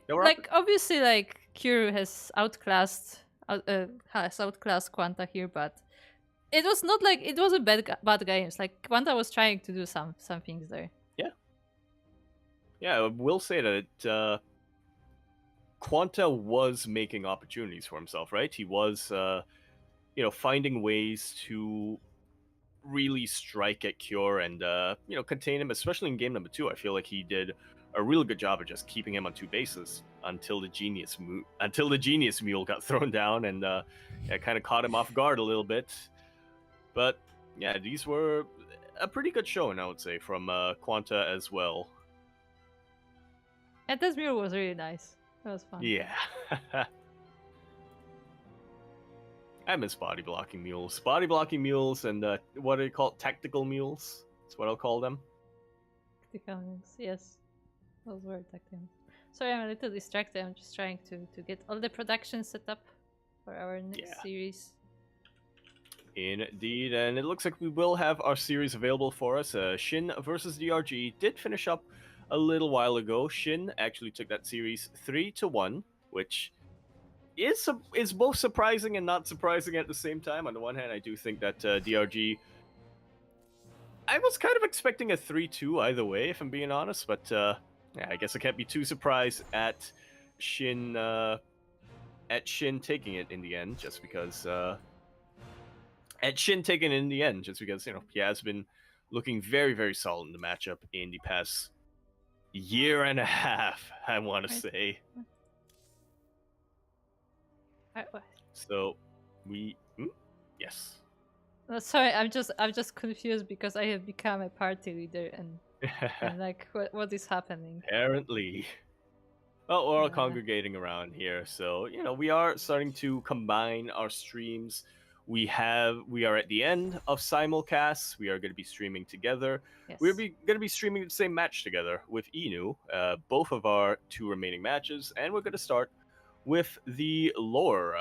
there were like obviously like Cure has outclassed Quanta here, but it was not like it wasn't bad games. Like Quanta was trying to do some things there. Yeah, I will say that Quanta was making opportunities for himself, right? He was, finding ways to really strike at Cure and, contain him, especially in game number 2. I feel like he did a really good job of just keeping him on 2 bases until the Genius Mule got thrown down and kind of caught him off guard a little bit. But yeah, these were a pretty good showing, I would say, from Quanta as well. And this mule was really nice. That was fun. Yeah. I miss body blocking mules. Body blocking mules and what are they called? Tactical mules? That's what I'll call them. Tactical mules, yes. Those were tactical. Sorry, I'm a little distracted. I'm just trying to get all the production set up for our next series. Indeed, and it looks like we will have our series available for us. Shin versus DRG did finish up a little while ago. Shin actually took that series 3-1, which is both surprising and not surprising at the same time. On the one hand, I do think that DRG. I was kind of expecting a 3-2 either way, if I'm being honest, but yeah, I guess I can't be too surprised at Shin taking it in the end, just because. He has been looking very, very solid in the matchup in the past year and a half, I want to say. So yes. No, sorry, I'm just confused because I have become a party leader and like what is happening? Apparently. Well, we're all congregating around here, so we are starting to combine our streams. We are at the end of simulcasts. We are going to be streaming together. Yes. We're going to be streaming the same match together with Inu, both of our 2 remaining matches, and we're going to start with the lower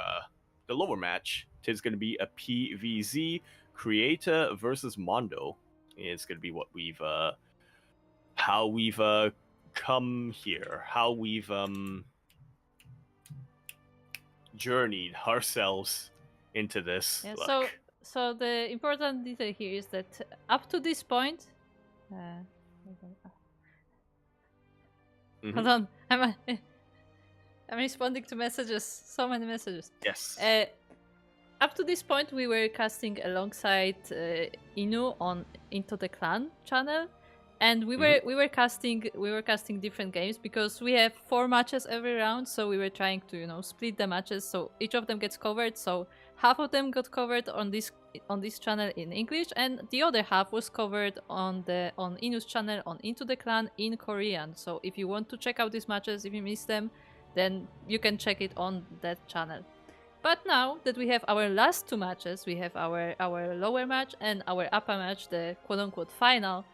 match. It's going to be a PVZ, Creator versus Mondo. It's going to be what how we've come here, how we've journeyed ourselves into this. Yeah, so the important detail here is that up to this point, hold on, I'm responding to messages, so many messages. Yes. Up to this point, we were casting alongside Inu on Into the Clan channel, and we were casting different games because we have 4 matches every round. So we were trying to split the matches so each of them gets covered. So half of them got covered on this channel in English, and the other half was covered on Inu's channel on Into the Clan in Korean. So if you want to check out these matches, if you missed them, then you can check it on that channel. But now that we have our last 2 matches, we have our lower match and our upper match, the quote-unquote final.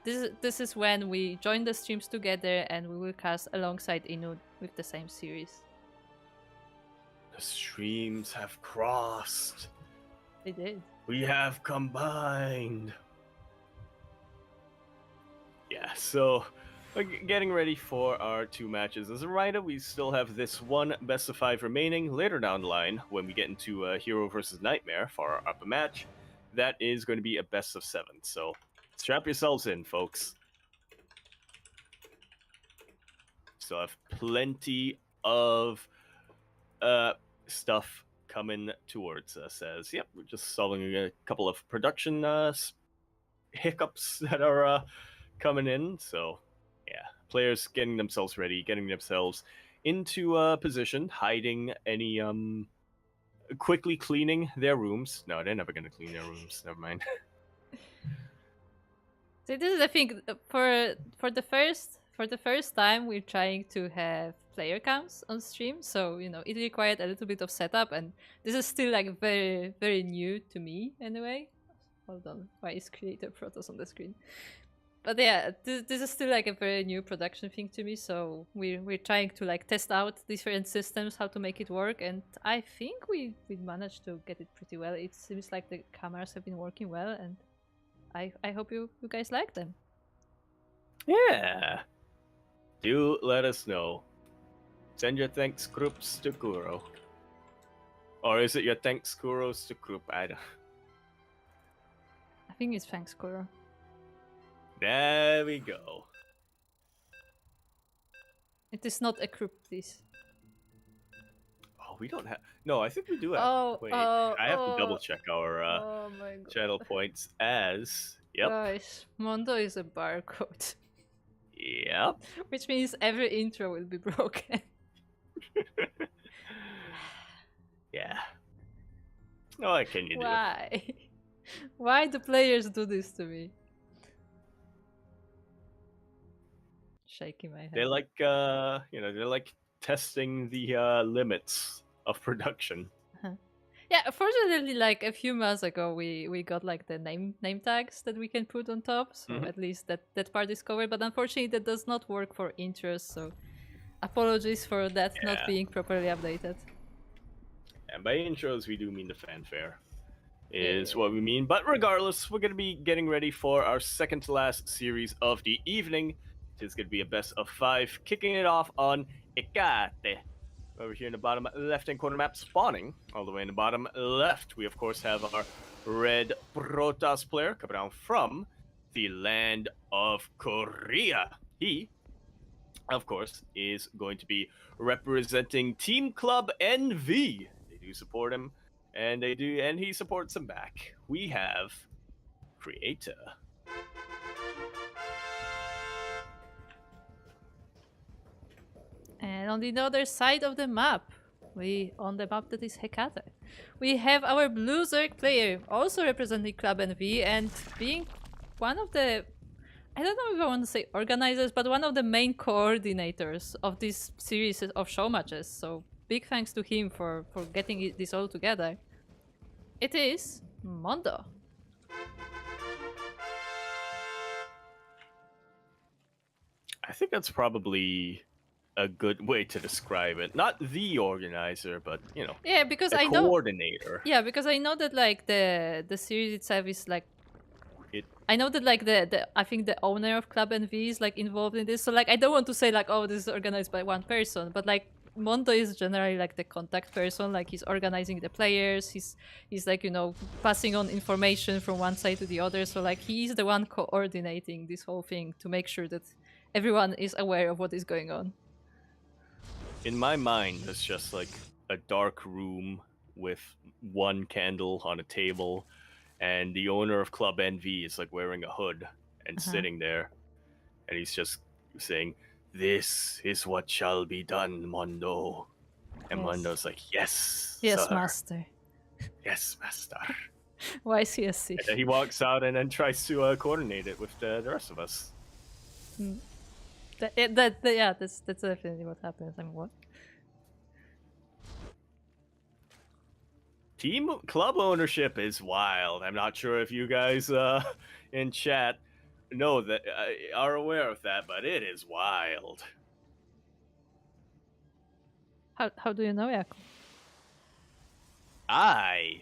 This is when we join the streams together and we will cast alongside Inu with the same series. The streams have crossed. They did. We have combined. Yeah, so getting ready for our 2 matches. As a reminder, we still have this one best of 5 remaining later down the line when we get into Hero versus Nightmare for our upper match. That is going to be a best of 7. So strap yourselves in, folks. Still have plenty of stuff coming towards us. As yep, we're just solving a couple of production hiccups that are coming in. So yeah, players getting themselves ready, getting themselves into position, hiding any quickly cleaning their rooms. No, they're never gonna clean their rooms. Never mind. So this is the thing for the first time we're trying to have player counts on stream. So it required a little bit of setup, and this is still like very very new to me anyway. Hold on, why is Creator Protoss on the screen? But yeah, this is still like a very new production thing to me. So we're trying to like test out different systems, how to make it work, and I think we managed to get it pretty well. It seems like the cameras have been working well, and I hope you guys like them. Yeah. Do let us know. Send your thanks groups to Kuro. Or is it your thanks Kuros to group? I don't. I think it's thanks, Kuro. There we go. It is not a group, please. Oh, we don't have. No, I think we do have. Oh, Wait, oh, I have to oh. double check our Oh my god. channel points as. Yep. Guys, Mondo is a barcode. Yep. Which means every intro will be broken. Yeah. What can you do? Why? Why do players do this to me? Shaking my head. They like they're like testing the limits of production. Yeah, fortunately, like a few months ago, we got like the name tags that we can put on top, so at least that part is covered. But unfortunately, that does not work for intros. So apologies for that not being properly updated. And by intros, we do mean the fanfare, is what we mean. But regardless, we're going to be getting ready for our second to last series of the evening. It's going to be a best of 5, kicking it off on Ekate. Over here in the bottom left-hand corner map, spawning all the way in the bottom left, we of course have our red Protoss player coming down from the land of Korea. He, of course, is going to be representing Team Club NV. They do support him, and he supports them back. We have Creator. And on the other side of the map, on the map that is Hecate, we have our Blue Zerg player, also representing Club NV and being one of the, I don't know if I want to say organizers, but one of the main coordinators of this series of show matches. So big thanks to him for getting this all together. It is Mondo. I think that's probably a good way to describe it. Not the organizer, but yeah, because the I know coordinator. Yeah, because I know that like the series itself is like I know that like the I think the owner of Club NV is like involved in this. So like I don't want to say like, oh, this is organized by one person, but like Mondo is generally like the contact person. Like he's organizing the players. He's like passing on information from one side to the other. So like he's the one coordinating this whole thing to make sure that everyone is aware of what is going on. In my mind, it's just like a dark room with one candle on a table, and the owner of Club NV is like wearing a hood and sitting there, and he's just saying, "This is what shall be done, Mondo." And Mondo's like, "Yes, yes, sir. master. Yes, master." Why is he a thief? And then he walks out and then tries to coordinate it with the rest of us. That's definitely what happens. I mean, what? Team club ownership is wild. I'm not sure if you guys in chat know that are aware of that, but it is wild. How do you know, Yaku? I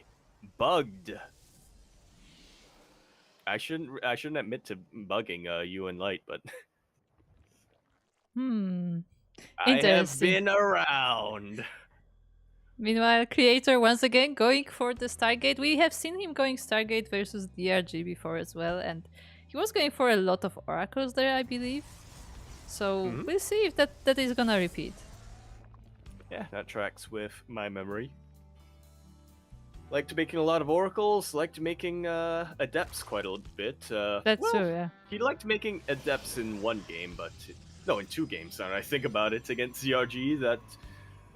bugged. I shouldn't admit to bugging you and Light, but Hmm. I have Interesting. been around. Meanwhile, Creator once again going for the Stargate. We have seen him going Stargate versus DRG before as well, and he was going for a lot of oracles there, I believe. So we'll see if that is gonna repeat. Yeah, that tracks with my memory. Liked making a lot of oracles. Liked making adepts quite a little bit. That's true, yeah. He liked making adepts in one game, but no, in 2 games. Now I think about it against CRG. That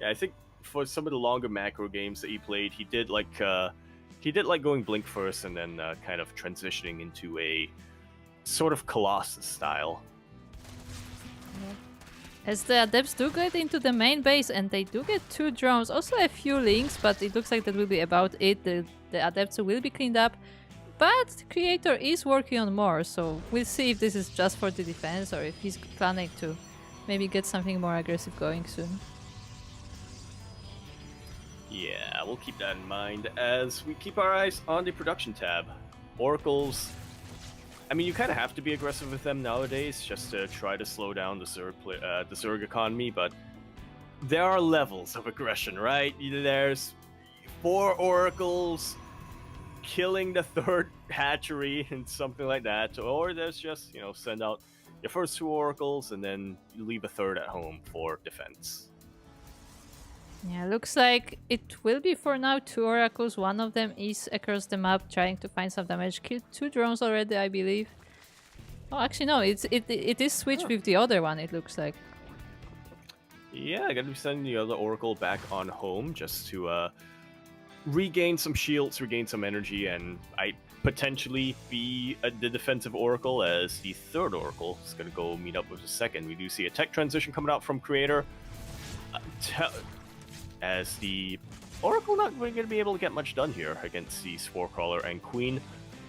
yeah, I think for some of the longer macro games that he played, he did like going Blink first and then kind of transitioning into a sort of Colossus style. As the adepts do get into the main base and they do get 2 drones, also a few links, but it looks like that will be about it. The adepts will be cleaned up, but the Creator is working on more, so we'll see if this is just for the defense or if he's planning to maybe get something more aggressive going soon. Yeah, we'll keep that in mind as we keep our eyes on the production tab. Oracles, I mean, you kind of have to be aggressive with them nowadays just to try to slow down the Zerg economy, but there are levels of aggression, right? There's 4 oracles killing the 3rd hatchery and something like that, or there's just, send out your first 2 oracles and then you leave a 3rd at home for defense. Yeah, looks like it will be for now 2 oracles. One of them is across the map trying to find some damage. Killed 2 drones already, I believe. Oh, actually no, it is switched with the other one, it looks like. Yeah, I gotta be sending the other oracle back on home just to regain some shields, regain some energy, and I potentially be the defensive oracle as the 3rd oracle is gonna go meet up with the 2nd. We do see a tech transition coming out from Creator. As the Oracle not going to be able to get much done here against the Sporecrawler and Queen.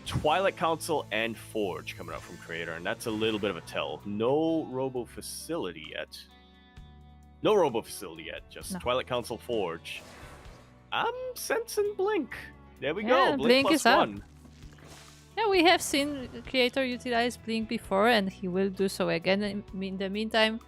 Twilight Council and Forge coming out from Creator, and that's a little bit of a tell. No Robo Facility yet. Just no. Twilight Council, Forge. I'm sensing Blink. There we go. Blink is +1. Up. Yeah, we have seen Creator utilize Blink before, and he will do so again. In the meantime,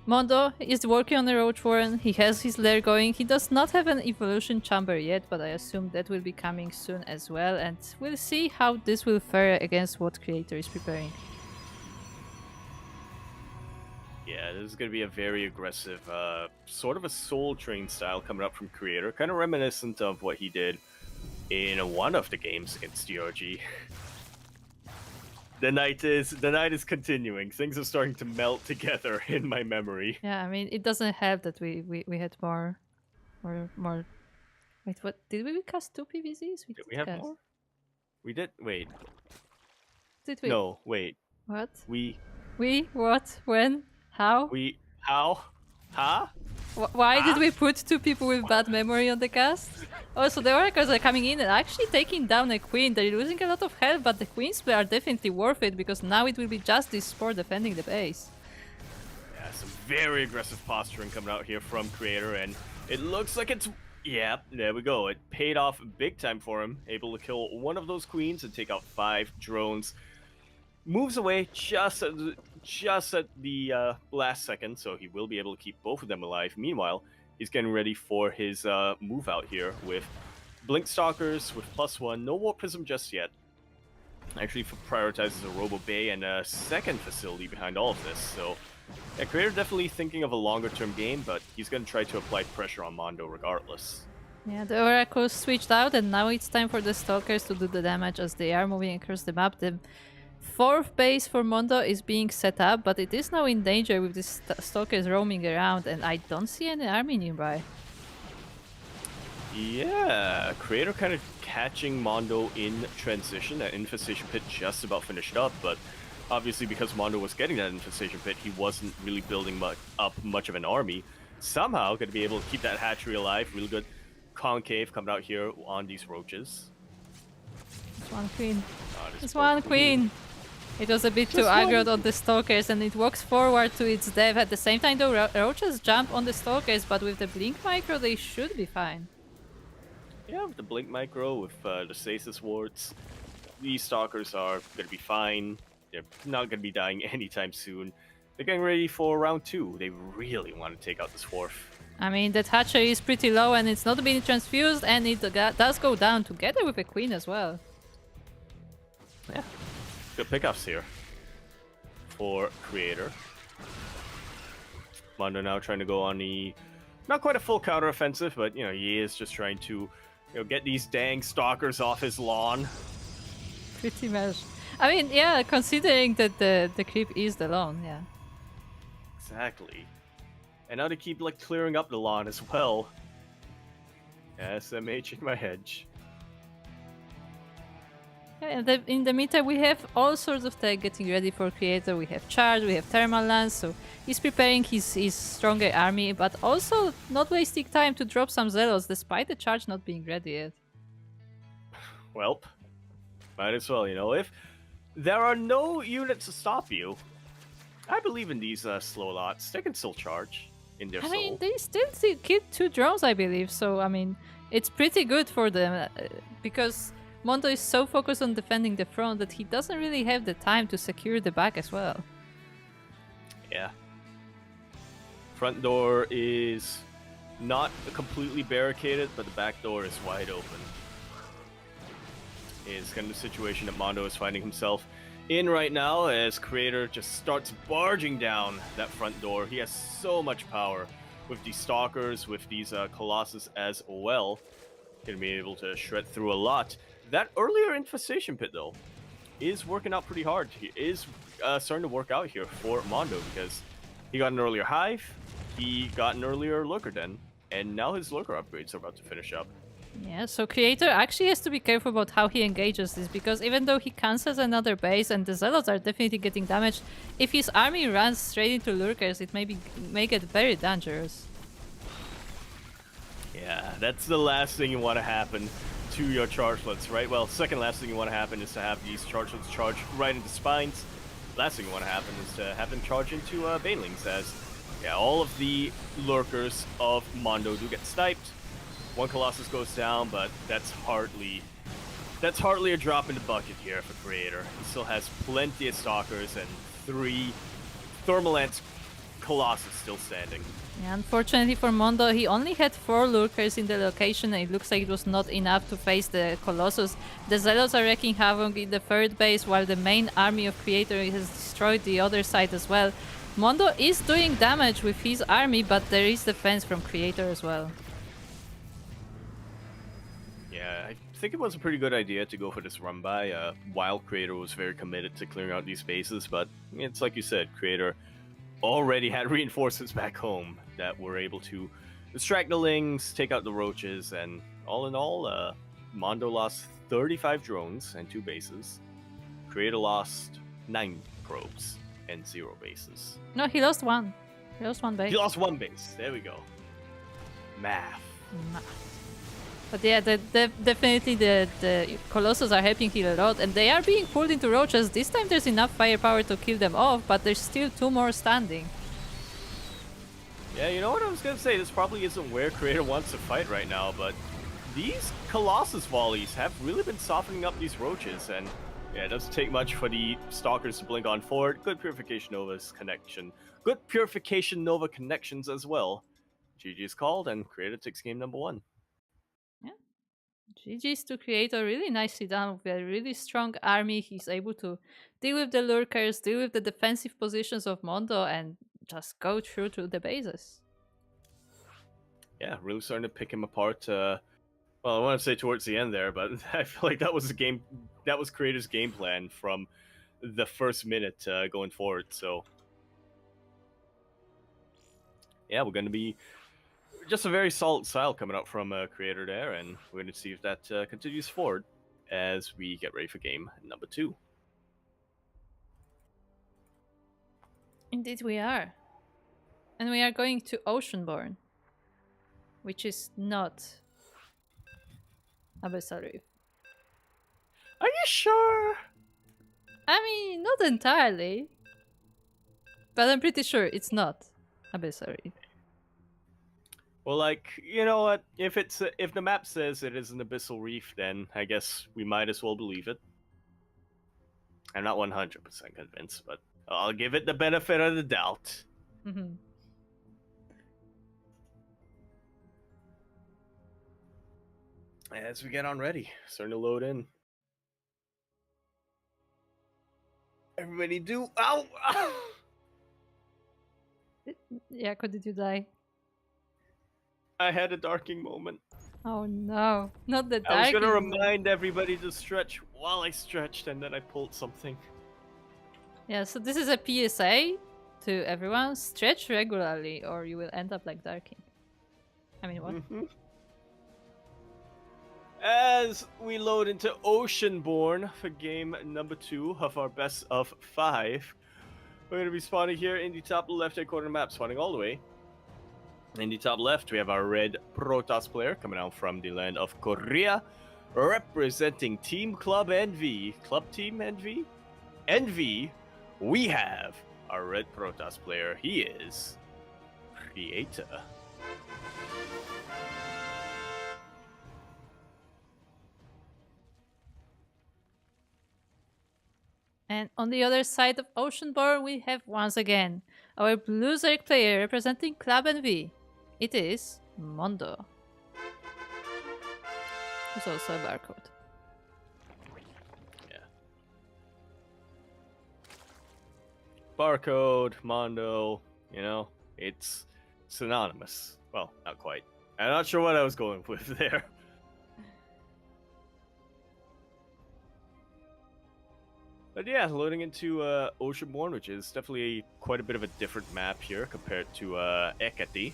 Mondo is working on the Roach Warren. He has his lair going. He does not have an evolution chamber yet, but I assume that will be coming soon as well. And we'll see how this will fare against what Creator is preparing. Yeah, this is going to be a very aggressive, sort of a Soul Train style coming up from Creator. Kind of reminiscent of what he did in one of the games against DRG. The night is continuing. Things are starting to melt together in my memory. Yeah, I mean, it doesn't help that we had more. Wait, what did we cast 2 PVZs? Did we have more? We did. Wait. Did we? No, wait. What? We. What? When? How? How? Huh? Why did we put 2 people with bad memory on the cast? Oh, so the oracles are coming in and actually taking down a queen. They're losing a lot of health, but the queens are definitely worth it because now it will be just this sport defending the base. Yeah, some very aggressive posturing coming out here from Creator, and it looks like it's... Yeah, there we go. It paid off big time for him. Able to kill one of those queens and take out 5 drones. Moves away just at the last second, so he will be able to keep both of them alive. Meanwhile, he's getting ready for his move out here with Blink Stalkers with +1. No Warp Prism just yet. Actually prioritizes a Robo Bay and a 2nd facility behind all of this. So, yeah, Creator definitely thinking of a longer term game, but he's going to try to apply pressure on Mondo regardless. Yeah, the Oracles switched out, and now it's time for the Stalkers to do the damage as they are moving across the map. The 4th base for Mondo is being set up, but it is now in danger with these Stalkers roaming around, and I don't see any army nearby. Yeah, Creator kind of catching Mondo in transition. That Infestation Pit just about finished up, but obviously because Mondo was getting that Infestation Pit, he wasn't really building up much of an army. Somehow going to be able to keep that hatchery alive. Really good concave coming out here on these roaches. It's one queen. It's one queen. It was a bit too aggroed on the Stalkers, and it walks forward to its death. At the same time, the roaches jump on the Stalkers, but with the Blink Micro, they should be fine. Yeah, with the Blink Micro, with the Stasis Wards. these stalkers are gonna be fine. They're not gonna be dying anytime soon. They're getting ready for round 2. They really want to take out this fourth. I mean, that hatchery is pretty low and it's not being transfused, and it does go down together with a queen as well. Yeah, good pickups here for Creator. Mondo now trying to go on the, not quite a full counter offensive, but he is just trying to get these dang stalkers off his lawn. Pretty much. I mean, yeah, considering that the creep is the lawn, yeah. Exactly. And now they keep clearing up the lawn as well. SMHing my hedge. Yeah, and in the meantime, we have all sorts of tech getting ready for Creator. We have Charge, we have Thermal Lance, so he's preparing his stronger army, but also not wasting time to drop some Zealots, despite the Charge not being ready yet. Welp, might as well, if there are no units to stop you, I believe in these slow lots. They can still charge in their soul. I mean, they still kill 2 drones, I believe, so, I mean, it's pretty good for them, because Mondo is so focused on defending the front that he doesn't really have the time to secure the back as well. Yeah. Front door is not completely barricaded, but the back door is wide open. It's kind of the situation that Mondo is finding himself in right now as Creator just starts barging down that front door. He has so much power with these Stalkers, with these Colossus as well. Gonna be able to shred through a lot. That earlier Infestation Pit, though, is working out pretty hard. He is starting to work out here for Mondo because he got an earlier Hive, he got an earlier Lurker Den, and now his Lurker upgrades are about to finish up. Yeah, so Creator actually has to be careful about how he engages this, because even though he cancels another base and the Zealots are definitely getting damaged, if his army runs straight into Lurkers, it may get very dangerous. Yeah, that's the last thing you want to happen to your Chargelets, right? Well, second last thing you want to happen is to have these Chargelets charge right into Spines. Last thing you want to happen is to have them charge into Banelings, as all of the Lurkers of Mondo do get sniped. One Colossus goes down, but that's hardly a drop in the bucket here for Creator. He still has plenty of Stalkers and 3 Thermal Lance Colossus still standing. Yeah, unfortunately for Mondo, he only had 4 Lurkers in the location, and it looks like it was not enough to face the Colossus. The Zealots are wreaking havoc in the third base, while the main army of Creator has destroyed the other side as well. Mondo is doing damage with his army, but there is defense from Creator as well. Yeah, I think it was a pretty good idea to go for this run by, while Creator was very committed to clearing out these bases, but it's like you said, Creator already had reinforcements back home that were able to distract the Lings, take out the Roaches, and all in all, Mondo lost 35 drones and 2 bases. Creator lost 9 probes and 0 bases. No, he lost 1. He lost 1 base. He lost 1 base. There we go. Math. But yeah, definitely the Colossus are helping heal a lot, and they are being pulled into Roaches. This time there's enough firepower to kill them off, but there's still 2 more standing. Yeah, you know what I was gonna say? This probably isn't where Creator wants to fight right now, but these Colossus volleys have really been softening up these Roaches, and it doesn't take much for the Stalkers to blink on forward. Good Purification Nova's connection. Good Purification Nova connections as well. GG is called, and Creator takes game number 1. GG's to Creator really nicely done with a really strong army. He's able to deal with the Lurkers, deal with the defensive positions of Mondo, and just go through to the bases. Yeah, really starting to pick him apart. Well, I want to say towards the end there, but I feel like that was Creator's game plan from the first minute going forward. So yeah, we're going to be just a very solid style coming out from Creator there, and we're going to see if that continues forward as we get ready for game number 2. Indeed we are. And we are going to Oceanborn, which is not Abyssal Reef. Are you sure? I mean, not entirely. But I'm pretty sure it's not Abyssal Reef. Well, you know what? If the map says it is an Abyssal Reef, then I guess we might as well believe it. I'm not 100% convinced, but I'll give it the benefit of the doubt. As we get on ready, starting to load in. Everybody do. Ow! Yako, did you die? I had a darking moment. Oh no, not the I was gonna darking one. remind everybody to stretch while I stretched, and then I pulled something. Yeah, so this is a PSA to everyone. Stretch regularly or you will end up like Darking. I mean, what? As we load into Oceanborn for game number 2 of our best of 5, we're going to be spawning here in the top left-hand corner map, spawning all the way. In the top left, we have our red Protoss player coming out from the land of Korea, representing Team Club NV. Club Team NV? NV, we have our red Protoss player. He is Creator. And on the other side of Oceanborn, we have once again our blue Zerg player representing Club NV. It is Mondo. Who's also a barcode. Yeah. Barcode, Mondo, you know, it's synonymous. Well, not quite. I'm not sure what I was going with there. But yeah, loading into Oceanborn, which is definitely quite a bit of a different map here compared to Ekati.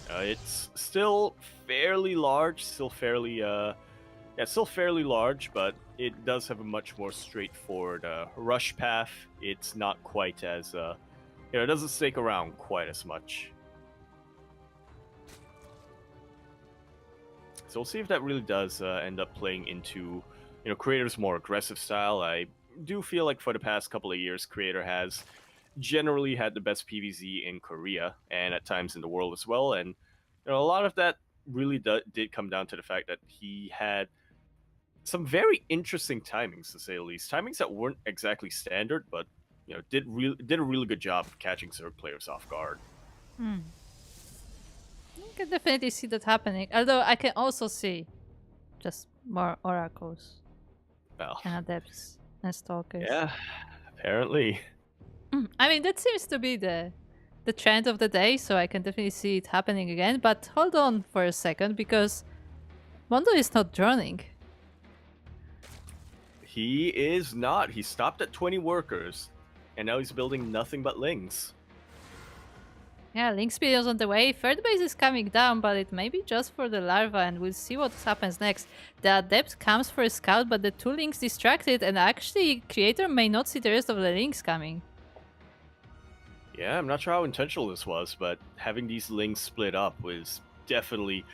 It's still fairly large, still fairly large, but it does have a much more straightforward rush path. It's not quite as, it doesn't stake around quite as much. So we'll see if that really does end up playing into, Creator's more aggressive style. I do feel like for the past couple of years, Creator has generally had the best PvZ in Korea and at times in the world as well. And a lot of that really did come down to the fact that he had some very interesting timings, to say the least. Timings that weren't exactly standard, but did a really good job of catching Zerg players off guard. I can definitely see that happening. Although I can also see just more oracles Well, and adepts and stalkers. yeah, apparently. I mean, that seems to be the trend of the day, so I can definitely see it happening again. But hold on for a second, because Mondo is not droning. He is not. He stopped at 20 workers, and now he's building nothing but lings. Yeah, link speed is on the way. Third base is coming down, but it may be just for the larva, and we'll see what happens next. The adept comes for a scout, but the two links distracted, and actually Creator may not see the rest of the links coming. Yeah, I'm not sure how intentional this was, but having these lings split up was definitely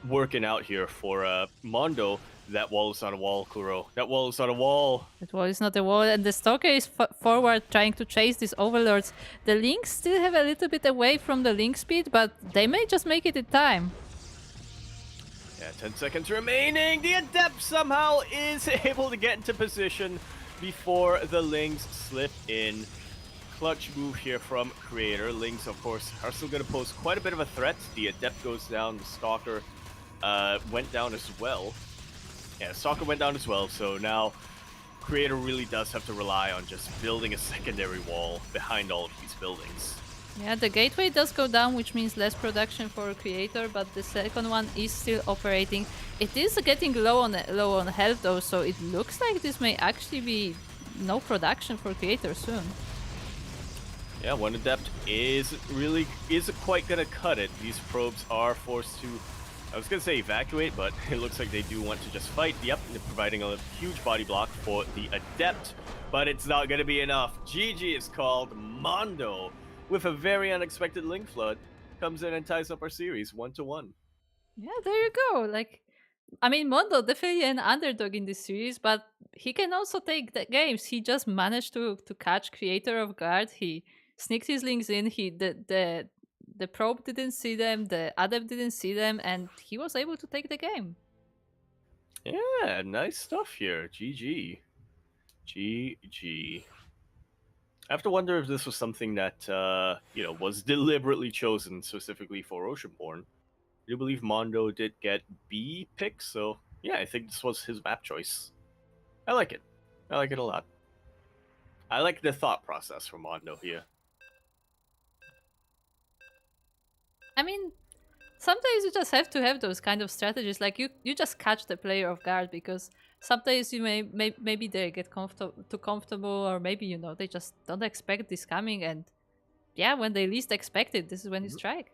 working out here for Mondo. That wall is on a wall, Kuro. That wall is on a wall. That wall is not a wall, and the Stalker is forward trying to chase these overlords. The links still have a little bit away from the link speed, but they may just make it in time. Yeah, 10 seconds remaining. The Adept somehow is able to get into position before the lings slip in. Clutch move here from Creator. Lings, of course, are still going to pose quite a bit of a threat. The Adept goes down. The Stalker went down as well. Yeah, Stalker went down as well, so now Creator really does have to rely on just building a secondary wall behind all of these buildings. Yeah, the gateway does go down, which means less production for Creator, but the second one is still operating. It is getting low on health though, so it looks like this may actually be no production for Creator soon. Yeah, one Adept isn't quite gonna cut it. These probes are forced to, I was gonna say evacuate, but it looks like they do want to just fight. Yep, they're providing a huge body block for the Adept, but it's not gonna be enough. GG is called. Mondo, with a very unexpected link flood, comes in and ties up our series 1-1. Yeah, there you go. Like, I mean, Mondo definitely an underdog in this series, but he can also take the games. He just managed to catch Creator off guard. He sneaked his links in. The probe didn't see them, the adept didn't see them, and he was able to take the game. Yeah, nice stuff here. GG. GG. I have to wonder if this was something that was deliberately chosen specifically for Oceanborn. I do believe Mondo did get B pick, so yeah, I think this was his map choice. I like it. I like it a lot. I like the thought process from Mondo here. I mean, sometimes you just have to have those kind of strategies. Like you just catch the player off guard because sometimes you maybe they get too comfortable, or maybe they just don't expect this coming, and yeah, when they least expect it, this is when you strike.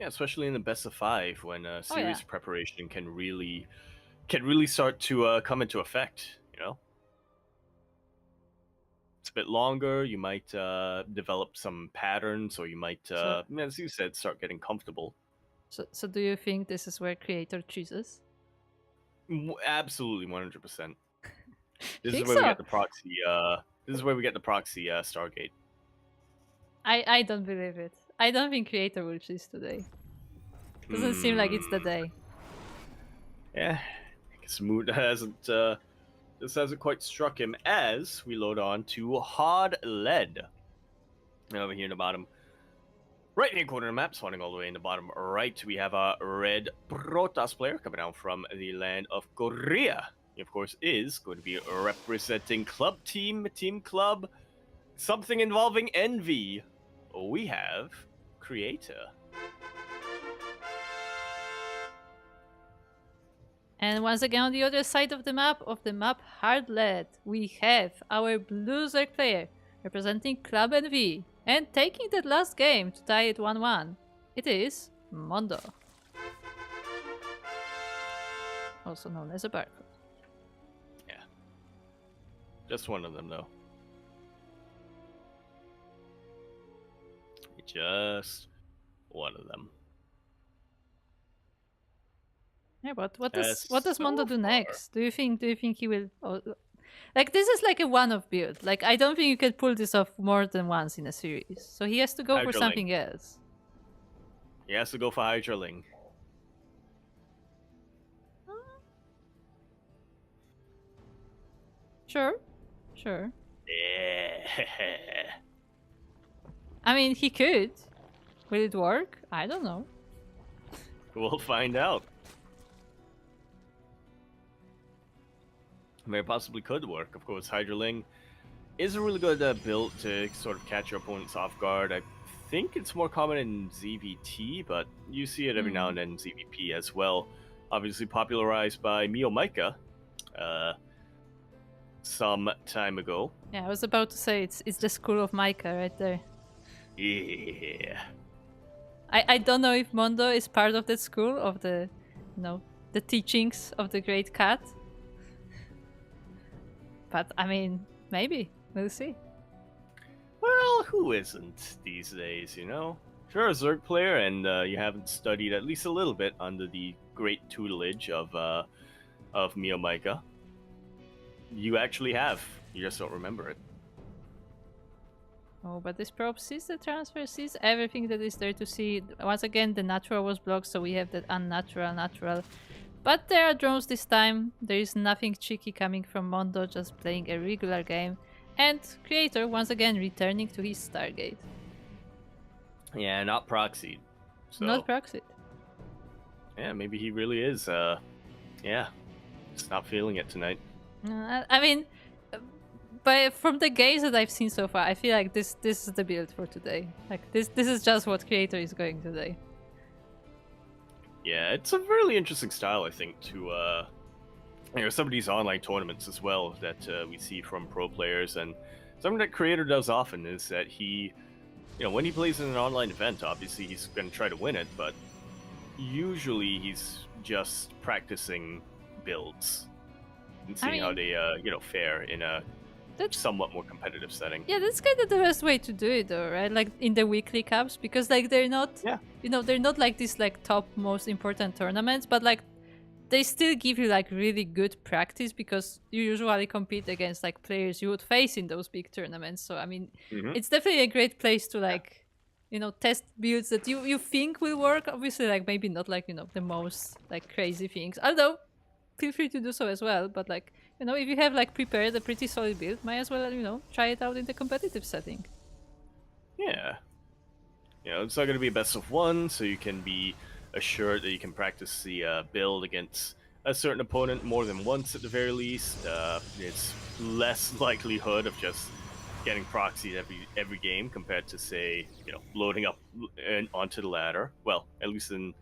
Yeah, especially in the best of 5 when Oh, series yeah. preparation can really start to come into effect. It's a bit longer. You might develop some patterns, or you might, as you said, start getting comfortable. So do you think this is where creator chooses? Absolutely, 100%. This is Think where we so? get the proxy. This is where we get the proxy Stargate. I don't believe it. I don't think creator will choose today. Doesn't seem like it's the day. Yeah, I guess mood hasn't. This hasn't quite struck him as we load on to Hard Lead. Over here in the bottom right hand corner of the map, spawning all the way in the bottom right, we have a red Protoss player coming out from the land of Korea. He, of course, is going to be representing Team Club, something involving Envy. We have Creator. And once again, on the other side of the map, Hard Lead, we have our Blue Zerg player representing Club NV and taking that last game to tie it 1-1. It is Mondo, also known as a barcode. Yeah. Just one of them, though. Just one of them. Yeah, but what does Mondo do next? Do you think he will? Like, this is like a one-off build. Like, I don't think you can pull this off more than once in a series. So he has to go for something else. He has to go for Hydraling. Sure. Yeah. I mean, he could. Will it work? I don't know. We'll find out. It possibly could work. Of course, Hydraling is a really good build to sort of catch your opponents off guard. I think it's more common in ZVT, but you see it every now and then in ZVP as well. Obviously popularized by Mio Micah some time ago. Yeah, I was about to say it's the school of Micah right there. Yeah. I don't know if Mondo is part of that school of the teachings of the great cat. But I mean, maybe. We'll see. Well, who isn't these days, If you're a Zerg player and you haven't studied at least a little bit under the great tutelage of Mio Micah, you actually have. You just don't remember it. Oh, but this probe sees the transfer, sees everything that is there to see. Once again, the natural was blocked, so we have that unnatural, natural. But there are drones this time. There is nothing cheeky coming from Mondo, just playing a regular game. And Creator, once again, returning to his Stargate. Yeah, not proxied. So, not proxied. Yeah, maybe he really is, just not feeling it tonight. I mean, but from the games that I've seen so far, I feel like this is the build for today. Like, this is just what Creator is going today. Yeah, it's a really interesting style, I think, to some of these online tournaments as well that we see from pro players. And something that Creator does often is that he, when he plays in an online event, obviously he's going to try to win it, but usually he's just practicing builds and seeing how they, fare in a somewhat more competitive setting. Yeah, that's kind of the best way to do it, though, right? Like in the weekly cups, because like they're not, they're not like these like top most important tournaments, but like they still give you like really good practice because you usually compete against like players you would face in those big tournaments. So I mean, it's definitely a great place to like, test builds that you think will work. Obviously, like maybe not like the most like crazy things. Although, feel free to do so as well. But like You know, if you have like prepared a pretty solid build, might as well, you know, try it out in the competitive setting. Yeah. You know, it's not going to be a best of one, so you can be assured that you can practice the build against a certain opponent more than once at the very least. It's less likelihood of just getting proxied every game compared to, say, you know, loading up onto the ladder. Well, at least in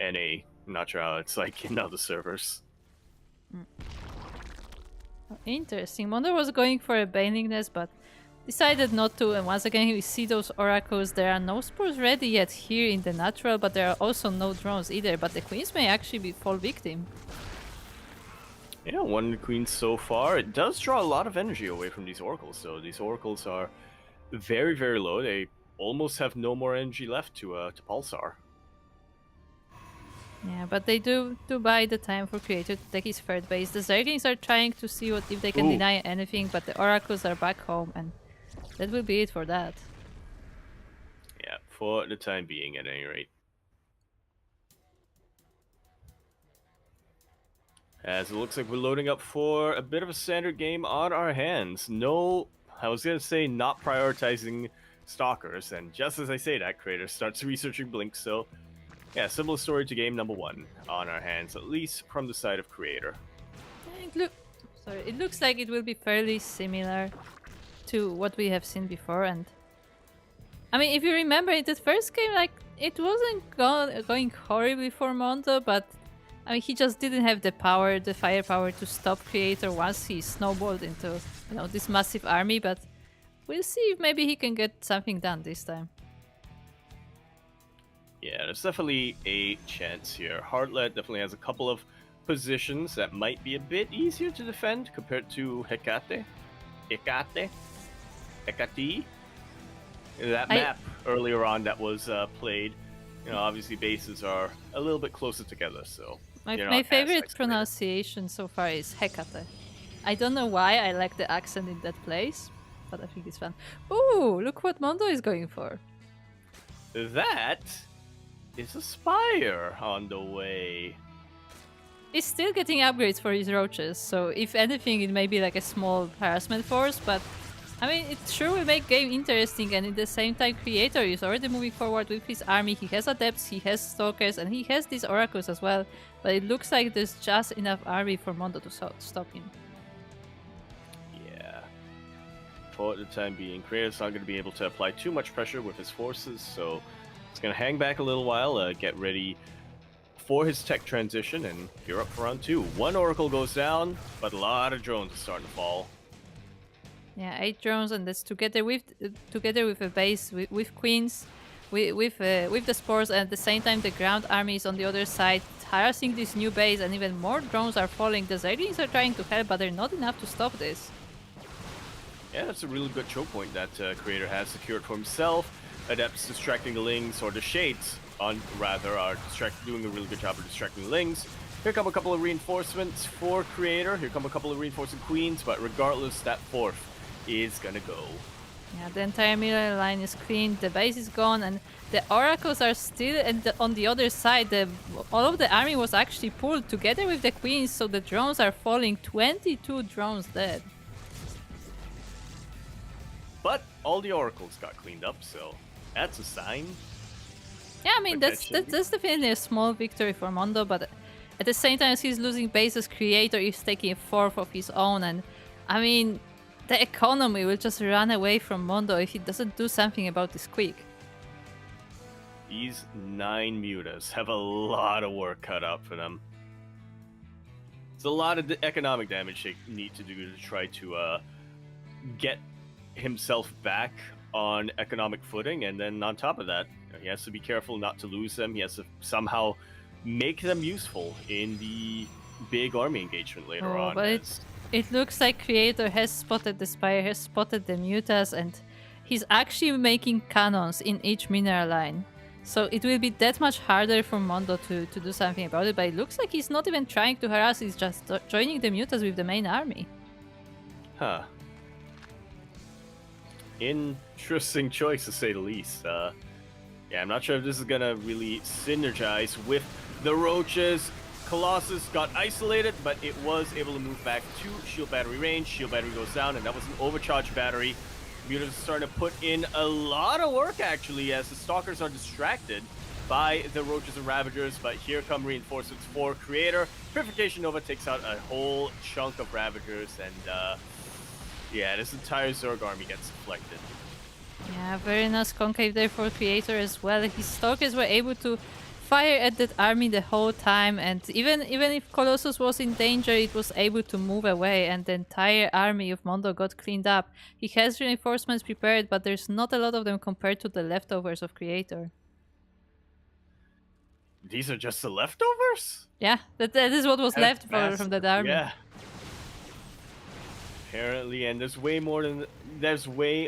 NA. I'm not sure how it's like in other servers. Interesting. Mondo was going for a Baneling Nest, but decided not to. And once again, we see those oracles. There are no spores ready yet here in the natural, but there are also no drones either. But the queens may actually fall victim. Yeah, one queen so far. It does draw a lot of energy away from these oracles, so these oracles are very, very low. They almost have no more energy left to pulsar. Yeah, but they do buy the time for Creator to take his third base. The Zerglings are trying to see what if they can deny anything, but the oracles are back home, and that will be it for that. Yeah, for the time being, at any rate. As it looks like we're loading up for a bit of a standard game on our hands. No, I was going to say not prioritizing stalkers, and just as I say that, Creator starts researching Blink, so yeah, similar story to game number 1 on our hands, at least from the side of Creator. It looks like it will be fairly similar to what we have seen before, and I mean, if you remember in the first game, like, it wasn't going horribly for Mondo, but I mean, he just didn't have the power, the firepower to stop Creator once he snowballed into, you know, this massive army, but we'll see if maybe he can get something done this time. Yeah, there's definitely a chance here. Heartlet definitely has a couple of positions that might be a bit easier to defend compared to Hecate. That map earlier on that was played, you know, obviously bases are a little bit closer together, so... My favorite pronunciation so far is Hecate. I don't know why I like the accent in that place, but I think it's fun. Ooh, look what Mondo is going for. That is a Spire on the way. He's still getting upgrades for his roaches, so if anything it may be like a small harassment force, but I mean, it sure will make game interesting, and at the same time Creator is already moving forward with his army. He has adepts, he has stalkers, and he has these oracles as well, but it looks like there's just enough army for Mondo to stop him. Yeah. For the time being, Creator's not going to be able to apply too much pressure with his forces, so it's going to hang back a little while, get ready for his tech transition, and gear up for round 2. One oracle goes down, but a lot of drones are starting to fall. Yeah, 8 drones, and that's together with a base with queens, with the spores, and at the same time the ground army is on the other side harassing this new base, and even more drones are falling. The Zerglings are trying to help, but they're not enough to stop this. Yeah, that's a really good choke point that Creator has secured for himself. Adepts distracting the Lings, or the Shades, are doing a really good job of distracting the Lings. Here come a couple of reinforcements for Creator. Here come a couple of reinforcing queens, but regardless, that fourth is gonna go. Yeah, the entire middle line is cleaned, the base is gone, and the oracles are still on the other side. All of the army was actually pulled together with the queens, so the drones are falling. 22 drones dead. But all the oracles got cleaned up, so that's a sign. Yeah, I mean, that's definitely a small victory for Mondo, but at the same time as he's losing bases, Creator is taking a fourth of his own, and I mean, the economy will just run away from Mondo if he doesn't do something about this quick. These 9 mutas have a lot of work cut out for them. It's a lot of economic damage they need to do to try to get himself back on economic footing, and then on top of that, he has to be careful not to lose them. He has to somehow make them useful in the big army engagement later on. But it looks like Creator has spotted the Spire, has spotted the mutas, and he's actually making cannons in each mineral line. So it will be that much harder for Mondo to do something about it, but it looks like he's not even trying to harass, he's just joining the mutas with the main army. Huh. Interesting choice, to say the least. Yeah, I'm not sure if this is gonna really synergize with the roaches Colossus got isolated, but it was able to move back to shield battery range. Shield battery goes down, and that was an overcharged battery. Mutas are starting to put in a lot of work, actually, as the Stalkers are distracted by the Roaches and Ravagers, but here come reinforcements for Creator. Purification Nova takes out a whole chunk of Ravagers, and yeah, this entire Zerg army gets deflected. Yeah, very nice concave there for Creator as well. His Stalkers were able to fire at that army the whole time, and even if Colossus was in danger, it was able to move away, and the entire army of Mondo got cleaned up. He has reinforcements prepared, but there's not a lot of them compared to the leftovers of Creator. These are just the leftovers? Yeah, that is what was left from that army. Yeah. Apparently, and there's way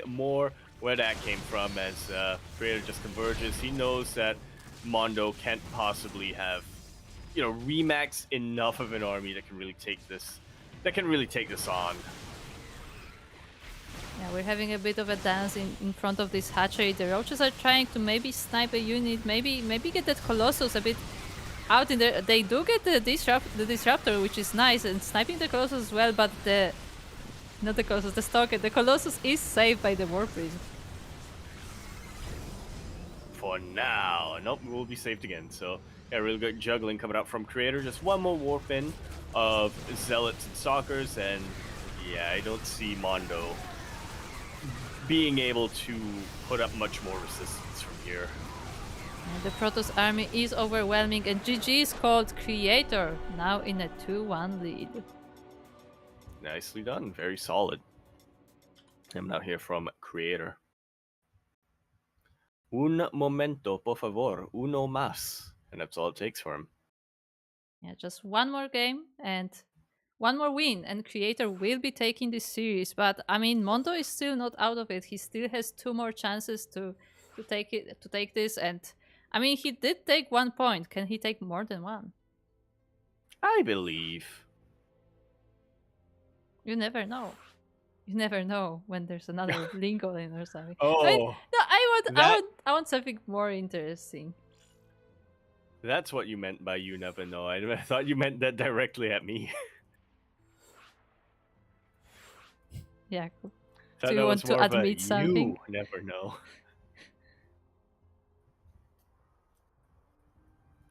more where that came from, as Creator just converges. He knows that Mondo can't possibly have, remax enough of an army that can really take this on. Yeah, we're having a bit of a dance in front of this hatchery. The Roaches are trying to maybe snipe a unit, maybe get that Colossus a bit out in there. They do get the Disruptor, which is nice, and sniping the Colossus as well, but not the Colossus, the Stalker. The Colossus is saved by the Warp Prism. For now. Nope, we'll be saved again. So, yeah, really good juggling coming out from Creator. Just one more warp in of Zealots and Stalkers, and yeah, I don't see Mondo being able to put up much more resistance from here. And the Protoss army is overwhelming, and GG is called. Creator now in a 2-1 lead. Nicely done. Very solid. I'm now here from Creator. Un momento, por favor. Uno más. And that's all it takes for him. Yeah, just one more game and one more win, and Creator will be taking this series. But I mean, Mondo is still not out of it. He still has 2 more chances to take this. And I mean, he did take 1 point. Can he take more than 1? I believe. You never know. You never know when there's another lingo in or something. Oh, I mean, no, I want something more interesting. That's what you meant by you never know. I thought you meant that directly at me. Yeah. Do you want to admit something? You never know.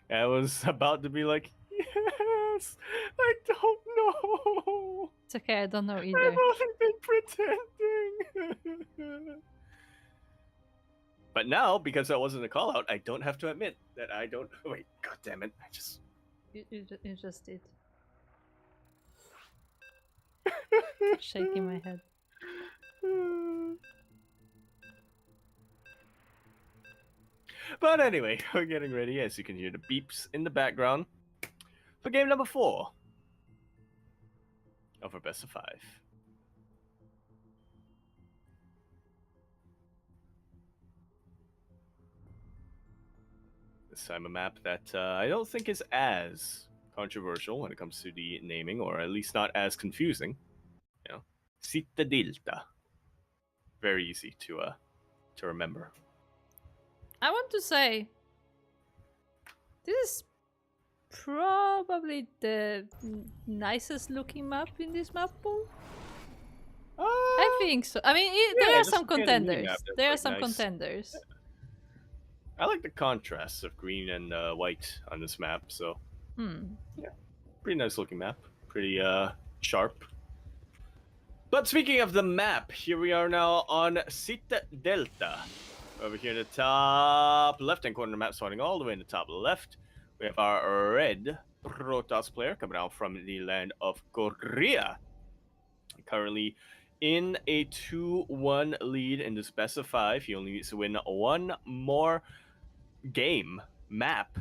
I was about to be like, yes, I don't know. It's okay, I don't know either. I've only been pretending. But now, because that wasn't a call out, I don't have to admit that I don't. Wait, god damn it! I just. You just did. Shaking my head. But anyway, we're getting ready, as you can hear the beeps in the background, for game number 4 of our best of 5. This time a map that I don't think is as controversial when it comes to the naming, or at least not as confusing. Cittadelta. Very easy to remember. I want to say this is probably the nicest looking map in this map pool. I think so. I mean, there are some contenders. There are some contenders. I like the contrasts of green and white on this map. So, yeah, pretty nice looking map. Pretty sharp. But speaking of the map, here we are now on Cittadelta. Over here in the top left-hand corner of the map, starting all the way in the top left, we have our red Protoss player coming out from the land of Korea. Currently in a 2-1 lead in this best of 5. He only needs to win 1 more game map,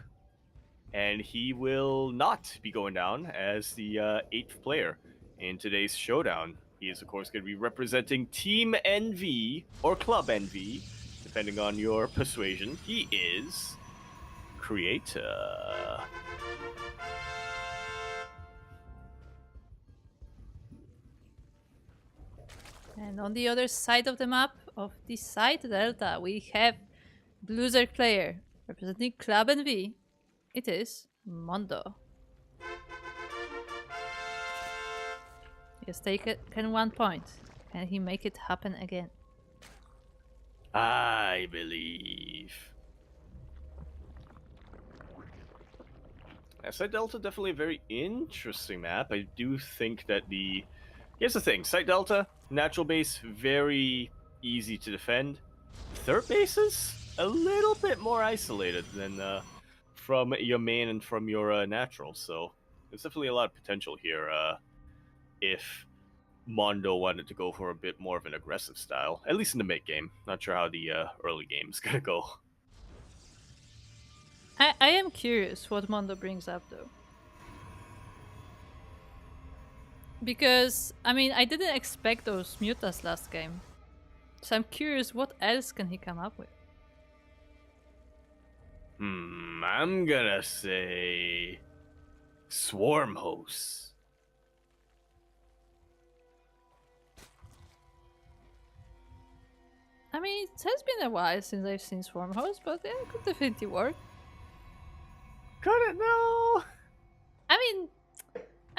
and he will not be going down as the 8th player in today's showdown. He is, of course, going to be representing Team NV, or Club NV, depending on your persuasion. He is Creator. And on the other side of the map, of this side Delta, we have Blue Zerg player representing Club NV. It is Mondo. He has taken 1 point. Can he make it happen again? I believe. Site Delta, definitely a very interesting map. I do think that here's the thing, Site Delta, natural base, very easy to defend. Third bases, a little bit more isolated than from your main and from your natural, so there's definitely a lot of potential here if Mondo wanted to go for a bit more of an aggressive style, at least in the mid game. Not sure how the early game is gonna go. I am curious what Mondo brings up though. Because, I mean, I didn't expect those mutas last game. So I'm curious what else can he come up with? I'm gonna say Swarm Hosts. I mean, it has been a while since I've seen Swarm Host, but yeah, it could definitely work. Could it? No. I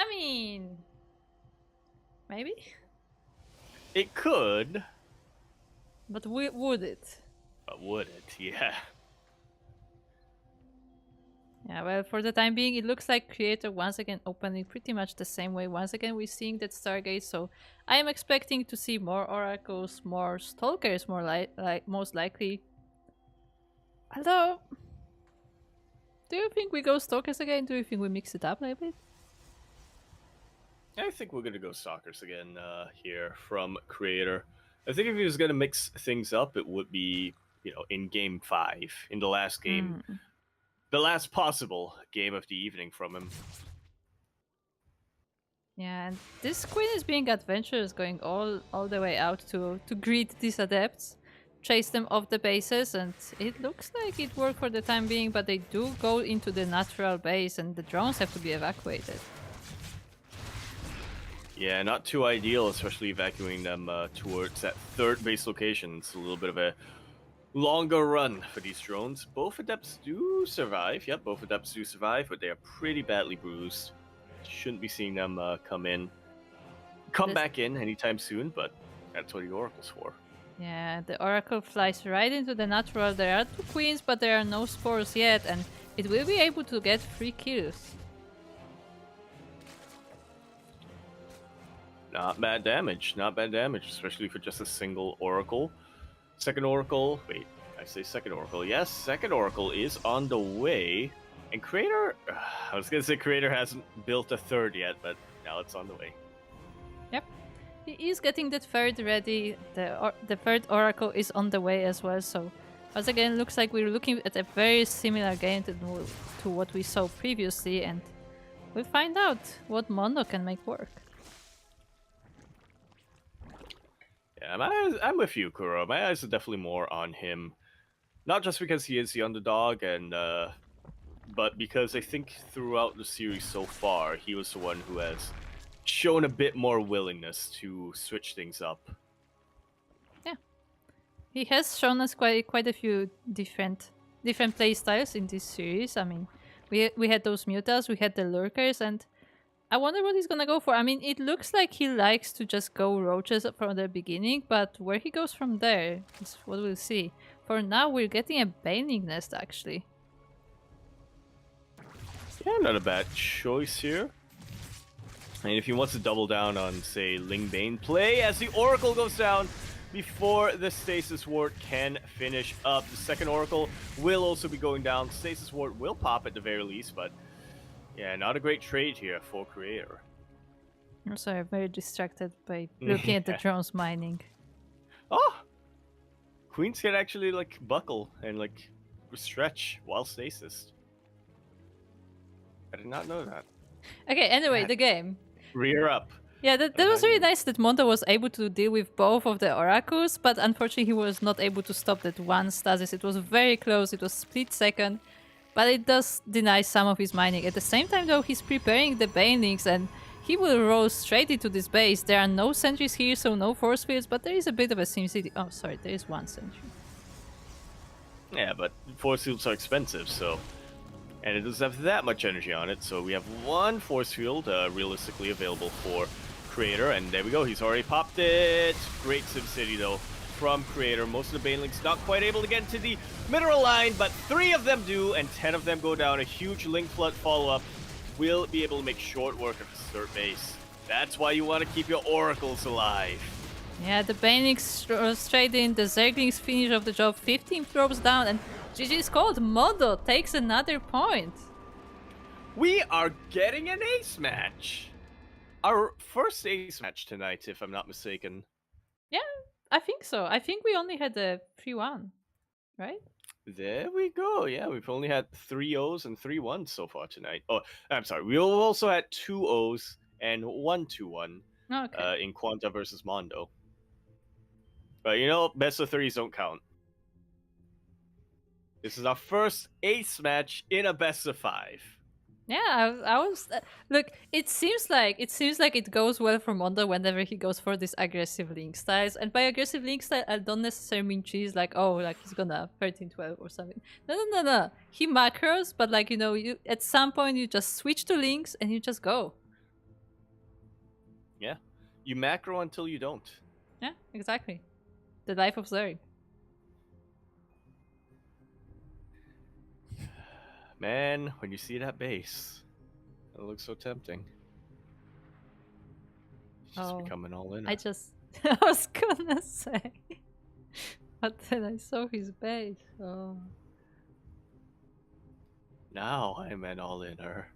mean, maybe? It could. But would it? But would it? Yeah. Yeah, well, for the time being, it looks like Creator once again opening pretty much the same way. Once again, we're seeing that Stargate, so I am expecting to see more Oracles, more Stalkers, more most likely. Although, do you think we go Stalkers again? Do you think we mix it up a little bit? I think we're gonna go Stalkers again here from Creator. I think if he was gonna mix things up, it would be, in Game 5, in the last game. The last possible game of the evening from him. Yeah, and this queen is being adventurous, going all the way out to greet these adepts, chase them off the bases, and it looks like it worked for the time being, but they do go into the natural base and the drones have to be evacuated. Yeah, not too ideal, especially evacuating them towards that third base location. It's a little bit of a longer run for these drones. Both adepts do survive. Yep, both adepts do survive, but they are pretty badly bruised. Shouldn't be seeing them come back in anytime soon, but that's what the Oracle's for. Yeah, the Oracle flies right into the natural. There are 2 queens, but there are no spores yet, and it will be able to get 3 kills. Not bad damage, especially for just a single Oracle. Second Oracle, wait, I say second Oracle. Yes, second Oracle is on the way. And Creator, I was going to say Creator hasn't built a third yet, but now it's on the way. Yep. He is getting that third ready. The third Oracle is on the way as well. So, once again, looks like we're looking at a very similar game to what we saw previously. And we'll find out what Mondo can make work. Yeah, I'm with you, Kuro. My eyes are definitely more on him. Not just because he is the underdog, but because I think throughout the series so far, he was the one who has shown a bit more willingness to switch things up. Yeah. He has shown us quite a few different play styles in this series. I mean, we had those mutas, we had the lurkers, and I wonder what he's gonna go for. I mean, it looks like he likes to just go roaches from the beginning, but where he goes from there is what we'll see. For now, we're getting a Baning Nest, actually. Yeah, not a bad choice here. And if he wants to double down on, say, Ling Bane play, as the Oracle goes down before the Stasis Ward can finish up. The second Oracle will also be going down. Stasis Ward will pop at the very least, but yeah, not a great trade here for Creator. I'm sorry, I'm very distracted by looking at the drones mining. Oh! Queens can actually, buckle and, stretch while stasis. I did not know that. Okay, anyway, the game. Rear up. Yeah, that was really nice that Mondo was able to deal with both of the Oracles, but unfortunately he was not able to stop that one stasis. It was very close, it was split second, but it does deny some of his mining. At the same time though, he's preparing the Banelings and he will roll straight into this base. There are no sentries here, so no force fields, but there is a bit of a SimCity. Oh, sorry, there is one sentry. Yeah, but force fields are expensive, so... And it doesn't have that much energy on it, so we have one force field realistically available for Creator, and there we go. He's already popped it. Great SimCity, though, from Creator. Most of the Banelings not quite able to get into the mineral line, but 3 of them do, and 10 of them go down. A huge Link Flood follow-up will be able to make short work of the third base. That's why you want to keep your Oracles alive. Yeah, the Banix straight in, the Zerglings finish of the job, 15 drops down, and GG's called. Mondo takes another point. We are getting an ace match. Our first ace match tonight, if I'm not mistaken. Yeah, I think so. I think we only had a 3-1, right? There we go. Yeah, we've only had 3 O's and 3 1s so far tonight. Oh, I'm sorry. We also had 2 O's and 1 2-1 in Quanta versus Mondo. But you know, best of 3s don't count. This is our first ace match in a best of 5. Yeah, I was look. It seems like it goes well for Mondo whenever he goes for these aggressive link styles. And by aggressive link style, I don't necessarily mean cheese like he's gonna 13-12 or something. No. He macros, but like you at some point you just switch to links and you just go. Yeah, you macro until you don't. Yeah, exactly. The life of Zeri. Man, when you see that base, it looks so tempting. He's just becoming all in. I was gonna say, but then I saw his base. Oh. Now I'm an all-inner.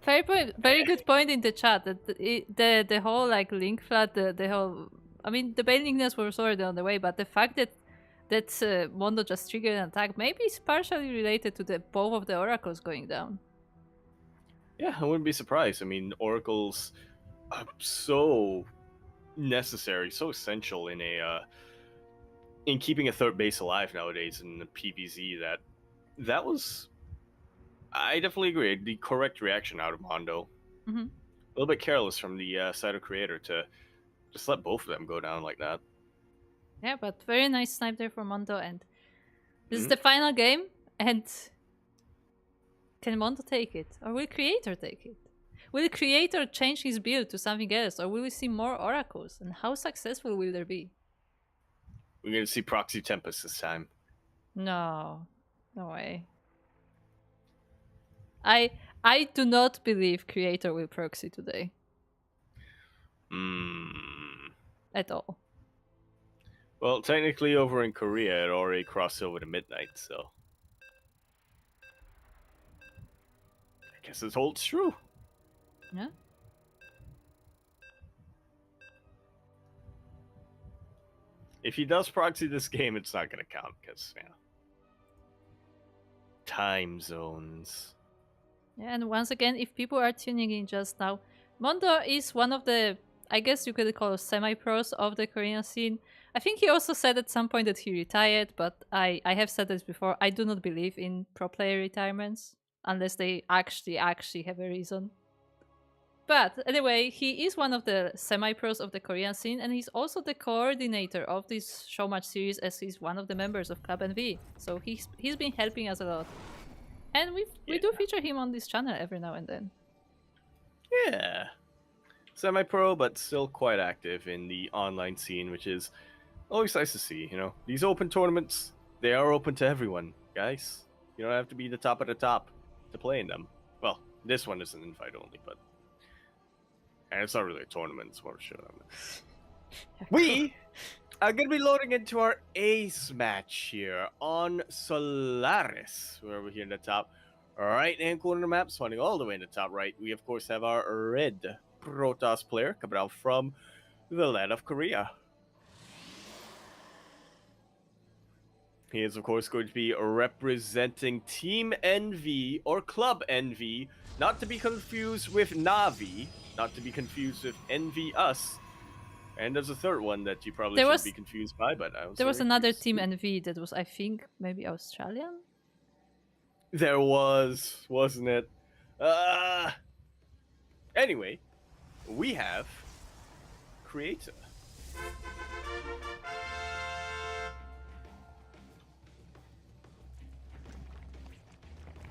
Very good point in the chat. That the whole like link flood, the whole. I mean, the bailingness was already on the way, but the fact that Mondo just triggered an attack maybe is partially related to the both of the oracles going down. Yeah, I wouldn't be surprised. I mean, oracles are so necessary, so essential in keeping a third base alive nowadays in the PvZ. That was, I definitely agree, the correct reaction out of Mondo. Mm-hmm. A little bit careless from the side of Creator to just let both of them go down like that. Yeah, but very nice snipe there for Mondo, and this is the final game, and can Mondo take it? Or will Creator take it? Will Creator change his build to something else, or will we see more oracles? And how successful will there be? We're going to see Proxy Tempest this time. No way. I do not believe Creator will proxy today. At all. Well, technically over in Korea, it already crossed over to midnight, so I guess this holds true. Yeah. If he does proxy this game, it's not going to count because, time zones. Yeah, and once again, if people are tuning in just now, Mondo is one of the, I guess you could call semi-pros of the Korean scene. I think he also said at some point that he retired, but I have said this before, I do not believe in pro player retirements, unless they actually have a reason. But anyway, he is one of the semi-pros of the Korean scene, and he's also the coordinator of this Showmatch Series, as he's one of the members of Club NV. So he's been helping us a lot. And we do feature him on this channel every now and then. Yeah. Semi-pro, but still quite active in the online scene, which is always nice to see. These open tournaments, they are open to everyone, guys. You don't have to be the top of the top to play in them. Well, this one is an invite only, but and it's not really a tournament, it's more a showdown. We are going to be loading into our ace match here on Solaris. We're over here in the top right-hand corner of the map, spawning all the way in the top right. We, of course, have our red Protoss player coming out from the land of Korea. He is, of course, going to be representing Team NV or Club NV, not to be confused with Navi, not to be confused with NV Us. And there's a third one that you probably shouldn't be confused by, but I was there was another Team NV that was, I think, maybe Australian? There was, wasn't it? Anyway, we have Creator.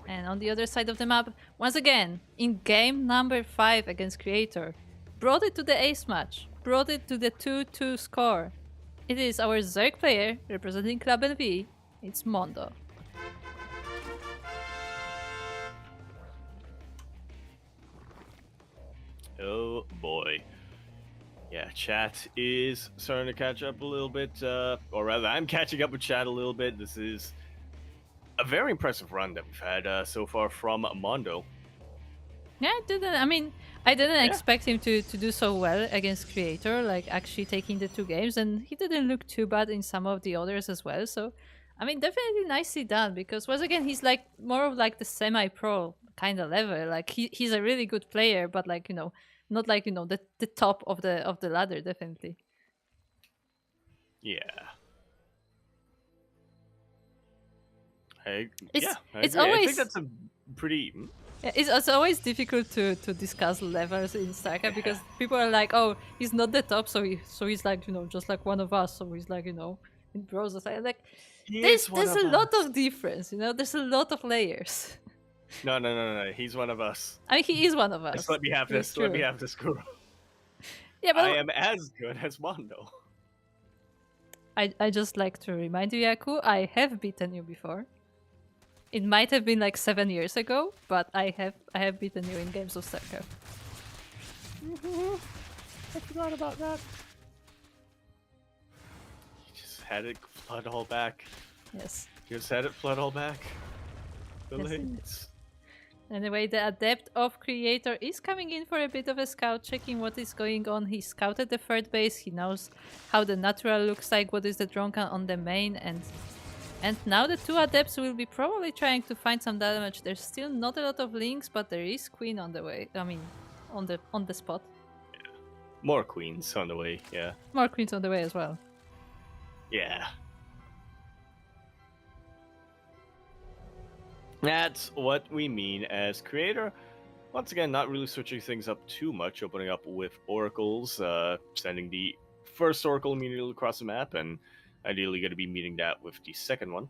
And on the other side of the map, once again, in game number 5 against Creator, brought it to the ace match, brought it to the 2-2 score. It is our Zerg player representing Club NV. It's Mondo. Oh boy. Yeah, chat is starting to catch up a little bit, or rather, I'm catching up with chat a little bit. This is a very impressive run that we've had so far from Mondo. Yeah, I didn't expect him to do so well against Creator, like actually taking the 2 games, and he didn't look too bad in some of the others as well. So, definitely nicely done, because once again, he's like more of like the semi-pro kind of level. Like he's a really good player, but like, not like, the top of the ladder, definitely. Yeah. I It's agree. always, I think that's a pretty. yeah, it's always difficult to discuss levels in StarCraft because people are like, oh, he's not the top, so he's like, just like one of us. So he's like, in browsers. I'm like, there's a lot of difference, there's a lot of layers. No. He's one of us. He is one of us. Just let me have this. Let me have this, Guru. Yeah, but I am as good as Mondo. I just like to remind you, Yaku, I have beaten you before. It might have been like 7 years ago, but I have beaten you in games of StarCraft. I forgot about that. You just had it flood all back. Yes. You just had it flood all back. The Yes, links. Anyway, the Adept of Creator is coming in for a bit of a scout, checking what is going on. He scouted the third base, he knows how the natural looks like, what is the drone count on the main, and now the 2 Adepts will be probably trying to find some damage. There's still not a lot of links, but there is Queen on the way. On the spot. Yeah. More queens on the way, yeah. More Queens on the way as well. Yeah. That's what we mean as Creator. Once again, not really switching things up too much, opening up with Oracles, sending the first Oracle immediately across the map, and ideally going to be meeting that with the second one.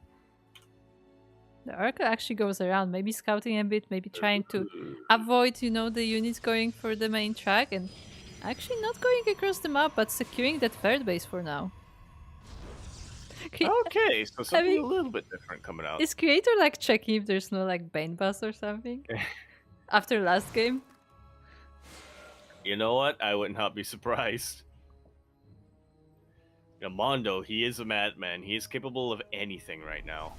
The Oracle actually goes around, maybe scouting a bit, maybe trying to avoid, the units going for the main track, and actually not going across the map, but securing that third base for now. Okay, so something a little bit different coming out. Is Creator like checking if there's no like Bane Bus or something? After last game? You know what? I would not be surprised. Mondo, he is a madman. He is capable of anything right now.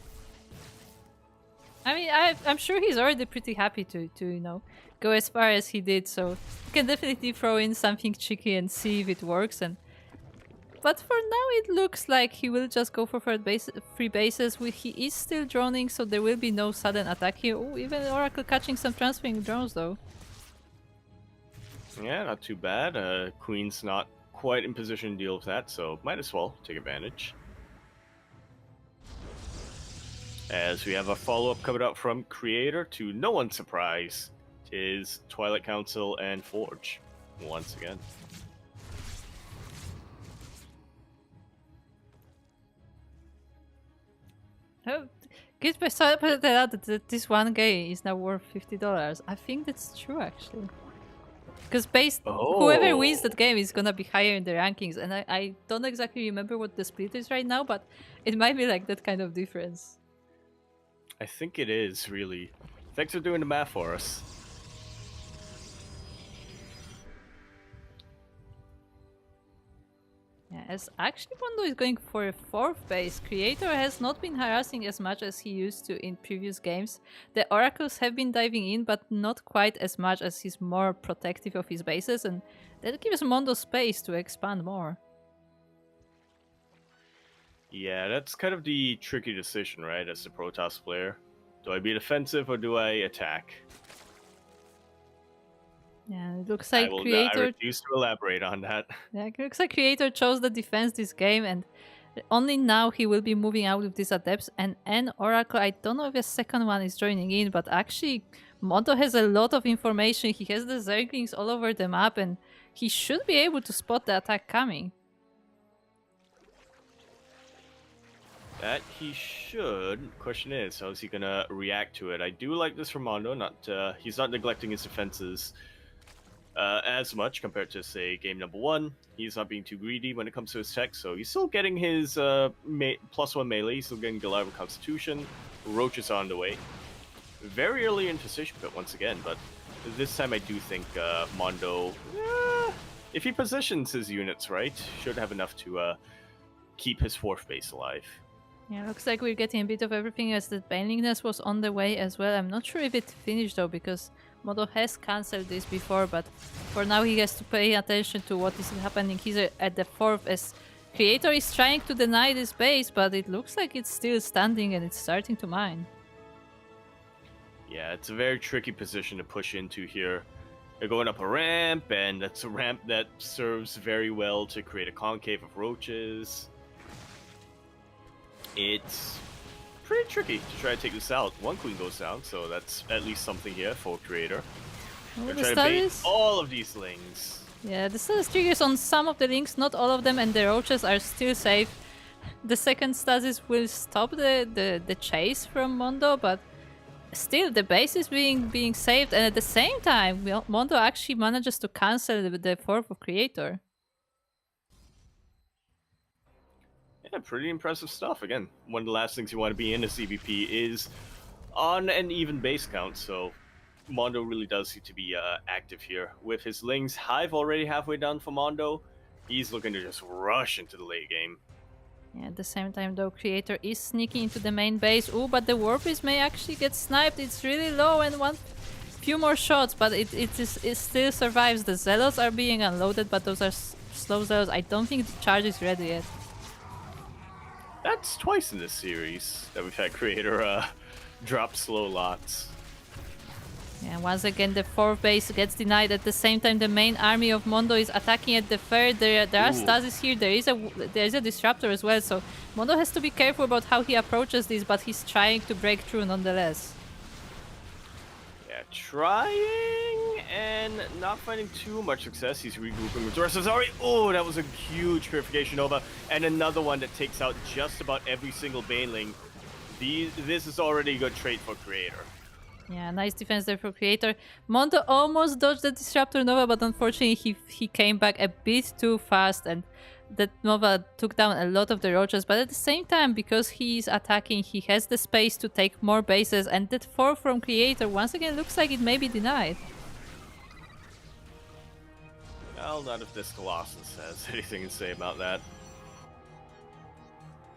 I'm sure he's already pretty happy to go as far as he did, so he can definitely throw in something cheeky and see if it works. But for now, it looks like he will just go for free bases. He is still droning, so there will be no sudden attack here. Oh, even Oracle catching some transferring drones, though. Yeah, not too bad. Queen's not quite in position to deal with that, so might as well take advantage. As we have a follow-up coming up from Creator, to no one's surprise, is Twilight Council and Forge once again. Oh, good pointed out that this one game is now worth $50. I think that's true, actually. Because whoever wins that game is gonna be higher in the rankings, and I don't exactly remember what the split is right now, but it might be like that kind of difference. I think it is, really. Thanks for doing the math for us. Yeah, as actually Mondo is going for a 4th base, Creator has not been harassing as much as he used to in previous games. The Oracles have been diving in, but not quite as much as he's more protective of his bases, and that gives Mondo space to expand more. Yeah, that's kind of the tricky decision, right, as the Protoss player. Do I be defensive or do I attack? Yeah, it looks like I Creator... refuse to elaborate on that. Yeah, it looks like Creator chose the defense this game, and only now he will be moving out with these Adepts, and an Oracle. I don't know if a second one is joining in, but actually Mondo has a lot of information. He has the Zerglings all over the map, and he should be able to spot the attack coming. That he should. Question is, how is he gonna react to it? I do like this from Mondo. He's not neglecting his defenses as much compared to, say, game number 1. He's not being too greedy when it comes to his tech, so he's still getting his +1 melee. He's still getting Goliath Constitution. Roach is on the way. Very early in position, but once again, but this time I do think Mondo, if he positions his units right, should have enough to keep his 4th base alive. Yeah, looks like we're getting a bit of everything as the Banelingness was on the way as well. I'm not sure if it finished though, because Mondo has cancelled this before, but for now he has to pay attention to what is happening. He's at the 4th as Creator is trying to deny this base, but it looks like it's still standing and it's starting to mine. Yeah, it's a very tricky position to push into here. They're going up a ramp, and that's a ramp that serves very well to create a concave of roaches. It's pretty tricky to try to take this out. 1 queen goes down, so that's at least something here for Creator. They're trying to bait all of these lings. Yeah, the status triggers on some of the links, not all of them, and the roaches are still safe. The second stasis will stop the chase from Mondo, but still the base is being saved, and at the same time, Mondo actually manages to cancel the 4th of Creator. Yeah, pretty impressive stuff. Again, one of the last things you want to be in a CVP is on an even base count, so Mondo really does seem to be active here. With his Lings Hive already halfway done for Mondo, he's looking to just rush into the late game. Yeah, at the same time though, Creator is sneaking into the main base. Oh, but the Warbeast may actually get sniped. It's really low and few more shots, but it still survives. The Zealots are being unloaded, but those are slow Zealots. I don't think the charge is ready yet. That's twice in this series that we've had Creator drop slow lots. Yeah, once again the 4th base gets denied. At the same time, the main army of Mondo is attacking at the 3rd. There are stasis here. There is a disruptor as well, so Mondo has to be careful about how he approaches this, but he's trying to break through nonetheless. Yeah, trying and not finding too much success. He's regrouping with the rest of his army. Oh, that was a huge Purification Nova, and another one that takes out just about every single Baneling. This is already a good trait for Creator. Yeah, nice defense there for Creator. Mondo almost dodged the Disruptor Nova, but unfortunately he came back a bit too fast, and that Nova took down a lot of the roaches. But at the same time, because he's attacking, he has the space to take more bases, and that 4 from Creator once again looks like it may be denied. Well, not if this Colossus has anything to say about that.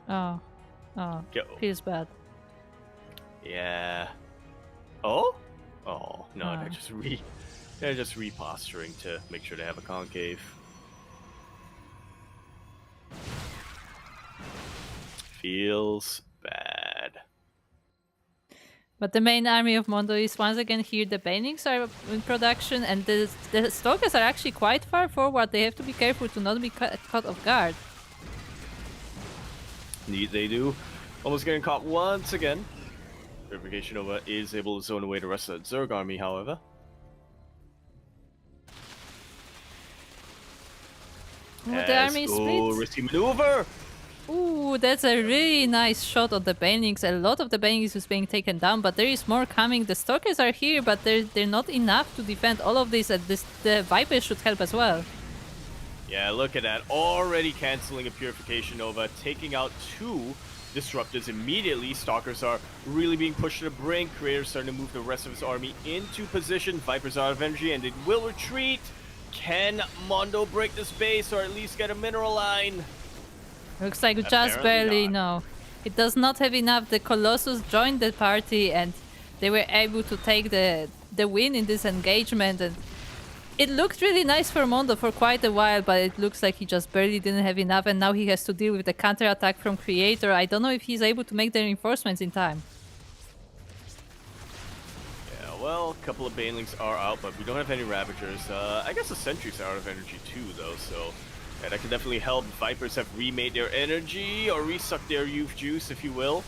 Oh, feels bad. Yeah. Oh? Oh, no, they're just reposturing to make sure they have a concave. Feels bad. But the main army of Mondo is once again here. The Banings are in production, and the Stalkers are actually quite far forward. They have to be careful to not be caught off guard. Indeed they do. Almost getting caught once again. Purification Nova is able to zone away the rest of the Zerg army, however. Oh, the army is split. Risky maneuver! Ooh, that's a really nice shot of the Banelings. A lot of the Banelings is being taken down, but there is more coming. The Stalkers are here, but they're not enough to defend all of this, and the Vipers should help as well. Yeah, look at that. Already canceling a Purification Nova, taking out 2 Disruptors immediately. Stalkers are really being pushed to the brink. Creator's starting to move the rest of his army into position. Vipers out of energy, and they will retreat. Can Mondo break this base, or at least get a mineral line? Looks like just barely, no. It does not have enough. The Colossus joined the party, and they were able to take the win in this engagement. And it looked really nice for Mondo for quite a while, but it looks like he just barely didn't have enough, and now he has to deal with the counter-attack from Creator. I don't know if he's able to make the reinforcements in time. Yeah, well, a couple of Banelings are out, but we don't have any Ravagers. I guess the Sentries are out of energy too, though, so yeah, that can definitely help. Vipers have remade their energy, or resucked their youth juice, if you will.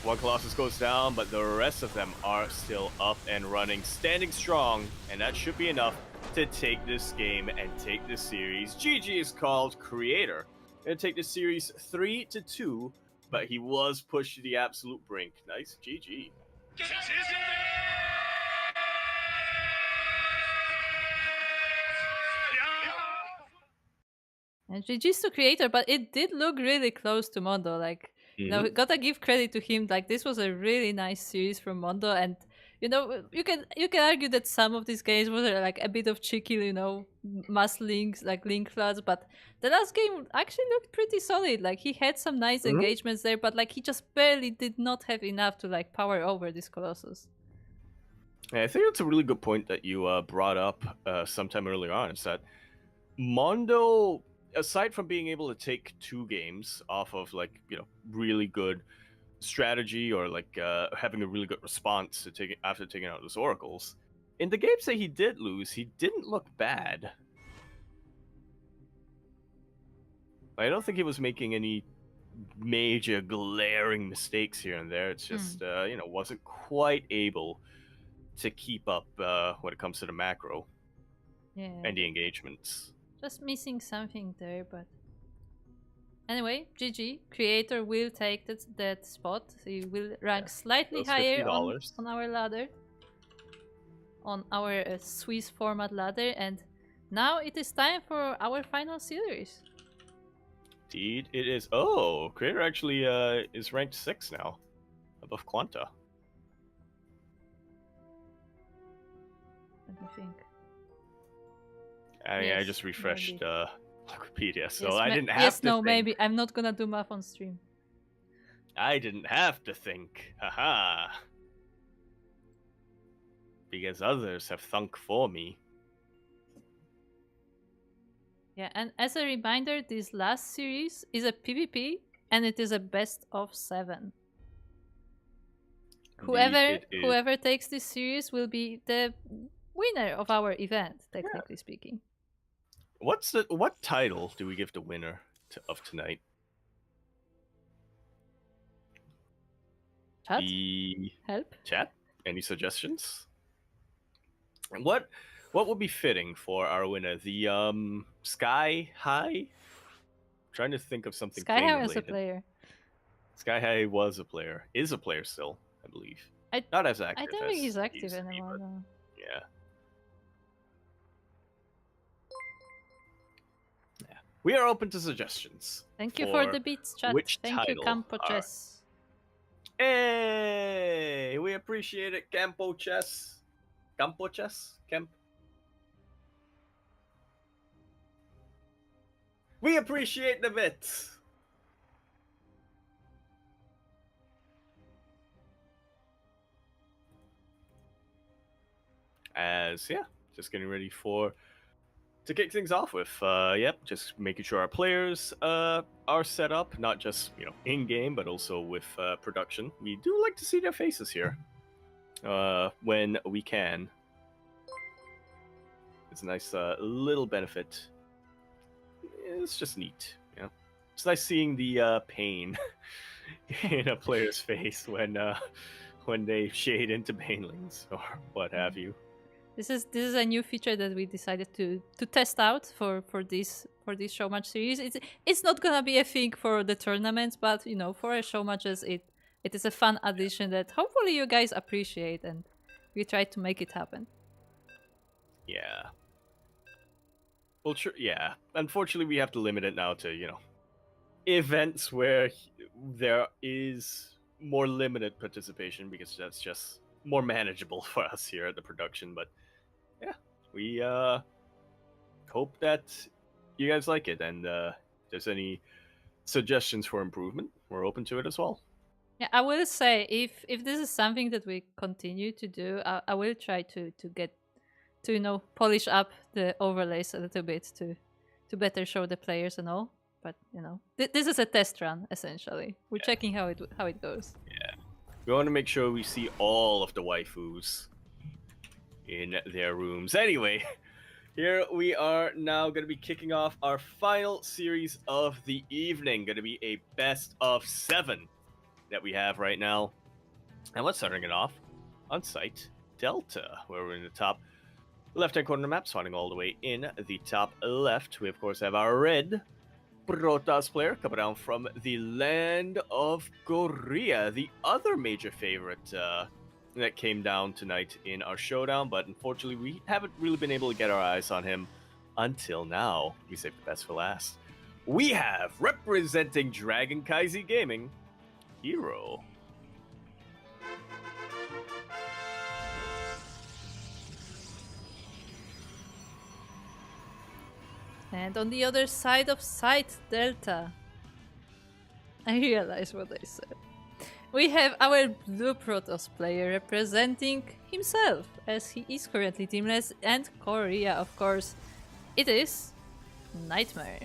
1 Colossus goes down, but the rest of them are still up and running, standing strong, and that should be enough to take this game and take this series. GG is called Creator. Gonna take this series 3-2 but he was pushed to the absolute brink. Nice, GG. And GG's to creator, but it did look really close to Mondo. Like, you know, gotta give credit to him. Like, this was a really nice series from Mondo, and you know, you can argue that some of these games were like a bit of cheeky, you know, mass links, like link floods, but the last game actually looked pretty solid. Like, he had some nice engagements there, but like he just barely did not have enough to like power over this Colossus. I think that's a really good point that you brought up sometime earlier on. Is that Mondo, aside from being able to take 2 games off of like, you know, really good strategy or like having a really good response to taking after taking out those oracles, in the games that he did lose, he didn't look bad. I don't think he was making any major glaring mistakes here and there. It's just you know, wasn't quite able to keep up when it comes to the macro and the engagements. Just missing something there, but anyway, GG. Creator will take that spot. He will rank slightly higher on our ladder, on our Swiss format ladder, and now it is time for our final series. Indeed, it is. Oh, Creator actually is ranked 6 now, above Quanta. Let me think. I just refreshed Wikipedia, so yes, I didn't have to Yes, no, think. maybe. I'm not gonna do math on stream. I didn't have to think. Haha. Because others have thunk for me. Yeah, and as a reminder, this last series is a PvP, and it is a best of 7. Whoever takes this series will be the winner of our event, technically speaking. What title do we give the winner of tonight? Chat? Help? Chat? Any suggestions? What would be fitting for our winner? The Sky High? Trying to think of something. Sky High was a player. Sky High was a player. Is a player still, I believe. Not as active. I don't think he's active anymore. But, yeah. We are open to suggestions. Thank you for the beats, chat. Thank you, Campo Chess. Hey, we appreciate it, Campo Chess. Campo Chess? We appreciate the bits. Just getting ready to kick things off with, just making sure our players are set up, not just, you know, in-game, but also with production. We do like to see their faces here when we can. It's a nice little benefit. It's just neat, you know. It's nice seeing the pain in a player's face when they shade into banelings or what have you. This is a new feature that we decided to test out for this Showmatch series. It's not gonna be a thing for the tournaments, but you know, for a Showmatches, it is a fun addition that hopefully you guys appreciate, and we try to make it happen. Yeah. Well, sure. Yeah. Unfortunately, we have to limit it now to, you know, events where there is more limited participation, because that's just more manageable for us here at the production. But yeah, we hope that you guys like it, and if there's any suggestions for improvement, we're open to it as well. Yeah, I will say, if this is something that we continue to do, I will try to get to, you know, polish up the overlays a little bit to better show the players and all. But you know, this is a test run essentially. We're checking how it goes. Yeah, we want to make sure we see all of the waifus in their rooms. Anyway, here we are now going to be kicking off our final series of the evening. Going to be a best of 7 that we have right now. And let's starting it off on site Delta, where we're in the top left-hand corner of the map, spawning all the way in the top left. We, of course, have our red Protoss player coming down from the land of Korea, the other major favorite that came down tonight in our showdown, but unfortunately we haven't really been able to get our eyes on him until now. We saved the best for last. We have, representing Dragon Kaizi Gaming, Hero. And on the other side of Site Delta, I realize what I said. We have our blue Protoss player representing himself, as he is currently teamless, and Korea, of course. It is Nightmare.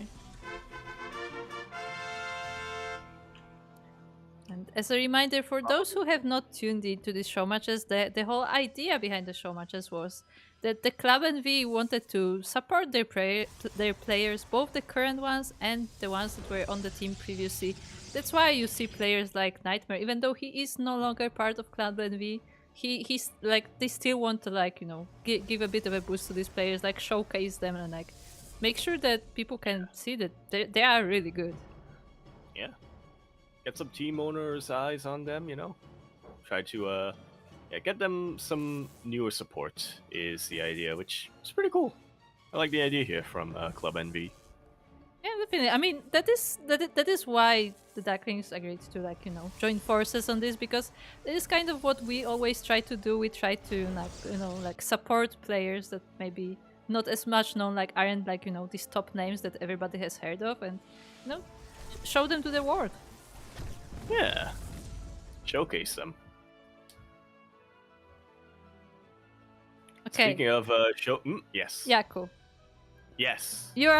And as a reminder for those who have not tuned into these show matches, the whole idea behind the show matches was that the Club NV wanted to support their players, both the current ones and the ones that were on the team previously. That's why you see players like Nightmare, even though he is no longer part of Club NV, he's like, they still want to, like, you know, give a bit of a boost to these players, like showcase them and like make sure that people can see that they are really good. Yeah. Get some team owners' eyes on them, you know. Try to get them some newer support is the idea, which is pretty cool. I like the idea here from Club NV. Yeah, definitely. I mean, that is why the Ducklings agreed to, like, you know, join forces on this, because it is kind of what we always try to do. We try to, like, you know, like support players that maybe not as much known, like aren't, like, you know, these top names that everybody has heard of, and, you know, show them to the world. Yeah. Showcase them. Okay. Speaking of yes. Yaku. Yes. You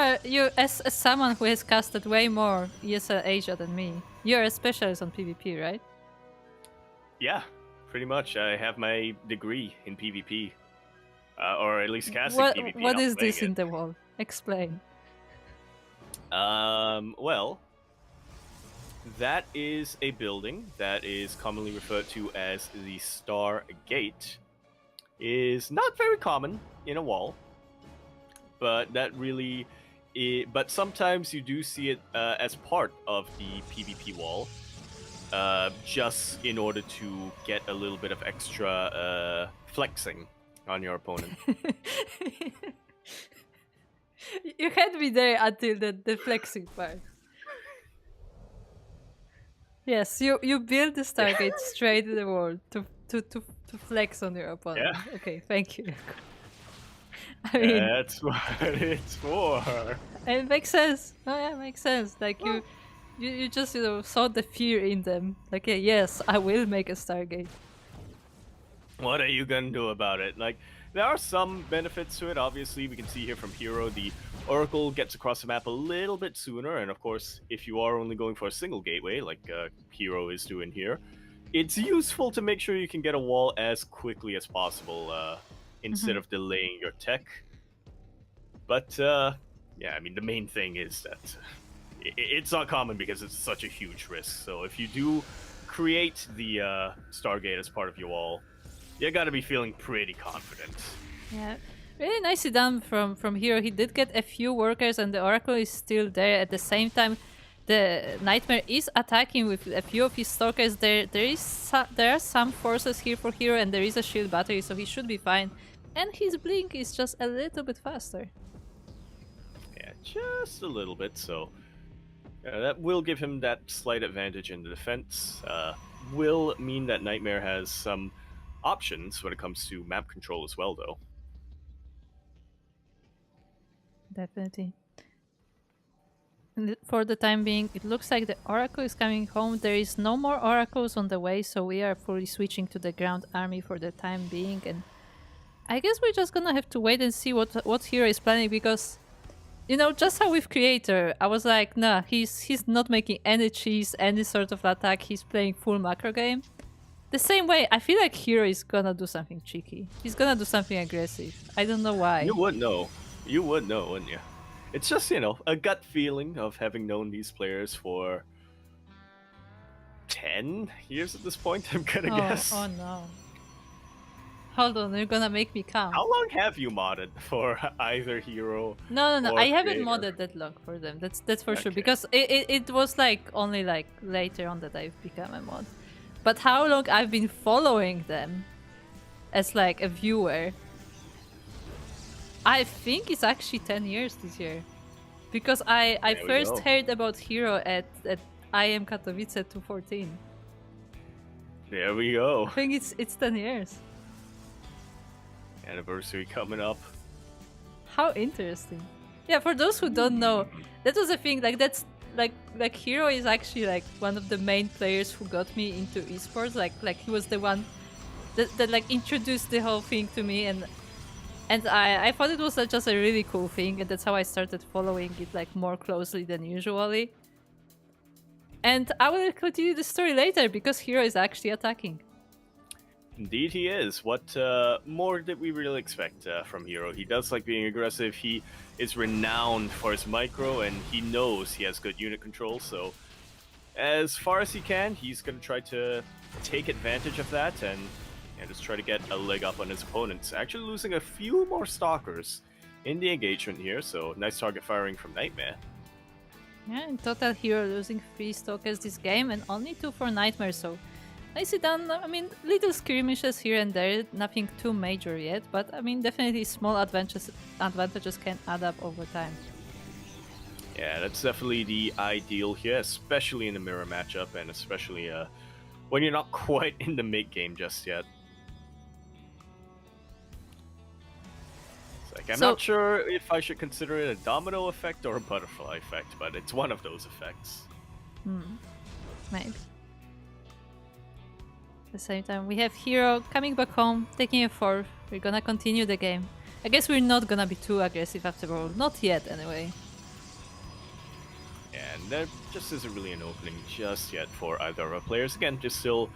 as someone who has casted way more ESL Asia than me, you're a specialist on PvP, right? Yeah, pretty much. I have my degree in PvP, or at least casting PvP. What is this in the wall? Explain. Well, that is a building that is commonly referred to as the Star Gate. Is not very common in a wall, but that really, but sometimes you do see it as part of the PvP wall, just in order to get a little bit of extra flexing on your opponent. You had me there until the flexing part. Yes, you build the Stargate straight in the wall to flex on your opponent. Yeah. Okay, thank you. I mean, that's what it's for. It makes sense. Oh yeah, it makes sense. Like you just, you know, saw the fear in them. Like, yeah, yes, I will make a Stargate. What are you gonna do about it? Like, there are some benefits to it. Obviously, we can see here from Hero, the Oracle gets across the map a little bit sooner, and of course, if you are only going for a single gateway, like Hero is doing here, it's useful to make sure you can get a wall as quickly as possible, instead of delaying your tech. But, yeah, I mean, the main thing is that it's not common because it's such a huge risk. So if you do create the Stargate as part of your wall, you gotta be feeling pretty confident. Yeah, really nicely done from Hero. He did get a few workers, and the Oracle is still there. At the same time, the Nightmare is attacking with a few of his stalkers. There are some forces here for Hero, and there is a shield battery, so he should be fine. And his blink is just a little bit faster. Yeah, just a little bit. So that will give him that slight advantage in the defense. Will mean that Nightmare has some options when it comes to map control as well, though. Definitely. And for the time being, it looks like the Oracle is coming home. There is no more Oracles on the way, so we are fully switching to the ground army for the time being. And I guess we're just gonna have to wait and see what Hero is planning, because, you know, just how with Creator, I was like, nah, he's not making any cheese, any sort of attack. He's playing full macro game. The same way, I feel like Hero is gonna do something cheeky. He's gonna do something aggressive. I don't know why. You would know. You would know, wouldn't you? It's just, you know, a gut feeling of having known these players for 10 years at this point, I'm gonna guess. Oh no. Hold on, you're gonna make me count. How long have you modded for either hero? No. or I haven't creator? modded that long for them. That's for sure. Okay. Because it was like only like later on that I've become a mod. But how long I've been following them as like a viewer? I think it's actually 10 years this year. Because I There we first go. heard about Hero at IM Katowice 214. There we go. I think it's 10 years. Anniversary coming up. How interesting. Yeah, for those who don't know, that was a thing. Like that's like Hero is actually like one of the main players who got me into esports. Like he was the one that like introduced the whole thing to me, and I thought it was just a really cool thing, and that's how I started following it like more closely than usually. And I will continue the story later because Hero is actually attacking. Indeed, he is. What more did we really expect from Hero? He does like being aggressive. He is renowned for his micro, and he knows he has good unit control. So, as far as he can, he's going to try to take advantage of that and just try to get a leg up on his opponents. Actually, losing a few more stalkers in the engagement here. So, nice target firing from Nightmare. Yeah, in total, Hero losing 3 stalkers this game and only 2 for Nightmare. So. Nicely done. I mean, little skirmishes here and there, nothing too major yet, but I mean, definitely small advantages can add up over time. Yeah, that's definitely the ideal here, especially in the mirror matchup, and especially when you're not quite in the mid game just yet. It's like, I'm not sure if I should consider it a domino effect or a butterfly effect, but it's one of those effects. Maybe. At the same time, we have Hero coming back home, taking a 4. We're gonna continue the game. I guess we're not gonna be too aggressive after all. Not yet, anyway. And there just isn't really an opening just yet for either of our players. Again, just still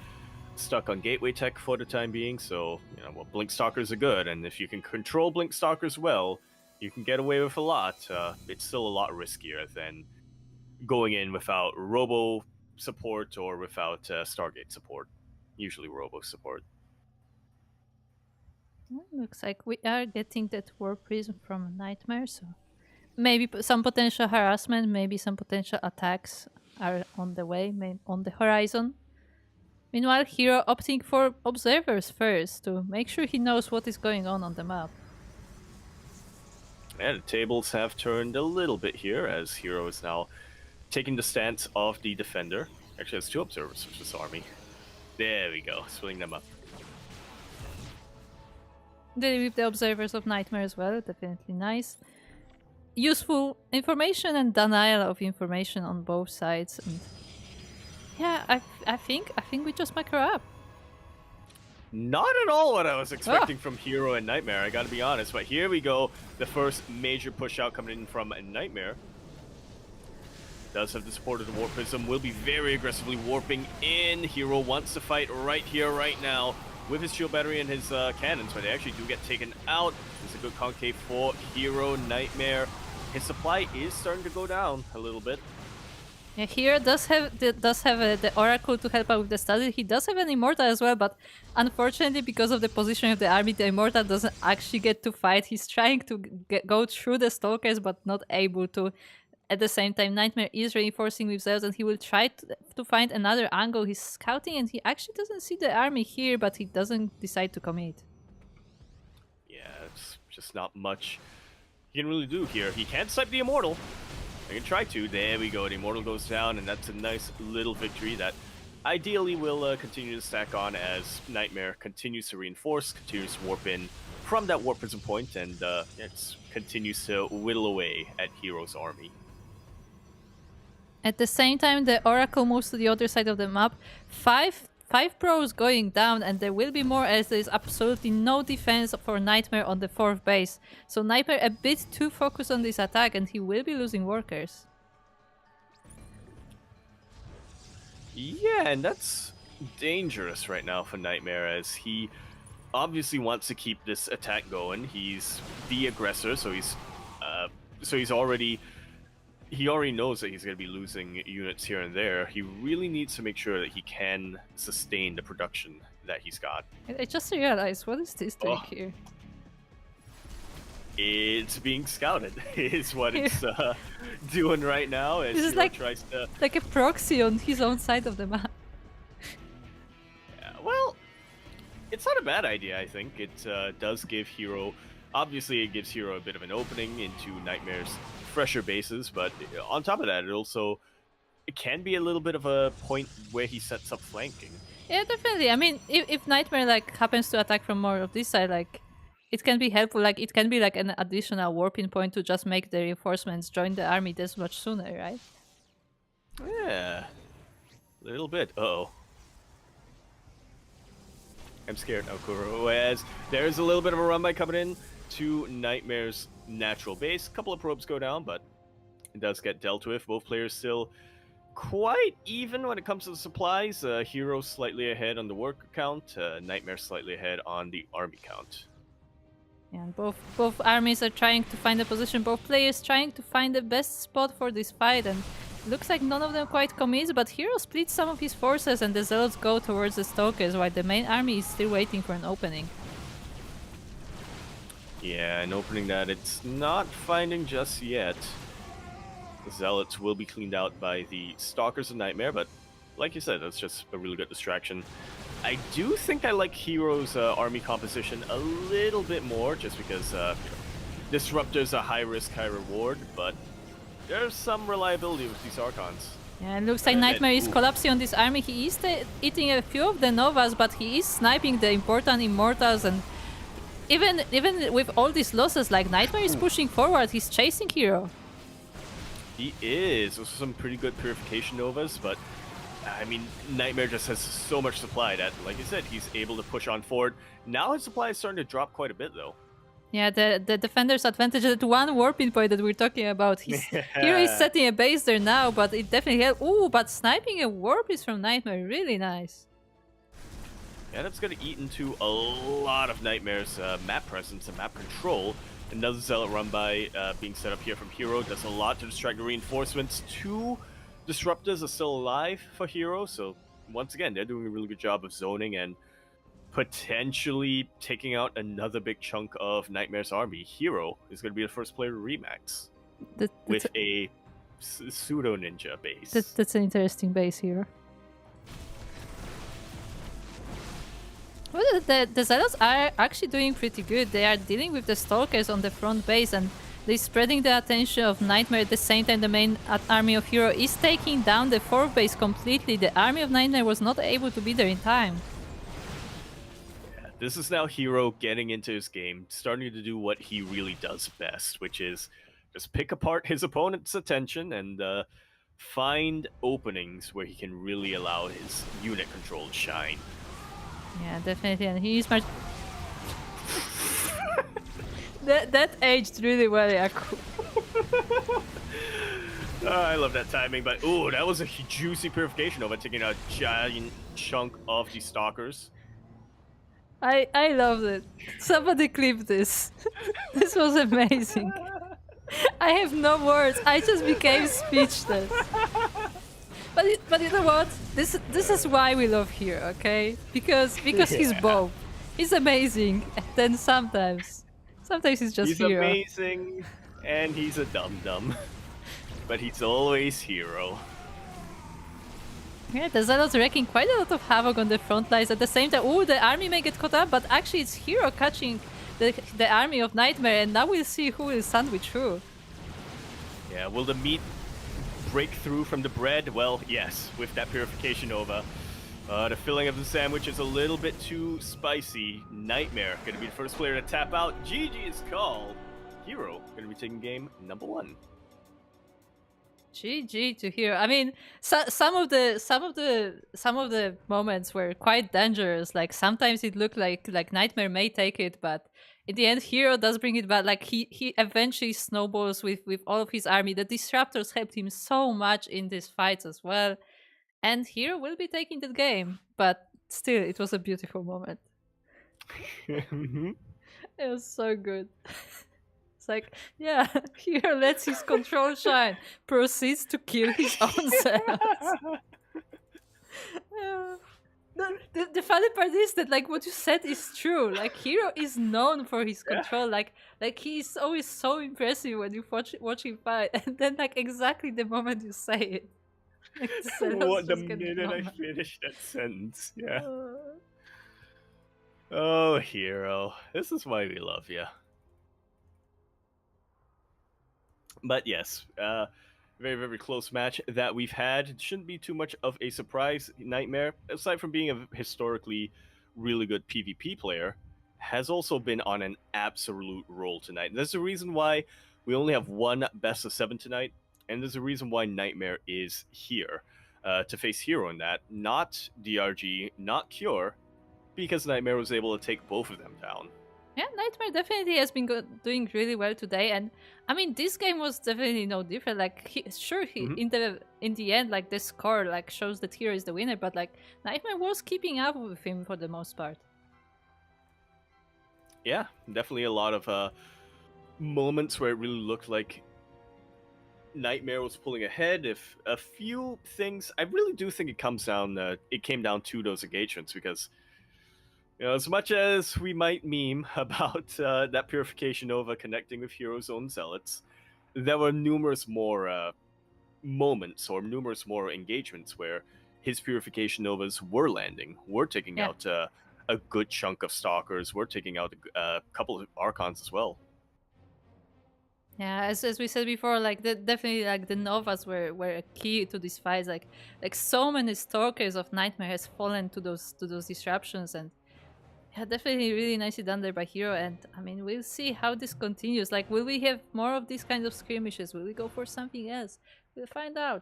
stuck on gateway tech for the time being, so, well, Blink Stalkers are good, and if you can control Blink Stalkers well, you can get away with a lot. It's still a lot riskier than going in without Robo support or without Stargate support. Usually Robo support. Well, looks like we are getting that War Prism from Nightmare, so maybe some potential harassment, maybe some potential attacks are on the way, on the horizon. Meanwhile, Hero opting for observers first to make sure he knows what is going on the map. And the tables have turned a little bit here, as Hero is now taking the stance of the defender. Actually has 2 observers for this army. There we go, splitting them up. They leave the observers of Nightmare as well, definitely nice. Useful information and denial of information on both sides. And yeah, I think we just mic her up. Not at all what I was expecting from Hero and Nightmare, I gotta be honest. But here we go, the first major push out coming in from Nightmare. Does have the support of the Warp Prism, will be very aggressively warping in. Hero wants to fight right here, right now, with his shield battery and his cannons, but they actually do get taken out. It's a good concave for Hero. Nightmare, his supply is starting to go down a little bit. Yeah, Hero does have the Oracle to help out with the study. He does have an Immortal as well, but unfortunately, because of the position of the army, the Immortal doesn't actually get to fight. He's trying to go through the Stalkers, but not able to. At the same time, Nightmare is reinforcing with Zeus, and he will try to find another angle. He's scouting, and he actually doesn't see the army here, but he doesn't decide to commit. Yeah, it's just not much he can really do here. He can't snipe the Immortal. I can try to. There we go. The Immortal goes down, and that's a nice little victory that ideally will continue to stack on as Nightmare continues to reinforce, continues to warp in from that Warp Prism point, and it continues to whittle away at Hero's army. At the same time, the Oracle moves to the other side of the map. Five pros going down, and there will be more as there is absolutely no defense for Nightmare on the 4th base. So Nightmare a bit too focused on this attack, and he will be losing workers. Yeah, and that's dangerous right now for Nightmare, as he obviously wants to keep this attack going. He's the aggressor, so he's already... He already knows that he's going to be losing units here and there. He really needs to make sure that he can sustain the production that he's got. I just realized, what is this Oh. trick here? It's being scouted, is what it's doing right now. As This is Hero like- tries to. Like a proxy on his own side of the map. Yeah, well, it's not a bad idea. I think it does give Hero. Obviously, it gives Hero a bit of an opening into Nightmare's fresher bases, but on top of that, it can be a little bit of a point where he sets up flanking. Yeah, definitely. I mean, if Nightmare like happens to attack from more of this side, like it can be helpful. Like it can be like an additional warping point to just make the reinforcements join the army this much sooner, right? Yeah, a little bit. Uh-oh. I'm scared now, Kuro. As there's a little bit of a run by coming in to Nightmare's natural base. A couple of probes go down, but it does get dealt with. Both players still quite even when it comes to the supplies. Hero slightly ahead on the worker count. Nightmare slightly ahead on the army count. Yeah, and both armies are trying to find a position. Both players trying to find the best spot for this fight, and looks like none of them quite commits. But Hero splits some of his forces, and the Zealots go towards the Stalkers, while the main army is still waiting for an opening. Yeah, an opening that it's not finding just yet. The Zealots will be cleaned out by the Stalkers of Nightmare, but like you said, that's just a really good distraction. I do think I like Hero's army composition a little bit more, just because Disruptor's a high risk, high reward, but there's some reliability with these Archons. Yeah, it looks like Nightmare is collapsing on this army. He is eating a few of the Novas, but he is sniping the important Immortals, and even with all these losses, like Nightmare is pushing forward. He's chasing Hero. He is. Those are some pretty good Purification Novas, but I mean, Nightmare just has so much supply that, like you said, he's able to push on forward. Now his supply is starting to drop quite a bit, though. Yeah, the defender's advantage, that one warping point that we're talking about. Hero is setting a base there now, but it definitely helps. Ooh, but sniping a warp is from Nightmare, really nice. Yeah, that's going to eat into a lot of Nightmare's map presence and map control. Another Zealot run by being set up here from Hero does a lot to distract the reinforcements. Two Disruptors are still alive for Hero, so once again, they're doing a really good job of zoning and potentially taking out another big chunk of Nightmare's army. Hero is going to be the first player to remax with a pseudo ninja base. That's an interesting base here. Well, the Zealots are actually doing pretty good. They are dealing with the Stalkers on the front base, and they're spreading the attention of Nightmare. At the same time, the main army of Hero is taking down the fourth base completely. The army of Nightmare was not able to be there in time. Yeah, this is now Hero getting into his game, starting to do what he really does best, which is just pick apart his opponent's attention and find openings where he can really allow his unit control to shine. Yeah, definitely, and he's much. that aged really well, Yaku. I love that timing, but ooh, that was a juicy purification over taking a giant chunk of the Stalkers. I loved it. Somebody clip this. This was amazing. I have no words. I just became speechless. But you know what? This is why we love Hero, okay? Because he's both. He's amazing, and then sometimes he's just Hero. He's amazing, and he's a dum-dum. But he's always Hero. Yeah, the Zealots wreaking quite a lot of havoc on the front lines at the same time. Ooh, the army may get caught up, but actually it's Hero catching the army of Nightmare, and now we'll see who will sandwich who. Yeah, will the meat break through from the bread? Well, yes, with that purification over. The filling of the sandwich is a little bit too spicy. Nightmare gonna be the first player to tap out. GG is called. Hero gonna be taking game number 1. GG to Hero. I mean, some of the moments were quite dangerous. Like sometimes it looked like Nightmare may take it, but in the end, Hero does bring it back. Like he eventually snowballs with all of his army. The Disruptors helped him so much in these fights as well, and Hero will be taking the game. But still, it was a beautiful moment. It was so good. It's like, yeah, Hero lets his control shine, proceeds to kill his own self. The funny part is that like what you said is true. Like Hero is known for his control. Like he's always so impressive when you watch him fight, and then like exactly the moment you say it, like the cellos What the just get minute blown I up. finished that sentence, yeah. Uh, Oh, Hero, this is why we love you. But yes, very, very close match that we've had. It shouldn't be too much of a surprise. Nightmare, aside from being a historically really good PvP player, has also been on an absolute roll tonight. There's a reason why we only have one best of 7 tonight, and there's a reason why Nightmare is here to face Hero in that. Not DRG, not Cure, because Nightmare was able to take both of them down. Yeah, Nightmare definitely has been doing really well today, and I mean this game was definitely no different. Like, in the end, like the score like shows that Hero is the winner, but like Nightmare was keeping up with him for the most part. Yeah, definitely a lot of moments where it really looked like Nightmare was pulling ahead. If a few things, I really do think it came down to those engagements because. You know, as much as we might meme about that Purification Nova connecting with Hero's own zealots, there were numerous more moments or numerous more engagements where his Purification Novas were landing, were taking out a good chunk of Stalkers, were taking out a couple of Archons as well. Yeah, as we said before, like definitely like the Novas were a key to these fights. Like so many Stalkers of Nightmare has fallen to those disruptions, and yeah, definitely really nicely done there by Hero. And I mean, we'll see how this continues. Like, will we have more of these kinds of skirmishes? Will we go for something else? We'll find out.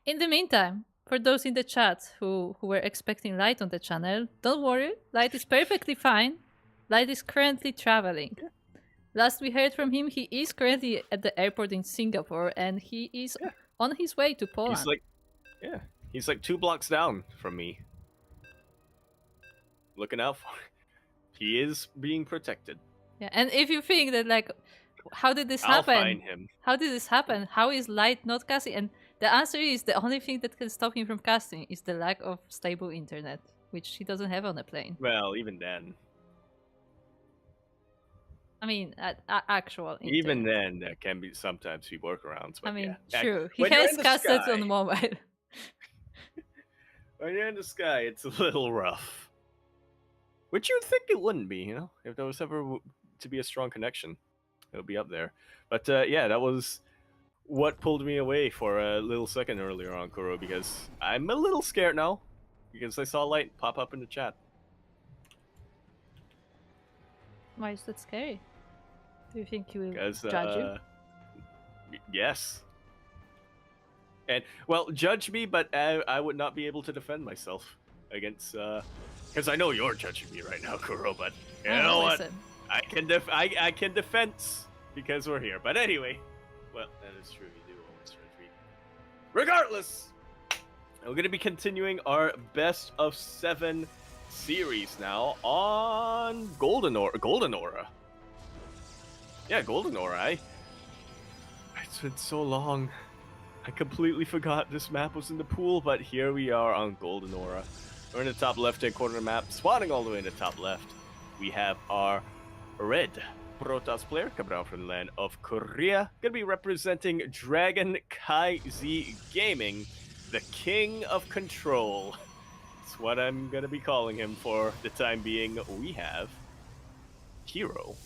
In the meantime, for those in the chat who were expecting Light on the channel, don't worry, Light is perfectly fine. Light is currently traveling. Last we heard from him, he is currently at the airport in Singapore, and he is on his way to Poland. He's like 2 blocks down from me. Looking out for him. He is being protected. Yeah, and if you think that like, how did this happen? I'll find him. How did this happen? How is Light not casting? And the answer is the only thing that can stop him from casting is the lack of stable internet, which he doesn't have on a plane. Well, even then. I mean, actual internet. Even then, there can be sometimes be workarounds. But I mean, yeah. true. He has casted on mobile. When you're in the sky, it's a little rough. Which you'd think it wouldn't be, you know? If there was ever to be a strong connection, it would be up there. But yeah, that was what pulled me away for a little second earlier on, Kuro, because I'm a little scared now, because I saw Light pop up in the chat. Why is that scary? Do you think he will judge you? Yes. And, well, judge me, but I would not be able to defend myself against... Because I know you're judging me right now, Kuro, but you know what? I can defense because we're here. But anyway, well, that is true. You do always judge me. Regardless, we're going to be continuing our best of 7 series now on Golden Aura. Yeah, Golden Aura. It's been so long. I completely forgot this map was in the pool, but here we are on Golden Aura. We're in the top left-hand corner of the map, spawning all the way in the top left. We have our red Protoss player coming out from the land of Korea. Gonna be representing Dragon Kai Z Gaming, the King of Control. That's what I'm gonna be calling him for the time being. We have Hero.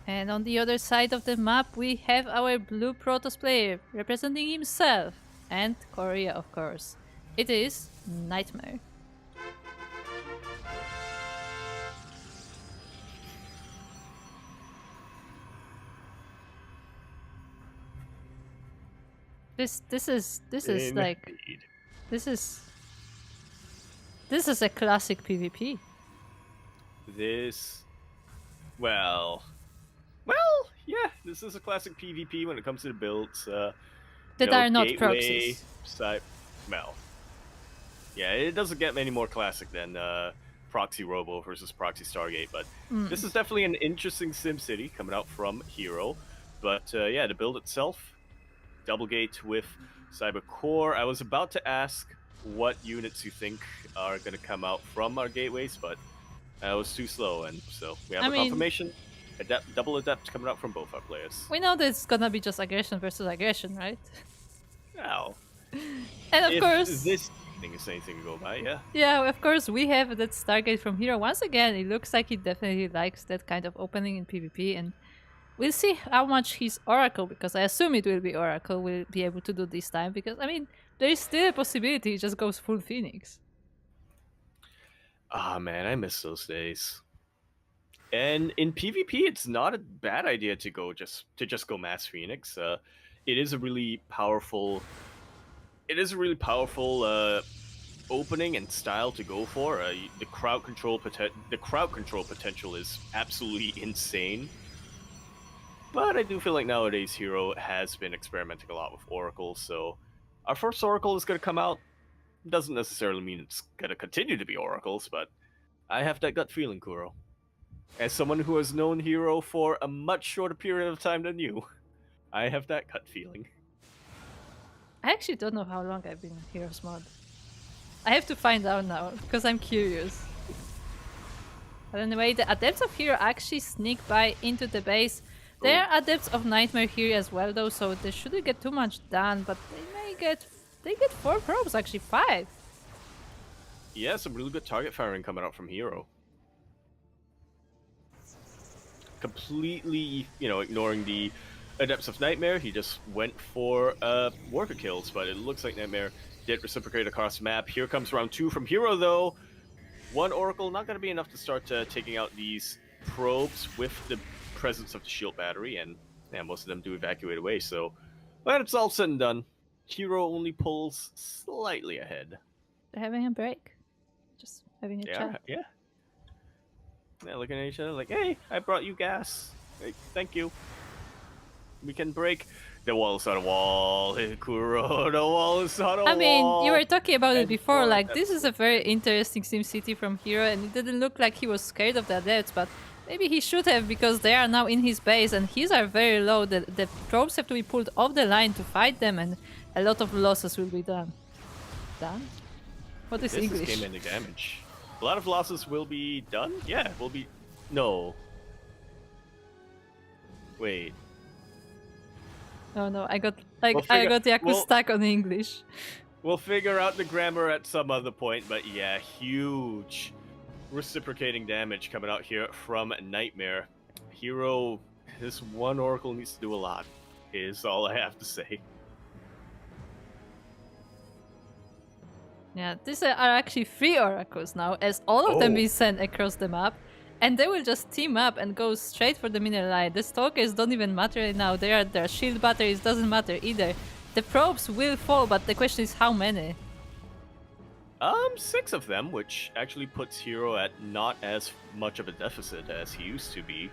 And on the other side of the map, we have our blue Protoss player, representing himself and Korea, of course. It is Nightmare. This is like this is a classic PvP. Yeah, this is a classic PvP when it comes to the builds. That are not proxies. Yeah, it doesn't get any more classic than Proxy Robo versus Proxy Stargate, but this is definitely an interesting SimCity coming out from Hero. But yeah, the build itself, double gate with Cyber Core. I was about to ask what units you think are going to come out from our gateways, but I was too slow, and so we have I a mean, confirmation. Double adept coming out from both our players. we know that it's gonna be just aggression versus aggression, right? Now, And of if course, this thing is anything to go by, yeah. yeah, of course, we have that Stargate from Hero. Once again, it looks like he definitely likes that kind of opening in PvP, and we'll see how much his Oracle, because I assume it will be Oracle, will be able to do this time, because, I mean, there is still a possibility he just goes full Phoenix. Ah, man, I miss those days. And in PvP, it's not a bad idea to just go Mass Phoenix. It is a really powerful. It is a really powerful opening and style to go for. The crowd control potential is absolutely insane. But I do feel like nowadays Hero has been experimenting a lot with Oracle, so our first Oracle is going to come out. Doesn't necessarily mean it's going to continue to be Oracles, but I have that gut feeling, Kuro. As someone who has known Hero for a much shorter period of time than you, I have that gut feeling. I actually don't know how long I've been in Heroes mod. I have to find out now, because I'm curious. But anyway, the Adepts of Hero actually sneak by into the base. There are Adepts of Nightmare here as well though, so they shouldn't get too much done, but they get 4 probes, actually 5. Yeah, some really good target firing coming out from Hero. Completely, ignoring the Adepts of Nightmare, he just went for worker kills, but it looks like Nightmare did reciprocate across the map. Here comes round 2 from Hero though. 1 Oracle, not going to be enough to start taking out these probes with the presence of the shield battery, and most of them do evacuate away, so when it's all said and done, Hero only pulls slightly ahead. They're having a break. Just having a chat. Yeah, looking at each other like, hey, I brought you gas. Hey, thank you. We can break. The wall is on a wall. Hey, Kuro, the wall is on a wall. I mean, you were talking about it before, more like, this is a very interesting SimCity from Hero, and it didn't look like he was scared of the Adepts, but maybe he should have, because they are now in his base, and his are very low. The probes have to be pulled off the line to fight them, and a lot of losses will be done. Done? What is this English? This is game-ending damage. A lot of losses will be done? Yeah, will be... No. Wait. No, I got Yaku stuck on English. We'll figure out the grammar at some other point, but yeah, huge reciprocating damage coming out here from Nightmare. Hero, this 1 Oracle needs to do a lot, is all I have to say. Yeah, these are actually 3 Oracles now, as all of them be sent across the map. And they will just team up and go straight for the mineral line. The Stalkers don't even matter right now. Their shield batteries doesn't matter either. The probes will fall, but the question is how many? 6 of them, which actually puts Hero at not as much of a deficit as he used to be.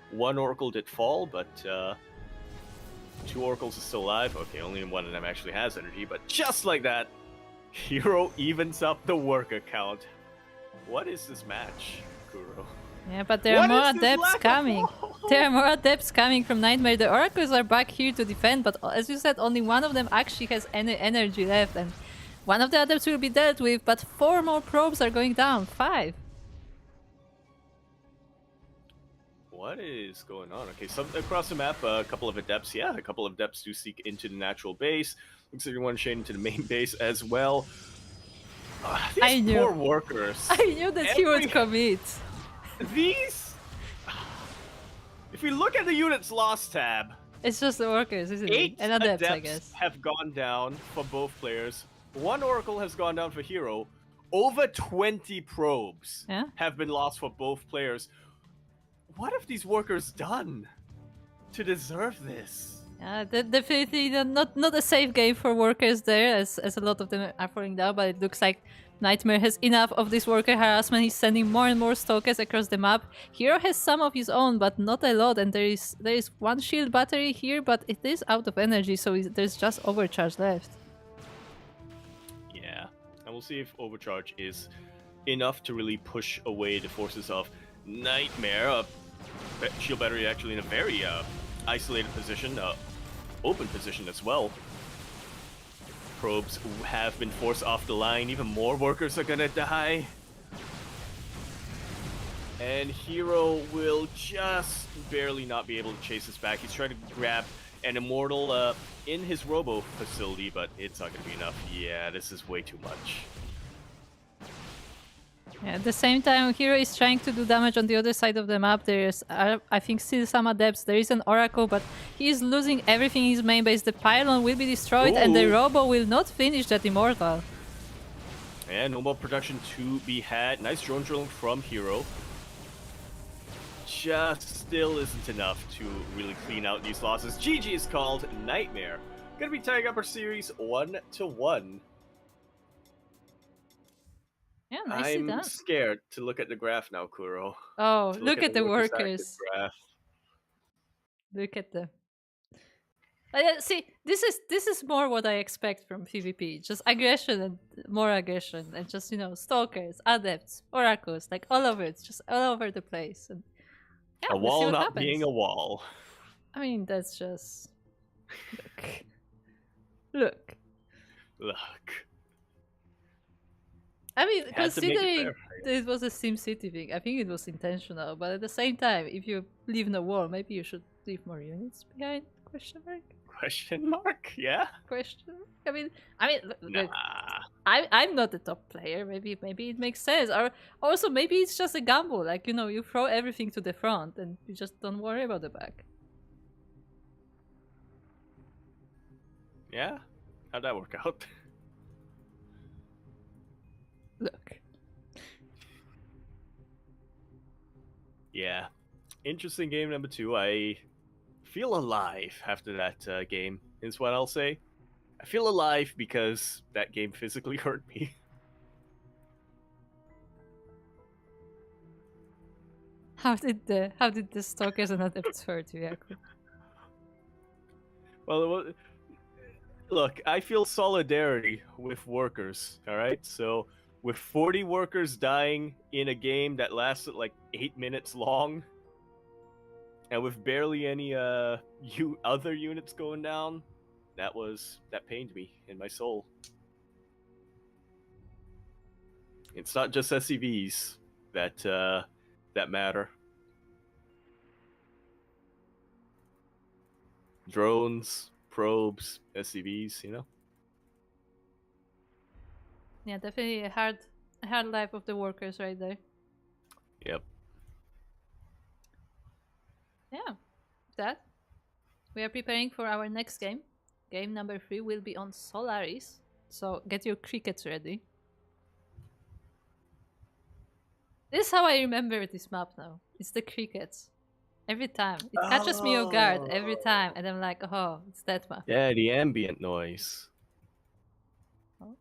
1 Oracle did fall, but 2 Oracles are still alive. Okay, only 1 of them actually has energy, but just like that, Hero evens up the worker count. What is this match, Kuro? Yeah, but there are more Adepts coming. There are more Adepts coming from Nightmare. The Oracles are back here to defend, but as you said, only 1 of them actually has any energy left, and 1 of the Adepts will be dealt with, but 4 more probes are going down. 5. What is going on? Okay, so across the map, a couple of Adepts, a couple of Adepts do seek into the natural base. Looks like everyone shading into the main base as well. I knew. Poor workers. I knew that he would commit. These... If we look at the units lost tab... It's just the workers, isn't it? 8 And Adepts, I Adepts guess. have gone down for both players. 1 Oracle has gone down for Hero. Over 20 probes have been lost for both players. What have these workers done to deserve this? Definitely not a safe game for workers there, as a lot of them are falling down, but it looks like Nightmare has enough of this worker harassment. He's sending more and more Stalkers across the map. Hero has some of his own, but not a lot, and there is 1 shield battery here, but it is out of energy, so there's just Overcharge left. Yeah, and we'll see if Overcharge is enough to really push away the forces of Nightmare. Shield battery actually in a very isolated position, open position as well. Probes have been forced off the line. Even more workers are gonna die. And Hero will just barely not be able to chase us back. He's trying to grab an Immortal in his Robo facility, but it's not gonna be enough. Yeah, this is way too much. Yeah, at the same time, Hero is trying to do damage on the other side of the map. There's, I think, still some adepts. There is an Oracle, but he is losing everything in his main base. The Pylon will be destroyed, and the Robo will not finish that Immortal. And no more production to be had. Nice drone drilling from Hero. Just still isn't enough to really clean out these losses. GG is called Nightmare. Gonna be tying up our series 1-1. Yeah, nicely I'm done. scared to look at the graph now, Kuro. Oh, look at the workers. Graph. Look at them. See, this is more what I expect from PvP. Just aggression and more aggression, and just, you know, stalkers, adepts, oracles, like all of it, just all over the place. And yeah, A let's see wall what not happens. being a wall. I mean, that's just look. I mean, considering it was a SimCity thing, I think it was intentional. But at the same time, if you leave no wall, maybe you should leave more units behind? Question mark. Question mark? Yeah. Question. I mean, look, Nah. I'm not the top player. Maybe it makes sense. Or also maybe it's just a gamble. Like, you know, you throw everything to the front and you just don't worry about the back. Yeah. How'd that work out? Look. Yeah. Interesting game number 2. I feel alive after that game, is what I'll say. I feel alive because that game physically hurt me. How did the stalkers and adepts hurt you, Yaku? Well, look, I feel solidarity with workers, alright? So, with 40 workers dying in a game that lasted like 8 minutes long, and with barely any other units going down, that pained me in my soul. It's not just SCVs that matter. Drones, probes, SCVs, you know? Yeah, definitely a hard life of the workers right there. Yep. Yeah. That. We are preparing for our next game. Game number 3 will be on Solaris. So get your crickets ready. This is how I remember this map now. It's the crickets. Every time. It catches me off guard every time. And I'm like, oh, it's that map. Yeah, the ambient noise. Oh.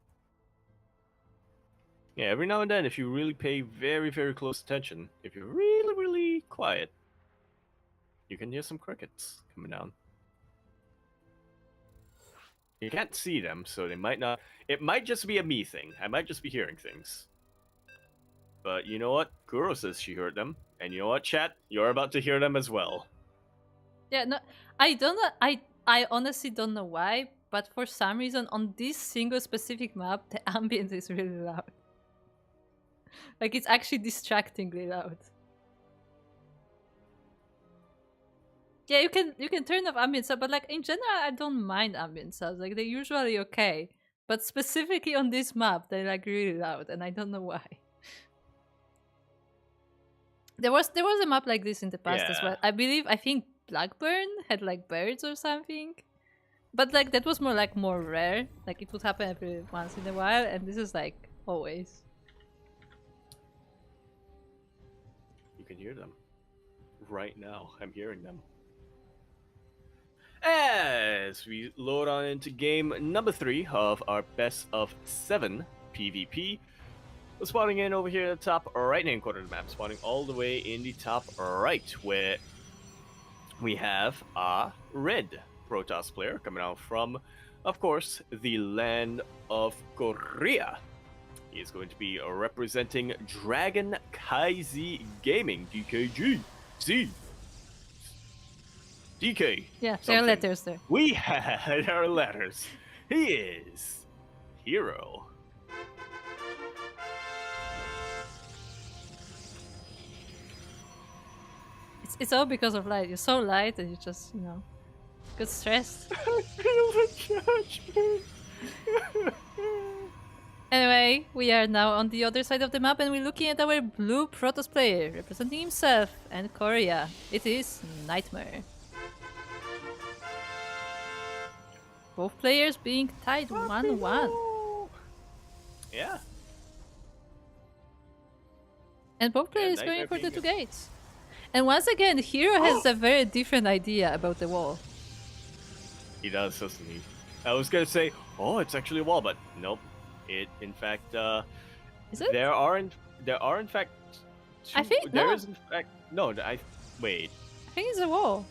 Yeah, every now and then, if you really pay very, very close attention, if you're really, really quiet, you can hear some crickets coming down. You can't see them, so they might not... It might just be a me thing. I might just be hearing things. But you know what? Kuro says she heard them. And you know what, chat? You're about to hear them as well. Yeah, no, I don't know. I honestly don't know why, but for some reason on this single specific map, the ambient is really loud. Like, it's actually distractingly loud. Yeah, you can turn off ambient sound, but like in general, I don't mind ambient sounds. Like, they're usually okay, but specifically on this map, they're like really loud, and I don't know why. There was a map like this in the past as well. I think Blackburn had like birds or something, but like that was more rare. Like, it would happen every once in a while, and this is like always. You can hear them right now. I'm hearing them. As we load on into game number 3 of our best of 7 PvP. We're spawning in over here at the top right-hand corner of the map, spawning all the way in the top right, where we have a red Protoss player coming out from, of course, the land of Korea. He is going to be representing Dragon Kaizi Gaming, DKG. Z. DK. Yeah, there are something. letters there. We had our letters. He is Hero. It's all because of light. You're so light and you just, get stressed. I feel the judgment. Anyway, we are now on the other side of the map and we're looking at our blue Protoss player representing himself and Korea. It is Nightmare. Both players being tied 1-1. Yeah. And both players going Nightmare for the being 2 gates. And once again, Hero has a very different idea about the wall. He does, doesn't he? I was gonna say, oh, it's actually a wall, but nope. It, in fact, Is it? there are in fact. I think there no. is in fact no. Wait. I think it's a wall.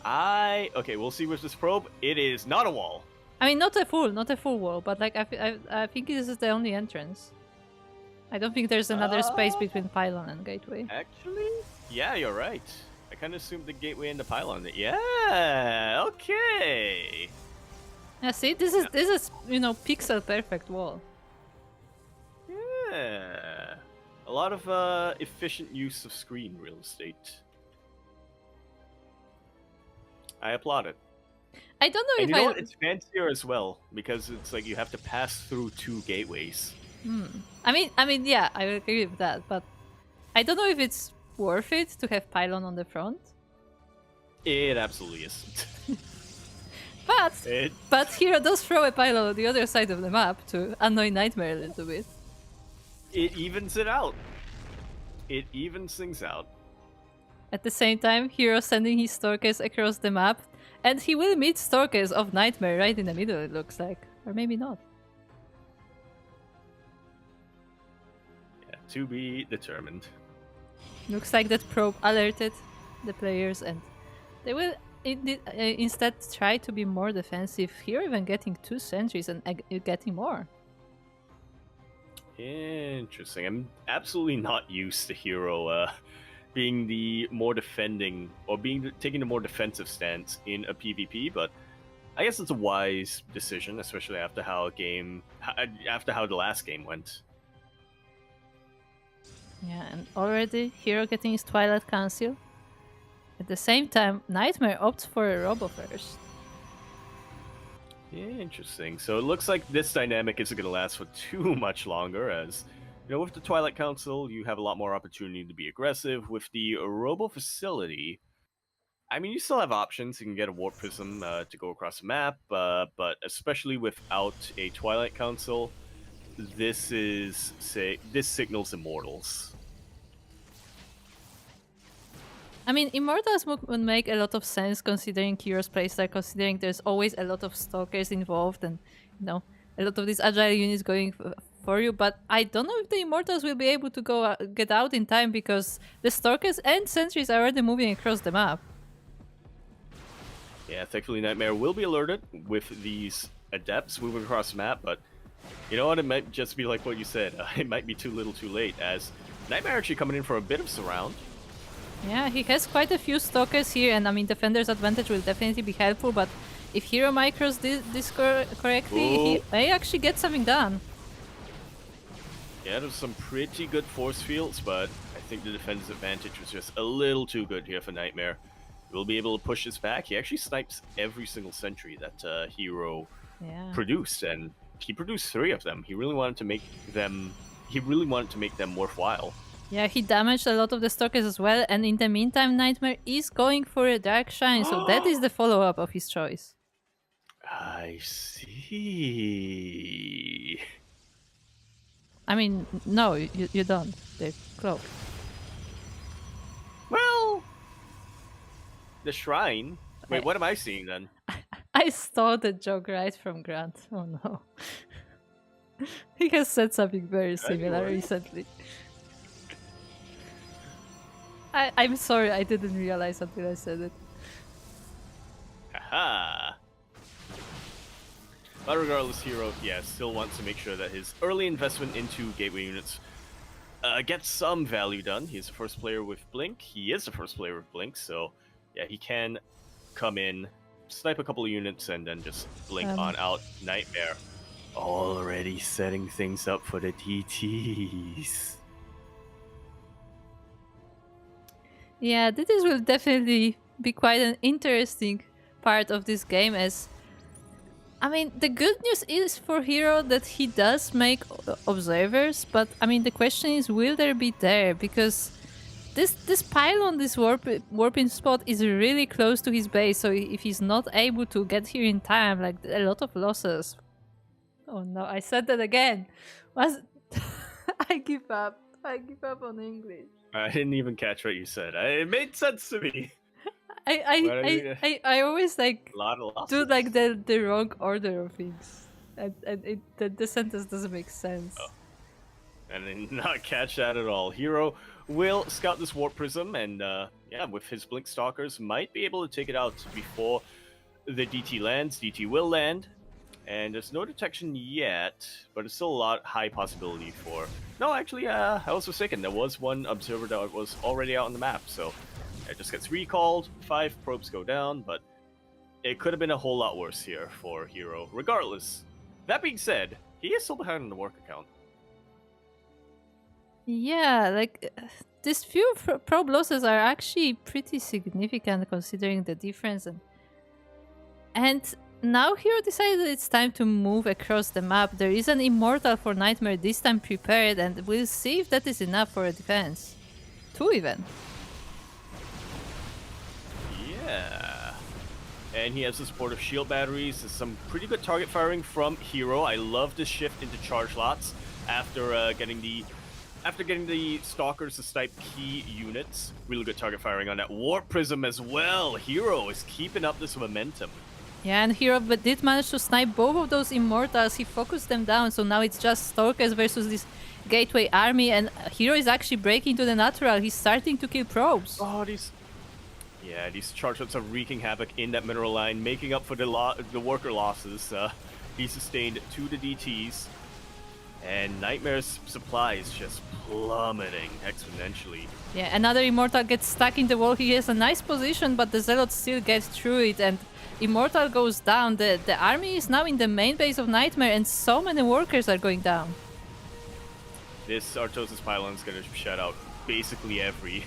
Okay. We'll see with this probe. It is not a wall. I mean, not a full wall, but like I think this is the only entrance. I don't think there's another space between pylon and gateway. Actually, yeah, you're right. I kind of assumed the gateway and the pylon. Yeah. Okay. Yeah, see, this is pixel perfect wall. Yeah. A lot of efficient use of screen real estate. I applaud it. I don't know And if you know what? It's fancier as well because it's like you have to pass through 2 gateways. I mean, yeah, I agree with that, but I don't know if it's worth it to have pylon on the front. It absolutely isn't. But Hero does throw a pylon on the other side of the map to annoy Nightmare a little bit. It evens it out. It evens things out. At the same time, Hero sending his Storkers across the map, and he will meet Storkers of Nightmare right in the middle, it looks like. Or maybe not. Yeah, to be determined. Looks like that probe alerted the players, and they will instead try to be more defensive. Here, even getting 2 sentries and getting more. Interesting. I'm absolutely not used to Hero being the more defending or taking the more defensive stance in a PvP, but I guess it's a wise decision, especially after how the last game went. Yeah, and already Hero getting his Twilight Council. At the same time, Nightmare opts for a Robo first. Interesting. So it looks like this dynamic isn't going to last for too much longer, as with the Twilight Council, you have a lot more opportunity to be aggressive. With the Robo Facility, I mean, you still have options. You can get a Warp Prism to go across the map, but especially without a Twilight Council, this signals Immortals. I mean, Immortals would make a lot of sense considering Hero's playstyle, considering there's always a lot of Stalkers involved and, a lot of these agile units going for you, but I don't know if the Immortals will be able to get out in time because the Stalkers and Sentries are already moving across the map. Yeah, thankfully Nightmare will be alerted with these Adepts moving across the map, but you know what? It might just be like what you said. It might be too little too late, as Nightmare actually coming in for a bit of surround. Yeah, he has quite a few Stalkers here, and I mean, Defender's Advantage will definitely be helpful, but if Hero micros this correctly, he may actually get something done. Yeah, there's some pretty good force fields, but I think the Defender's Advantage was just a little too good here for Nightmare. We'll be able to push this back. He actually snipes every single sentry that Hero produced, and he produced 3 of them. He really wanted to make them worthwhile. Yeah, he damaged a lot of the Stalkers as well, and in the meantime, Nightmare is going for a Dark Shine, so that is the follow-up of his choice. I see. I mean, no, you don't. They're cloaked. Well, the shrine. Wait, what am I seeing then? I stole the joke right from Grant. Oh no. He has said something very similar recently. I'm sorry, I didn't realize until I said it. Haha. But regardless, Hero, still wants to make sure that his early investment into gateway units gets some value done. He's the first player with Blink. He is the first player with Blink, so yeah, he can come in, snipe a couple of units, and then just blink on out. Nightmare already setting things up for the DTs. Yeah, this will definitely be quite an interesting part of this game. As I mean, the good news is for Hero that he does make observers, but I mean the question is, will there be there? Because this pylon, this warping spot is really close to his base, so if he's not able to get here in time, like a lot of losses. Oh no, I said that again. Was I give up. I give up on English. I didn't even catch what you said. It made sense to me. I always like A lot of losses. do like the wrong order of things, and the sentence doesn't make sense. Oh. And then not catch that at all. Hero will scout this warp prism, and yeah, with his blink stalkers, might be able to take it out before the DT lands. DT will land, and there's no detection yet, but it's still a lot high possibility for. No, actually, I was mistaken. There was one observer that was already out on the map, so it just gets recalled. 5 probes go down, but it could have been a whole lot worse here for Hero. Regardless, that being said, he is still behind on the work account. Yeah, like these few probe losses are actually pretty significant considering the difference, and now Hero decided it's time to move across the map. There is an Immortal for Nightmare this time prepared, and we'll see if that is enough for a defense. 2 even. Yeah. And he has the support of shield batteries. There's some pretty good target firing from Hero. I love this shift into charge lots after getting the stalkers to snipe key units. Really good target firing on that warp prism as well. Hero is keeping up this momentum. Yeah, and Hero did manage to snipe both of those Immortals. He focused them down, so now it's just Stalkers versus this Gateway army, and Hero is actually breaking to the natural. He's starting to kill probes. Oh, these charge shots are wreaking havoc in that mineral line, making up for the worker losses. He sustained 2 to DTs, and Nightmare's supply is just plummeting exponentially. Yeah, another Immortal gets stuck in the wall. He has a nice position, but the Zealot still gets through it, and Immortal goes down. The army is now in the main base of Nightmare, and so many workers are going down. This Artosis pylon is going to shut out basically every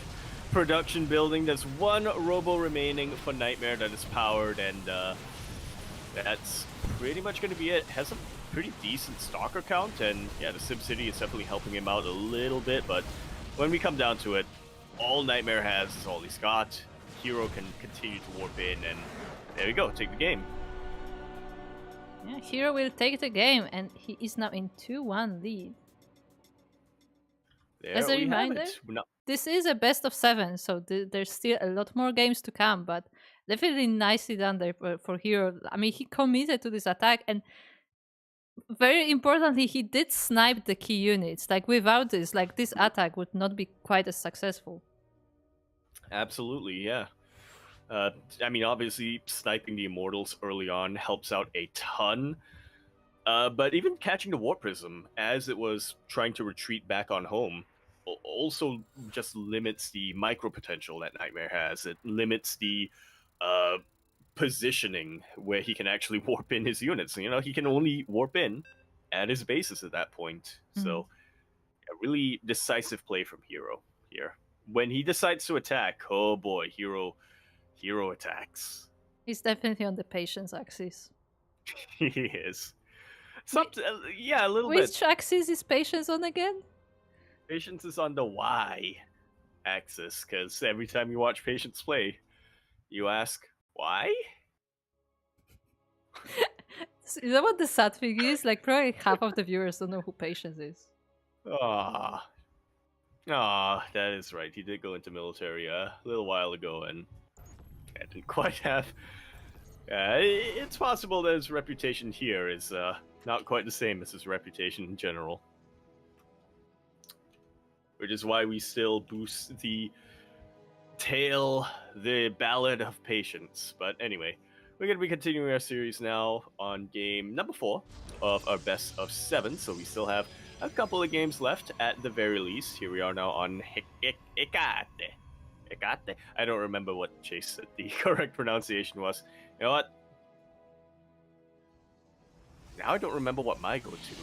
production building. There's 1 robo remaining for Nightmare that is powered, and that's pretty much going to be it. Has a pretty decent stalker count, and yeah, the SimCity is definitely helping him out a little bit, but when we come down to it, all Nightmare has is all he's got. Hero can continue to warp in, and there we go, take the game. Yeah, Hero will take the game, and he is now in 2-1 lead. There As a we have reminder, it. this is a best of 7, so there's still a lot more games to come, but definitely nicely done there for Hero. I mean, he committed to this attack, and very importantly, he did snipe the key units. Like, without this, like, this attack would not be quite as successful. Absolutely, yeah. I mean, obviously, sniping the Immortals early on helps out a ton. But even catching the Warp Prism as it was trying to retreat back on home also just limits the micro potential that Nightmare has. It limits the positioning where he can actually warp in his units. You know, he can only warp in at his bases at that point. So, a really decisive play from Hero here. When he decides to attack, oh boy, Hero attacks. He's definitely on the patience axis. He is. Yeah, a little Which bit. Which axis is patience on again? Patience is on the Y axis, because every time you watch Patience play, you ask, why? Is that what the sad thing is? Like, probably half of the viewers don't know who Patience is. Ah, that is right. He did go into military a little while ago, and I didn't quite have... it's possible that his reputation here is not quite the same as his reputation in general. Which is why we still boost the Ballad of Patience. But anyway, we're going to be continuing our series now on game number 4 of our best of 7. So we still have a couple of games left at the very least. Here we are now on Hecate. Ekate. I don't remember what Chase said the correct pronunciation was. You know what? Now I don't remember what my go-to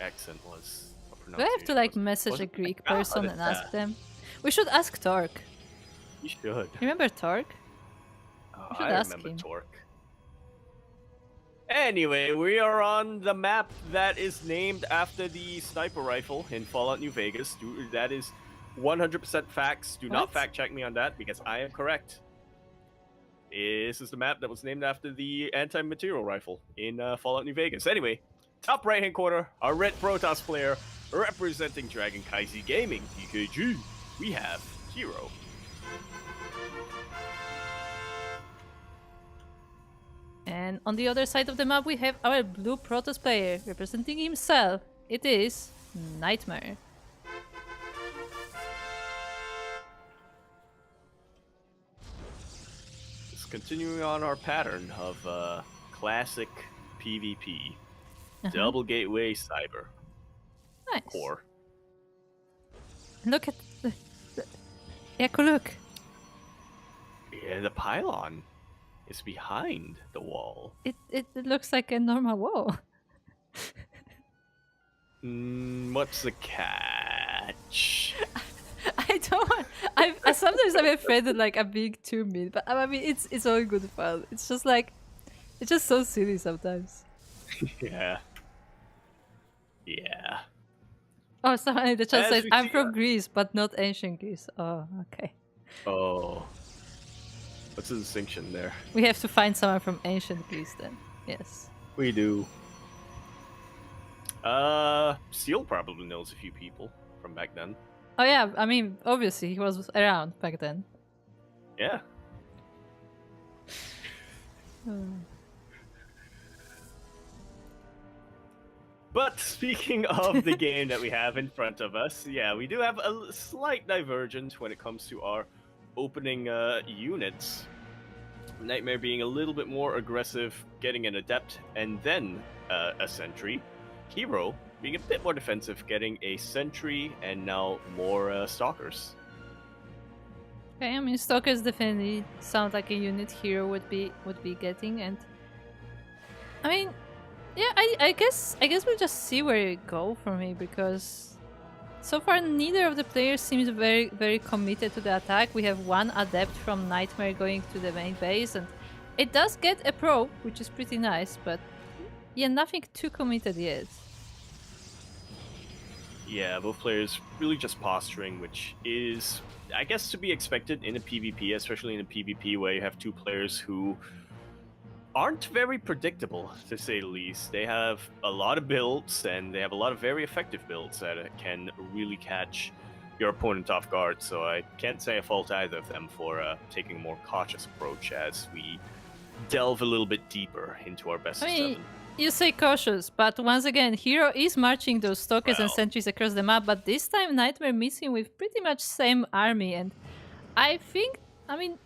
accent was. Do I have to like message a Greek person and ask them? We should ask Torque. You should. Remember Torque? Oh, We should I ask remember him. Torque. Anyway, we are on the map that is named after the sniper rifle in Fallout New Vegas. That is 100% facts. Do not What? fact check me on that because I am correct. This is the map that was named after the anti-material rifle in Fallout New Vegas. Anyway, top right-hand corner, our Red Protoss player representing Dragon Kaisi Gaming, DKG. We have Hero. And on the other side of the map, we have our blue Protoss player representing himself. It is Nightmare. Just continuing on our pattern of classic PvP. Double Gateway Cyber. Nice. Core. Look at the Yaku, look. Yeah, the pylon is behind the wall. It looks like a normal wall. What's the catch? I don't. I sometimes I'm afraid that like I'm being too mean, but I mean it's all good fun. It's just like it's just so silly sometimes. Yeah. Yeah. Oh, someone in the chat As said we I'm see from Greece, but not ancient Greece. Oh, okay. Oh. What's the distinction there? We have to find someone from ancient Greece then. Yes. We do. Seal probably knows a few people from back then. Oh yeah, I mean obviously he was around back then. Yeah. But speaking of the game that we have in front of us, yeah, we do have a slight divergence when it comes to our opening units. Nightmare being a little bit more aggressive, getting an Adept and then a Sentry. Hero being a bit more defensive, getting a Sentry and now more Stalkers. Okay, I mean Stalkers definitely sound like a unit Hero would be getting, and I mean, yeah, I guess we'll just see where it go from here, because so far neither of the players seems very committed to the attack. We have one Adept from Nightmare going to the main base, and it does get a Pro, which is pretty nice, but yeah, nothing too committed yet. Yeah, both players really just posturing, which is, I guess, to be expected in a PvP, especially in a PvP where you have two players who aren't very predictable, to say the least. They have a lot of builds, and they have a lot of very effective builds that can really catch your opponent off guard, so I can't say I fault either of them for taking a more cautious approach as we delve a little bit deeper into our best of seven. You say cautious, but once again, Hero is marching those Stalkers and Sentries across the map, but this time Nightmare missing with pretty much same army, and I think, I mean,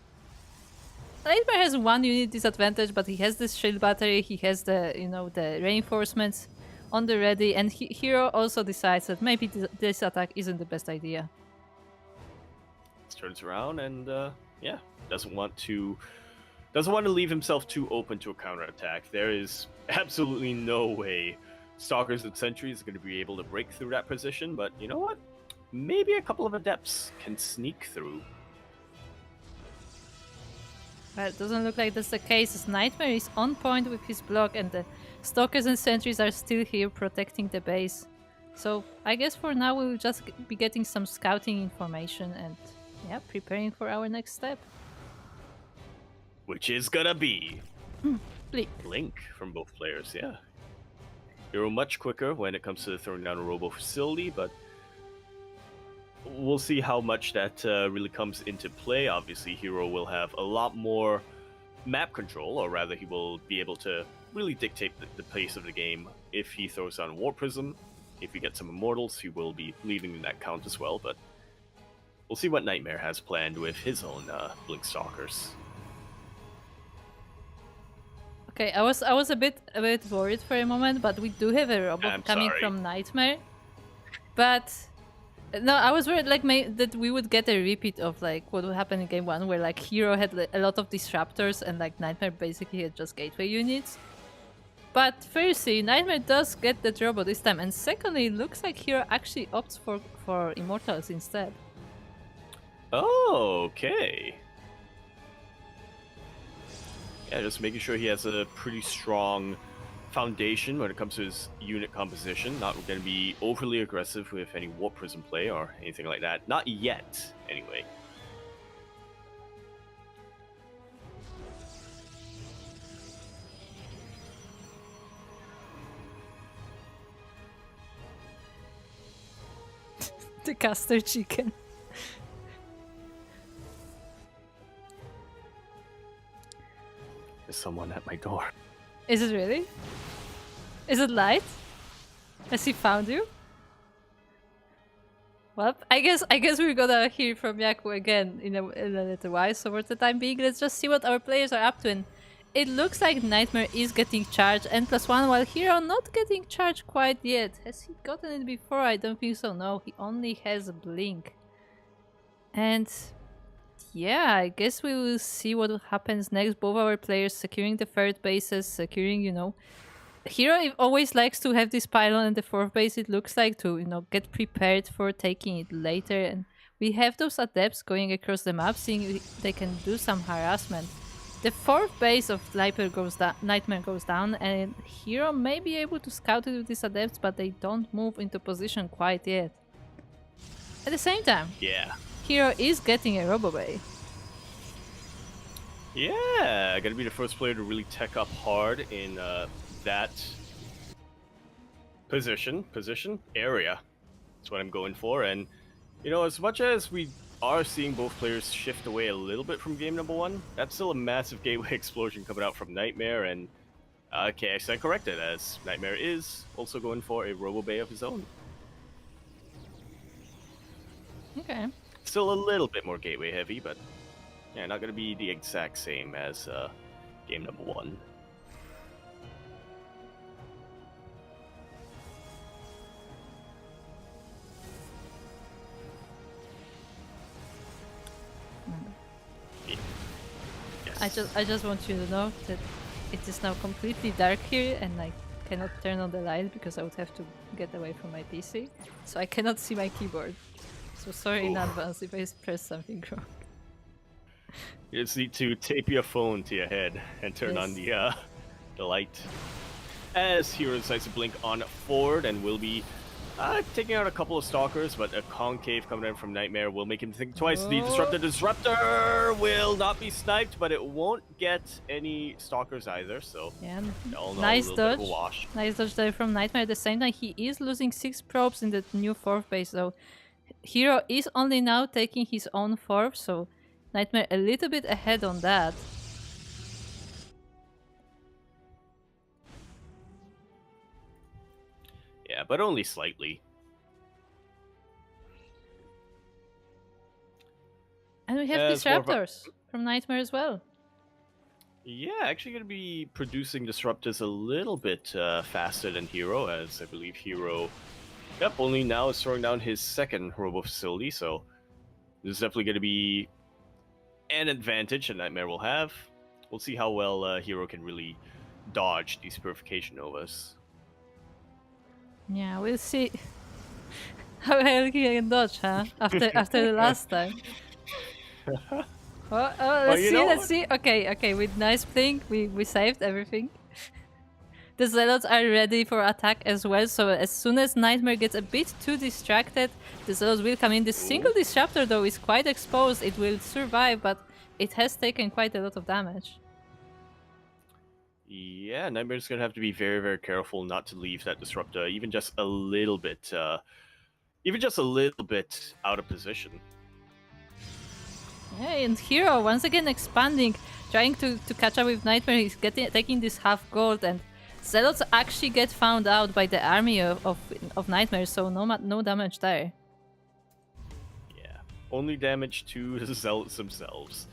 Nightmare has one unit disadvantage, but he has this shield battery, he has the, you know, the reinforcements on the ready, and Hero also decides that maybe this attack isn't the best idea. Turns around and, yeah, doesn't want to leave himself too open to a counterattack. There is absolutely no way Stalkers and Sentries are going to be able to break through that position, but you know what? Maybe a couple of Adepts can sneak through. Well, it doesn't look like that's the case, as Nightmare is on point with his block, and the Stalkers and Sentries are still here protecting the base. So I guess for now we'll just be getting some scouting information and, yeah, preparing for our next step. Which is gonna be Blink from both players, yeah. Hero much quicker when it comes to throwing down a robo facility, but we'll see how much that really comes into play. Obviously, Hero will have a lot more map control, or rather he will be able to really dictate the pace of the game if he throws down War Prism. If we get some Immortals, he will be leaving that count as well, but we'll see what Nightmare has planned with his own Blink Stalkers. Okay, I was a bit worried for a moment, but we do have a robot coming from Nightmare. But No, I was worried like that we would get a repeat of like what would happen in game 1, where like Hero had a lot of disruptors and like Nightmare basically had just gateway units. But firstly, Nightmare does get the turbo this time, and secondly, it looks like Hero actually opts for Immortals instead. Oh, okay. Yeah, just making sure he has a pretty strong foundation when it comes to his unit composition. Not going to be overly aggressive with any Warp Prism play or anything like that. Not yet, anyway. The caster chicken. There's someone at my door. Is it really? Is it Light? Has he found you? Well, I guess we're gonna hear from Yaku again in a little while. So for the time being, let's just see what our players are up to. And it looks like Nightmare is getting charged N+1, while Hero not getting charged quite yet. Has he gotten it before? I don't think so. No, he only has a Blink. And yeah, I guess we will see what happens next. Both our players securing the third bases, securing, you know, Hero always likes to have this pylon in the fourth base, it looks like, to, you know, get prepared for taking it later. And we have those adepts going across the map, seeing if they can do some harassment. The fourth base of Nightmare goes down, and Hero may be able to scout it with these adepts, but they don't move into position quite yet. At the same time, Yeah. Hero is getting a Robobay. Yeah, gonna be the first player to really tech up hard in that position area. That's what I'm going for. And you know, as much as we are seeing both players shift away a little bit from game number 1, that's still a massive gateway explosion coming out from Nightmare. And okay, I stand corrected, as Nightmare is also going for a Robobay of his own. Okay. Still a little bit more gateway heavy, but yeah, not gonna be the exact same as game number 1. Yes. I just want you to know that it is now completely dark here, and I cannot turn on the light because I would have to get away from my PC, so I cannot see my keyboard. So sorry in advance if I press something wrong. You just need to tape your phone to your head and turn on the light. As Hero decides to blink on forward and will be taking out a couple of stalkers, but a concave coming in from Nightmare will make him think twice. The disruptor will not be sniped, but it won't get any stalkers either. So yeah, nice dodge. Nice dodge there from Nightmare. At the same time, he is losing 6 probes in the new fourth base, so Hero is only now taking his own fourth, so Nightmare a little bit ahead on that. Yeah, but only slightly. And we have disruptors from Nightmare as well. Yeah, actually going to be producing disruptors a little bit faster than Hero, as I believe Hero, only now is throwing down his second Robo facility, so this is definitely going to be an advantage that Nightmare will have. We'll see how well Hero can really dodge these Purification Novas. Yeah, we'll see how well he can dodge, huh? After the last time. Let's see. Okay, with nice blink, we saved everything. The Zealots are ready for attack as well, so as soon as Nightmare gets a bit too distracted, the Zealots will come in. The single Disruptor, though, is quite exposed. It will survive, but it has taken quite a lot of damage. Yeah, Nightmare's gonna have to be very, very careful not to leave that Disruptor even just a little bit out of position. Yeah, and Hero once again expanding, trying to catch up with Nightmare. He's taking this half gold, and Zealots actually get found out by the army of Nightmare, so no damage there. Yeah, only damage to the Zealots themselves,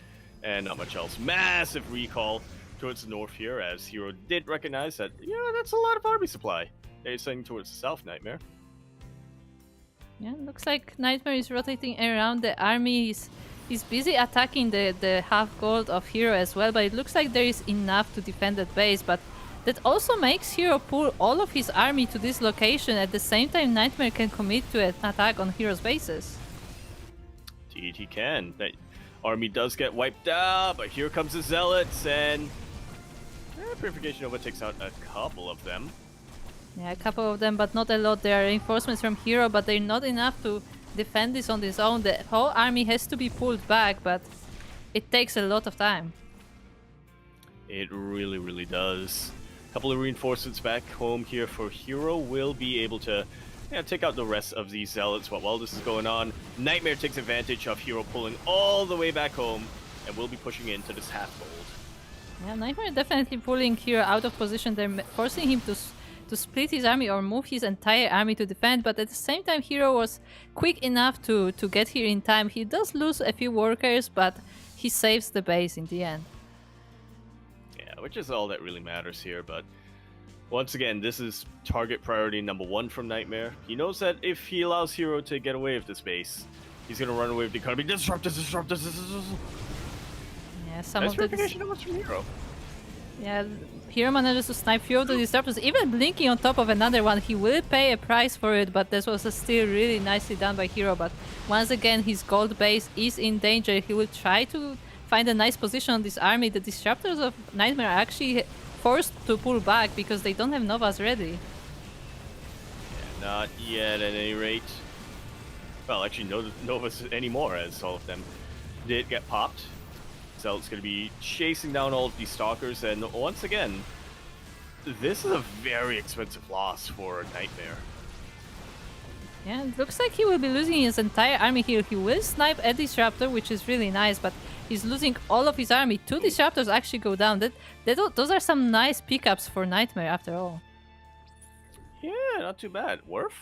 and not much else. Massive recall towards the north here, as Hero did recognize that, that's a lot of army supply. They're sending towards the south, Nightmare. Yeah, looks like Nightmare is rotating around the army. He's busy attacking the half gold of Hero as well, but it looks like there is enough to defend that base. But that also makes Hero pull all of his army to this location. At the same time, Nightmare can commit to an attack on Hero's bases. Indeed, he can. That army does get wiped out, but here comes the Zealots, and Purification Nova takes out a couple of them. Yeah, a couple of them, but not a lot. There are reinforcements from Hero, but they're not enough to defend this on its own. The whole army has to be pulled back, but it takes a lot of time. It really, really does. A couple of reinforcements back home here for Hero will be able to take out the rest of these Zealots. But while this is going on, Nightmare takes advantage of Hero pulling all the way back home and will be pushing into this half gold. Yeah, Nightmare definitely pulling Hero out of position. They're forcing him to split his army or move his entire army to defend, but at the same time Hero was quick enough to get here in time. He does lose a few workers, but he saves the base in the end. Yeah, which is all that really matters here, but once again, this is target priority number 1 from Nightmare. He knows that if he allows Hero to get away with this base, he's gonna run away with the economy. Disrupt this. Yeah, some nice of the from Hero. Yeah, Hero manages to snipe few of the disruptors, even blinking on top of another one. He will pay a price for it, but this was still really nicely done by Hero. But once again, his gold base is in danger. He will try to find a nice position on this army. The disruptors of Nightmare are actually forced to pull back because they don't have Novas ready. Yeah, not yet at any rate. Well, actually, no Novas anymore, as all of them did get popped. Zealot's going to be chasing down all of these stalkers, and once again, this is a very expensive loss for Nightmare. Yeah, it looks like he will be losing his entire army here. He will snipe a disruptor, which is really nice, but he's losing all of his army. 2 disruptors actually go down. Those are some nice pickups for Nightmare after all. Yeah, not too bad. Worth?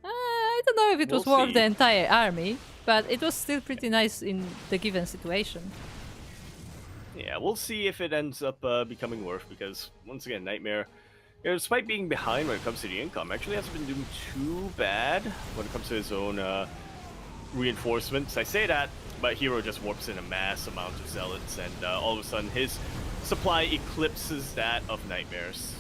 I don't know if it was We'll worth see. the entire army, but it was still pretty nice in the given situation. Yeah, we'll see if it ends up becoming worth, because once again, Nightmare, despite being behind when it comes to the income, actually hasn't been doing too bad when it comes to his own reinforcements. I say that, but Hero just warps in a mass amount of Zealots, and all of a sudden his supply eclipses that of Nightmare's.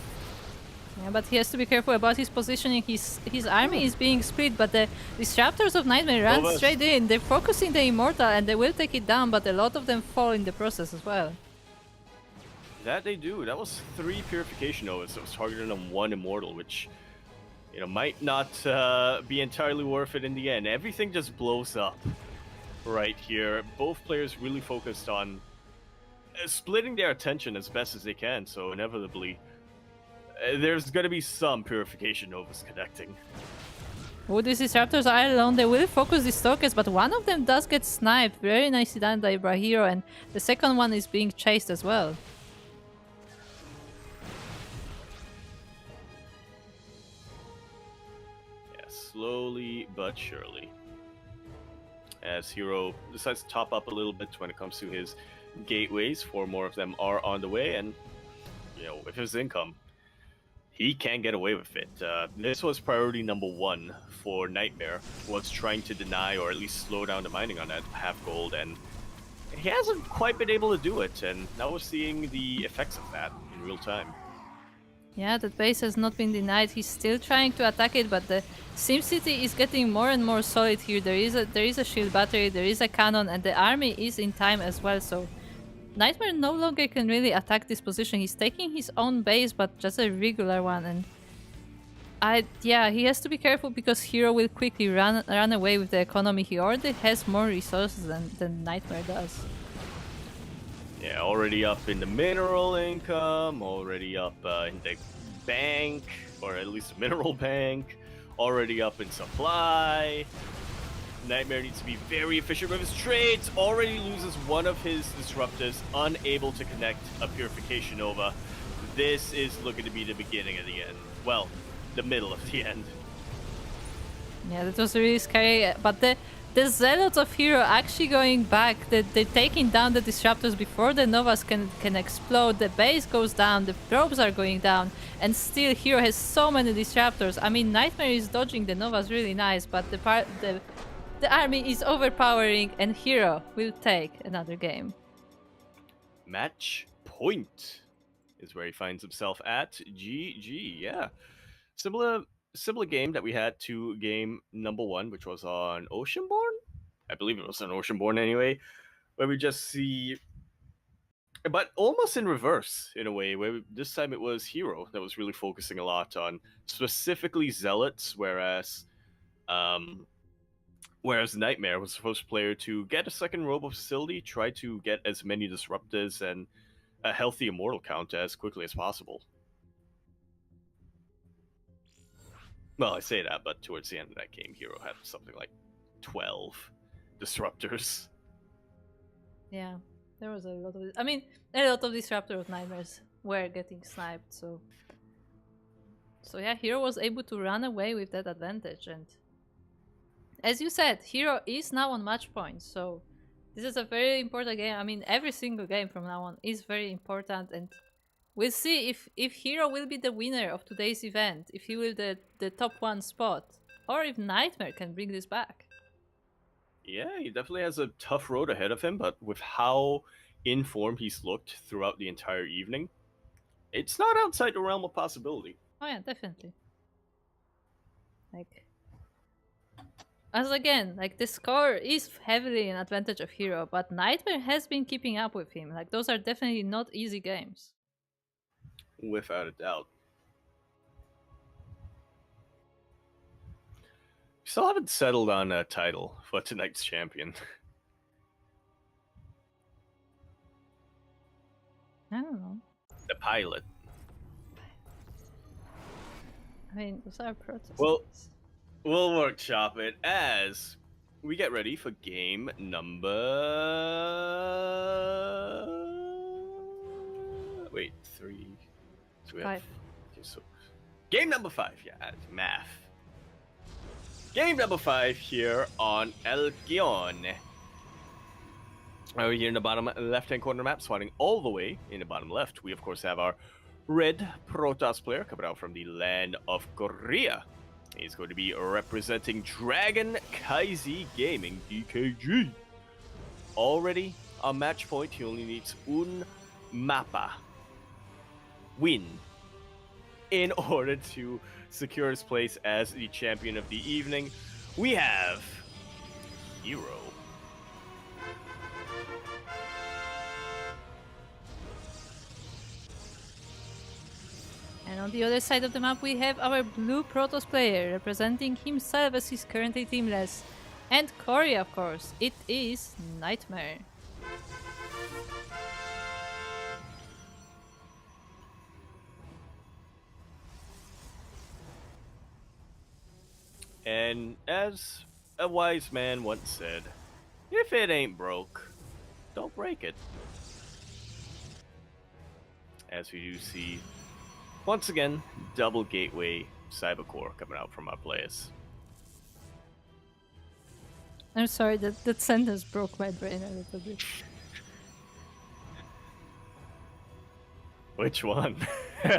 Yeah, but he has to be careful about his positioning. His army is being split, but the disruptors of Nightmare run Novas. straight in. They're focusing the Immortal, and they will take it down, but a lot of them fall in the process as well. That they do. That was 3 Purification Novas that was targeted on 1 Immortal, which might not be entirely worth it in the end. Everything just blows up right here. Both players really focused on splitting their attention as best as they can, so inevitably there's going to be some Purification Novas connecting. Oh, these disruptors are alone. They will focus the stalkers, but one of them does get sniped. Very nicely done by Hero, and the second one is being chased as well. Yeah, slowly but surely. As Hero decides to top up a little bit when it comes to his gateways. 4 more of them are on the way, and with his income, he can get away with it. This was priority number 1 for Nightmare, was trying to deny or at least slow down the mining on that half gold, and he hasn't quite been able to do it, and now we're seeing the effects of that in real time. Yeah, that base has not been denied. He's still trying to attack it, but the SimCity is getting more and more solid here. There is a shield battery, there is a cannon, and the army is in time as well, so Nightmare no longer can really attack this position. He's taking his own base, but just a regular one, and he has to be careful because Hero will quickly run away with the economy. He already has more resources than Nightmare does. Yeah, already up in the mineral income, already up in the bank, or at least the mineral bank, already up in supply. Nightmare needs to be very efficient with his trades, already loses one of his disruptors, unable to connect a Purification Nova. This is looking to be the beginning of the end. Well, the middle of the end. Yeah, that was really scary, but the the Zealots of Hero actually going back, they're taking down the Disruptors before the Novas can explode, the base goes down, the probes are going down, and still Hero has so many Disruptors. I mean, Nightmare is dodging the Novas really nice, but the army is overpowering, and Hero will take another game. Match point is where he finds himself at. GG, yeah. Similar game that we had to game number 1, which was on Oceanborn? I believe it was on Oceanborn anyway, where we just see, but almost in reverse in a way, where this time it was Hero that was really focusing a lot on specifically Zealots, whereas Nightmare was the first player to get a second Robo Facility, try to get as many Disruptors and a healthy Immortal count as quickly as possible. Well, I say that, but towards the end of that game, Hero had something like 12 Disruptors. Yeah, there was a lot of... I mean, a lot of Disruptor of Nightmares were getting sniped, so... So yeah, Hero was able to run away with that advantage, and... As you said, Hero is now on match point, so... This is a very important game. I mean, every single game from now on is very important, and... We'll see if Hero will be the winner of today's event, if he will the top 1 spot, or if Nightmare can bring this back. Yeah, he definitely has a tough road ahead of him, but with how in form he's looked throughout the entire evening, it's not outside the realm of possibility. Oh yeah, definitely. Like, as again, like the score is heavily in advantage of Hero, but Nightmare has been keeping up with him. Like, those are definitely not easy games. Without a doubt. Still haven't settled on a title for tonight's champion. I don't know. The pilot. I mean, those are protests. Well, we'll workshop it as we get ready for game number... Wait, 3... So we have... 5. Okay, so game number 5, yeah, math. Game number 5 here on El Guion. Over here in the bottom left-hand corner map, swatting all the way in the bottom left, we of course have our red Protoss player coming out from the land of Korea. He's going to be representing Dragon Kaizi Gaming, DKG. Already on match point, he only needs un mapa win in order to secure his place as the champion of the evening. We have Hero. And on the other side of the map, we have our blue Protoss player representing himself as he's currently teamless. And Korea, of course. It is Nightmare. And as a wise man once said, if it ain't broke, don't break it. As we do see, once again, double gateway cybercore coming out from our players. I'm sorry, that sentence broke my brain a little bit. Which one?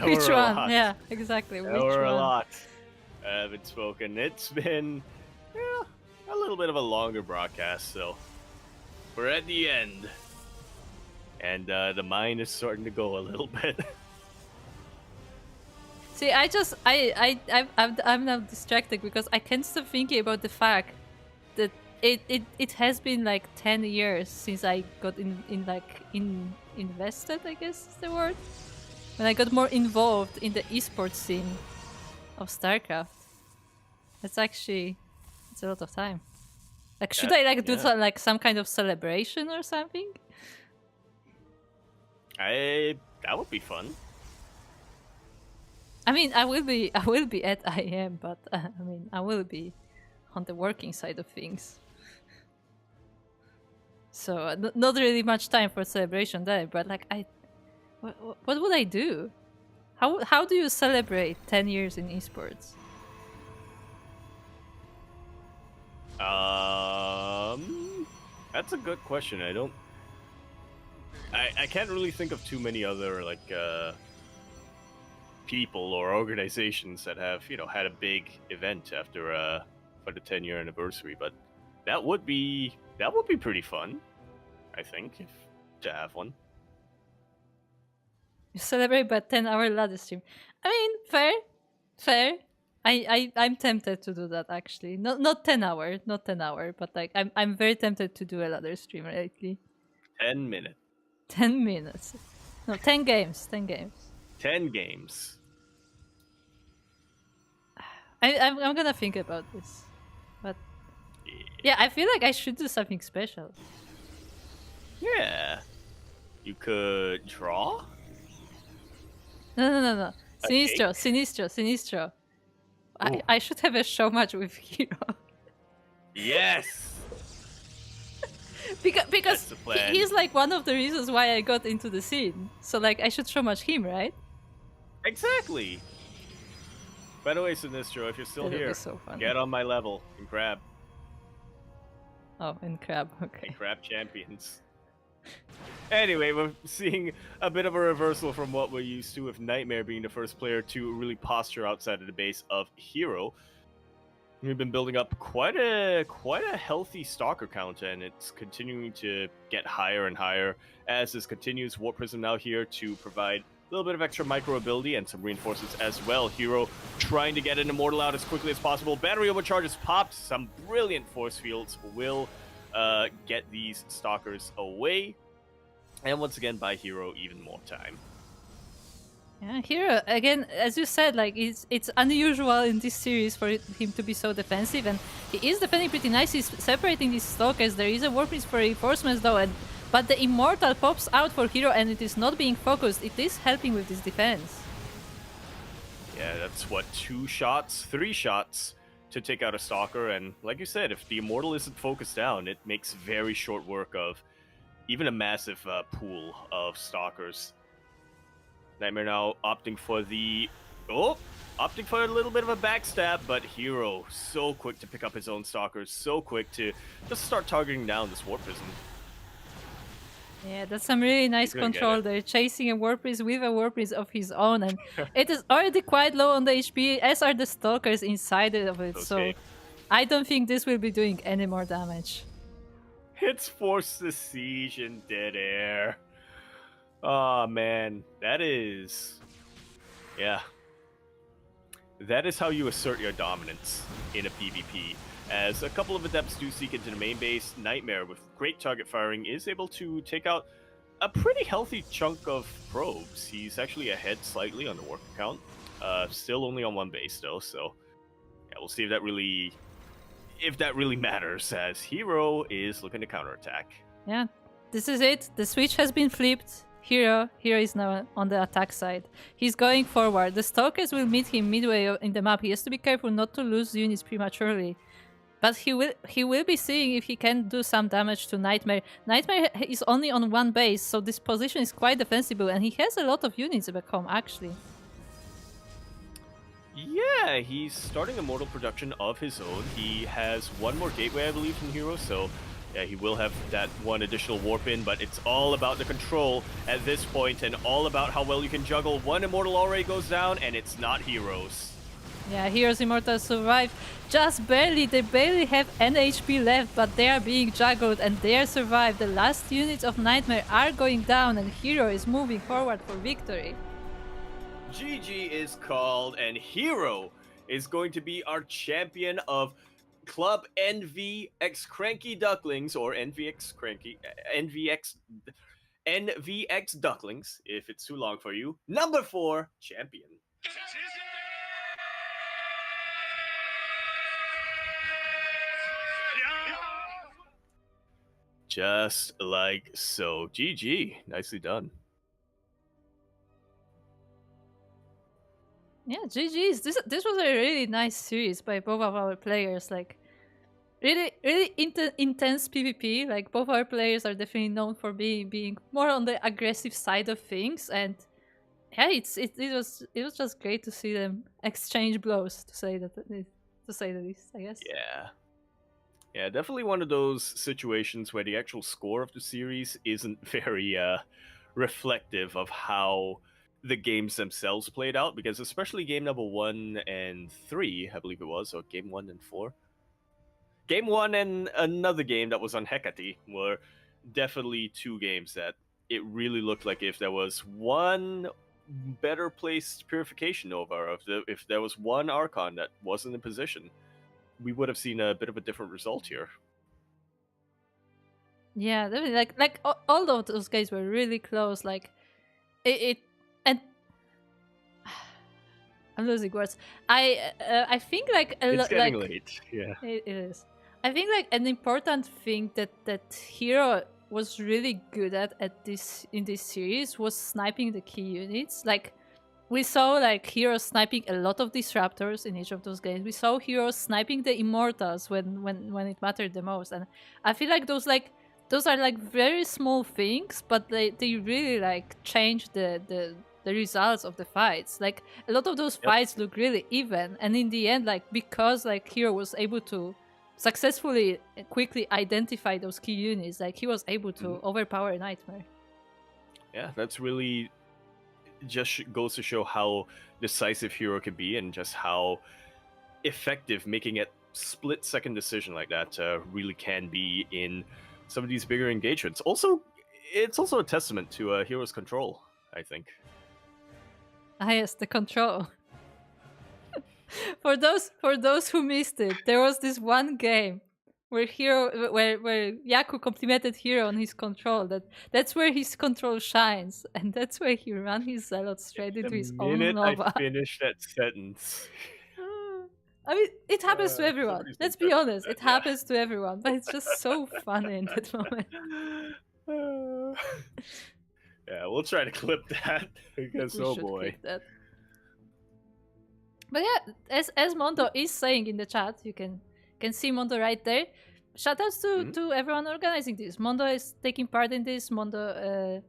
Which one? Yeah, exactly. Which Or a one? lot haven't spoken. It's been a little bit of a longer broadcast, so we're at the end, and the mind is starting to go a little bit. See, I'm now distracted because I can't stop thinking about the fact that it has been like 10 years since I got invested, I guess is the word, when I got more involved in the esports scene of StarCraft. It's a lot of time. Like, should I do some kind of celebration or something? That would be fun. I mean, I will be at IM, but I mean, I will be on the working side of things. So not really much time for celebration there. But like, what would I do? How do you celebrate 10 years in esports? That's a good question. I can't really think of too many other people or organizations that have had a big event after for the 10-year anniversary, but that would be pretty fun. I think to have one. You celebrate by 10-hour ladder stream. I mean, fair. I'm tempted to do that actually. Not 10 hour, but like I'm very tempted to do a ladder stream lately. 10 minutes. 10 minutes. No, 10 games. 10 games. 10 games. I'm gonna think about this. But yeah, I feel like I should do something special. Yeah. You could draw No. a Sinistro. Ooh. I should have a show match with Hero. Yes. because the plan. he's like one of the reasons why I got into the scene. So like I should show match him, right? Exactly. By the way, Sinistro, if you're still That'll be here, so funny. get on my level and grab. Oh, and Crab. Okay. And grab champions. Anyway, we're seeing a bit of a reversal from what we're used to, with Nightmare being the first player to really posture outside of the base of Hero. We've been building up quite a healthy stalker count, and it's continuing to get higher and higher as this continues. Warp Prism now here to provide a little bit of extra micro ability and some reinforcements as well. Hero trying to get an Immortal out as quickly as possible. Battery overcharge is popped. Some brilliant force fields will get these stalkers away. And once again, buy Hero even more time. Yeah, Hero again, as you said, like it's unusual in this series for him to be so defensive, and he is defending pretty nice. He's separating these stalkers. There is a Warpings for reinforcements though, but the Immortal pops out for Hero, and it is not being focused. It is helping with this defense. Yeah, that's what, 2 shots, 3 shots to take out a stalker, and like you said, if the Immortal isn't focused down, it makes very short work of even a massive pool of stalkers. Nightmare now opting for a little bit of a backstab, but Hero so quick to pick up his own stalkers, so quick to just start targeting down this Warp Prism. Yeah, that's some really nice control there. Chasing a Warprise with a Warprise of his own, and it is already quite low on the HP, as are the stalkers inside of it, so I don't think this will be doing any more damage. It's forced the siege in dead air. Oh man, that is... yeah. That is how you assert your dominance in a PvP. As a couple of Adepts do seek into the main base, Nightmare, with great target firing, is able to take out a pretty healthy chunk of probes. He's actually ahead slightly on the work count. Still only on 1 base though, so yeah, we'll see if that really matters, as Hero is looking to counterattack. Yeah, this is it. The switch has been flipped. Hero is now on the attack side. He's going forward. The stalkers will meet him midway in the map. He has to be careful not to lose units prematurely. But he will be seeing if he can do some damage to Nightmare. Nightmare is only on 1 base, so this position is quite defensible, and he has a lot of units back home, actually. Yeah, he's starting Immortal production of his own. He has 1 more gateway, I believe, from Hero, so yeah, he will have that 1 additional warp in, but it's all about the control at this point, and all about how well you can juggle. 1 Immortal already goes down, and it's not Hero's. Yeah, Hero's Immortal survived just barely. They barely have an HP left, but they are being juggled and they are survived. The last units of Nightmare are going down, and Hero is moving forward for victory. GG is called, and Hero is going to be our champion of Club NVX CranKy Ducklings, or NVX Ducklings, if it's too long for you. Number 4 champion. Just like so. GG. Nicely done. Yeah, GG's. This was a really nice series by both of our players. Like, really intense PvP. Like, both our players are definitely known for being more on the aggressive side of things, and yeah, it was just great to see them exchange blows, to say the least, I guess. Yeah. Yeah, definitely one of those situations where the actual score of the series isn't very reflective of how the games themselves played out, because especially game number 1 and 3, I believe it was, or game 1 and 4. Game 1 and another game that was on Hecate were definitely two games that it really looked like if there was one better placed Purification Nova, or if there was one Archon that wasn't in position, we would have seen a bit of a different result here. Yeah, definitely. Like all of those guys were really close. Like it and I'm losing words. I think like It's getting like late. Yeah. it is. I think like an important thing that Hero was really good at this in this series was sniping the key units. Like we saw like Heroes sniping a lot of disruptors in each of those games. We saw Heroes sniping the immortals when it mattered the most. And I feel like those are like very small things, but they really like change the results of the fights. Like a lot of those Yep. fights look really even, and in the end, like because like Hero was able to successfully quickly identify those key units, like he was able to overpower a Nightmare. Yeah, that's really just goes to show how decisive Hero can be, and just how effective making a split-second decision like that really can be in some of these bigger engagements. Also, it's also a testament to Hero's control, I think. Ah, yes, the control. For those who missed it, there was this one game where where Yaku complimented Hero on his control. That's where his control shines, and that's where he ran his zealot straight The into his own minute I Nova. finish that sentence, I mean, it happens to for some everyone. reason Let's I'm be touched honest, that, it yeah. happens to everyone, but it's just so funny in that moment. Yeah, we'll try to clip that because We oh should boy. clip that. But yeah, as Mondo is saying in the chat, you can see Mondo right there. Shoutouts to everyone organizing this. Mondo is taking part in this. Mondo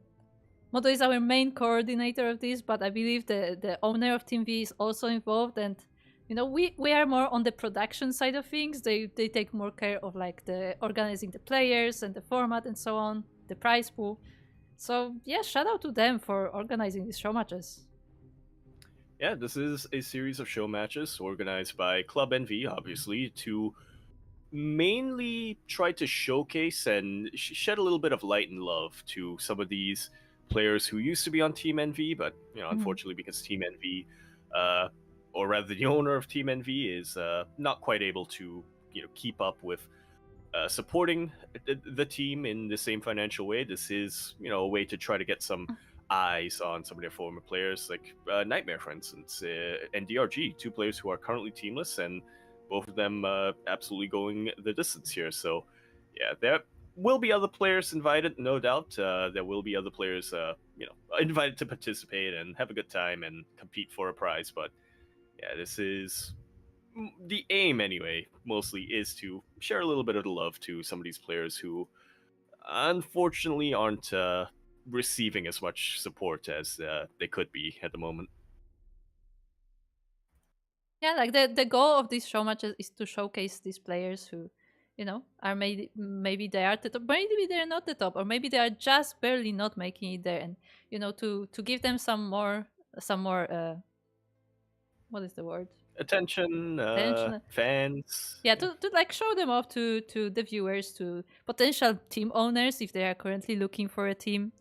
is our main coordinator of this, but I believe the owner of Team V is also involved. And you know, we are more on the production side of things. They take more care of like the organizing the players and the format and so on, the prize pool. So yeah, shout out to them for organizing these show matches. Yeah, this is a series of show matches organized by Club NV, obviously, to mainly try to showcase and shed a little bit of light and love to some of these players who used to be on Team NV, but unfortunately, because Team NV, or rather the owner of Team NV, is not quite able to keep up with supporting the team in the same financial way. This is a way to try to get some eyes on some of their former players, like Nightmare, for instance, and DRG, two players who are currently teamless, and both of them absolutely going the distance here. So, yeah, there will be other players invited, no doubt. There will be other players, invited to participate and have a good time and compete for a prize. But yeah, this is the aim anyway. Mostly is to share a little bit of the love to some of these players who, unfortunately, aren't receiving as much support as they could be at the moment. Yeah, like the goal of these show matches is to showcase these players who, you know, are maybe they are the top, maybe they're not the top, or maybe they are just barely not making it there, and you know, to give them some more what is the word, Attention, attention. fans. Yeah, to like show them off to the viewers, to potential team owners if they are currently looking for a team.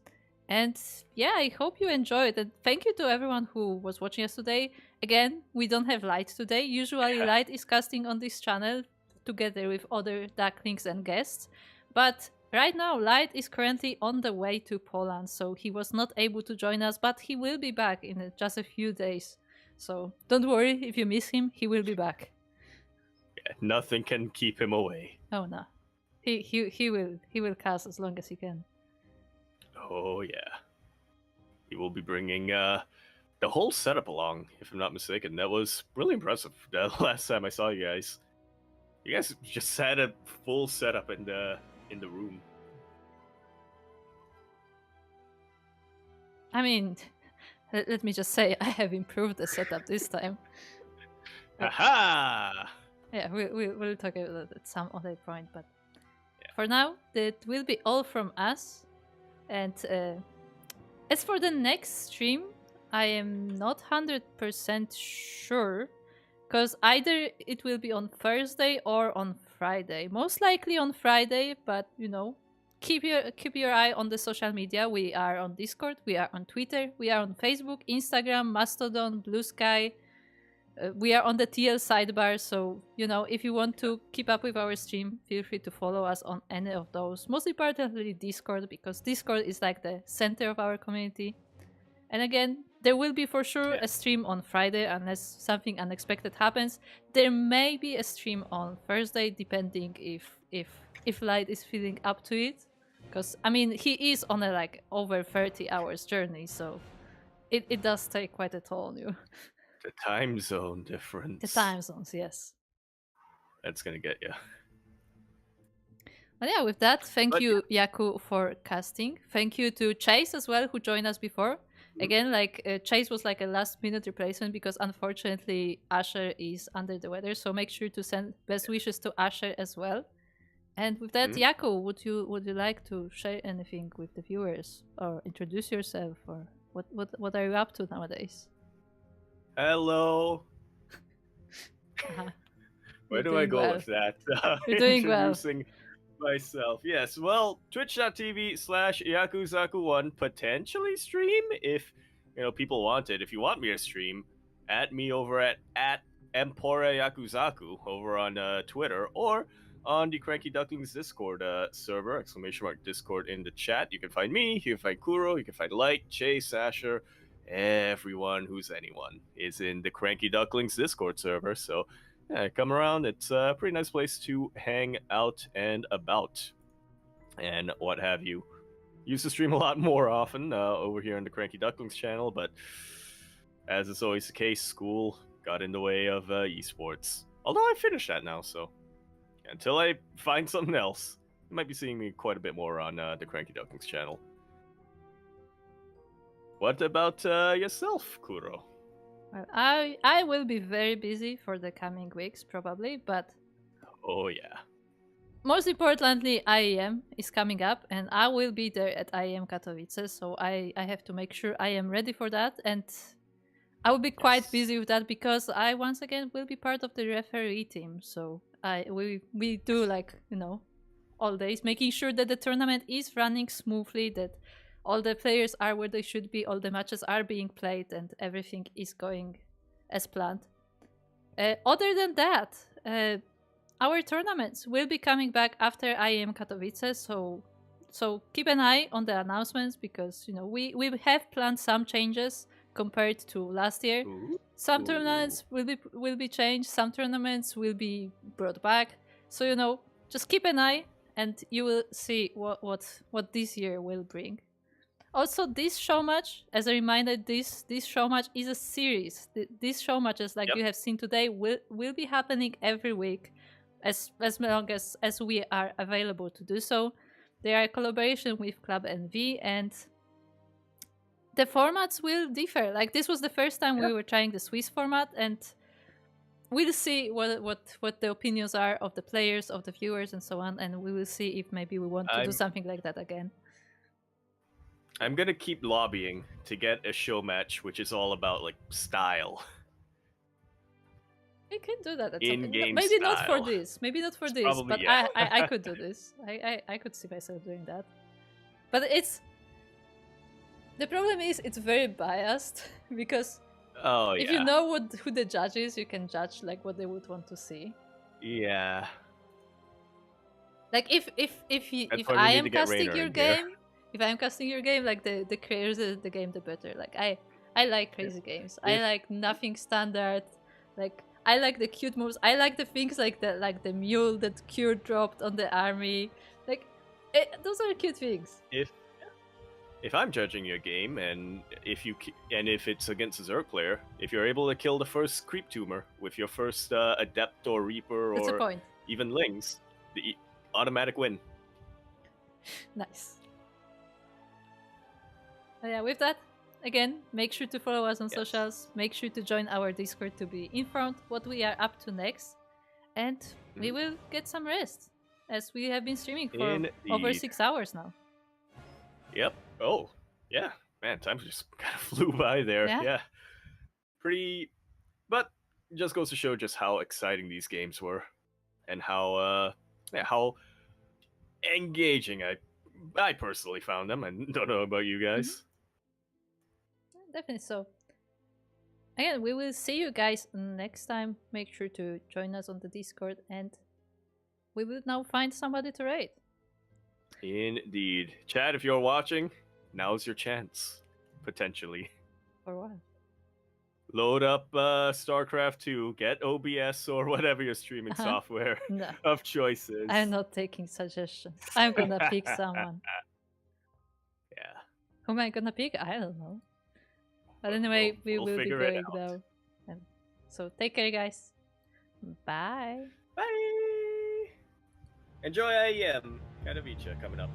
And yeah, I hope you enjoyed. And thank you to everyone who was watching us today. Again, we don't have Light today. Usually, Light is casting on this channel together with other Ducklings and guests. But right now, Light is currently on the way to Poland, so he was not able to join us, but he will be back in just a few days. So don't worry if you miss him, he will be back. Yeah, nothing can keep him away. Oh no. He will cast as long as he can. Oh yeah, he will be bringing the whole setup along, if I'm not mistaken. That was really impressive. The last time I saw you guys just had a full setup in the room. I mean, let me just say, I have improved the setup this time. Aha! Yeah, we'll talk about it at some other point, but for now, that will be all from us. And as for the next stream, I am not 100% sure, because either it will be on Thursday or on Friday. Most likely on Friday, but keep your eye on the social media. We are on Discord, we are on Twitter, we are on Facebook, Instagram, Mastodon, Blue Sky. We are on the TL sidebar, so if you want to keep up with our stream, feel free to follow us on any of those. Most importantly, Discord, because Discord is like the center of our community. And again, there will be for sure a stream on Friday unless something unexpected happens. There may be a stream on Thursday, depending if Light is feeling up to it. Because he is on a over 30 hours journey, so it does take quite a toll on you. The time zone difference. The time zones, yes. That's gonna get you. But yeah, with that, thank you, Yaku, for casting. Thank you to Chase as well, who joined us before. Again, Chase was like a last-minute replacement because unfortunately Asher is under the weather. So make sure to send best wishes to Asher as well. And with that, Yaku, would you like to share anything with the viewers or introduce yourself, or what are you up to nowadays? Hello. Where do I go with that? You're doing Introducing myself. Yes, well, twitch.tv/Yakuzaku1 potentially stream if people want it. If you want me to stream, at me over at Empora Yakuzaku over on Twitter, or on the CranKy Ducklings Discord server, !Discord in the chat. You can find me, you can find Kuro, you can find Light, Chase, Asher, everyone who's anyone is in the CranKy Ducklings Discord server, so yeah, come around. It's a pretty nice place to hang out and about and what have you. Used to stream a lot more often over here on the CranKy Ducklings channel, but as is always the case, school got in the way of esports. Although I finished that now, so until I find something else, you might be seeing me quite a bit more on the CranKy Ducklings channel. What about yourself, Kuro? Well, I will be very busy for the coming weeks, probably, but oh yeah. Most importantly, IEM is coming up, and I will be there at IEM Katowice, so I have to make sure I am ready for that, and I will be quite busy with that because I once again will be part of the referee team. So we do all days, making sure that the tournament is running smoothly, that all the players are where they should be, all the matches are being played, and everything is going as planned. Other than that, our tournaments will be coming back after IEM Katowice, so keep an eye on the announcements because we have planned some changes compared to last year. Some tournaments will be changed, some tournaments will be brought back. So just keep an eye, and you will see what this year will bring. Also, this show match, as a reminder, this show match is a series. These show matches, you have seen today, will be happening every week, as long as we are available to do so. They are a collaboration with Club NV, and the formats will differ. This was the first time we were trying the Swiss format, and we'll see what the opinions are of the players, of the viewers, and so on, and we will see if maybe we want to do something like that again. I'm gonna keep lobbying to get a show match which is all about style. We can do that at in-game maybe style. Not for this. Maybe not for this, probably, but yeah. I could do this. I could see myself doing that. But the problem is it's very biased because if you know who the judge is, you can judge what they would want to see. Yeah. If I am casting your game, if I am casting your game, the crazier the game, the better. I like crazy games. I like nothing standard. I like the cute moves. I like the things like the mule that Cure dropped on the army. Those are cute things. If I'm judging your game, and if it's against a Zerg player, if you're able to kill the first creep tumor with your first Adept or Reaper or even Lings, the automatic win. Nice. Yeah, with that, again, make sure to follow us on socials. Make sure to join our Discord to be informed what we are up to next. And we will get some rest, as we have been streaming for over Indeed. 6 hours now. Yep. Oh, yeah. Man, time just kind of flew by there. Yeah. Yeah. Pretty, but it just goes to show just how exciting these games were, and how engaging I personally found them. I don't know about you guys. Definitely so. Again, we will see you guys next time. Make sure to join us on the Discord, and we will now find somebody to raid. Indeed. Chad, if you're watching, now's your chance. Potentially. For what? Load up StarCraft 2, get OBS or whatever your streaming software No. of choice is. I'm not taking suggestions. I'm gonna pick someone. Yeah. Who am I gonna pick? I don't know. But anyway, we we'll will be figure it going out. now. And so take care, guys. Bye. Bye! Enjoy IEM Katowice coming up.